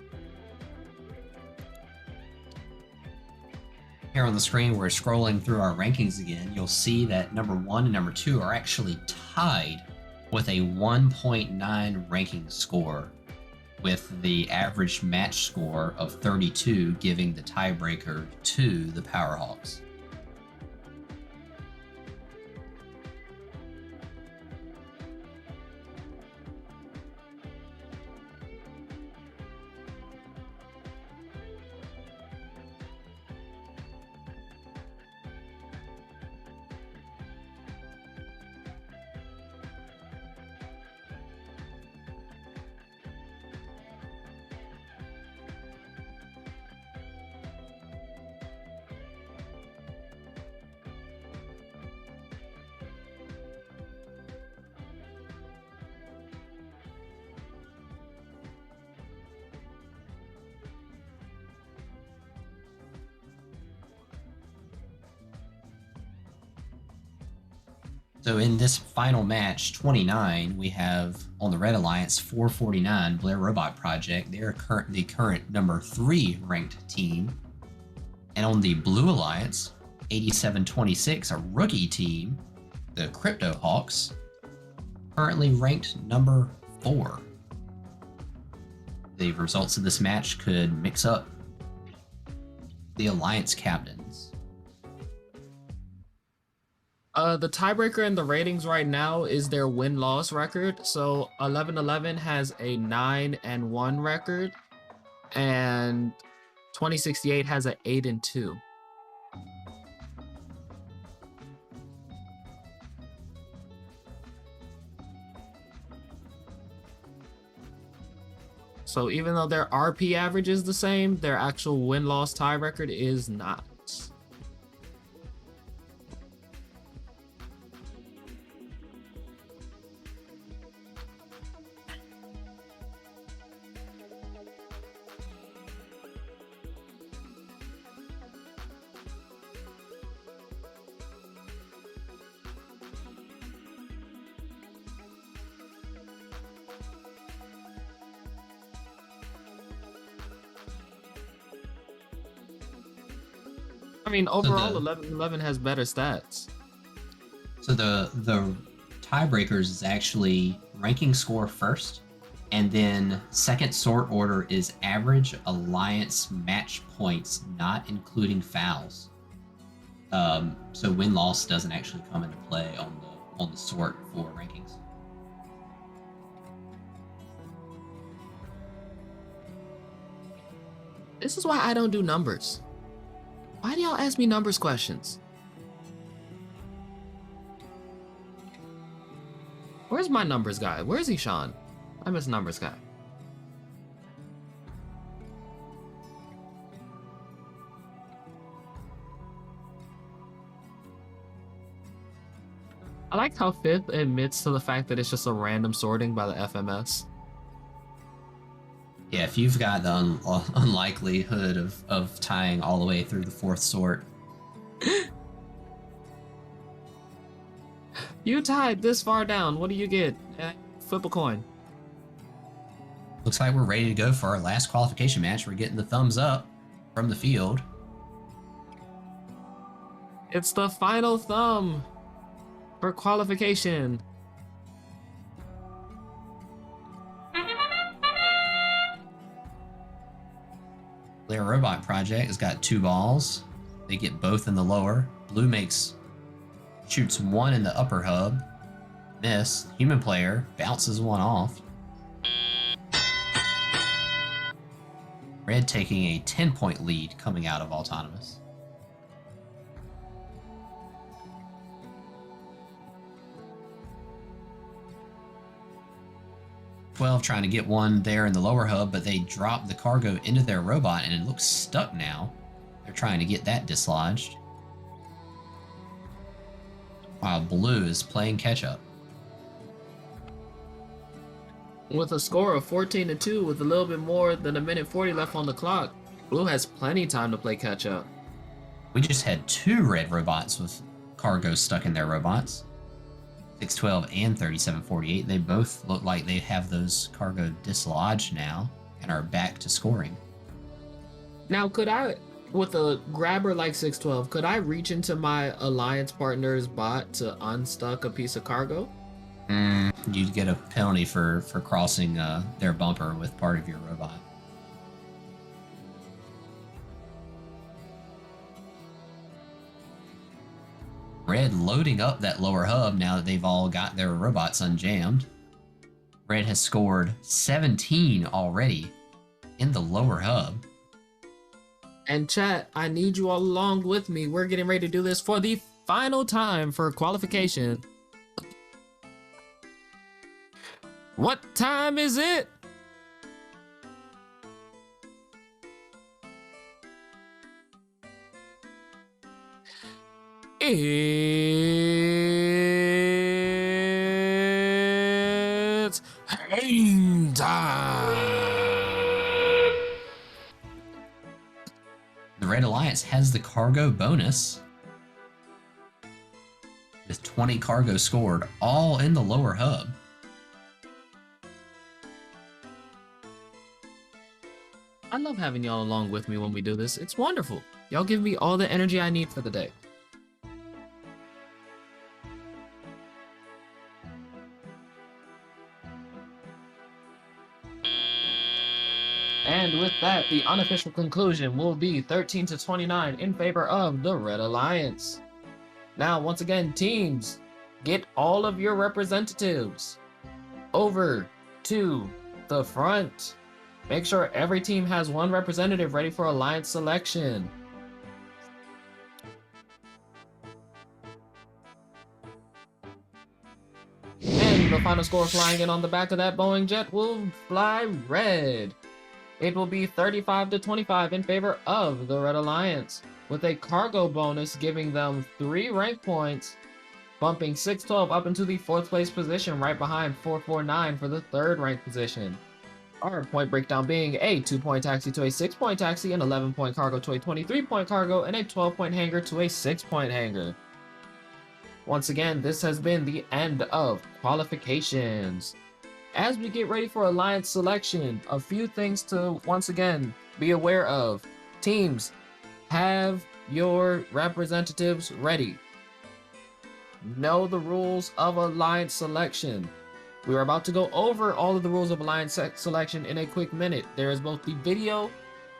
Here on the screen, we're scrolling through our rankings again. You'll see that number 1 and number 2 are actually tied with a 1.9 ranking score, with the average match score of 32 giving the tiebreaker to the Powerhawks. So in this final match, 29, we have on the Red Alliance 449 Blair Robot Project. They're the current number 3 ranked team. And on the Blue Alliance, 8726, a rookie team, the Crypto Hawks, currently ranked number 4. The results of this match could mix up the Alliance captains. The tiebreaker in the ratings right now is their win-loss record. So 11-11 has a 9-1 record, and 2068 has an 8-2. So even though their RP average is the same, their actual win-loss tie record is not. I mean, overall, 11-11 has better stats. So the tiebreakers is actually ranking score first, and then second sort order is average Alliance match points, not including fouls. So win-loss doesn't actually come into play on the sort for rankings. This is why I don't do numbers. Why do y'all ask me numbers questions? Where's my numbers guy? Where's he, Sean? I miss numbers guy. I like how Fifth admits to the fact that it's just a random sorting by the FMS. Yeah, if you've got the unlikelihood of tying all the way through the fourth sort. You tied this far down. What do you get? Flip a coin. Looks like we're ready to go for our last qualification match. We're getting the thumbs up from the field. It's the final thumb for qualification. Their robot project has got 2 balls. They get both in the lower. Blue shoots one in the upper hub. Miss. Human player bounces one off. Red taking a 10-point lead coming out of autonomous. Trying to get one there in the lower hub, but they drop the cargo into their robot and it looks stuck now. They're trying to get that dislodged. While Blue is playing catch up. With a score of 14-2 with a little bit more than a minute 40 left on the clock, Blue has plenty of time to play catch up. We just had 2 red robots with cargo stuck in their robots. 612 and 3748. They both look like they have those cargo dislodged now and are back to scoring. Now, could I, with a grabber like 612, could I reach into my alliance partner's bot to unstuck a piece of cargo? You'd get a penalty for crossing their bumper with part of your robot. Red loading up that lower hub now that they've all got their robots unjammed. Red has scored 17 already in the lower hub. And chat, I need you all along with me. We're getting ready to do this for the final time for qualification. What time is it? It's hang time. The Red Alliance has the cargo bonus with 20 cargo scored, all in the lower hub. I love having y'all along with me when we do this. It's wonderful. Y'all give me all the energy I need for the day. And with that, the unofficial conclusion will be 13-29 in favor of the Red Alliance. Now, once again, teams, get all of your representatives over to the front. Make sure every team has one representative ready for alliance selection. And the final score flying in on the back of that Boeing jet will fly red. It will be 35-25 in favor of the Red Alliance, with a cargo bonus giving them 3 rank points, bumping 612 up into the 4th place position right behind 449 for the 3rd rank position. Our point breakdown being a 2-point taxi to a 6-point taxi, an 11-point cargo to a 23-point cargo, and a 12-point hanger to a 6-point hanger. Once again, this has been the end of qualifications. As we get ready for alliance selection, a few things to once again be aware of. Teams, have your representatives ready. Know the rules of alliance selection. We are about to go over all of the rules of alliance selection in a quick minute. There is both the video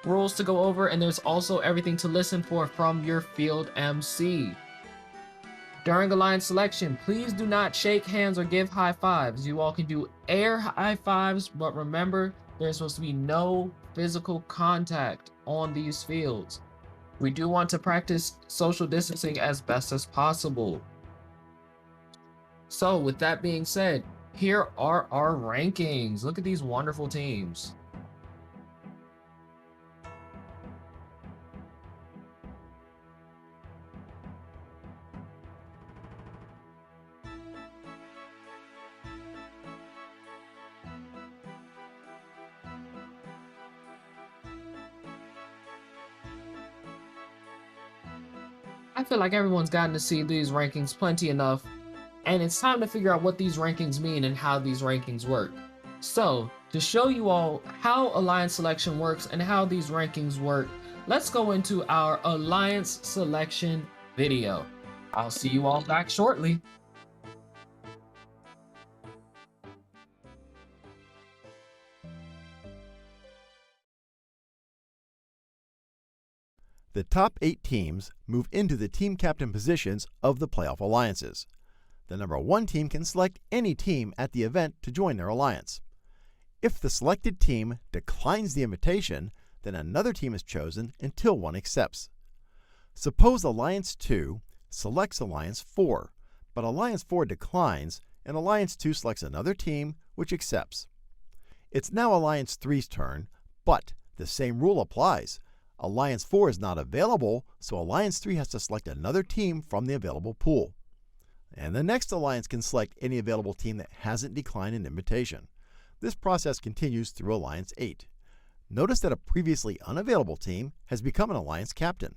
rules to go over, and there's also everything to listen for from your field MC. During alliance selection, please do not shake hands or give high fives. You all can do air high fives, but remember, there's supposed to be no physical contact on these fields. We do want to practice social distancing as best as possible. So with that being said, here are our rankings. Look at these wonderful teams. I feel like everyone's gotten to see these rankings plenty enough, and it's time to figure out what these rankings mean and how these rankings work. So, to show you all how Alliance selection works and how these rankings work, let's go into our Alliance selection video. I'll see you all back shortly. The top 8 teams move into the team captain positions of the playoff alliances. The number 1 team can select any team at the event to join their alliance. If the selected team declines the invitation, then another team is chosen until one accepts. Suppose Alliance 2 selects Alliance 4, but Alliance 4 declines and Alliance 2 selects another team which accepts. It's now Alliance 3's turn, but the same rule applies. Alliance 4 is not available, so Alliance 3 has to select another team from the available pool. And the next alliance can select any available team that hasn't declined an invitation. This process continues through Alliance 8. Notice that a previously unavailable team has become an alliance captain.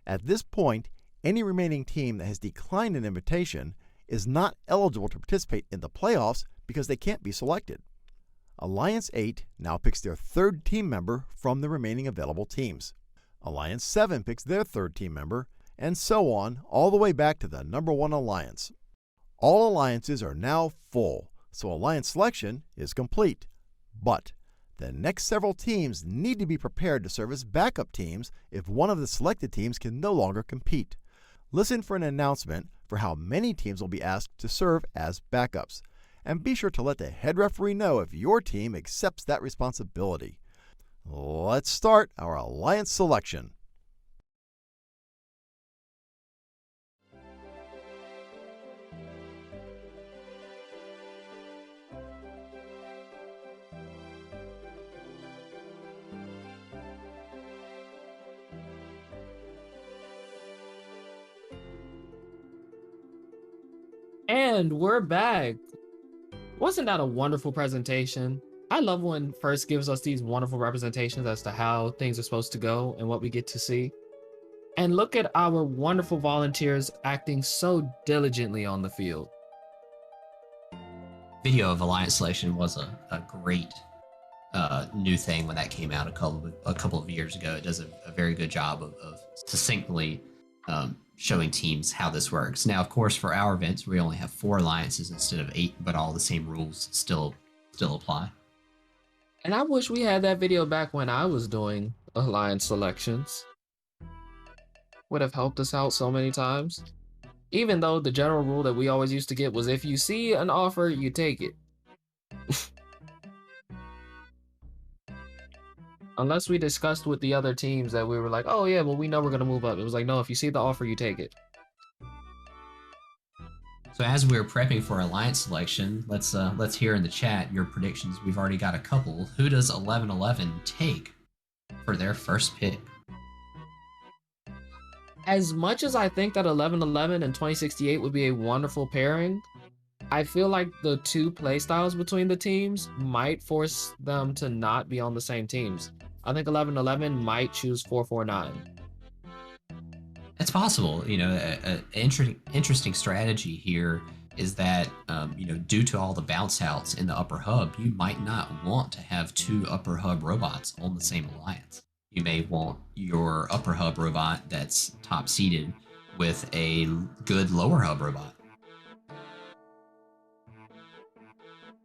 At this point, any remaining team that has declined an invitation is not eligible to participate in the playoffs because they can't be selected. Alliance 8 now picks their 3rd team member from the remaining available teams. Alliance 7 picks their 3rd team member, and so on, all the way back to the number 1 alliance. All alliances are now full, so alliance selection is complete. But the next several teams need to be prepared to serve as backup teams if one of the selected teams can no longer compete. Listen for an announcement for how many teams will be asked to serve as backups. And be sure to let the head referee know if your team accepts that responsibility. Let's start our alliance selection. And we're back. Wasn't that a wonderful presentation? I love when FIRST gives us these wonderful representations as to how things are supposed to go and what we get to see. And look at our wonderful volunteers acting so diligently on the field. Video of alliance selection was a great new thing when that came out a couple of years ago. It does a very good job of succinctly showing teams how this works. Now, of course, for our events, we only have 4 alliances instead of 8, but all the same rules still apply. And I wish we had that video back when I was doing alliance selections. Would have helped us out so many times. Even though the general rule that we always used to get was if you see an offer, you take it. Unless we discussed with the other teams that we were like, oh yeah, well we know we're gonna move up. It was like, no, if you see the offer, you take it. So as we're prepping for alliance selection, let's hear in the chat your predictions. We've already got a couple. Who does 1111 take for their first pick? As much as I think that 1111 and 2068 would be a wonderful pairing, I feel like the 2 playstyles between the teams might force them to not be on the same teams. I think 1111 might choose 449. It's possible. You know, an interesting strategy here is that, you know, due to all the bounce outs in the upper hub, you might not want to have 2 upper hub robots on the same alliance. You may want your upper hub robot that's top seeded with a good lower hub robot.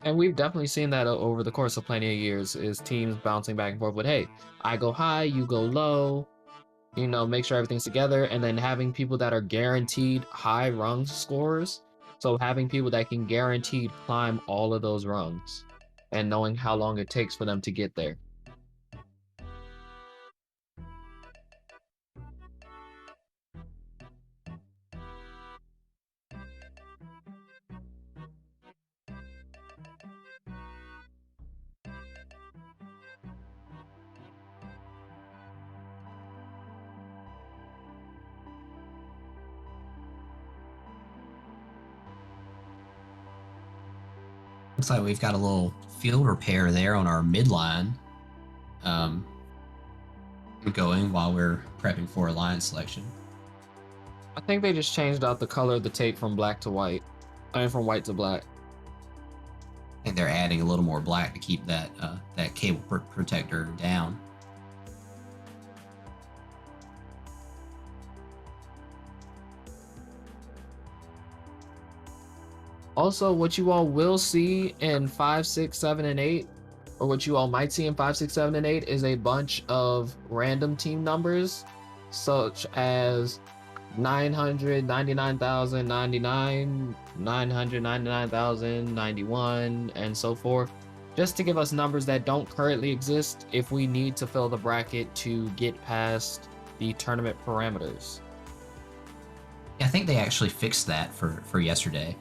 And we've definitely seen that over the course of plenty of years, is teams bouncing back and forth with, hey, I go high, you go low, you know, make sure everything's together, and then having people that are guaranteed high rung scores. So having people that can guaranteed climb all of those rungs and knowing how long it takes for them to get there. Looks like we've got a little field repair there on our midline. going while we're prepping for alliance selection. I think they just changed out the color of the tape from black to white. I mean, from white to black. And they're adding a little more black to keep that that cable protector down. Also, what you all will see in 5, 6, 7, and 8, or what you all might see in 5, 6, 7, and 8, is a bunch of random team numbers, such as 999,099, 999,091, and so forth, just to give us numbers that don't currently exist if we need to fill the bracket to get past the tournament parameters. I think they actually fixed that for yesterday.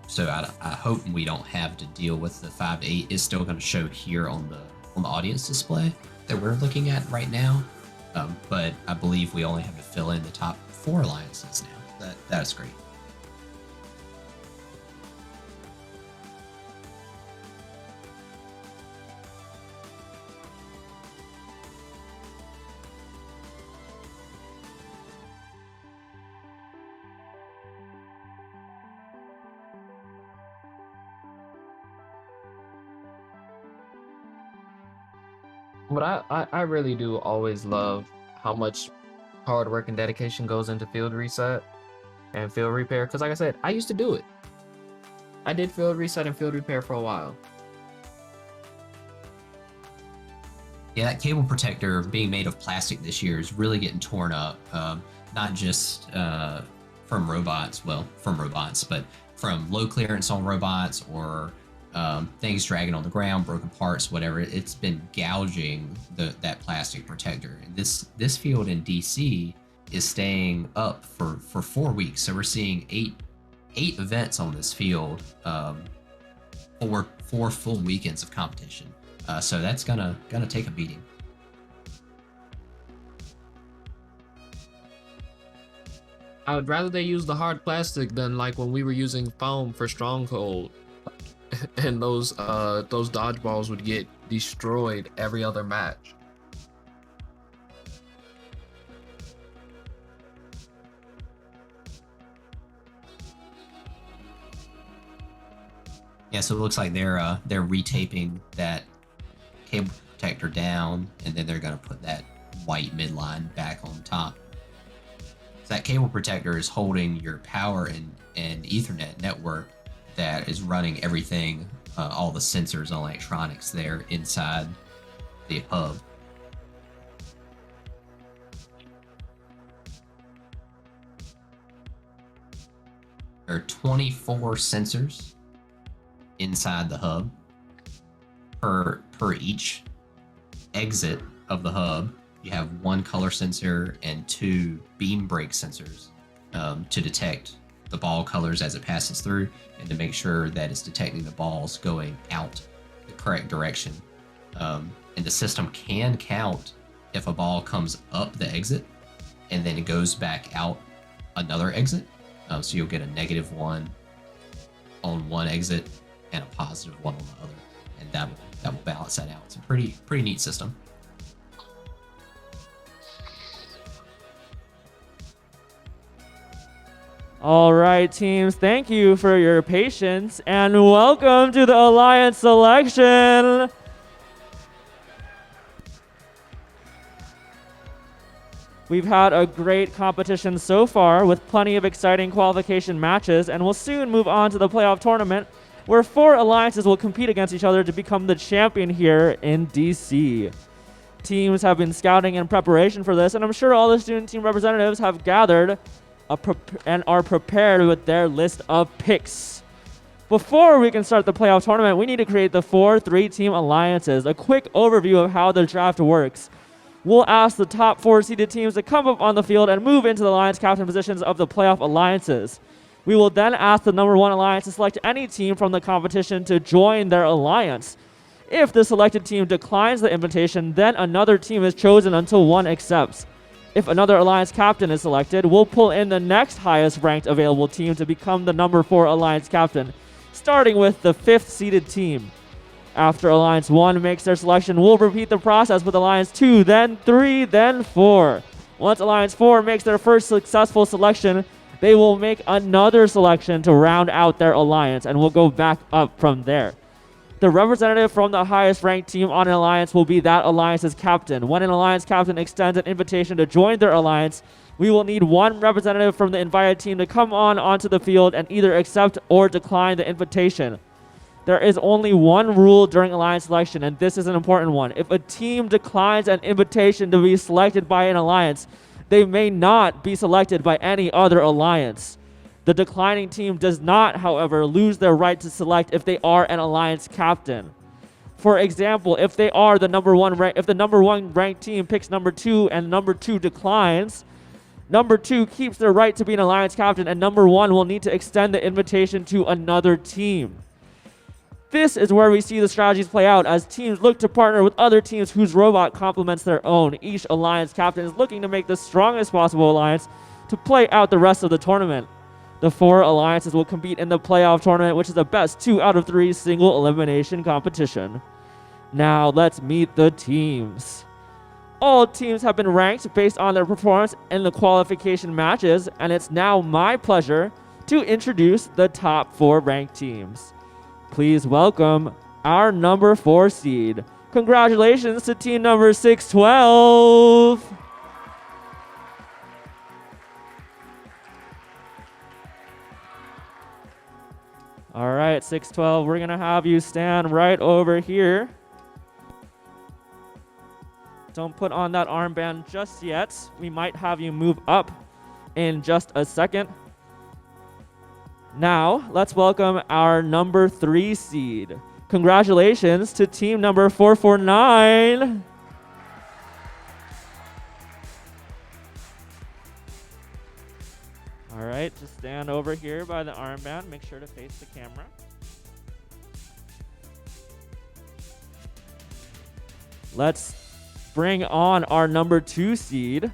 So I hope we don't have to deal with the 5 to 8. It's still going to show here on the audience display that we're looking at right now. But I believe we only have to fill in the top 4 alliances now. That's great. But I really do always love how much hard work and dedication goes into field reset and field repair. Because like I said, I used to do it. I did field reset and field repair for a while. Yeah, that cable protector being made of plastic this year is really getting torn up. Not just from robots, but from low clearance on robots or things dragging on the ground, broken parts, whatever. It's been gouging that plastic protector. And this field in DC is staying up for 4 weeks. So we're seeing eight events on this field, for 4 full weekends of competition. So that's gonna take a beating. I would rather they use the hard plastic than like when we were using foam for Stronghold. And those dodgeballs would get destroyed every other match. Yeah, so it looks like they're retaping that cable protector down, and then they're gonna put that white midline back on top. So that cable protector is holding your power and Ethernet network that is running everything, all the sensors and electronics there inside the hub. There are 24 sensors inside the hub. Per each exit of the hub, you have 1 color sensor and 2 beam break sensors to detect the ball colors as it passes through, and to make sure that it's detecting the balls going out the correct direction. And the system can count if a ball comes up the exit and then it goes back out another exit. So you'll get a -1 on one exit and a +1 on the other, and that will balance that out. It's a pretty neat system. All right, teams, thank you for your patience and welcome to the Alliance selection. We've had a great competition so far with plenty of exciting qualification matches, and we'll soon move on to the playoff tournament where 4 alliances will compete against each other to become the champion here in DC. Teams have been scouting in preparation for this, and I'm sure all the student team representatives have gathered and are prepared with their list of picks. Before we can start the playoff tournament, we need to create the 4 3-team alliances. A quick overview of how the draft works. We'll ask the top 4 seeded teams to come up on the field and move into the alliance captain positions of the playoff alliances. We will then ask the number 1 alliance to select any team from the competition to join their alliance. If the selected team declines the invitation, then another team is chosen until one accepts. If another alliance captain is selected, we'll pull in the next highest ranked available team to become the number 4 alliance captain, starting with the 5th seeded team. After Alliance 1 makes their selection, we'll repeat the process with Alliance 2, then 3, then 4. Once Alliance 4 makes their first successful selection, they will make another selection to round out their alliance, and we'll go back up from there. The representative from the highest ranked team on an alliance will be that alliance's captain. When an alliance captain extends an invitation to join their alliance, we will need one representative from the invited team to come onto the field and either accept or decline the invitation. There is only one rule during alliance selection, and this is an important one. If a team declines an invitation to be selected by an alliance, they may not be selected by any other alliance. The declining team does not, however, lose their right to select if they are an alliance captain. For example, if they are the number one ranked team picks number 2 and number 2 declines, number 2 keeps their right to be an alliance captain, and number 1 will need to extend the invitation to another team. This is where we see the strategies play out as teams look to partner with other teams whose robot complements their own. Each alliance captain is looking to make the strongest possible alliance to play out the rest of the tournament. The 4 alliances will compete in the playoff tournament, which is the best 2 out of 3 single elimination competition. Now let's meet the teams. All teams have been ranked based on their performance in the qualification matches, and it's now my pleasure to introduce the top 4 ranked teams. Please welcome our number 4 seed. Congratulations to team number 612. All right, 612, we're gonna have you stand right over here. Don't put on that armband just yet. We might have you move up in just a second. Now, let's welcome our number 3 seed. Congratulations to team number 449. All right, just stand over here by the armband. Make sure to face the camera. Let's bring on our number 2 seed.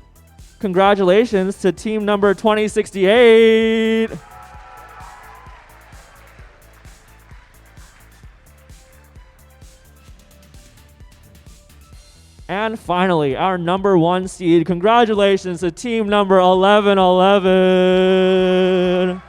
Congratulations to team number 2068. And finally, our number 1 seed. Congratulations to team number 1111.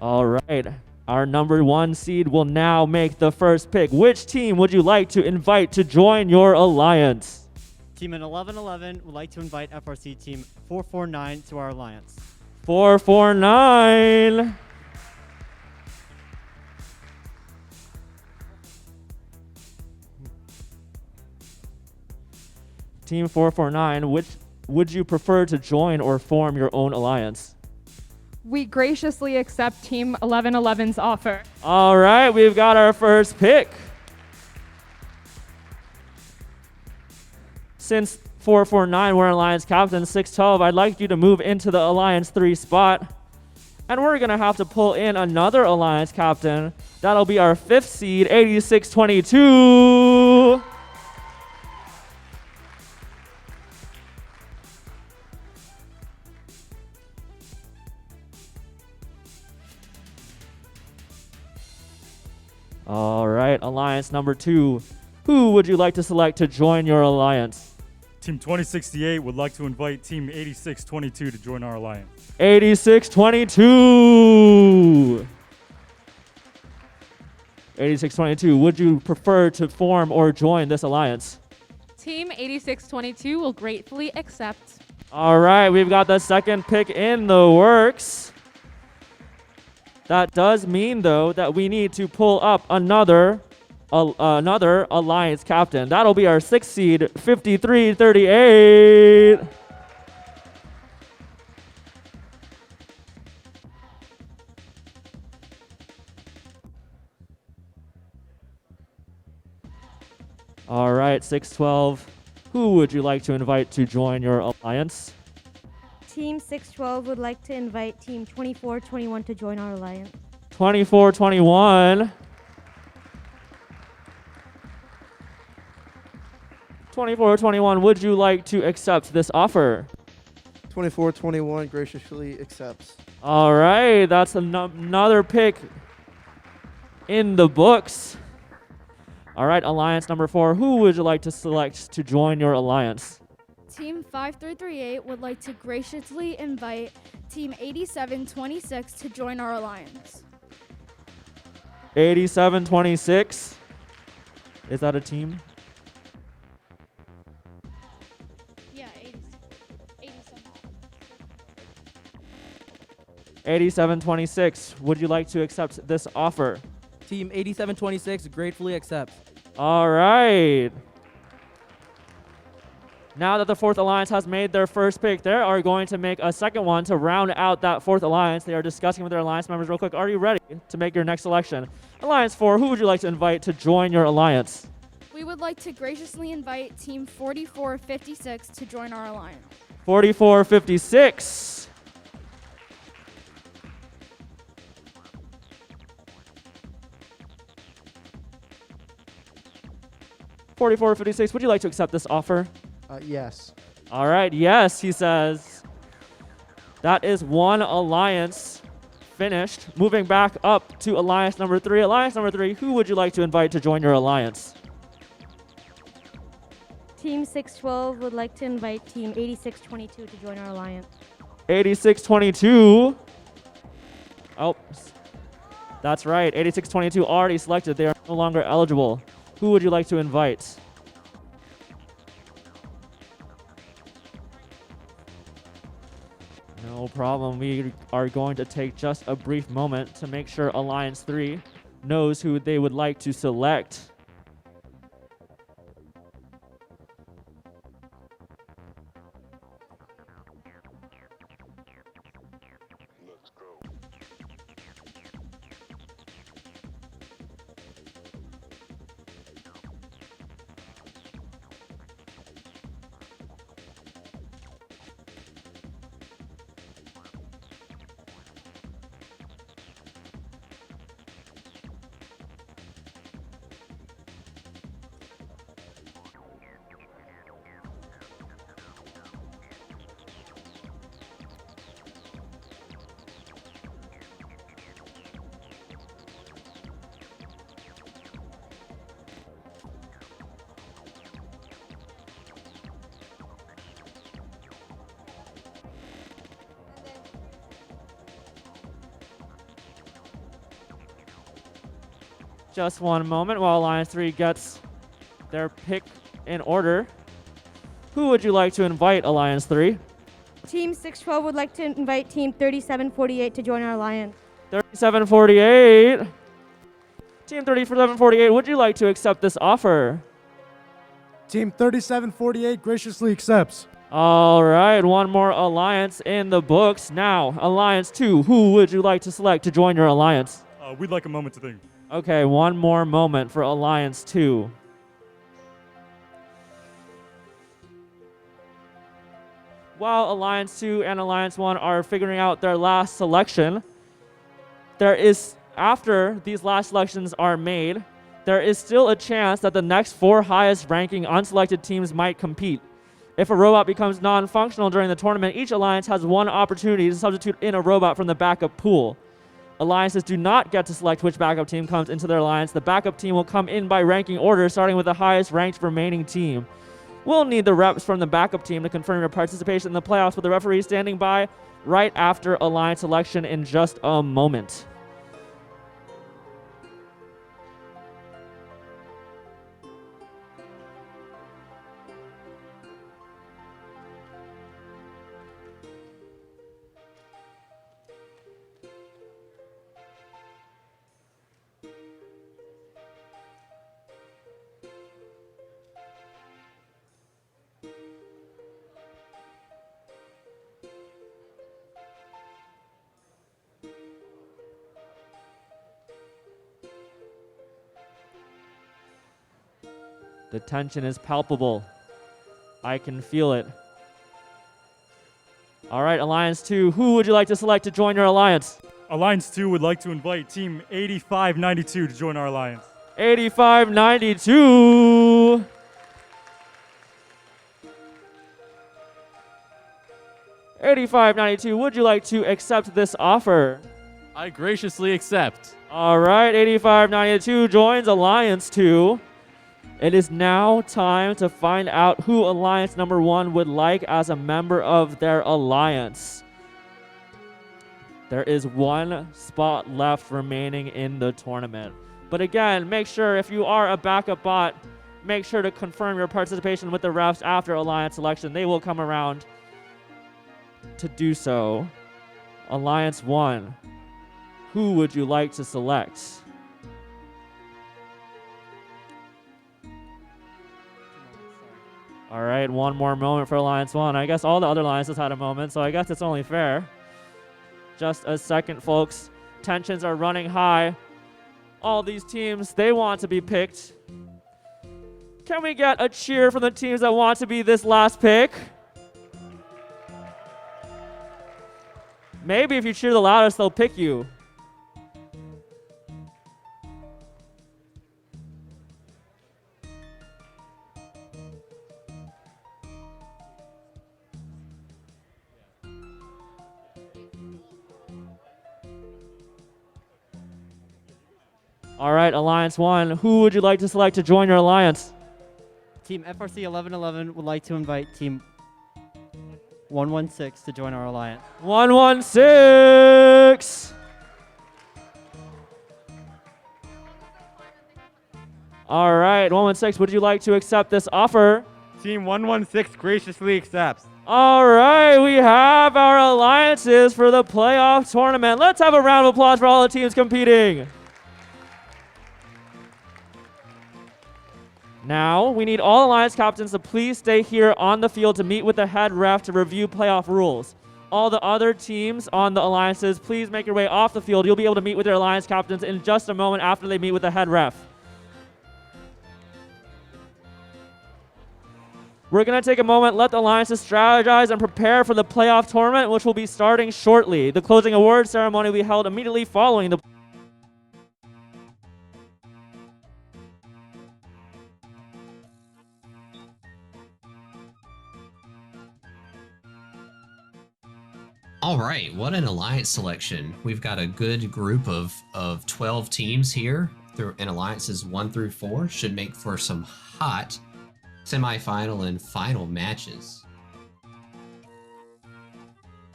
All right. Our number 1 seed will now make the first pick. Which team would you like to invite to join your alliance? Team in 1111 would like to invite FRC team 449 to our alliance. 449. Team 449, which would you prefer to join or form your own alliance? We graciously accept Team 1111's offer. All right, we've got our first pick. Since 449 were Alliance Captain 612, I'd like you to move into the Alliance 3 spot. And we're going to have to pull in another Alliance Captain. That'll be our 5th seed, 8622. All right, alliance number 2. Who would you like to select to join your alliance? Team 2068 would like to invite Team 8622 to join our alliance. 8622. 8622, would you prefer to form or join this alliance? Team 8622 will gratefully accept. All right, we've got the second pick in the works. That does mean, though, that we need to pull up another alliance captain. That'll be our 6th seed, 5338. All right, 612. Who would you like to invite to join your alliance? Team 612 would like to invite Team 2421 to join our alliance. 2421. 2421, would you like to accept this offer? 2421 graciously accepts. All right, that's another pick in the books. All right, alliance number 4. Who would you like to select to join your alliance? Team 5338 would like to graciously invite Team 8726 to join our alliance. 8726. Is that a team? Yeah, 8726. Would you like to accept this offer? Team 8726 gratefully accepts. All right. Now that the 4th alliance has made their first pick, they are going to make a second one to round out that 4th alliance. They are discussing with their alliance members real quick. Are you ready to make your next selection? Alliance 4, who would you like to invite to join your alliance? We would like to graciously invite Team 4456 to join our alliance. 4456. (4456), would you like to accept this offer? Yes. All right, yes, he says. That is one alliance finished. Moving back up to alliance number 3. Alliance number 3, who would you like to invite to join your alliance? Team 612 would like to invite Team 8622 to join our alliance. 8622. Oh, that's right. 8622 already selected. They are no longer eligible. Who would you like to invite? No problem. We are going to take just a brief moment to make sure Alliance 3 knows who they would like to select. Just one moment while Alliance 3 gets their pick in order. Who would you like to invite, Alliance 3? Team 612 would like to invite Team 3748 to join our alliance. 3748. Team 3748, would you like to accept this offer? Team 3748 graciously accepts. All right, one more alliance in the books. Now, Alliance 2, who would you like to select to join your alliance? We'd like a moment to think. Okay, one more moment for Alliance 2. While Alliance 2 and Alliance 1 are figuring out their last selection, after these last selections are made, there is still a chance that the next 4 highest ranking unselected teams might compete. If a robot becomes non-functional during the tournament, each alliance has one opportunity to substitute in a robot from the backup pool. Alliances do not get to select which backup team comes into their alliance. The backup team will come in by ranking order, starting with the highest ranked remaining team. We'll need the reps from the backup team to confirm your participation in the playoffs, with the referee standing by right after alliance selection in just a moment. The tension is palpable. I can feel it. All right, Alliance 2, who would you like to select to join your alliance? Alliance 2 would like to invite Team 8592 to join our alliance. 8592. 8592, would you like to accept this offer? I graciously accept. All right, 8592 joins Alliance 2. It is now time to find out who Alliance number 1 would like as a member of their alliance. There is one spot left remaining in the tournament. But again, make sure if you are a backup bot, make sure to confirm your participation with the refs after Alliance selection. They will come around to do so. Alliance 1, who would you like to select? All right, one more moment for Alliance 1. I guess all the other alliances had a moment, so I guess it's only fair. Just a second, folks. Tensions are running high. All these teams, they want to be picked. Can we get a cheer from the teams that want to be this last pick? Maybe if you cheer the loudest, they'll pick you. All right, Alliance 1, who would you like to select to join your alliance? Team FRC 1111 would like to invite Team 116 to join our alliance. 116! All right, 116, would you like to accept this offer? Team 116 graciously accepts. All right, we have our alliances for the playoff tournament. Let's have a round of applause for all the teams competing. Now, we need all alliance captains to please stay here on the field to meet with the head ref to review playoff rules. All the other teams on the alliances, please make your way off the field. You'll be able to meet with your alliance captains in just a moment after they meet with the head ref. We're going to take a moment, let the alliances strategize and prepare for the playoff tournament, which will be starting shortly. The closing awards ceremony will be held immediately following the All right, what an alliance selection. We've got a good group of 12 teams here in alliances 1 through 4. Should make for some hot semifinal and final matches.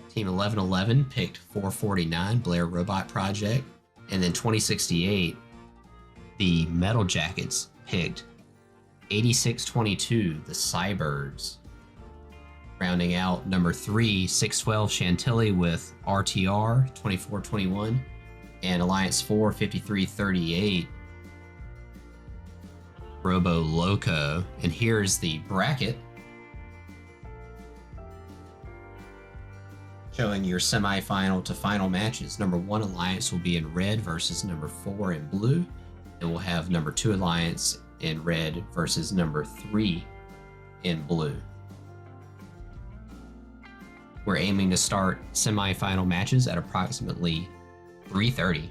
Team 1111 picked 449, Blair Robot Project, and then 2068, the Metal Jackets picked 8622, the Cybirds. Rounding out number 3, 612 Chantilly with RTR 2421, and Alliance 4, 5338, Robo Loco. And here's the bracket showing your semifinal to final matches. Number 1 alliance will be in red versus number 4 in blue, and we'll have number 2 alliance in red versus number 3 in blue. We're aiming to start semifinal matches at approximately 3:30.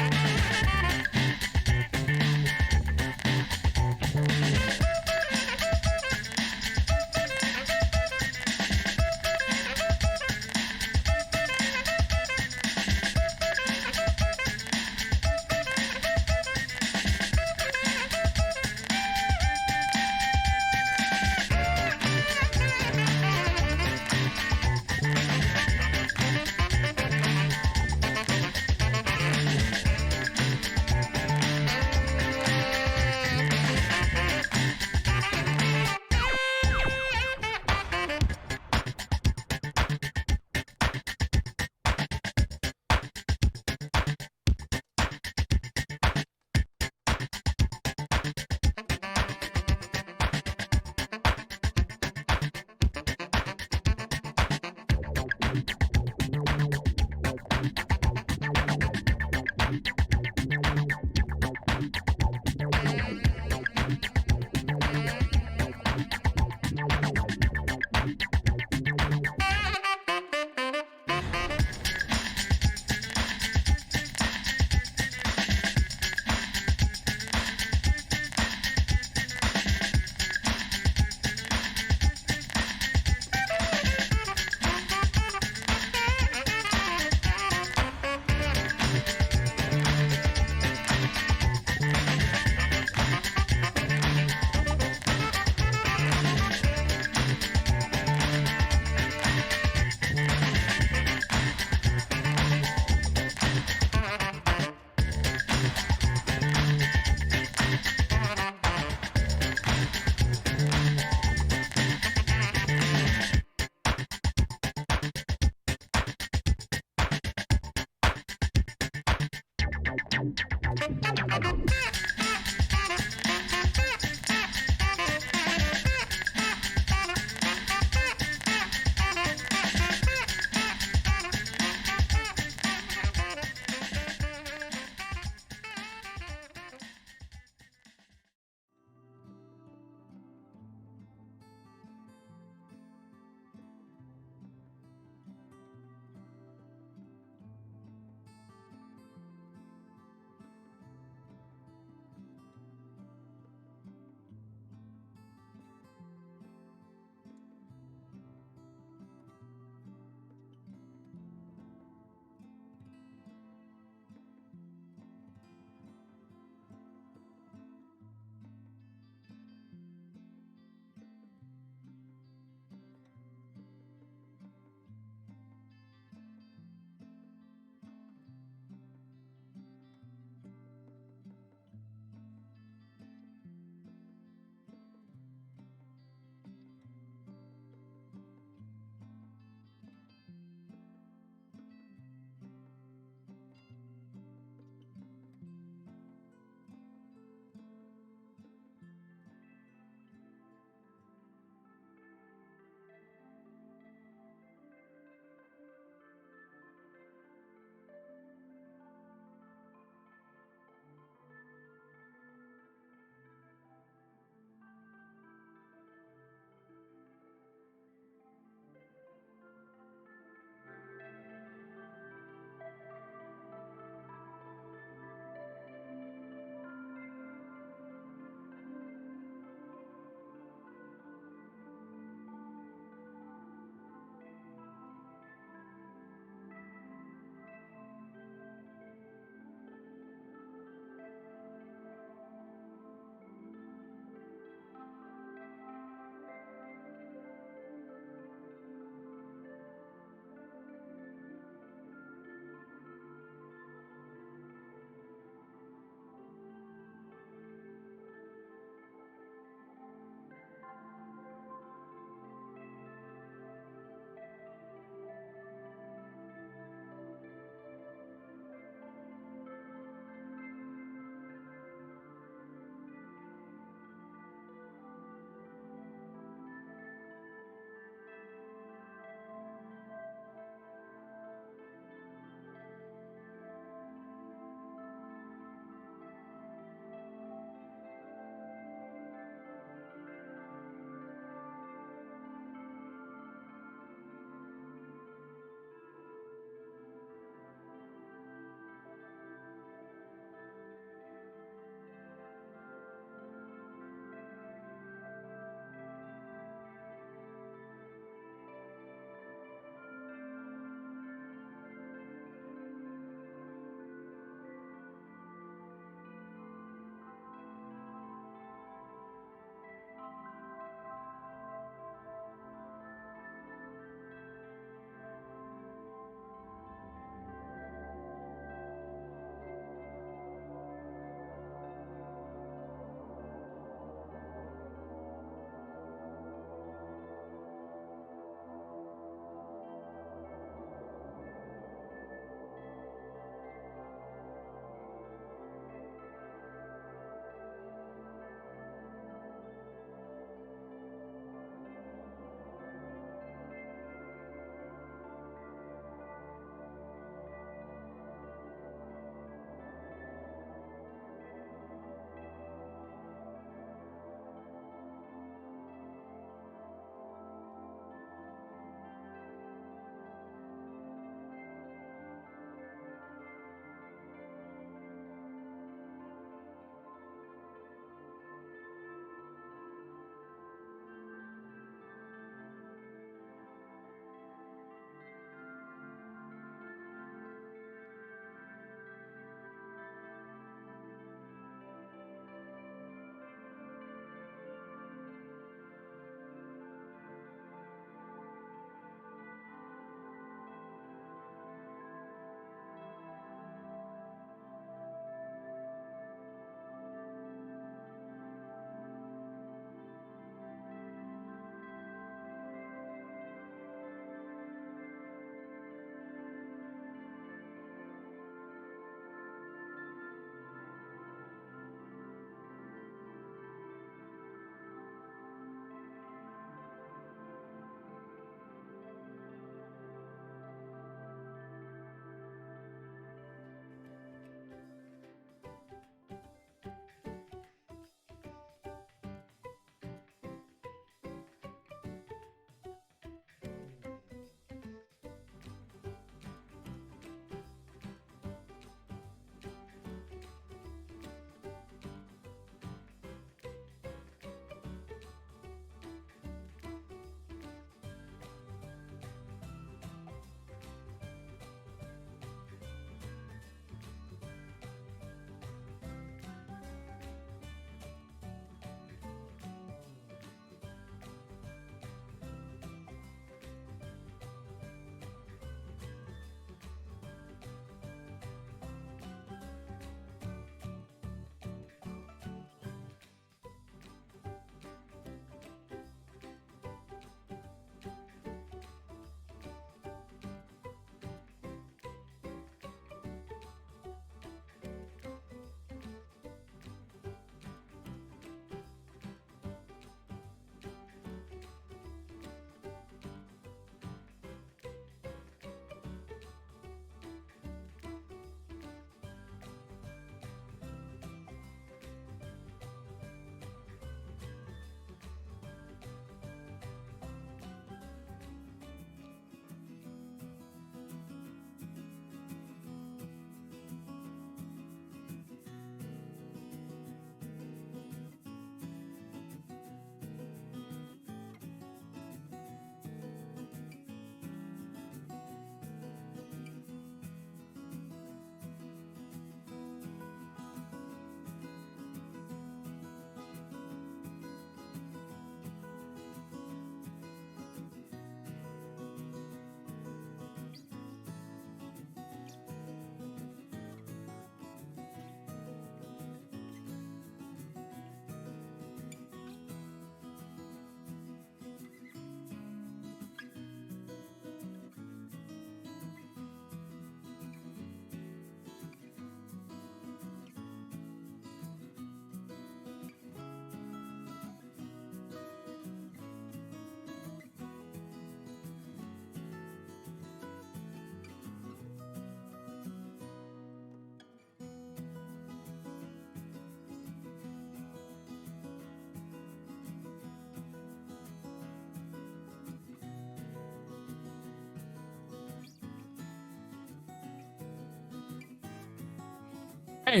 And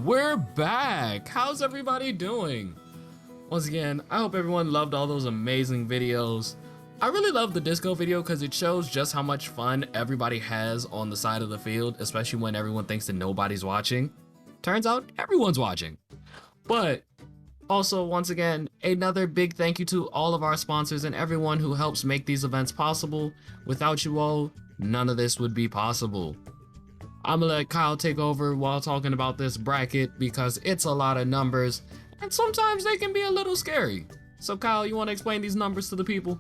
we're back. How's everybody doing? Once again, I hope everyone loved all those amazing videos. I really love the disco video because it shows just how much fun everybody has on the side of the field, especially when everyone thinks that nobody's watching. Turns out everyone's watching. But also, once again, another big thank you to all of our sponsors and everyone who helps make these events possible. Without you all, none of this would be possible. I'm gonna let Kyle take over while talking about this bracket because it's a lot of numbers and sometimes they can be a little scary. So Kyle, you want to explain these numbers to the people?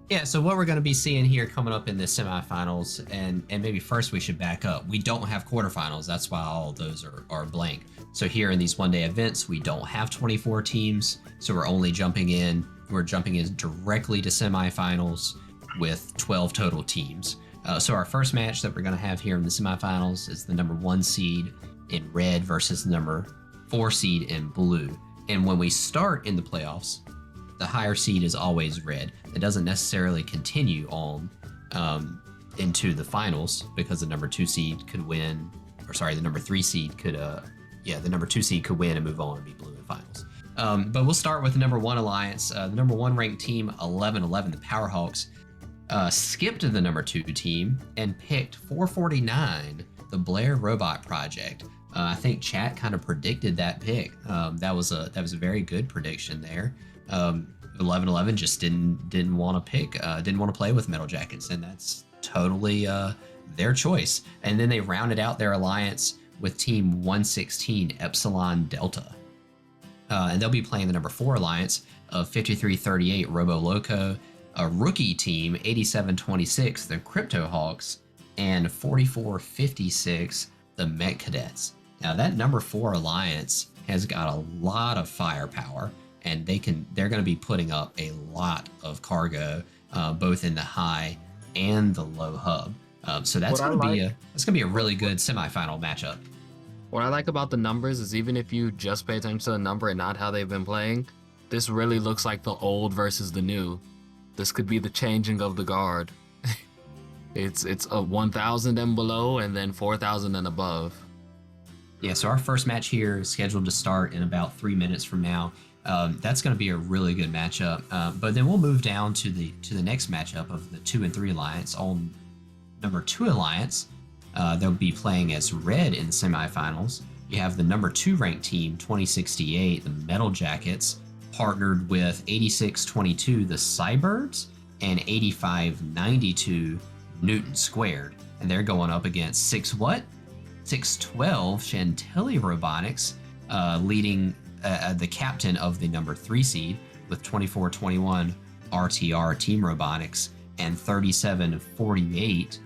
Yeah, so what we're going to be seeing here coming up in the semifinals, and maybe first we should back up. We don't have quarterfinals. That's why all of those are blank. So here in these one-day events, we don't have 24 teams. So we're jumping in directly to semifinals with 12 total teams. So our first match that we're going to have here in the semifinals is the number 1 seed in red versus the number 4 seed in blue. And when we start in the playoffs, the higher seed is always red. It doesn't necessarily continue on into the finals because the number 2 seed could win, or sorry, the number 3 seed could, the number 2 seed could win and move on and be blue in finals. But we'll start with the number 1 alliance. The number 1 ranked team, 11-11, the Powerhawks, skipped to the number 2 team and picked 449, the Blair Robot Project. I think chat kind of predicted that pick. That was a very good prediction there. 11-11 just didn't want to didn't want to play with Metal Jackets, and that's totally their choice. And then they rounded out their alliance with team 116, Epsilon Delta. And they'll be playing the number 4 alliance of 5338 Robo Loco, a rookie team 8726 the Crypto Hawks, and 4456 the Met Cadets. Now that number 4 alliance has got a lot of firepower, and they're going to be putting up a lot of cargo, both in the high and the low hub. So that's going to be a really good semifinal matchup. What I like about the numbers is even if you just pay attention to the number and not how they've been playing, this really looks like the old versus the new. This could be the changing of the guard. It's a 1,000 and below, and then 4,000 and above. Yeah, so our first match here is scheduled to start in about 3 minutes from now. That's going to be a really good matchup. But then we'll move down to the next matchup of the 2 and 3 alliance. On number 2 alliance, they'll be playing as red in the semifinals. You have the number 2 ranked team, 2068, the Metal Jackets, partnered with 8622, the Cybirds, and 8592, Newton Squared. And they're going up against 612, Chantilly Robotics, leading the captain of the number 3 seed with 2421 RTR Team Robotics and 3748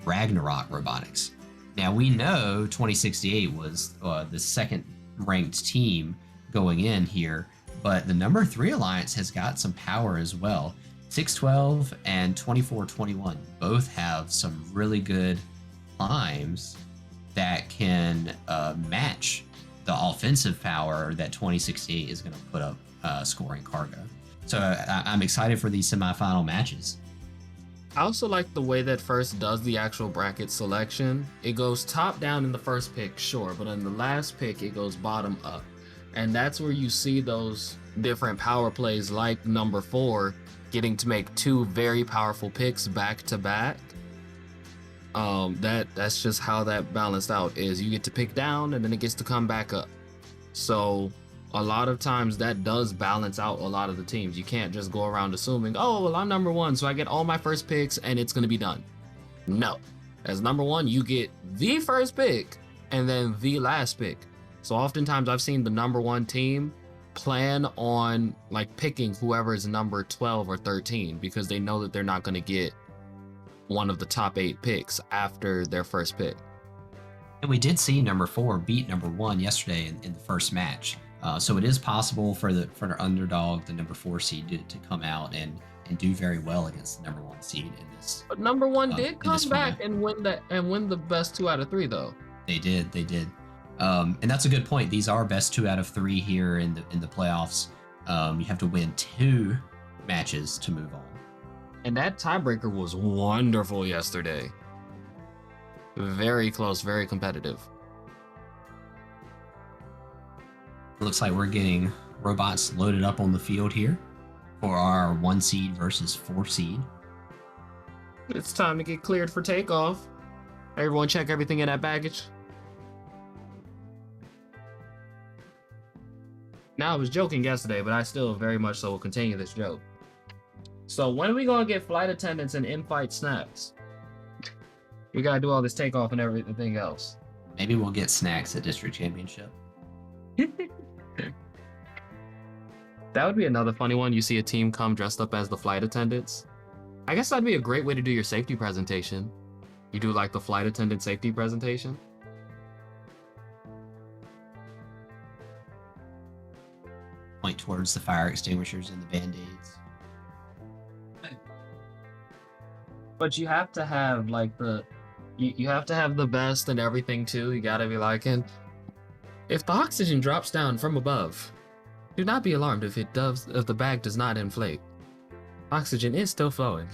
Ragnarok Robotics. Now we know 2068 was the second ranked team going in here, but the number 3 alliance has got some power as well. 612 and 2421 both have some really good climbs that can match the offensive power that 2068 is going to put up scoring cargo. So I'm excited for these semifinal matches. I also like the way that First does the actual bracket selection. It goes top down in the first pick, sure, but in the last pick, it goes bottom up. And that's where you see those different power plays like number 4 getting to make 2 very powerful picks back to back. That's just how that balanced out is. You get to pick down and then it gets to come back up. So a lot of times that does balance out a lot of the teams. You can't just go around assuming, oh, well, I'm number 1, so I get all my first picks and it's going to be done. No. As number 1, you get the first pick and then the last pick. So oftentimes I've seen the number 1 team plan on like picking whoever is number 12 or 13 because they know that they're not going to get one of the top 8 picks after their first pick. And we did see number 4 beat number 1 yesterday in the first match. So it is possible for the underdog, the number 4 seed, to come out and do very well against the number 1 seed in this. But number 1 did come back and win the best 2 out of 3 though. They did. And that's a good point. These are best 2 out of 3 here in the playoffs. You have to win 2 matches to move on. And that tiebreaker was wonderful yesterday. Very close, very competitive. Looks like we're getting robots loaded up on the field here for our 1 seed versus 4 seed. It's time to get cleared for takeoff. Everyone check everything in that baggage. Now, I was joking yesterday, but I still very much so will continue this joke. So when are we gonna get flight attendants and in-flight snacks? We gotta do all this takeoff and everything else. Maybe we'll get snacks at District Championship. That would be another funny one. You see a team come dressed up as the flight attendants. I guess that'd be a great way to do your safety presentation. You do like the flight attendant safety presentation. Point towards the fire extinguishers and the band-aids. But you have to have like you have to have the best and everything too. You gotta be like, and if the oxygen drops down from above, do not be alarmed if the bag does not inflate. Oxygen is still flowing.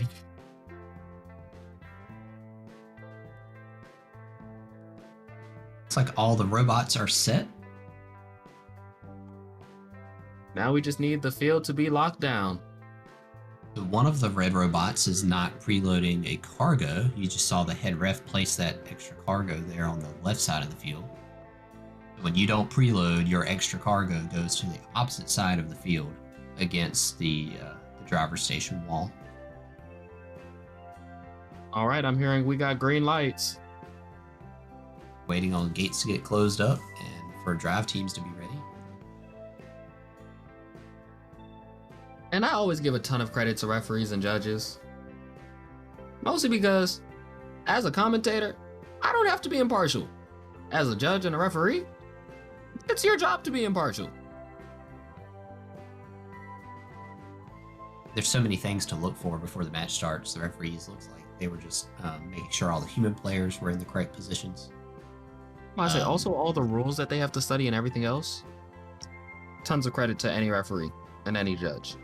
Looks like all the robots are set. Now we just need the field to be locked down. One of the red robots is not preloading a cargo. You just saw the head ref place that extra cargo there on the left side of the field. When you don't preload, your extra cargo goes to the opposite side of the field against the driver's station wall. All right, I'm hearing we got green lights. Waiting on gates to get closed up and for drive teams to be ready. And I always give a ton of credit to referees and judges. Mostly because, as a commentator, I don't have to be impartial. As a judge and a referee, it's your job to be impartial. There's so many things to look for before the match starts. The referees looks like they were just making sure all the human players were in the correct positions. I say also all the rules that they have to study and everything else. Tons of credit to any referee and any judge.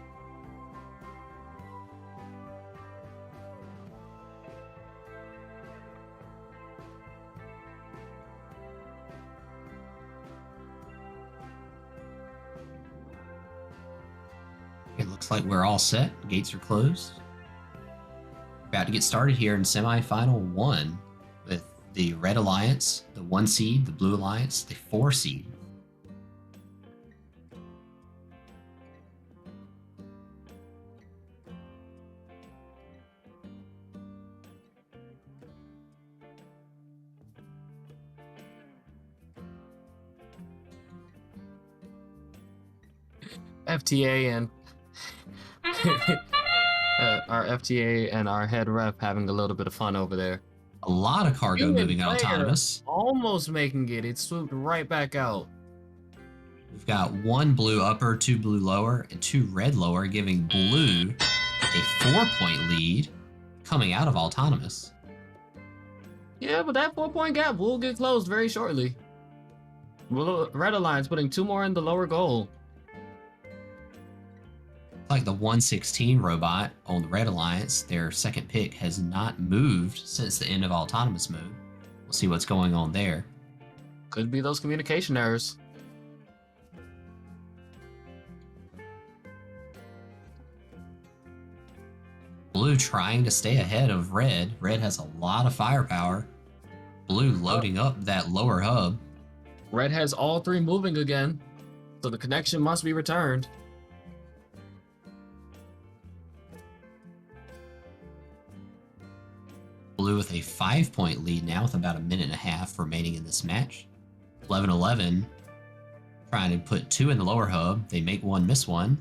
It looks like we're all set. Gates are closed. About to get started here in semifinal 1 with the Red Alliance, the 1 seed, the Blue Alliance, the 4 seed. FTA and our FTA and our head ref having a little bit of fun over there. A lot of cargo moving out autonomous. Almost making it. It swooped right back out. We've got 1 blue upper, 2 blue lower, and 2 red lower, giving blue a 4-point lead coming out of autonomous. Yeah, but that 4-point gap will get closed very shortly. Red Alliance putting 2 more in the lower goal. Like the 116 robot on the Red Alliance, their second pick has not moved since the end of autonomous mode. We'll see what's going on there. Could be those communication errors. Blue trying to stay ahead of Red. Red has a lot of firepower. Blue loading up that lower hub. Red has all 3 moving again, so the connection must be returned. Blue with a 5-point lead now with about a minute and a half remaining in this match. 11-11 trying to put 2 in the lower hub. They make 1, miss 1.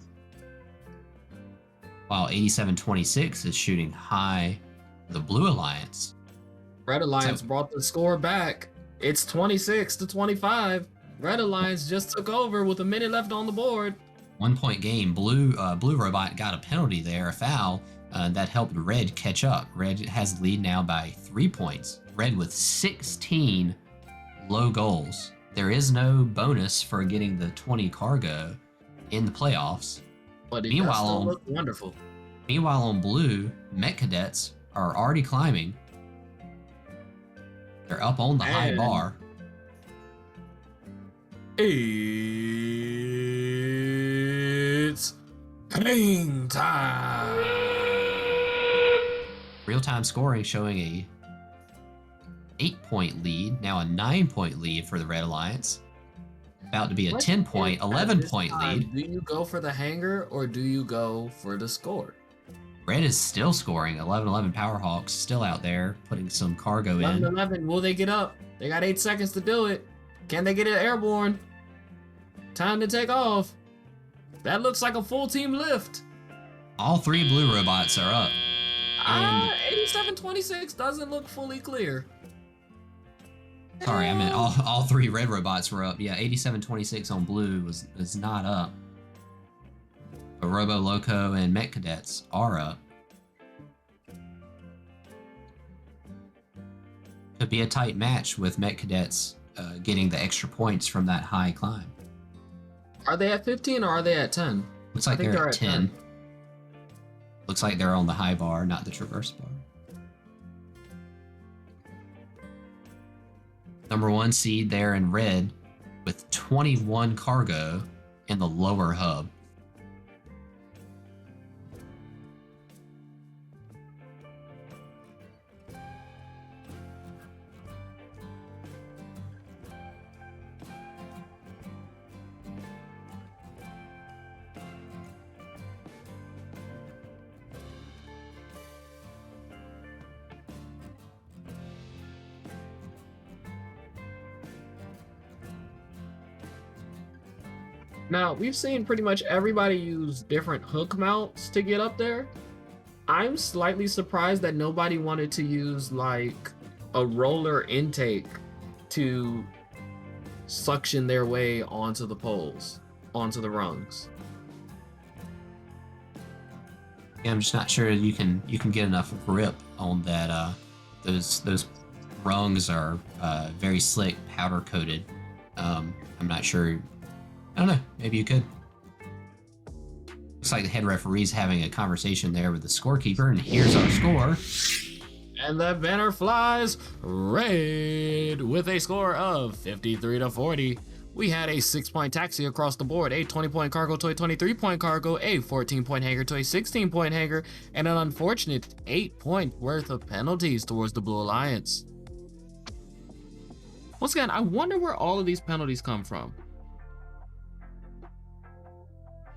While 87-26 is shooting high for the Blue Alliance. Red Alliance brought the score back. It's 26-25. Red Alliance just took over with a minute left on the board. 1-point game. Blue Robot got a penalty there, a foul. That helped Red catch up. Red has the lead now by 3 points. Red with 16 low goals. There is no bonus for getting the 20 cargo in the playoffs. But it does still look wonderful. Meanwhile on Blue, Mech Cadets are already climbing. They're up on the high And bar. It's hang time. Real-time scoring showing a 8-point lead, now a 9-point lead for the Red Alliance. About to be a 10-point, 11-point lead. Do you go for the hanger or do you go for the score? Red is still scoring. 11-11 Powerhawks still out there putting some cargo in. 11-11, will they get up? They got 8 seconds to do it. Can they get it airborne? Time to take off. That looks like a full team lift. All 3 blue robots are up. And 87-26 doesn't look fully clear. sorry, I meant all 3 red robots were up. Yeah, 87-26 on blue is not up. But Robo Loco and Mech Cadets are up. Could be a tight match with Mech Cadets getting the extra points from that high climb. Are they at 15 or are they at 10? Looks like they're at 10. Looks like they're on the high bar, not the traverse bar. Number 1 seed there in red with 21 cargo in the lower hub. Now, we've seen pretty much everybody use different hook mounts to get up there. I'm slightly surprised that nobody wanted to use like a roller intake to suction their way onto the poles, onto the rungs. Yeah, I'm just not sure you can get enough grip on that. Those rungs are very slick, powder coated. I'm not sure. I don't know. Maybe you could. Looks like the head referee's having a conversation there with the scorekeeper, and here's our score. And that banner flies red with a score of 53-40. We had a 6-point taxi across the board, a 20-point cargo to a 23-point cargo, a 14-point hanger to a 16-point hanger, and an unfortunate 8-point worth of penalties towards the Blue Alliance. Once again, I wonder where all of these penalties come from.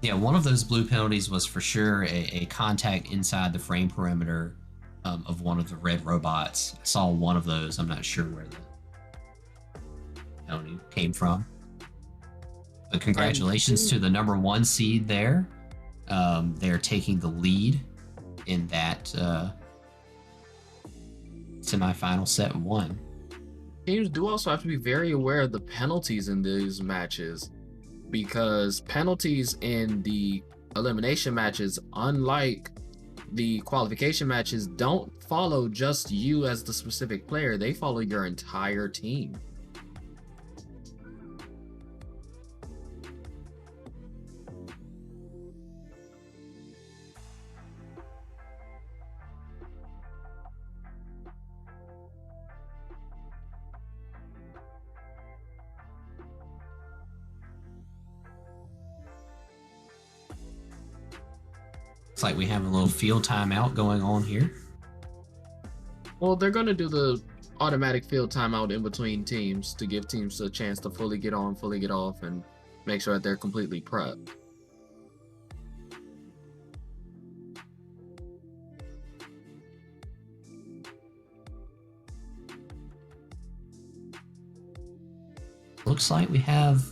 Yeah, one of those blue penalties was for sure a contact inside the frame perimeter of one of the red robots. I saw one of those. I'm not sure where the penalty came from. But congratulations to the number 1 seed there. They're taking the lead in that semifinal set 1. Teams do also have to be very aware of the penalties in these matches, because penalties in the elimination matches, unlike the qualification matches, don't follow just you as the specific player, they follow your entire team. It's like we have a little field timeout going on here. Well, they're going to do the automatic field timeout in between teams to give teams a chance to fully get on, fully get off, and make sure that they're completely prepped. Looks like we have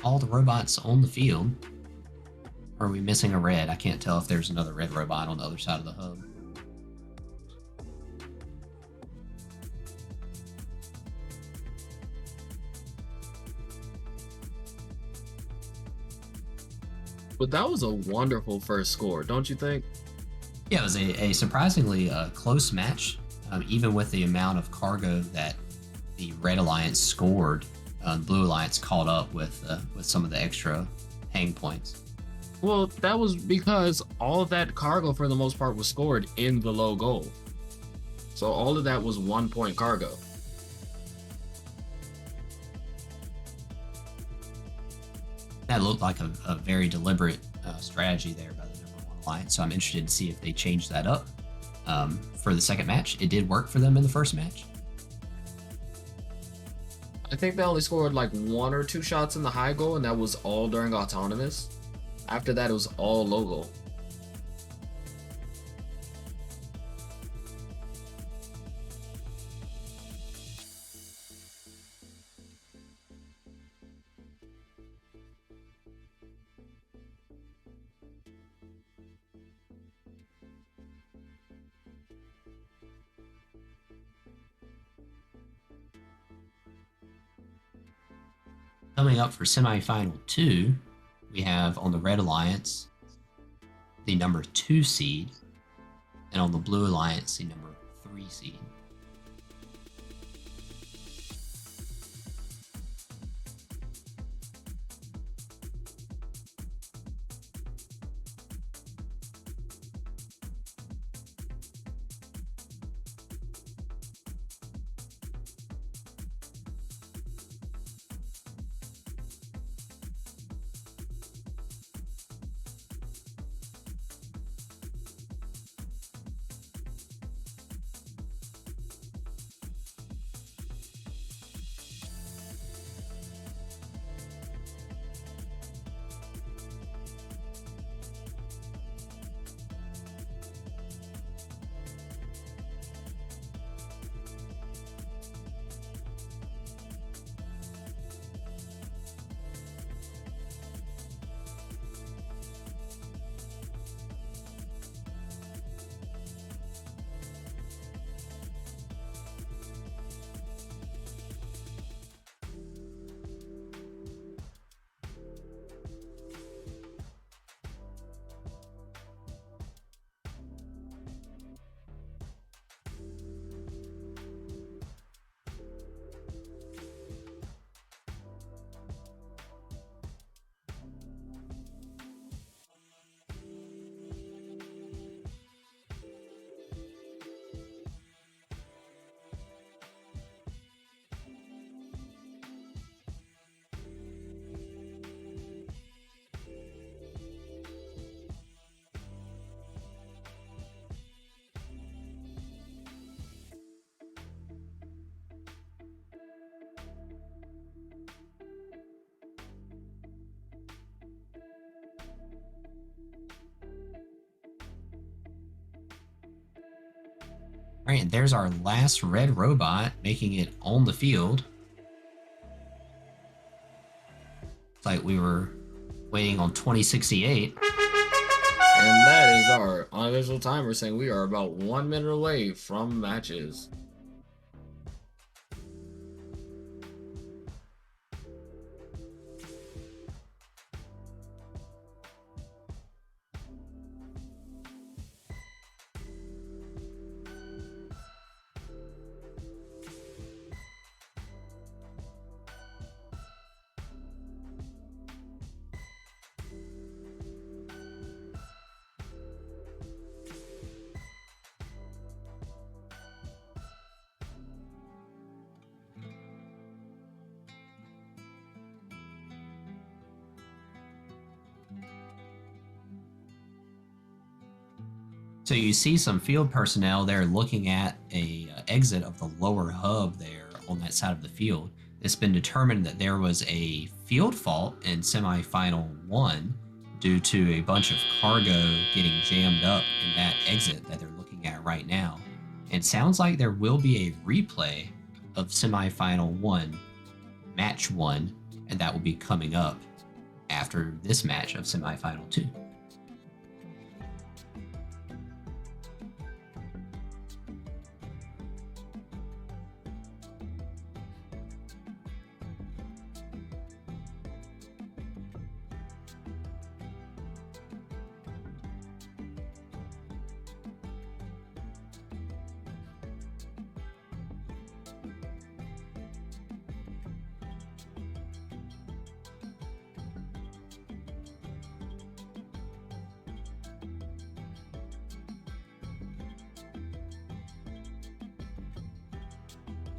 all the robots on the field. Or are we missing a red? I can't tell if there's another red robot on the other side of the hub. But that was a wonderful first score, don't you think? Yeah, it was a surprisingly close match, even with the amount of cargo that the Red Alliance scored. Blue Alliance caught up with some of the extra hang points. Well, that was because all of that cargo, for the most part, was scored in the low goal. So all of that was 1-point cargo. That looked like a very deliberate strategy there by the number 1 alliance, so I'm interested to see if they change that up for the second match. It did work for them in the first match. I think they only scored like 1 or 2 shots in the high goal, and that was all during autonomous. After that, it was all low goal. Coming up for semifinal 2, we have on the Red Alliance the number 2 seed, and on the Blue Alliance the number 3 seed. All right, there's our last red robot making it on the field. It's like we were waiting on 2068. And that is our unofficial timer saying we are about 1 minute away from matches. So you see some field personnel there looking at a exit of the lower hub there on that side of the field. It's been determined that there was a field fault in semifinal 1 due to a bunch of cargo getting jammed up in that exit that they're looking at right now. It sounds like there will be a replay of semifinal 1, match 1, and that will be coming up after this match of semifinal 2.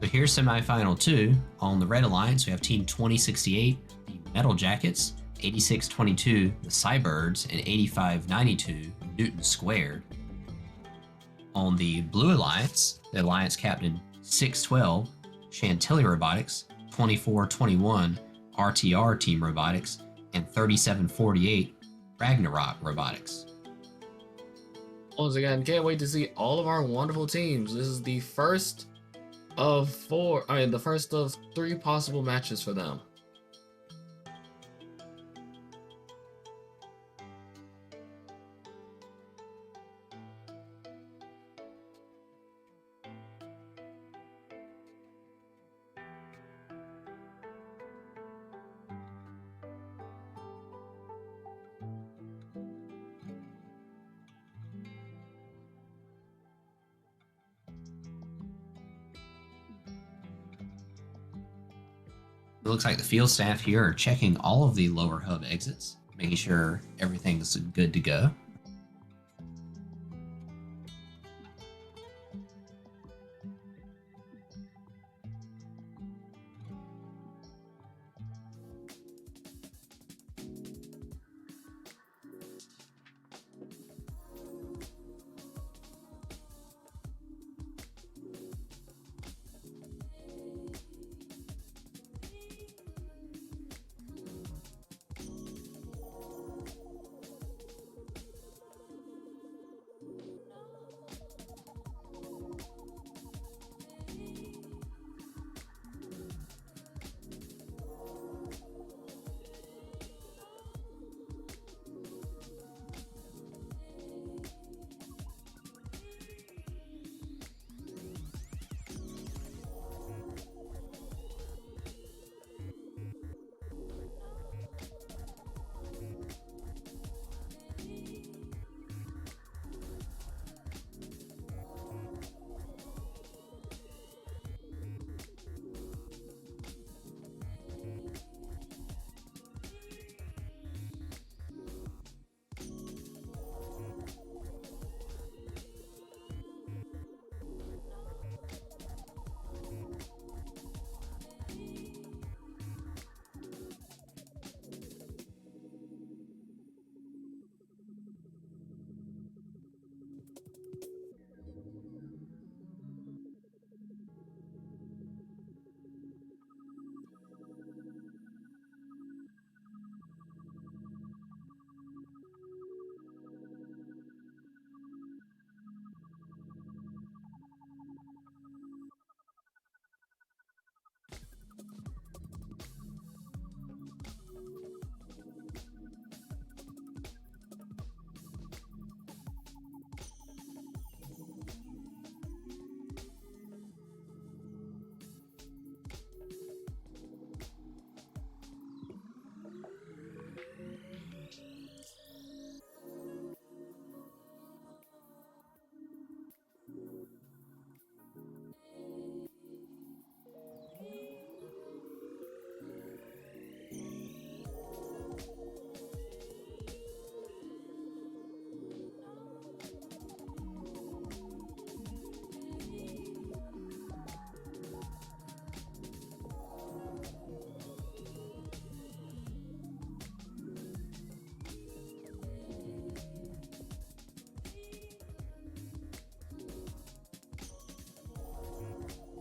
So here's semifinal 2. On the Red Alliance, we have Team 2068, the Metal Jackets, 8622, the Cybirds, and 8592, Newton Squared. On the Blue Alliance, the Alliance Captain 612, Chantilly Robotics, 2421, RTR Team Robotics, and 3748, Ragnarok Robotics. Once again, can't wait to see all of our wonderful teams. This is the first of three possible matches for them. It looks like the field staff here are checking all of the lower hub exits, making sure everything's good to go.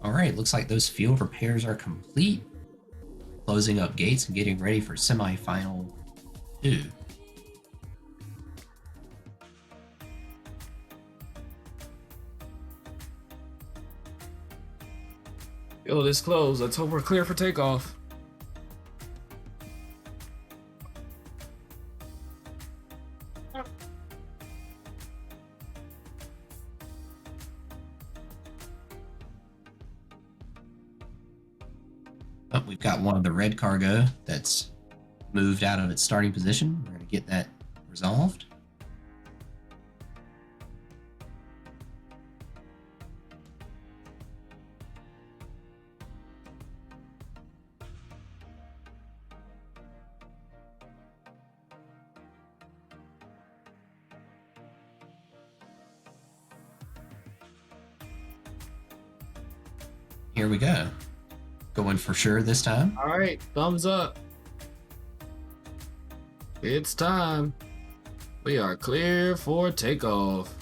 All right, looks like those field repairs are complete. Closing up gates and getting ready for semifinal 2. Field is closed. Let's hope we're clear for takeoff. Oh, we've got one of the red cargo that's moved out of its starting position. We're going to get that resolved. Here we go. Going for sure this time. All right, thumbs up. It's time. We are clear for takeoff.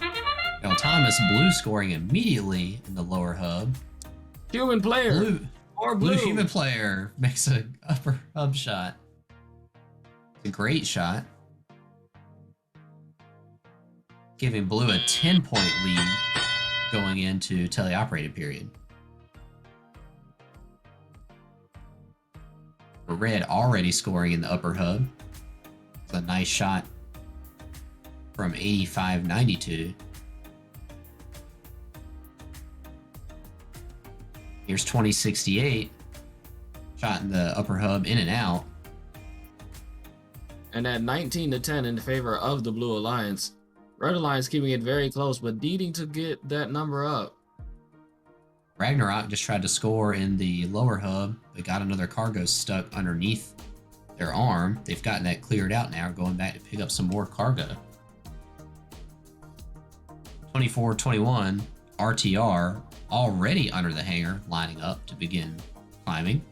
Now Thomas Blue scoring immediately in the lower hub. Human player. Blue human player makes a upper hub shot. It's a great shot. Giving Blue a 10-point lead going into teleoperated period. Red already scoring in the upper hub. It's a nice shot from 85-92. Here's 2068. Shot in the upper hub, in and out. And at 19-10 in favor of the Blue Alliance. Red Alliance keeping it very close, but needing to get that number up. Ragnarok just tried to score in the lower hub, but got another cargo stuck underneath their arm. They've gotten that cleared out now, going back to pick up some more cargo. 24-21, RTR already under the hangar, lining up to begin climbing.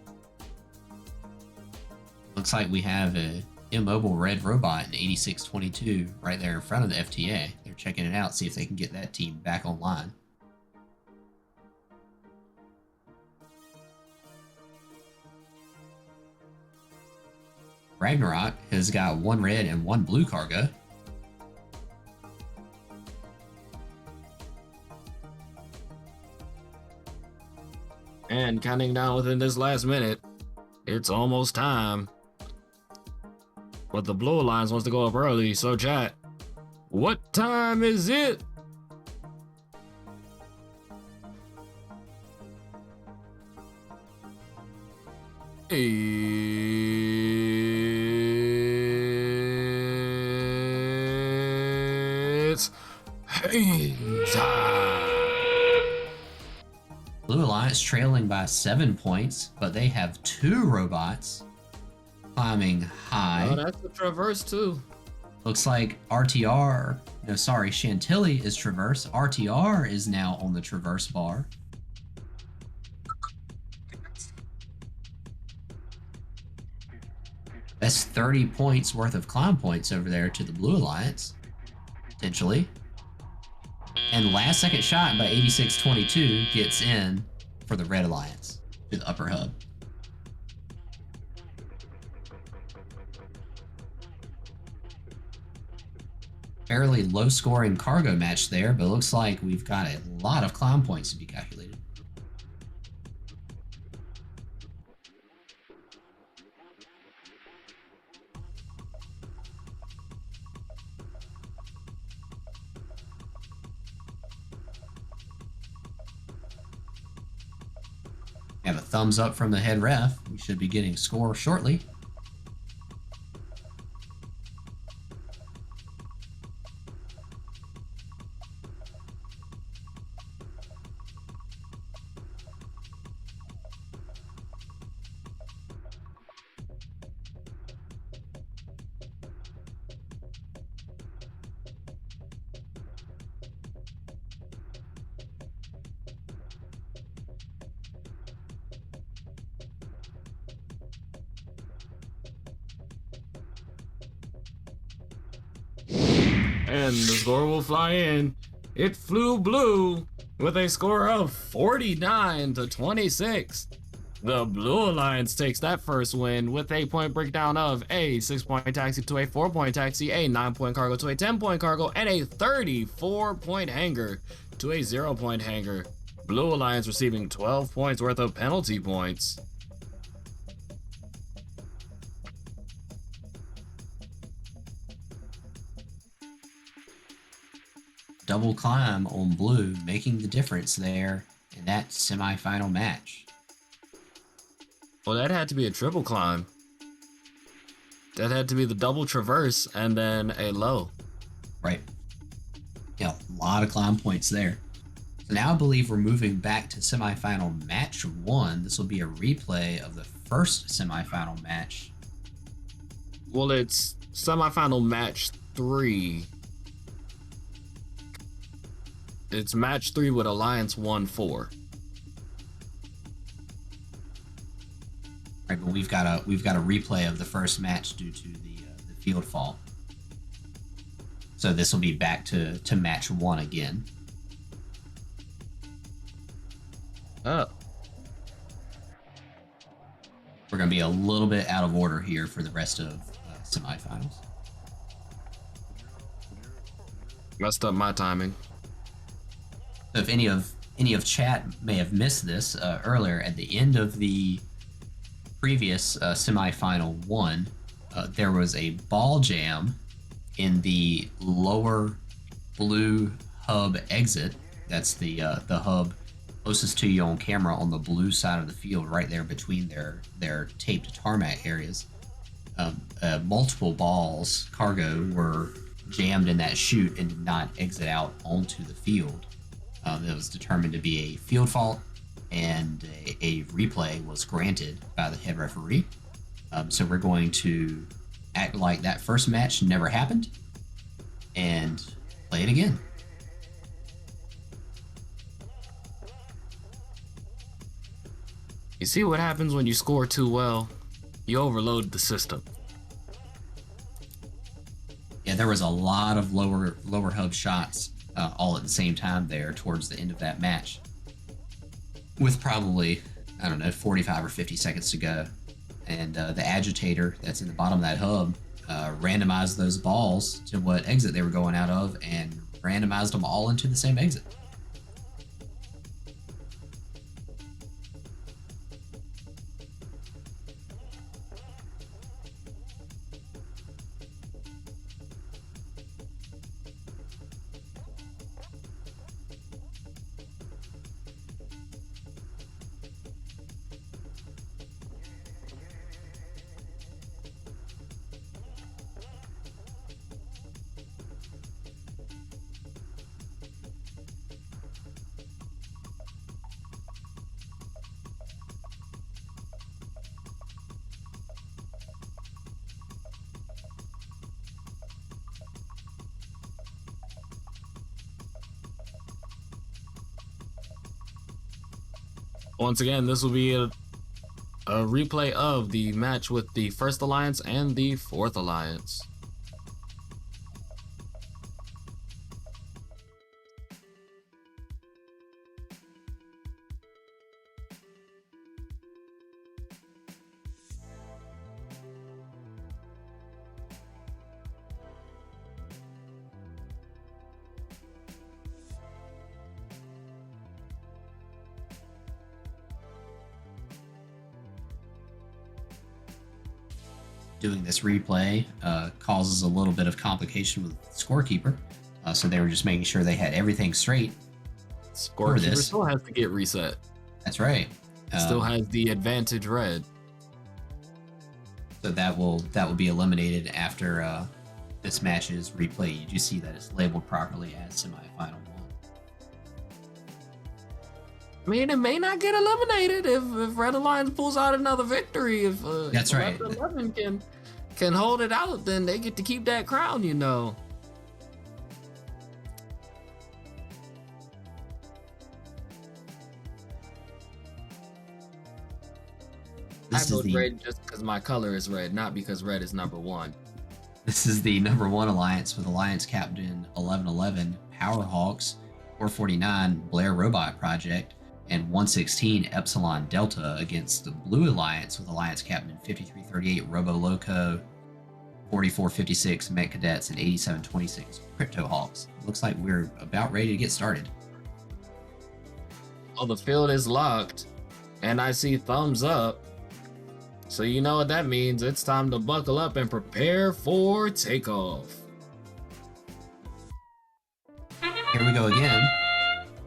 Looks like we have a immobile red robot in 8622 right there in front of the FTA. They're checking it out, see if they can get that team back online. Ragnarok has got one red and one blue cargo. And counting down within this last minute, it's almost time. But the Blue Alliance wants to go up early, so chat, what time is it? It's hang time. Blue Alliance trailing by 7 points, but they have 2 robots climbing high. Oh, that's a traverse too. Looks like Chantilly is traverse. RTR is now on the traverse bar. That's 30 points worth of climb points over there to the Blue Alliance, potentially. And last second shot by 8622 gets in for the Red Alliance to the upper hub. Fairly low scoring cargo match there, but it looks like we've got a lot of climb points to be calculated. We have a thumbs up from the head ref. We should be getting a score shortly. And the score will fly in. It flew blue with a score of 49-26. The Blue Alliance takes that first win with a point breakdown of a 6-point taxi to a 4-point taxi, a 9-point cargo to a 10-point cargo, and a 34-point hanger to a 0-point hanger. Blue Alliance receiving 12 points worth of penalty points. Double climb on blue, making the difference there in that semifinal match. Well, that had to be a triple climb. That had to be the double traverse and then a low. Right. Yeah, a lot of climb points there. So now I believe we're moving back to semifinal match 1. This will be a replay of the first semifinal match. Well, it's semifinal match 3. It's match 3 with Alliance 1-4. Right, we've got a replay of the first match due to the field fall. So this will be back to match 1 again. Oh. We're going to be a little bit out of order here for the rest of semifinals. Messed up my timing. So if any of chat may have missed this earlier, at the end of the previous semifinal 1, there was a ball jam in the lower blue hub exit. That's the hub closest to you on camera on the blue side of the field, right there between their taped tarmac areas. Multiple balls, cargo, were jammed in that chute and did not exit out onto the field. It was determined to be a field fault, and a replay was granted by the head referee. So we're going to act like that first match never happened and play it again. You see what happens when you score too well? You overload the system. Yeah, there was a lot of lower hub shots all at the same time there towards the end of that match, with probably, I don't know, 45 or 50 seconds to go. And the agitator that's in the bottom of that hub randomized those balls to what exit they were going out of and randomized them all into the same exit. Once again, this will be a replay of the match with the First Alliance and the Fourth Alliance. Doing this replay causes a little bit of complication with the scorekeeper, so they were just making sure they had everything straight. Scorekeeper still has to get reset. That's right. Still has the advantage red. So that will be eliminated after this match is replayed. You just see that it's labeled properly as semifinal 1. I mean, it may not get eliminated if Red Alliance pulls out another victory. If That's right. 11 can hold it out, then they get to keep that crown, you know. I vote red just because my color is red, not because red is number 1. This is the number 1 alliance with Alliance Captain 1111, Powerhawks, 449, Blair Robot Project, and 116 Epsilon Delta against the Blue Alliance with Alliance Captain 5338 Robo Loco, 4456 Met Cadets, and 8726 Crypto Hawks. Looks like we're about ready to get started. Oh, the field is locked, and I see thumbs up. So you know what that means. It's time to buckle up and prepare for takeoff. Here we go again.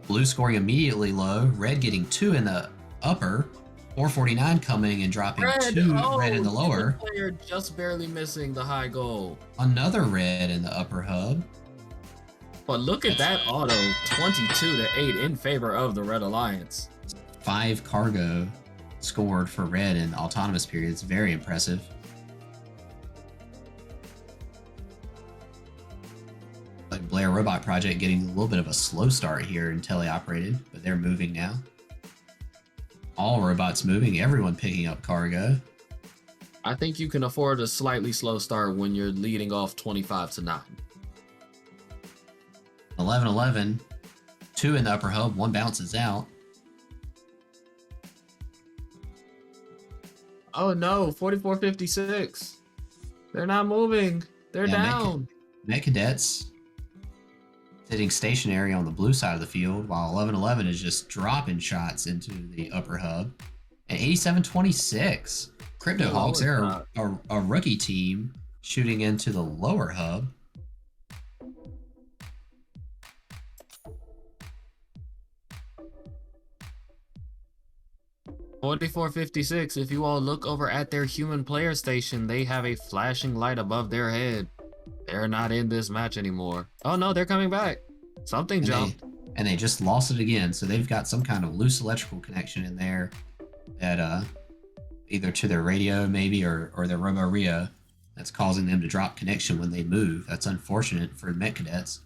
Blue scoring immediately low, red getting 2 in the upper, 449 coming and dropping 2 red in the lower. Player just barely missing the high goal. Another red in the upper hub. But look at that auto, 22-8 in favor of the Red Alliance. 5 cargo scored for red in the autonomous period. It's very impressive. Like Blair Robot Project getting a little bit of a slow start here in teleoperated, but they're moving now. All robots moving, everyone picking up cargo. I think you can afford a slightly slow start when you're leading off 25-9. 11-11. 2 in the upper hub. 1 bounces out. Oh no, 44-56. They're not moving. They're down. Met Cadets sitting stationary on the blue side of the field, while 11-11 is just dropping shots into the upper hub. And 87-26. Crypto Hawks, they're a rookie team shooting into the lower hub. $44.56. If you all look over at their human player station, they have a flashing light above their head. They're not in this match anymore. Oh no, they're coming back. Something jumped. And they just lost it again. So they've got some kind of loose electrical connection in there that either to their radio maybe or their Robo-Rio that's causing them to drop connection when they move. That's unfortunate for Met Cadets.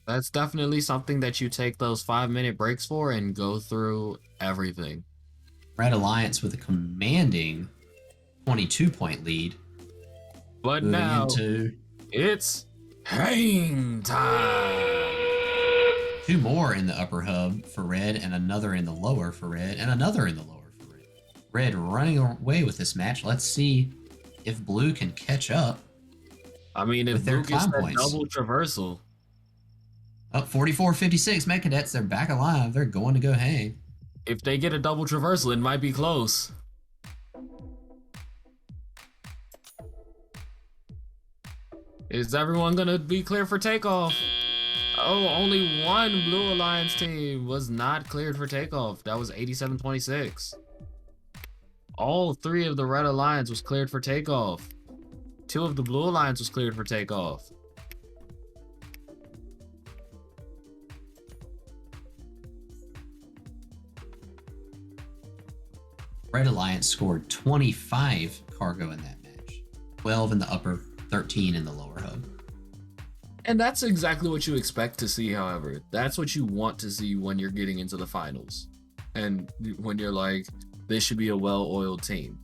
That's definitely something that you take those 5-minute breaks for and go through everything. Red Alliance with a commanding 22-point lead. But now it's hang time. 2 more in the upper hub for Red and another in the lower for Red and another in the lower for Red. Red running away with this match. Let's see if Blue can catch up. I mean, if Blue gets that double traversal. Up 44-56, Met Cadets, they're back alive. They're going to go hang. If they get a double traversal, it might be close. Is everyone going to be clear for takeoff? Oh, only one Blue Alliance team was not cleared for takeoff. That was 87-26. All 3 of the Red Alliance was cleared for takeoff. 2 of the Blue Alliance was cleared for takeoff. Red Alliance scored 25 cargo in that match. 12 in the upper, 13 in the lower hub. And that's exactly what you expect to see, however. That's what you want to see when you're getting into the finals. And when you're like, this should be a well-oiled team.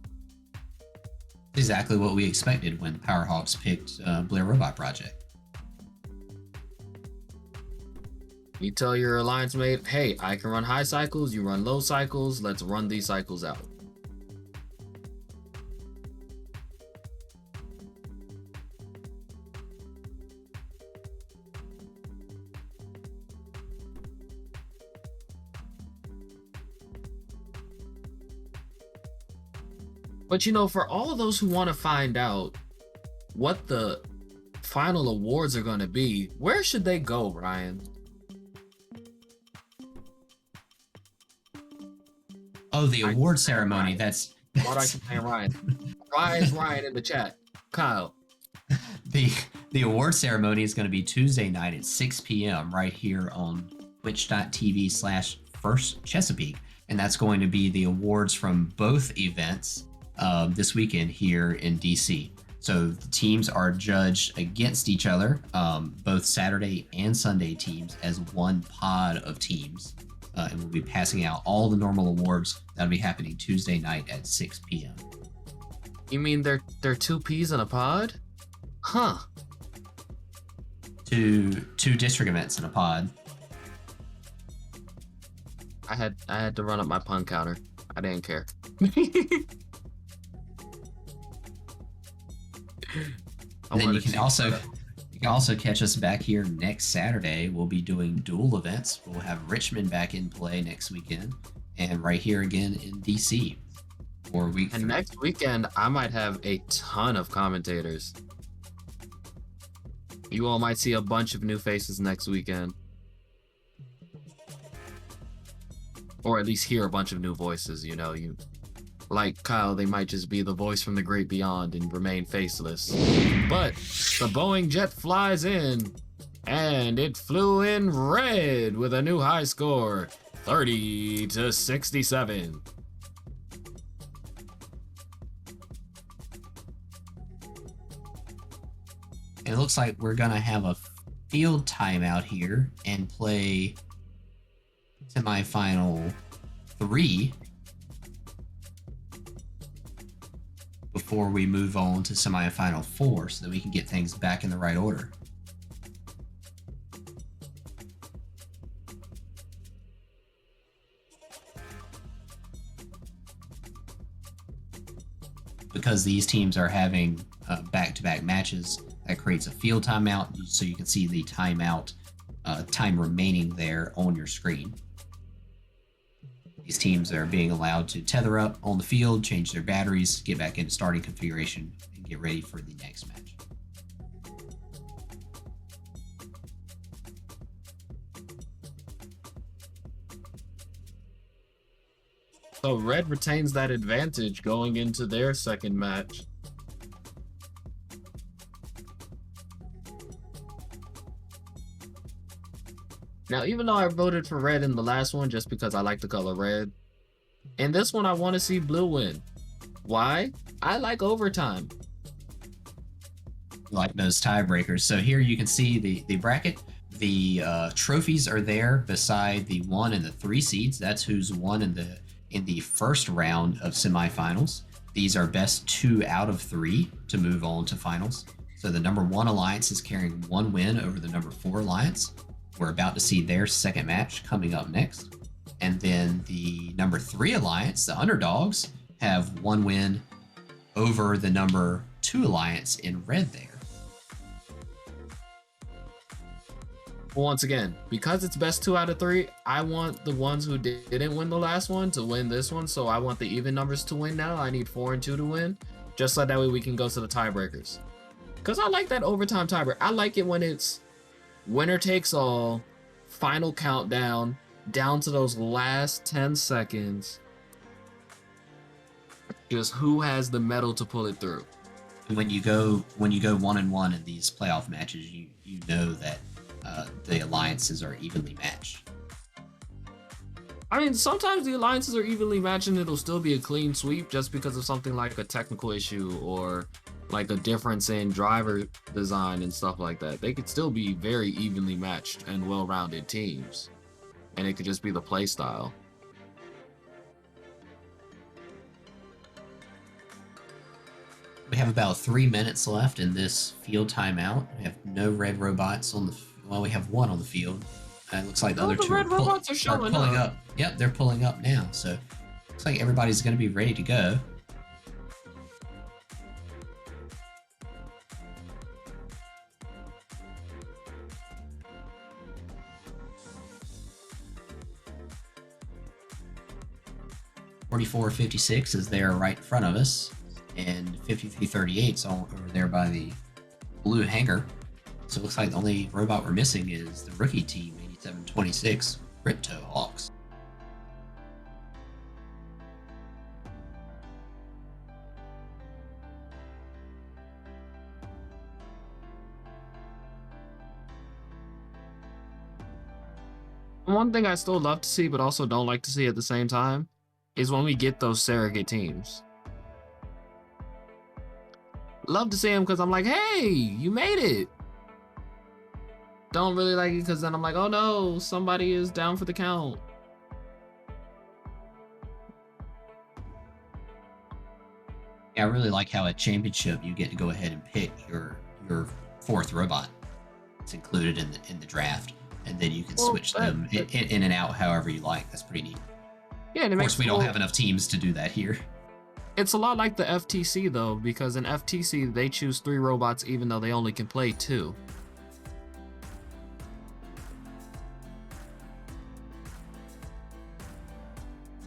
Exactly what we expected when Powerhawks picked Blair Robot Project. You tell your alliance mate, hey, I can run high cycles, you run low cycles, let's run these cycles out. But you know, for all those who want to find out what the final awards are going to be, where should they go, Ryan? Oh, the award ceremony. That's what I keep saying, Ryan. Ryan in the chat. Kyle. The award ceremony is going to be Tuesday night at 6 p.m. right here on twitch.tv/First Chesapeake. And that's going to be the awards from both events this weekend here in DC. So the teams are judged against each other, both Saturday and Sunday teams, as one pod of teams. And we'll be passing out all the normal awards. That'll be happening Tuesday night at 6 p.m. You mean they're 2 peas in a pod? Huh. Two district events in a pod. I had to run up my pun counter. I didn't care. And then you can also catch us back here next Saturday. We'll be doing dual events. We'll have Richmond back in play next weekend, and right here again in DC for week 3. And next weekend, I might have a ton of commentators. You all might see a bunch of new faces next weekend. Or at least hear a bunch of new voices, you know. Like Kyle, they might just be the voice from the great beyond and remain faceless. But the Boeing jet flies in, and it flew in red with a new high score, 30-67. It looks like we're gonna have a field timeout here and play semifinal 3. before we move on to semifinal 4 so that we can get things back in the right order. Because these teams are having back-to-back matches, that creates a field timeout, so you can see the timeout time remaining there on your screen. These teams are being allowed to tether up on the field, change their batteries, get back into starting configuration, and get ready for the next match. So Red retains that advantage going into their second match. Now, even though I voted for Red in the last one just because I like the color red, in this one I want to see Blue win. Why? I like overtime. Like those tiebreakers. So here you can see the bracket. The trophies are there beside the 1 and the 3 seeds. That's who's won in the first round of semifinals. These are best 2 out of 3 to move on to finals. So the number 1 alliance is carrying 1 win over the number 4 alliance. We're about to see their second match coming up next. And then the number 3 alliance, the underdogs, have 1 win over the number 2 alliance in red there. Once again, because it's best 2 out of 3, I want the ones who didn't win the last one to win this one. So I want the even numbers to win now. I need 4 and 2 to win, just so that way we can go to the tiebreakers. Because I like that overtime tiebreaker. I like it when it's winner takes all, final countdown, down to those last 10 seconds. Just who has the metal to pull it through. When you go 1-1 in these playoff matches, you know that the alliances are evenly matched. I mean, sometimes the alliances are evenly matched and it'll still be a clean sweep just because of something like a technical issue or like a difference in driver design and stuff like that. They could still be very evenly matched and well-rounded teams. And it could just be the play style. We have about 3 minutes left in this field timeout. We have no red robots on the... Well, we have 1 on the field. It looks like the other 2 red robots are showing pulling up. Yep, they're pulling up now. So looks like everybody's going to be ready to go. .4456 is there right in front of us, and 5338 is over there by the blue hangar. So it looks like the only robot we're missing is the rookie team, 8726 Crypto Hawks. One thing I still love to see, but also don't like to see at the same time, is when we get those surrogate teams. Love to see them because I'm like, hey, you made it. Don't really like it because then I'm like, oh no, somebody is down for the count. Yeah, I really like how at championship you get to go ahead and pick your 4th robot. It's included in the draft, and then you can switch them in and out however you like. That's pretty neat. Yeah, and of course we don't have enough teams to do that here. It's a lot like the FTC though, because in FTC they choose 3 robots even though they only can play 2.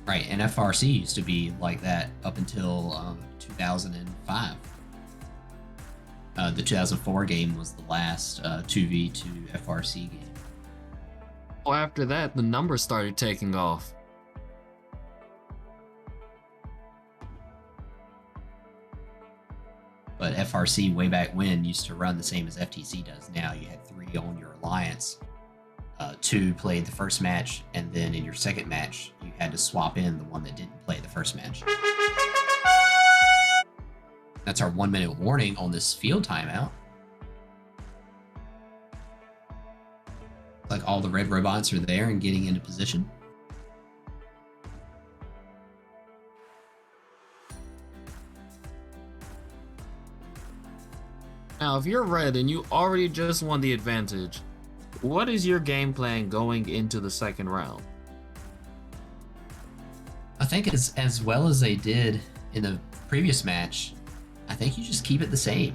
Right, and FRC used to be like that up until 2005. The 2004 game was the last 2v2 FRC game. Well, after that, the numbers started taking off. But FRC way back when used to run the same as FTC does now. You had 3 on your alliance. 2 played the first match, and then in your second match, you had to swap in the one that didn't play the first match. That's our 1-minute warning on this field timeout. Like all the red robots are there and getting into position. Now, if you're red and you already just won the advantage, what is your game plan going into the second round? I think as well as they did in the previous match, I think you just keep it the same.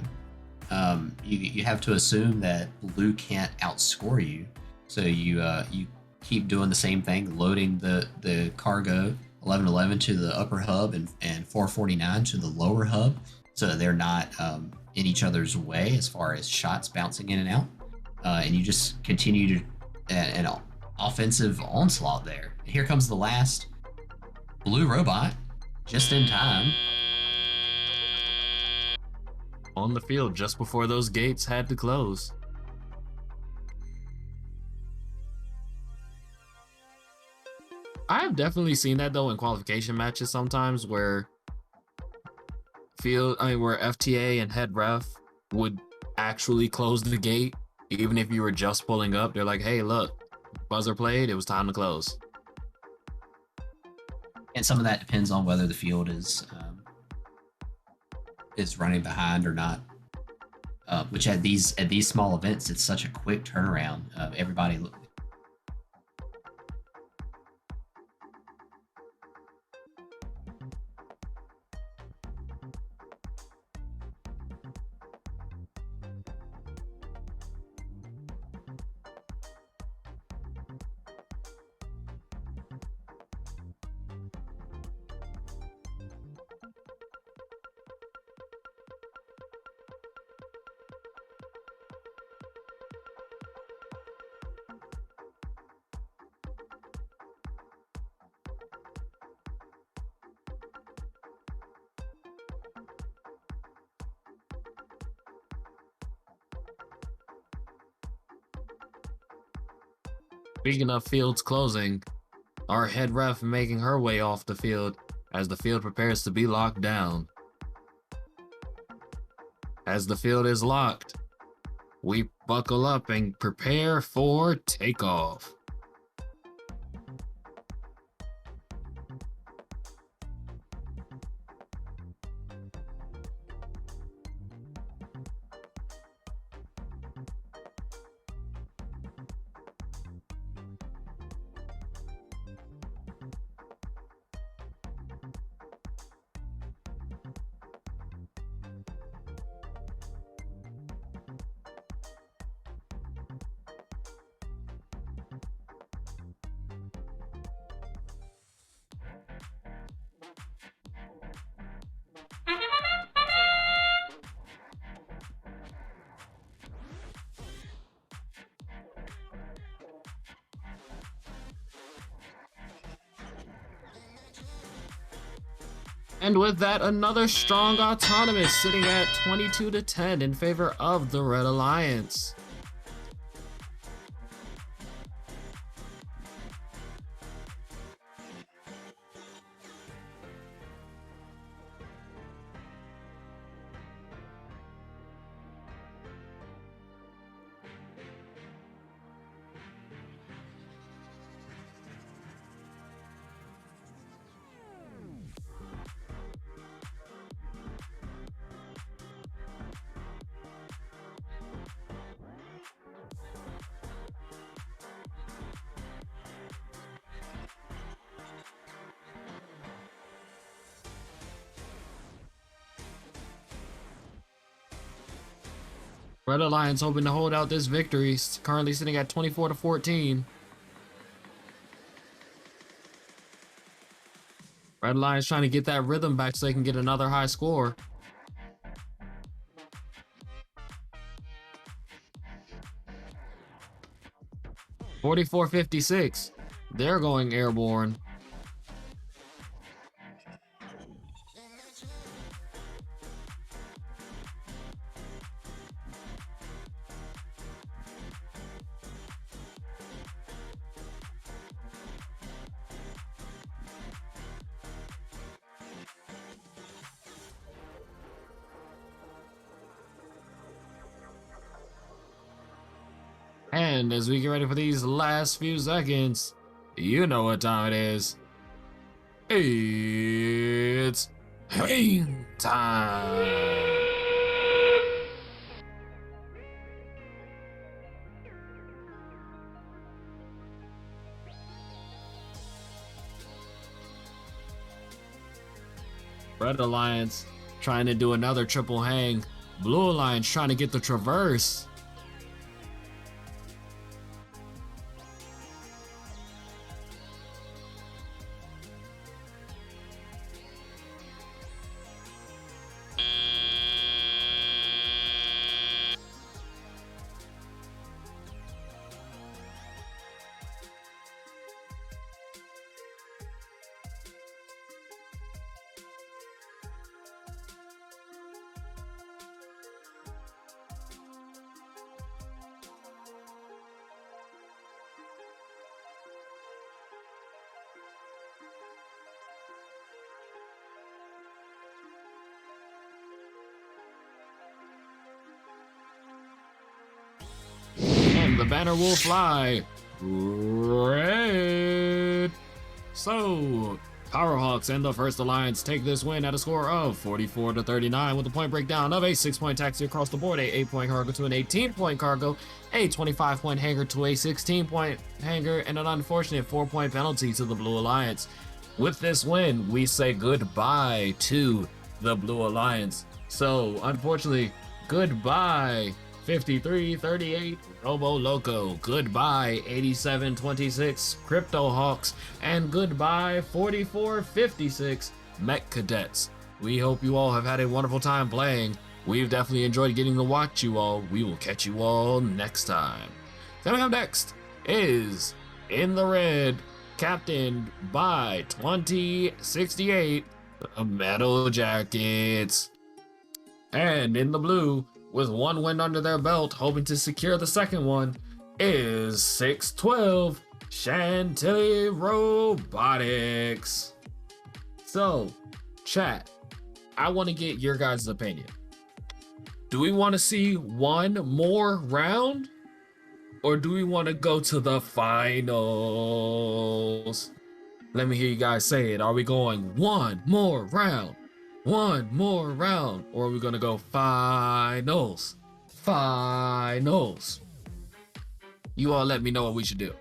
You have to assume that blue can't outscore you, so you keep doing the same thing, loading the cargo 1111 to the upper hub and 449 to the lower hub, so that they're not in each other's way as far as shots bouncing in and out, and you just continue to an offensive onslaught there. Here comes the last blue robot, just in time. On the field just before those gates had to close. I've definitely seen that though in qualification matches sometimes where where FTA and head ref would actually close the gate even if you were just pulling up. They're like, hey, look, buzzer played, it was time to close. And some of that depends on whether the field is running behind or not. Which at these small events, it's such a quick turnaround. Everybody. Speaking of fields closing, our head ref making her way off the field as the field prepares to be locked down. As the field is locked, we buckle up and prepare for takeoff. And with that, another strong autonomous sitting at 22-10 in favor of the Red Alliance. Red Alliance hoping to hold out this victory, currently sitting at 24-14. Red Alliance trying to get that rhythm back so they can get another high score. (44-56). They're going airborne. And as we get ready for these last few seconds, you know what time it is. It's hang time. Red Alliance trying to do another triple hang. Blue Alliance trying to get the traverse. And the banner will fly. Red. So, Powerhawks and the First Alliance take this win at a score of 44-39 with a point breakdown of a 6-point taxi across the board, a 8-point cargo to an 18-point cargo, a 25-point hanger to a 16-point hanger, and an unfortunate 4-point penalty to the Blue Alliance. With this win, we say goodbye to the Blue Alliance. So, unfortunately, goodbye 53-38 Robo Loco, goodbye 87-26 Crypto Hawks, and goodbye 44-56 Mech Cadets. We hope you all have had a wonderful time playing. We've definitely enjoyed getting to watch you all. We will catch you all next time. Coming up next is In the Red, captained by 2068 Metal Jackets. And in the blue, with one win under their belt, hoping to secure the second one, is 612 Chantilly Robotics. So, chat, I want to get your guys' opinion. Do we want to see one more round? Or do we want to go to the finals? Let me hear you guys say it. Are we going one more round? One more round, or are we gonna go finals? Finals. You all let me know what we should do.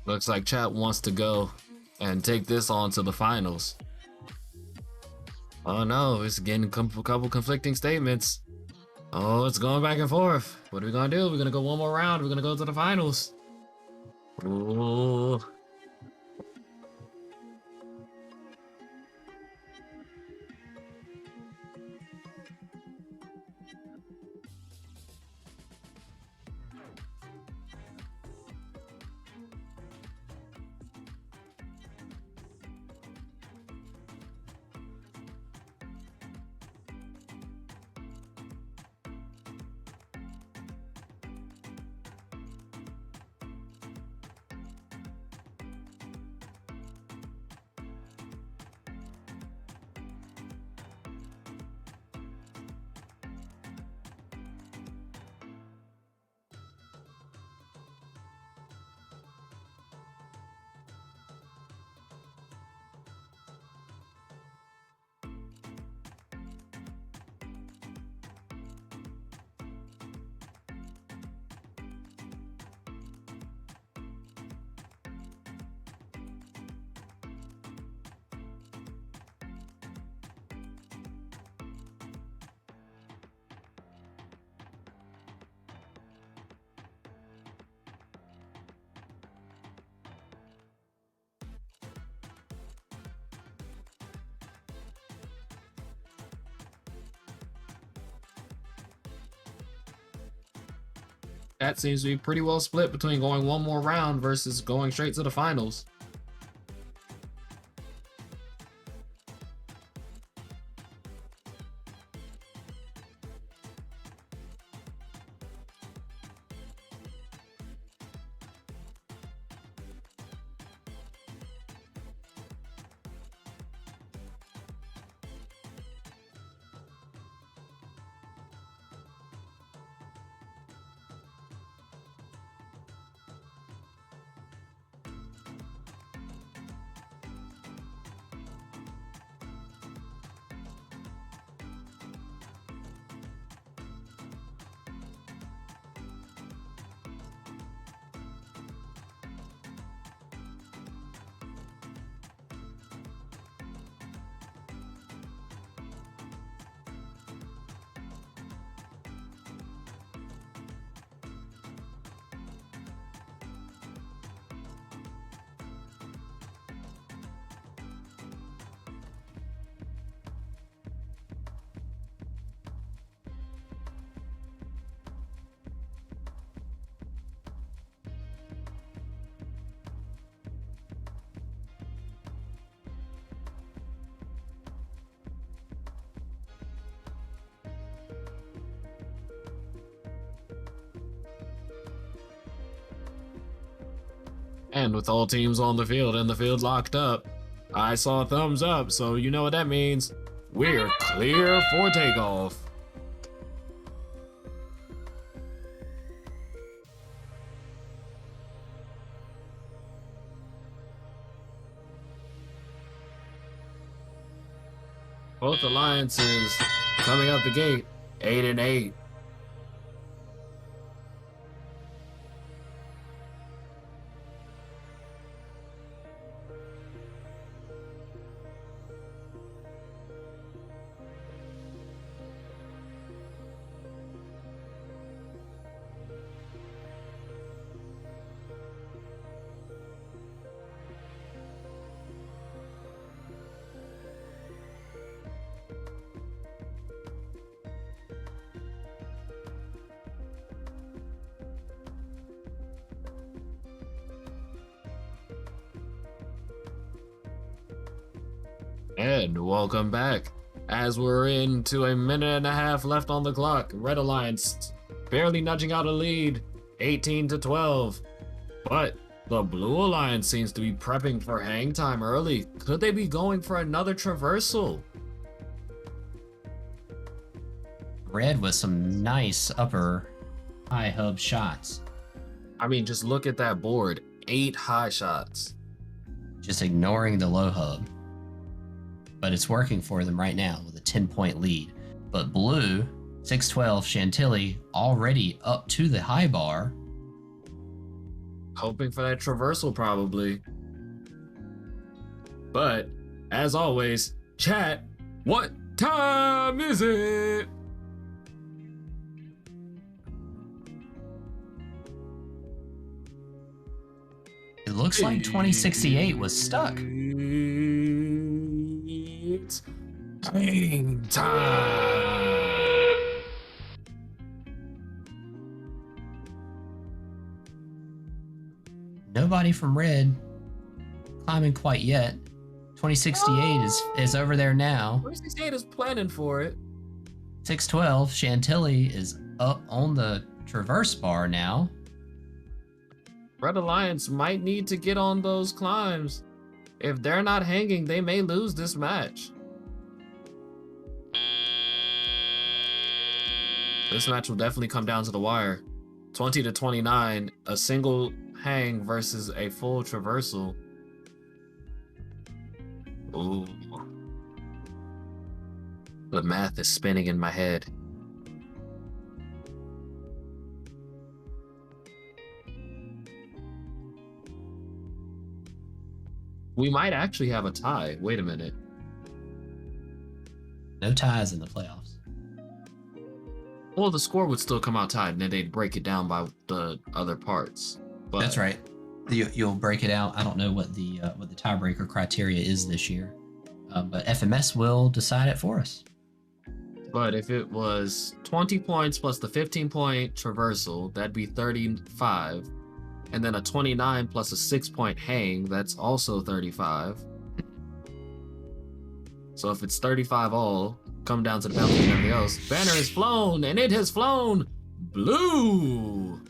Looks like chat wants to go and take this on to the finals. Oh no, it's getting a couple conflicting statements. Oh, it's going back and forth. What are we gonna do? We're gonna go one more round. We're gonna go to the finals. Ooh. That seems to be pretty well split between going one more round versus going straight to the finals. And with all teams on the field and the field locked up, I saw a thumbs up, so you know what that means. We're clear for takeoff. Both alliances coming out the gate, 8-8. And welcome back. As we're into a minute and a half left on the clock, Red Alliance barely nudging out a lead, 18-12. But the Blue Alliance seems to be prepping for hang time early. Could they be going for another traversal? Red with some nice upper high hub shots. I mean, just look at that board. 8 high shots. Just ignoring the low hub. But it's working for them right now with a 10-point lead. But Blue, 6-12, Chantilly already up to the high bar. Hoping for that traversal probably. But, as always, chat, what time is it? It looks like 2068 was stuck. It's hang time. Nobody from Red climbing quite yet. 2068 is over there now. 2068 is planning for it. 612, Chantilly is up on the traverse bar now. Red Alliance might need to get on those climbs. If they're not hanging, they may lose this match. This match will definitely come down to the wire. 20-29, a single hang versus a full traversal. Ooh. The math is spinning in my head. We might actually have a tie. Wait a minute. No ties in the playoffs. Well, the score would still come out tied, and then they'd break it down by the other parts. But that's right. You'll break it out. I don't know what the tiebreaker criteria is this year, but FMS will decide it for us. But if it was 20 points plus the 15-point traversal, that'd be 35. And then a 29 plus a 6-point hang, that's also 35. So if it's 35 all, come down to the penalty and everything else. Banner is flown, and it has flown blue.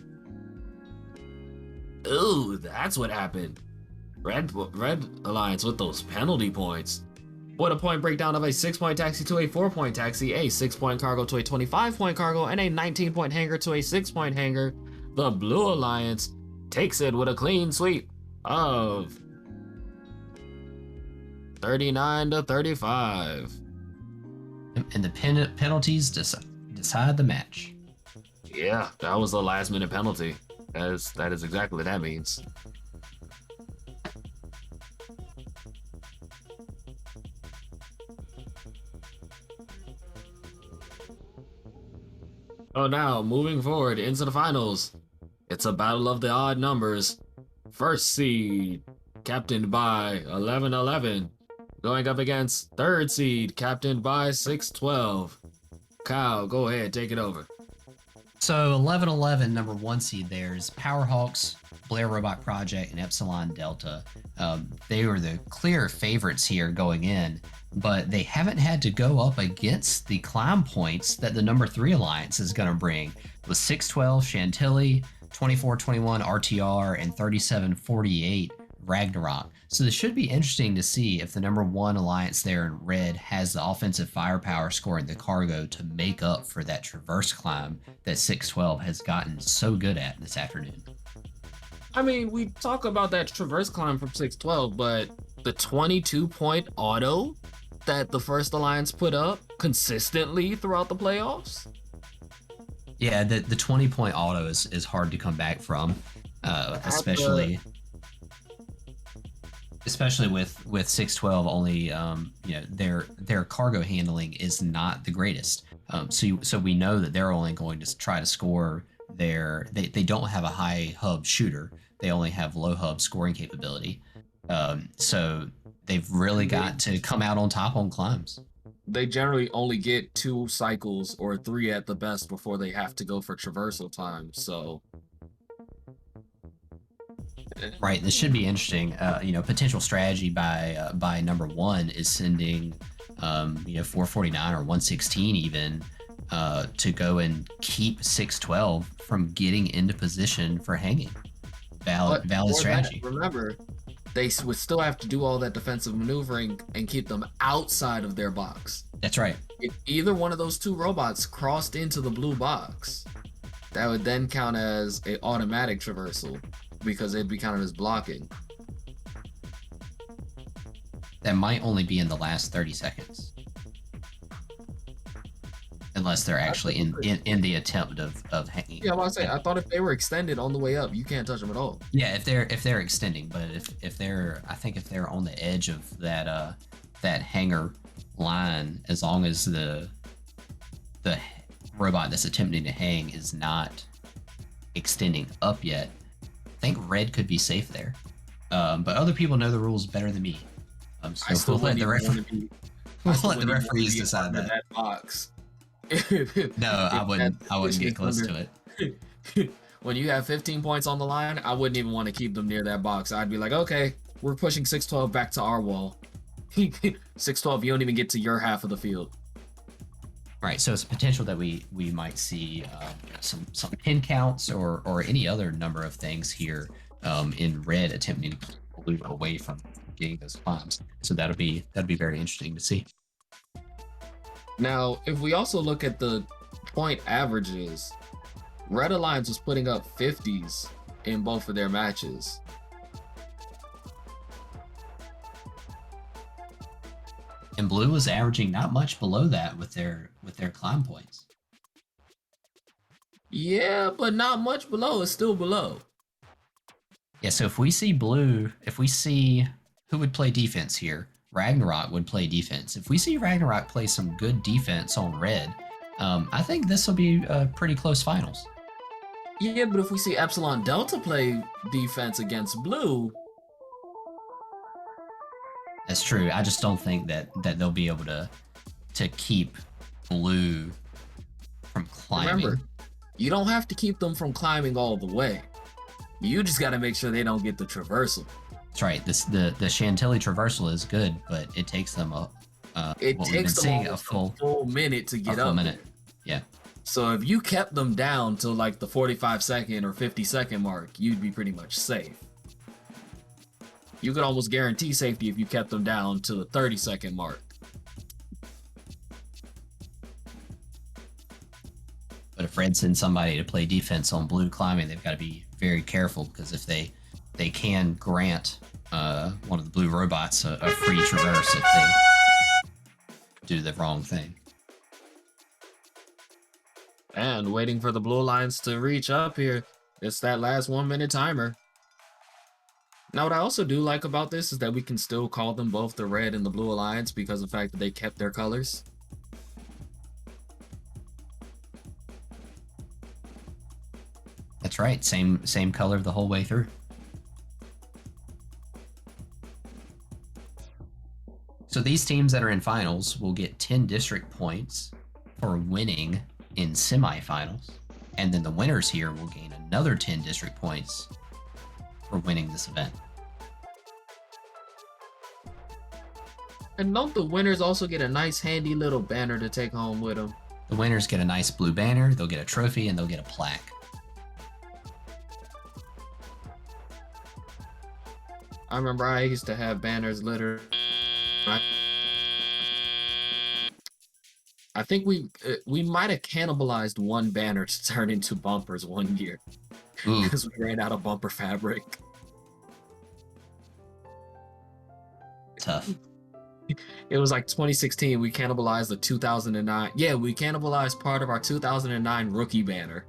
Ooh, that's what happened. Red Alliance with those penalty points. What a point breakdown of a 6-point taxi to a 4-point taxi, a 6-point cargo to a 25-point cargo, and a 19-point hanger to a 6-point hanger. The Blue Alliance takes it with a clean sweep of 39-35. And the penalties decide the match. Yeah, that was a last-minute penalty. That is exactly what that means. Oh, now moving forward into the finals. It's a battle of the odd numbers. First seed, captained by 11-11, going up against third seed, captained by 6-12. Kyle, go ahead, take it over. So 11-11, number 1 seed there is Powerhawks, Blair Robot Project, and Epsilon Delta. They were the clear favorites here going in, but they haven't had to go up against the climb points that the number 3 alliance is going to bring. With 6-12, Chantilly, 2421 RTR, and 3748 Ragnarok. So this should be interesting to see if the number 1 alliance there in red has the offensive firepower scoring the cargo to make up for that traverse climb that 612 has gotten so good at this afternoon. I mean, we talk about that traverse climb from 612, but the 22-point auto that the first alliance put up consistently throughout the playoffs. Yeah, the 20-point auto is hard to come back from, especially with 612 only. Their cargo handling is not the greatest. So we know that they're only going to try to score they don't have a high hub shooter. They only have low hub scoring capability. So they've really got to come out on top on climbs. They generally only get 2 cycles or 3 at the best before they have to go for traversal time. So, right, this should be interesting. Potential strategy by number 1 is sending 449 or 116 even to go and keep 612 from getting into position for hanging. Valid strategy. Remember, they would still have to do all that defensive maneuvering and keep them outside of their box. That's right. If either one of those 2 robots crossed into the blue box, that would then count as an automatic traversal because it'd be counted as blocking. That might only be in the last 30 seconds. Unless they're actually in the attempt of hanging. Yeah, well, I thought if they were extended on the way up, you can't touch them at all. Yeah, if they're extending, but if they're on the edge of that hanger line, as long as the robot that's attempting to hang is not extending up yet, I think red could be safe there. But other people know the rules better than me. So we'll let the referees decide that box. No, I wouldn't get close to it. When you have 15 points on the line, I wouldn't even want to keep them near that box. I'd be like, okay, we're pushing 612 back to our wall. 612, you don't even get to your half of the field. Right, so it's a potential that we might see some pin counts or any other number of things here in red attempting to keep blue away from getting those climbs. So that'll be very interesting to see. Now, if we also look at the point averages, Red Alliance was putting up 50s in both of their matches. And Blue was averaging not much below that with their climb points. Yeah, but not much below. It's still below. Yeah, so if we see who would play defense here, Ragnarok would play defense. If we see Ragnarok play some good defense on red, I think this will be a pretty close finals. Yeah, but if we see Epsilon Delta play defense against blue... That's true. I just don't think that they'll be able to keep blue from climbing. Remember, you don't have to keep them from climbing all the way. You just got to make sure they don't get the traversal. That's right. The Chantilly traversal is good, but it takes them a full minute to get up. Yeah. So if you kept them down to like the 45-second or 50-second mark, you'd be pretty much safe. You could almost guarantee safety if you kept them down to the 30-second mark. But if red sends somebody to play defense on blue climbing, they've got to be very careful, because if they can grant one of the blue robots a free traverse if they do the wrong thing. And waiting for the blue alliance to reach up here. It's that last 1-minute timer. Now, what I also do like about this is that we can still call them both the red and the blue alliance because of the fact that they kept their colors. That's right. Same color the whole way through. So these teams that are in finals will get 10 district points for winning in semifinals, and then the winners here will gain another 10 district points for winning this event. And don't the winners also get a nice handy little banner to take home with them? The winners get a nice blue banner, they'll get a trophy, and they'll get a plaque. I remember I used to have banners littered. I think we might have cannibalized one banner to turn into bumpers one year because we ran out of bumper fabric. Tough. It was like 2016. We cannibalized the 2009. Yeah, we cannibalized part of our 2009 rookie banner.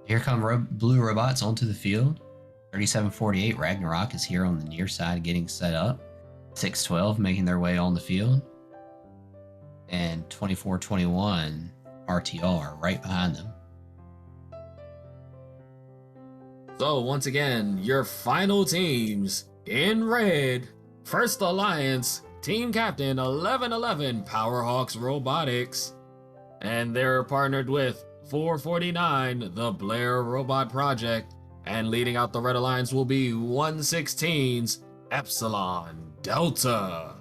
Here come blue robots onto the field. 3748 Ragnarok is here on the near side getting set up. 612 making their way on the field. And 2421 RTR right behind them. So once again, your final teams in red. First Alliance, Team Captain 1111 Powerhawks Robotics. And they're partnered with 449, the Blair Robot Project. And leading out the Red Alliance will be 116's Epsilon Delta.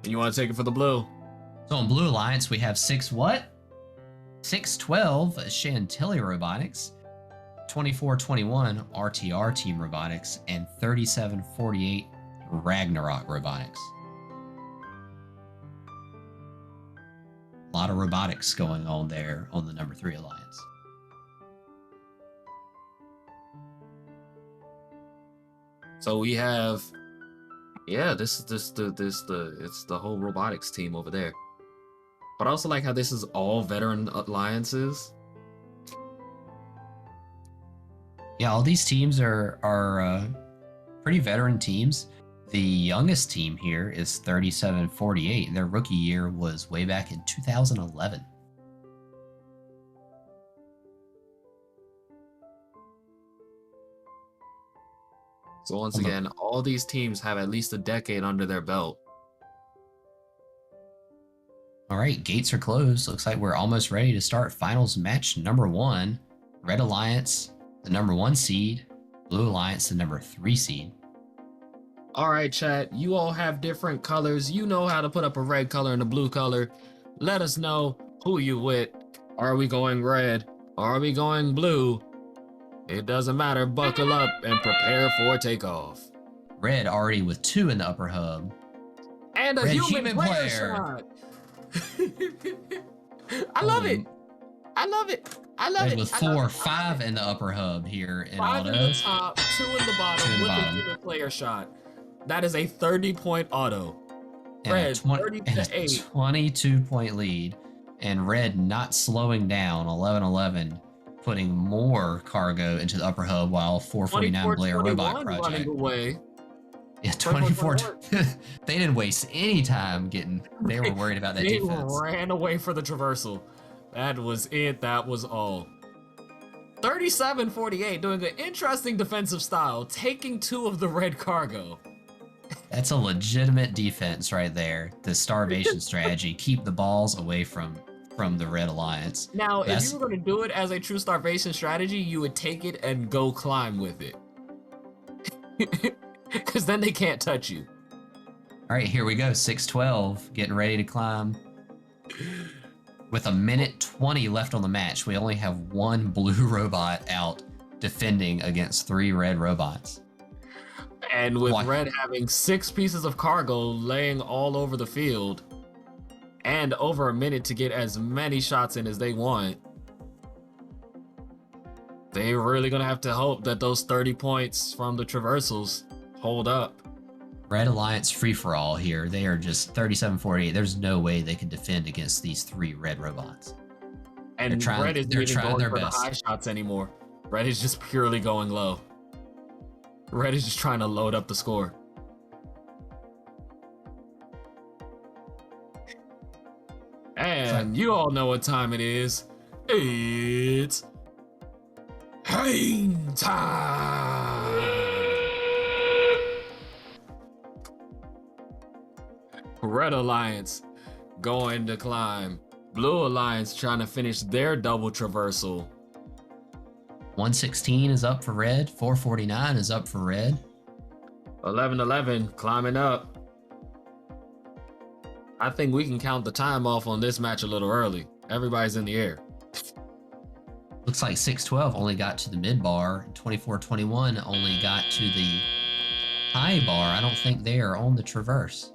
And you want to take it for the blue? So on Blue Alliance, we have 612 Chantilly Robotics, 2421 RTR Team Robotics, and 3748 Ragnarok Robotics. A lot of robotics going on there on the number 3 Alliance. So we have, yeah, it's the whole robotics team over there. But I also like how this is all veteran alliances. Yeah, all these teams are pretty veteran teams. The youngest team here is 3748. Their rookie year was way back in 2011. So once again, all these teams have at least a decade under their belt. All right, gates are closed. Looks like we're almost ready to start finals match number 1. Red Alliance, the number 1 seed. Blue Alliance, the number 3 seed. All right, chat, you all have different colors. You know how to put up a red color and a blue color. Let us know who you with. Are we going red? Are we going blue? It doesn't matter. Buckle up and prepare for takeoff. Red already with 2 in the upper hub. And a Red human player shot. I love it. I love it. I love Red it. with 4, 5 in the upper hub here in 5 in autos. the top, 2 in the bottom 2 in the with a bottom. human player shot. That is a 30-point auto. And Red, a 30-8. 22-point lead. And Red not slowing down, 11-11, putting more cargo into the upper hub while 449 Blair Robot Project. Running away. Yeah, 24. They didn't waste any time getting. They were worried about that they defense. Ran away for the traversal. That was it. That was all. 37-48, doing an interesting defensive style, taking 2 of the red cargo. That's a legitimate defense right there. The starvation strategy, keep the balls away from the Red Alliance. Now, if you were going to do it as a true starvation strategy, you would take it and go climb with it. Because then they can't touch you. All right, here we go. 612, getting ready to climb. With 1:20 left on the match, we only have 1 blue robot out defending against 3 red robots. And with Red having 6 pieces of cargo laying all over the field, and over a minute to get as many shots in as they want, they're really gonna have to hope that those 30 points from the traversals hold up. Red Alliance free-for-all here. They are just 37-48. There's no way they can defend against these 3 red robots. And Red isn't even going for the high shots anymore. Red is just purely going low. Red is just trying to load up the score. And you all know what time it is. It's hang time! Red Alliance going to climb. Blue Alliance trying to finish their double traversal. 116 is up for Red. 449 is up for Red. 11-11 climbing up. I think we can count the time off on this match a little early. Everybody's in the air. Looks like 612 only got to the mid bar. 2421 only got to the high bar. I don't think they are on the traverse.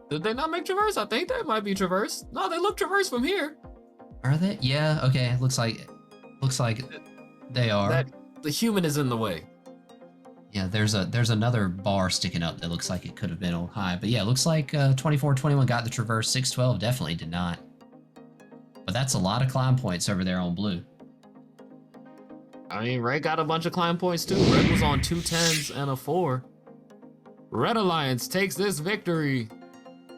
Did they not make traverse? I think they might be traverse. No, they look traverse from here. Are they? Yeah. Okay. Looks like they are. That the human is in the way. Yeah. There's another bar sticking up that looks like it could have been on high. But yeah, it looks like 2421 got the traverse. 612 definitely did not. But that's a lot of climb points over there on blue. I mean, Red got a bunch of climb points too. Red was on 2 10s and a 4. Red Alliance takes this victory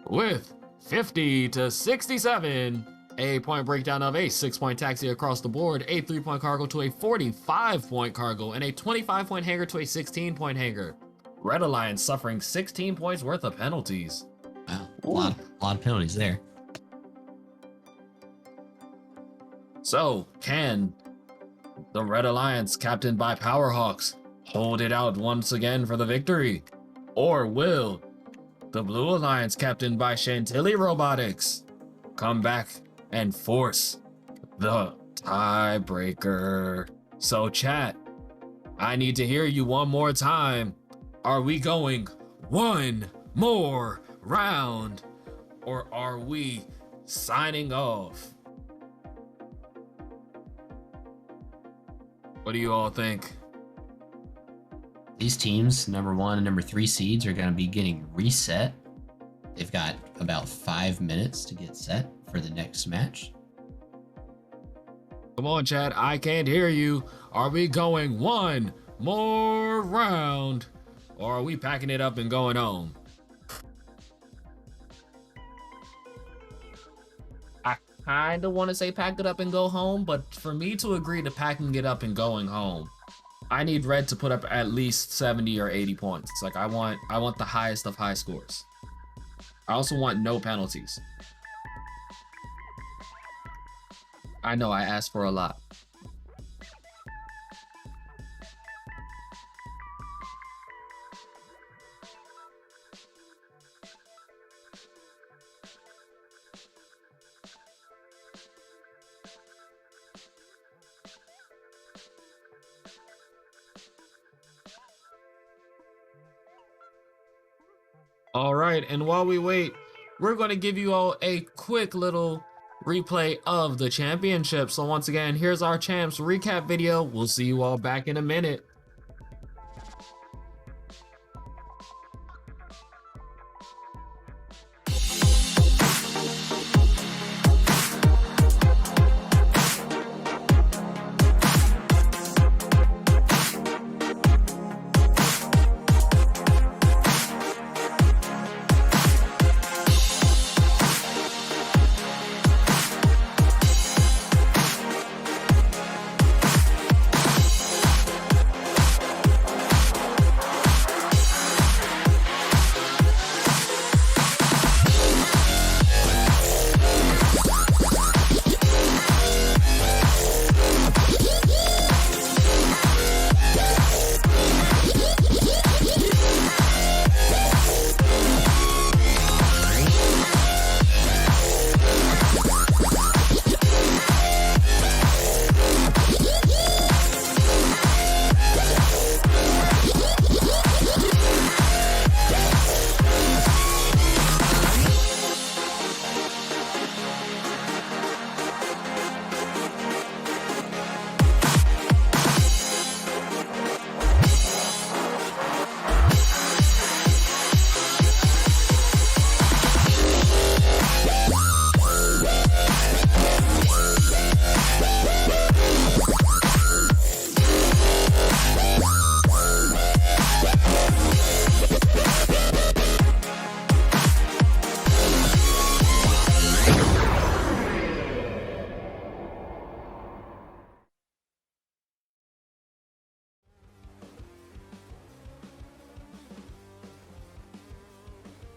with 50 to 67. A point breakdown of a 6-point taxi across the board, a 3-point cargo to a 45-point cargo, and a 25-point hanger to a 16-point hanger. Red Alliance suffering 16 points worth of penalties. Wow, a lot of penalties there. So, can the Red Alliance, captained by Powerhawks, hold it out once again for the victory? Or will the Blue Alliance, captained by Chantilly Robotics, come back and force the tiebreaker? So chat, I need to hear you one more time. Are we going one more round, or are we signing off? What do you all think? These teams, number 1 and number 3 seeds, are going to be getting reset. They've got about 5 minutes to get set for the next match. Come on, chat. I can't hear you. Are we going one more round, or are we packing it up and going home? I kind of want to say pack it up and go home, but for me to agree to packing it up and going home, I need Red to put up at least 70 or 80 points. It's like I want the highest of high scores. I also want no penalties. I know I asked for a lot. All right, and while we wait, we're going to give you all a quick little replay of the championship. So once again, here's our champs recap video. We'll see you all back in a minute.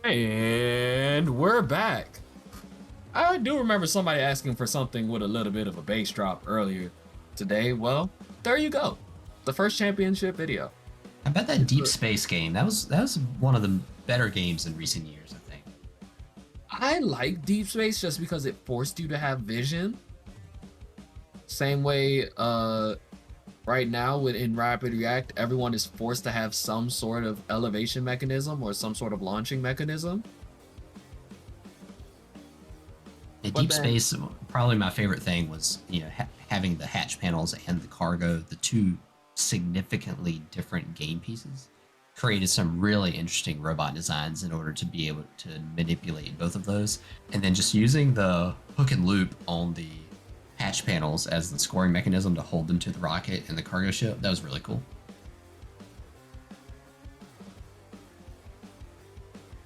And we're back. I do remember somebody asking for something with a little bit of a bass drop earlier today. Well, there you go. The first championship video. I bet that Deep Space game, that was one of the better games in recent years, I think. I like Deep Space just because it forced you to have vision. Same way, right now in Rapid React, everyone is forced to have some sort of elevation mechanism or some sort of launching mechanism. In Deep Space, probably my favorite thing was, having the hatch panels and the cargo, the two significantly different game pieces, created some really interesting robot designs in order to be able to manipulate both of those. And then just using the hook and loop on the hatch panels as the scoring mechanism to hold them to the rocket and the cargo ship, that was really cool.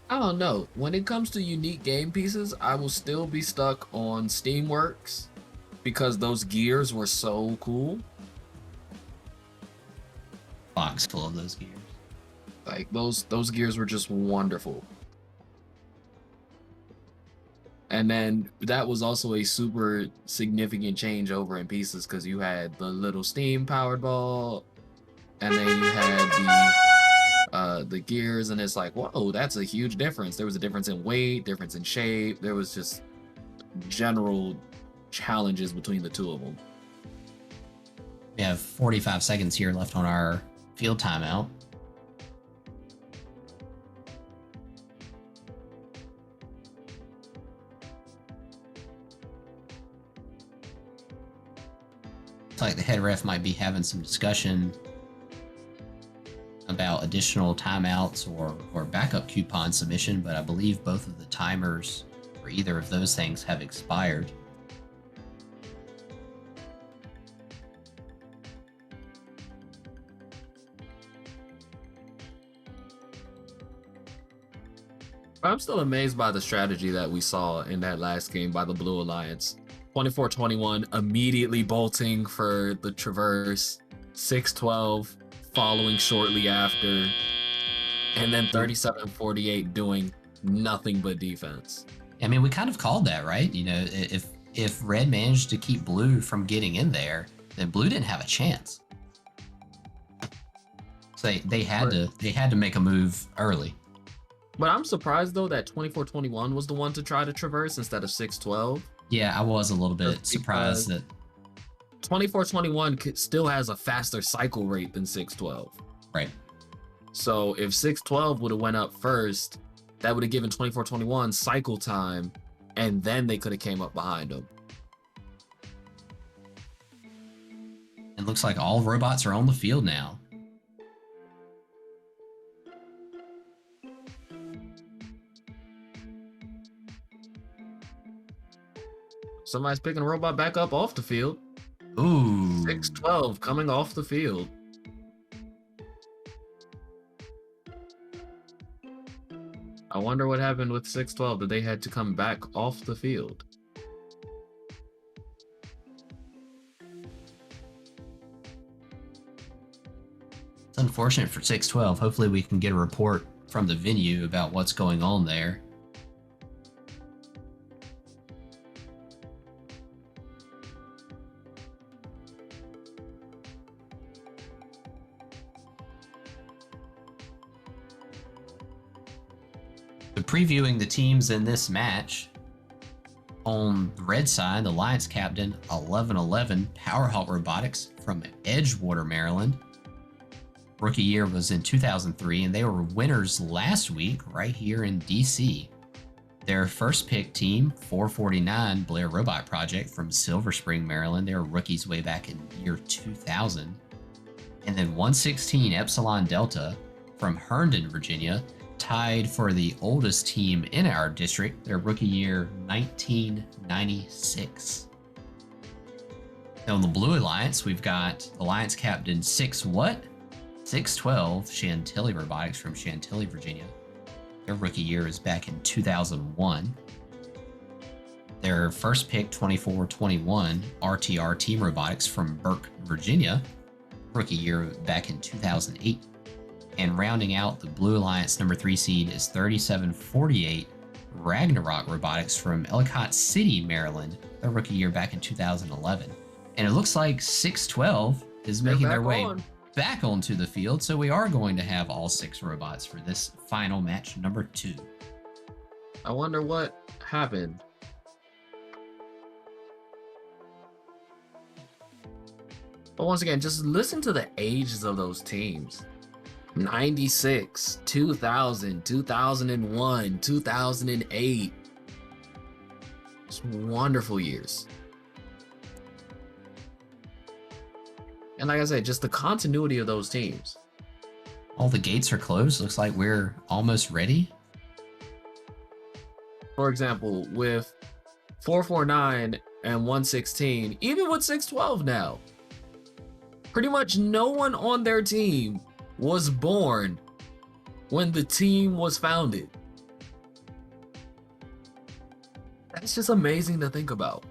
I don't know. When it comes to unique game pieces, I will still be stuck on Steamworks because those gears were so cool. Box full of those gears. Like those gears were just wonderful. And then that was also a super significant change over in pieces because you had the little steam powered ball, and then you had the gears, and it's like, whoa, that's a huge difference. There was a difference in weight, difference in shape. There was just general challenges between the two of them. We have 45 seconds here left on our field timeout. Looks like the head ref might be having some discussion about additional timeouts or backup coupon submission, but I believe both of the timers for either of those things have expired. I'm still amazed by the strategy that we saw in that last game by the Blue Alliance. 24-21 immediately bolting for the traverse, 6-12 following shortly after, and then 37-48 doing nothing but defense. I mean, we kind of called that, right? If Red managed to keep Blue from getting in there, then Blue didn't have a chance. So they had to make a move early. But I'm surprised though that 24-21 was the one to try to traverse instead of 6-12. Yeah, I was a little bit surprised that 24-21 still has a faster cycle rate than 6-12. Right. So if 6-12 would have went up first, that would have given 24-21 cycle time, and then they could have came up behind them. It looks like all robots are on the field now. Somebody's picking a robot back up off the field. Ooh. 6-12 coming off the field. I wonder what happened with 6-12 that they had to come back off the field. It's unfortunate for 6-12. Hopefully we can get a report from the venue about what's going on there. Previewing the teams in this match, on the red side, the Alliance captain 1111 Powerhawk Robotics from Edgewater, Maryland. Rookie year was in 2003, and they were winners last week right here in DC. Their first pick team, 449 Blair Robot Project from Silver Spring, Maryland. They were rookies way back in year 2000. And then 116 Epsilon Delta from Herndon, Virginia, tied for the oldest team in our district, their rookie year 1996. Now in the Blue Alliance, we've got Alliance Captain 612 Chantilly Robotics from Chantilly, Virginia. Their rookie year is back in 2001. Their first pick 24-21 RTR Team Robotics from Burke, Virginia. Rookie year back in 2008. And rounding out the Blue Alliance number 3 seed is 3748 Ragnarok Robotics from Ellicott City, Maryland. Their rookie year back in 2011. And it looks like 612 is making their way back onto the field, so we are going to have all 6 robots for this final match number 2. I wonder what happened. But once again, just listen to the ages of those teams. 96, 2000, 2001, 2008. It's wonderful years. And like I said, just the continuity of those teams. All the gates are closed. Looks like we're almost ready. For example, with 449 and 116, even with 612 now, pretty much no one on their team was born when the team was founded. That's just amazing to think about.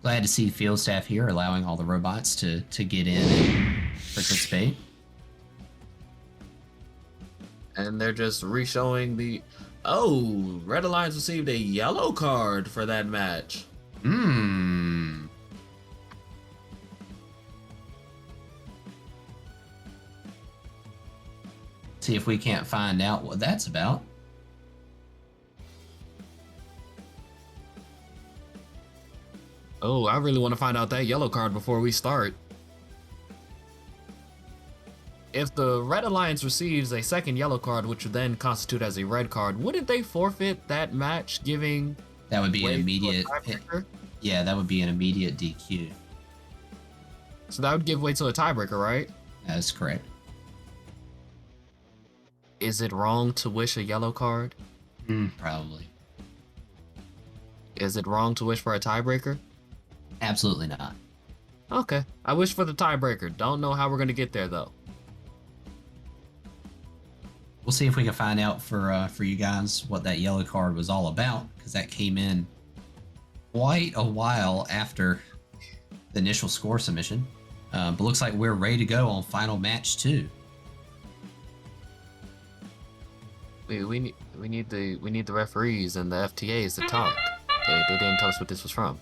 Glad to see field staff here allowing all the robots to get in and participate. And they're just re-showing the... Oh, Red Alliance received a yellow card for that match. See if we can't find out what that's about. Oh, I really want to find out that yellow card before we start. If the Red Alliance receives a second yellow card, which would then constitute as a red card, wouldn't they forfeit that match, giving... That would be an immediate... Yeah, that would be an immediate DQ. So that would give way to a tiebreaker, right? That is correct. Is it wrong to wish a yellow card? Probably. Is it wrong to wish for a tiebreaker? Absolutely not. Okay, I wish for the tiebreaker. Don't know how we're going to get there, though. We'll see if we can find out for you guys what that yellow card was all about, because that came in quite a while after the initial score submission. But looks like we're ready to go on final match 2. We need the referees and the FTAs to talk. They didn't tell us what this was from.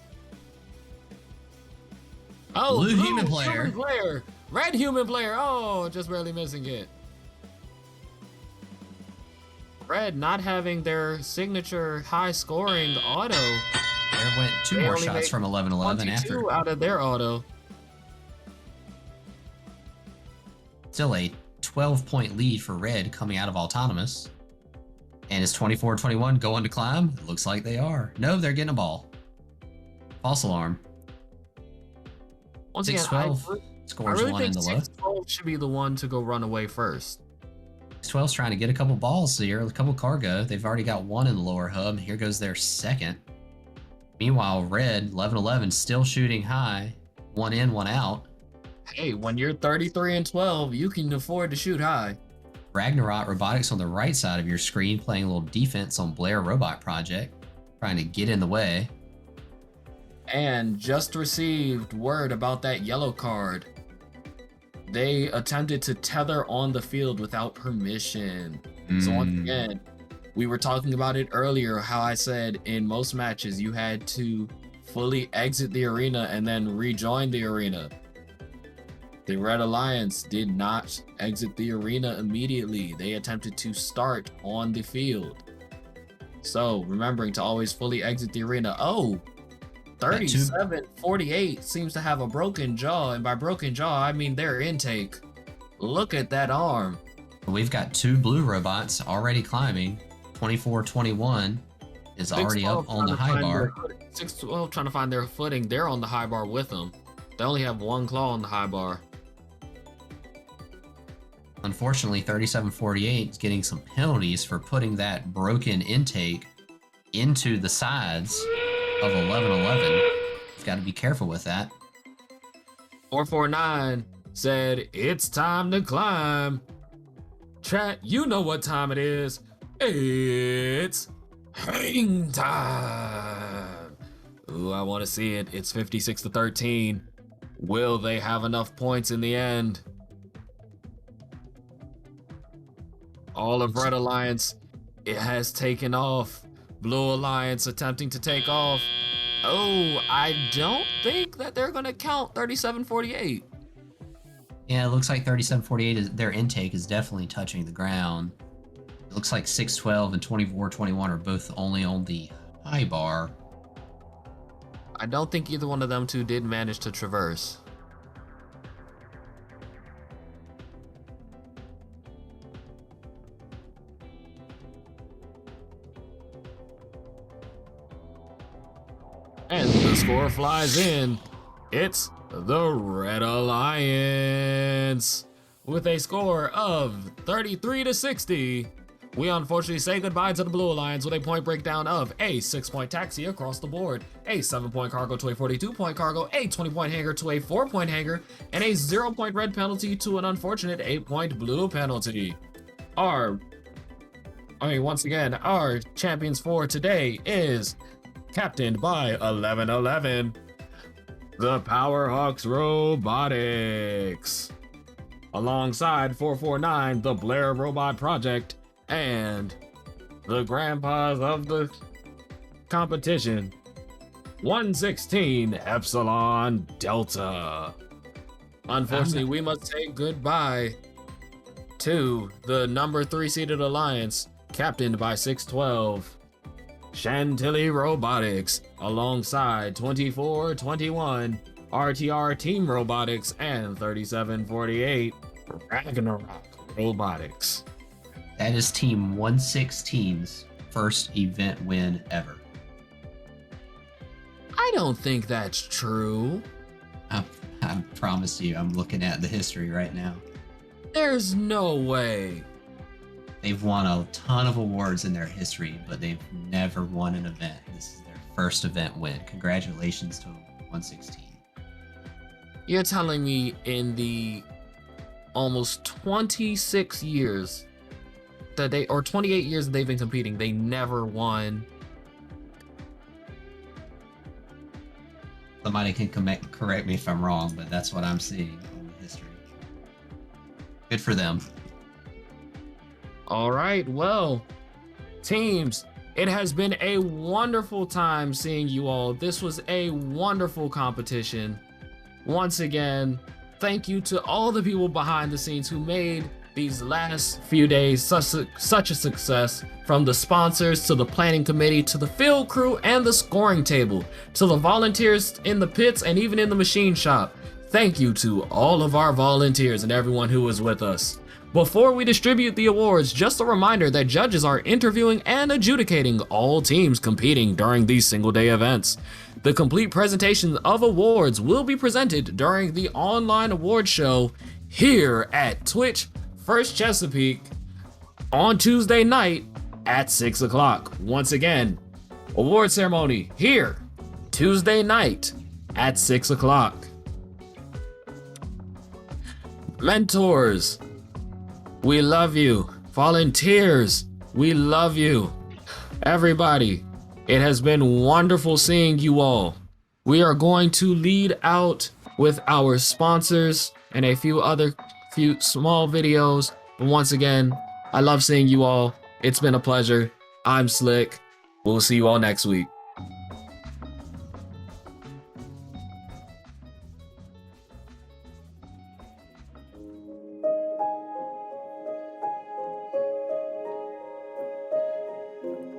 Oh, blue human player. Human player. Red human player. Oh, just barely missing it. Red not having their signature high scoring auto. There went 2 more shots from 11-11 after. Out of their auto. Still a 12-point lead for Red coming out of Autonomous. And is 24-21 going to climb? It looks like they are. No, they're getting a ball. False alarm. Once again, 6-12 scores one in the low. 6-12 should be the one to go run away first. 6-12's trying to get a couple balls here, a couple cargo. They've already got one in the lower hub. Here goes their second. Meanwhile, Red, 11-11, still shooting high. One in, one out. Hey, when you're 33-12, you can afford to shoot high. Ragnarok Robotics on the right side of your screen playing a little defense on Blair Robot Project, trying to get in the way. And just received word about that yellow card. They attempted to tether on the field without permission. So once again, we were talking about it earlier, how I said in most matches you had to fully exit the arena and then rejoin the arena. The Red Alliance did not exit the arena immediately. They attempted to start on the field. So remembering to always fully exit the arena. Oh, 37-48 seems to have a broken jaw. And by broken jaw, I mean their intake. Look at that arm. We've got 2 blue robots already climbing. 24-21 is already up on the high bar. 6-12 trying to find their footing. They're on the high bar with them. They only have 1 claw on the high bar. Unfortunately, 37-48 is getting some penalties for putting that broken intake into the sides of 11-11. You've got to be careful with that. 449 said, it's time to climb. Chat, you know what time it is. It's hang time. Ooh, I want to see it. It's 56-13. Will they have enough points in the end? All of Red Alliance, it has taken off. Blue Alliance attempting to take off. Oh, I don't think that they're going to count 37-48. Yeah, it looks like 37-48 is their intake is definitely touching the ground. It looks like 612 and 2421 are both only on the high bar. I don't think either one of them two did manage to traverse. And the score flies in. It's the Red Alliance. With a score of 33-60, we unfortunately say goodbye to the Blue Alliance with a point breakdown of a 6-point taxi across the board, a 7-point cargo to a 42-point cargo, a 20-point hanger to a 4-point hanger, and a 0-point red penalty to an unfortunate 8-point blue penalty. Once again, our champions for today is captained by 1111, the Powerhawks Robotics, alongside 449, the Blair Robot Project, and the grandpas of the competition, 116 Epsilon Delta. Unfortunately, we must say goodbye to the number 3 seeded alliance, captained by 612 Chantilly Robotics, alongside 2421 RTR Team Robotics and 3748 Ragnarok Robotics. That is Team 116's first event win ever. I don't think that's true. I promise you, I'm looking at the history right now. There's no way. They've won a ton of awards in their history, but they've never won an event. This is their first event win. Congratulations to 116. You're telling me in the almost 26 years that or 28 years that they've been competing, they never won? Somebody can correct me if I'm wrong, but that's what I'm seeing in the history. Good for them. All right, well, teams, it has been a wonderful time seeing you all. This was a wonderful competition. Once again, thank you to all the people behind the scenes who made these last few days such a success, from the sponsors to the planning committee to the field crew and the scoring table to the volunteers in the pits and even in the machine shop. Thank you to all of our volunteers and everyone who was with us. Before we distribute the awards, just a reminder that judges are interviewing and adjudicating all teams competing during these single-day events. The complete presentation of awards will be presented during the online award show here at Twitch First Chesapeake on Tuesday night at 6 o'clock. Once again, award ceremony here Tuesday night at 6 o'clock. Mentors, we love you. Volunteers, we love you. Everybody, it has been wonderful seeing you all. We are going to lead out with our sponsors and a few small videos. But once again, I love seeing you all. It's been a pleasure. I'm Slick. We'll see you all next week.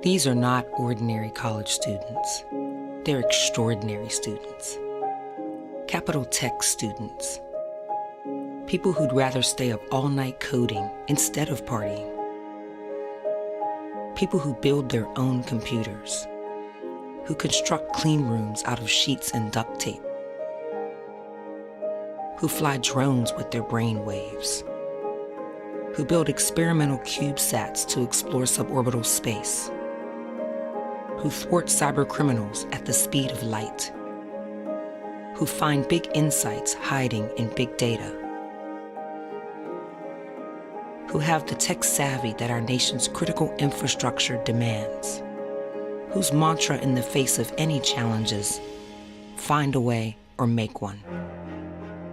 These are not ordinary college students. They're extraordinary students. Capital Tech students. People who'd rather stay up all night coding instead of partying. People who build their own computers. Who construct clean rooms out of sheets and duct tape. Who fly drones with their brain waves. Who build experimental CubeSats to explore suborbital space. Who thwart cyber criminals at the speed of light. Who find big insights hiding in big data. Who have the tech savvy that our nation's critical infrastructure demands. Whose mantra in the face of any challenges, find a way or make one.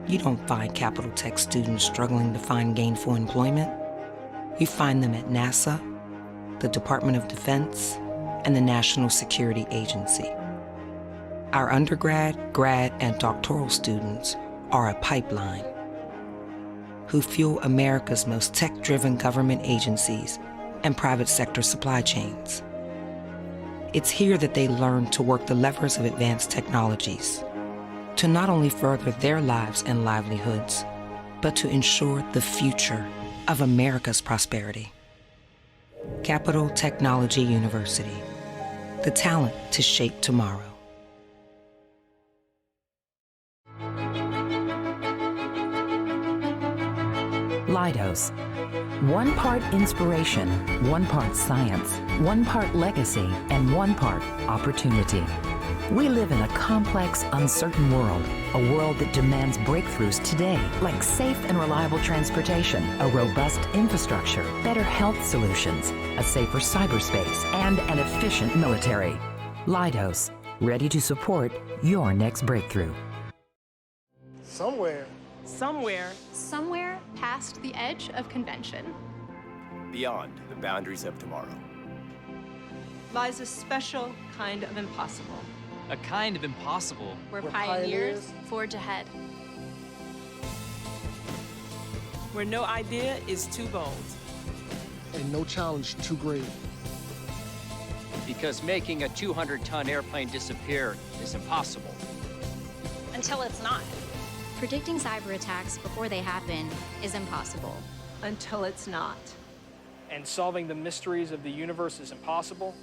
You don't find Capital Tech students struggling to find gainful employment. You find them at NASA, the Department of Defense, and the National Security Agency. Our undergrad, grad, and doctoral students are a pipeline who fuel America's most tech-driven government agencies and private sector supply chains. It's here that they learn to work the levers of advanced technologies to not only further their lives and livelihoods, but to ensure the future of America's prosperity. Capital Technology University, the talent to shape tomorrow. Leidos. 1 part inspiration, 1 part science, 1 part legacy, and 1 part opportunity. We live in a complex, uncertain world, a world that demands breakthroughs today, like safe and reliable transportation, a robust infrastructure, better health solutions, a safer cyberspace, and an efficient military. Leidos, ready to support your next breakthrough. Somewhere past the edge of convention, beyond the boundaries of tomorrow, lies a special kind of impossible. A kind of impossible. Where pioneers forge ahead. Where no idea is too bold. and no challenge too great. Because making a 200-ton airplane disappear is impossible. Until it's not. Predicting cyber attacks before they happen is impossible. Until it's not. And solving the mysteries of the universe is impossible.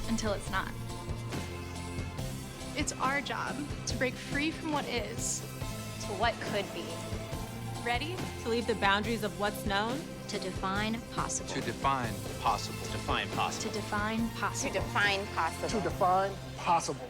Until it's not. It's our job to break free from what is to what could be. Ready to leave the boundaries of what's known? To define possible. To define possible. To define possible. To define possible. To define possible. To define possible.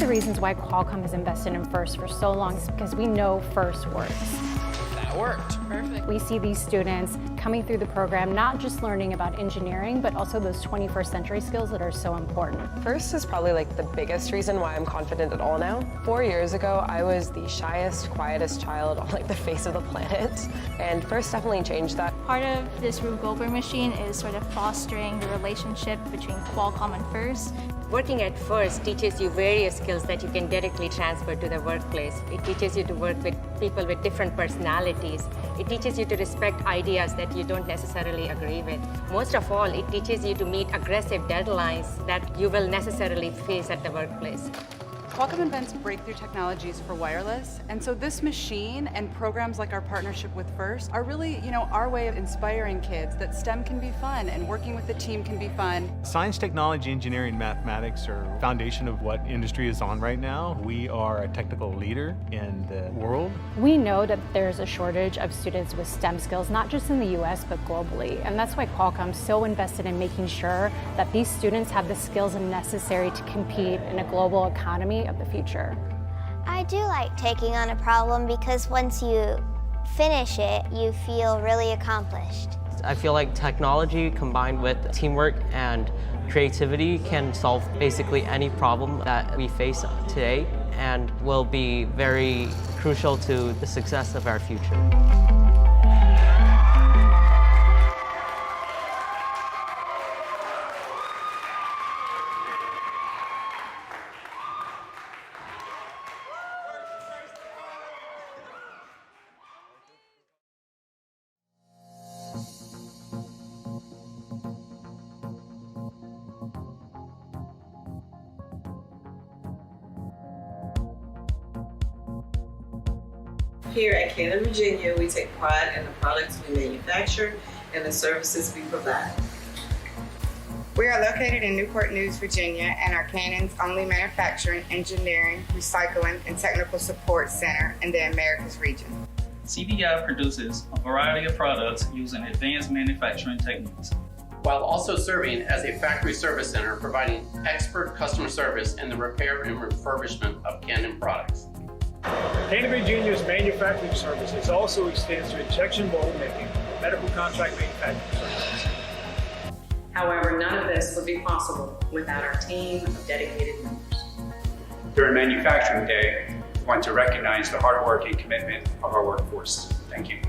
the reasons why Qualcomm has invested in FIRST for so long is because we know FIRST works. That worked. Perfect. We see these students coming through the program not just learning about engineering, but also those 21st century skills that are so important. FIRST is probably like the biggest reason why I'm confident at all now. 4 years ago, I was the shyest, quietest child on like the face of the planet, and FIRST definitely changed that. Part of this Rube Goldberg machine is sort of fostering the relationship between Qualcomm and FIRST. Working at FIRST teaches you various skills that you can directly transfer to the workplace. It teaches you to work with people with different personalities. It teaches you to respect ideas that you don't necessarily agree with. Most of all, it teaches you to meet aggressive deadlines that you will necessarily face at the workplace. Qualcomm invents breakthrough technologies for wireless, and so this machine and programs like our partnership with FIRST are really, our way of inspiring kids that STEM can be fun and working with the team can be fun. Science, technology, engineering, mathematics are foundation of what industry is on right now. We are a technical leader in the world. We know that there's a shortage of students with STEM skills, not just in the US, but globally. And that's why Qualcomm's so invested in making sure that these students have the skills necessary to compete in a global economy of the future. I do like taking on a problem because once you finish it, you feel really accomplished. I feel like technology combined with teamwork and creativity can solve basically any problem that we face today and will be very crucial to the success of our future. Here at Canton, Virginia, we take pride in the products we manufacture and the services we provide. We are located in Newport News, Virginia, and are Canton's only manufacturing, engineering, recycling, and technical support center in the Americas region. CVI produces a variety of products using advanced manufacturing techniques, while also serving as a factory service center providing expert customer service in the repair and refurbishment of Canton products. Canton, Virginia's manufacturing services also extends to injection mold making, medical contract manufacturing services. However, none of this would be possible without our team of dedicated members. During Manufacturing Day, we want to recognize the hard work and commitment of our workforce. Thank you.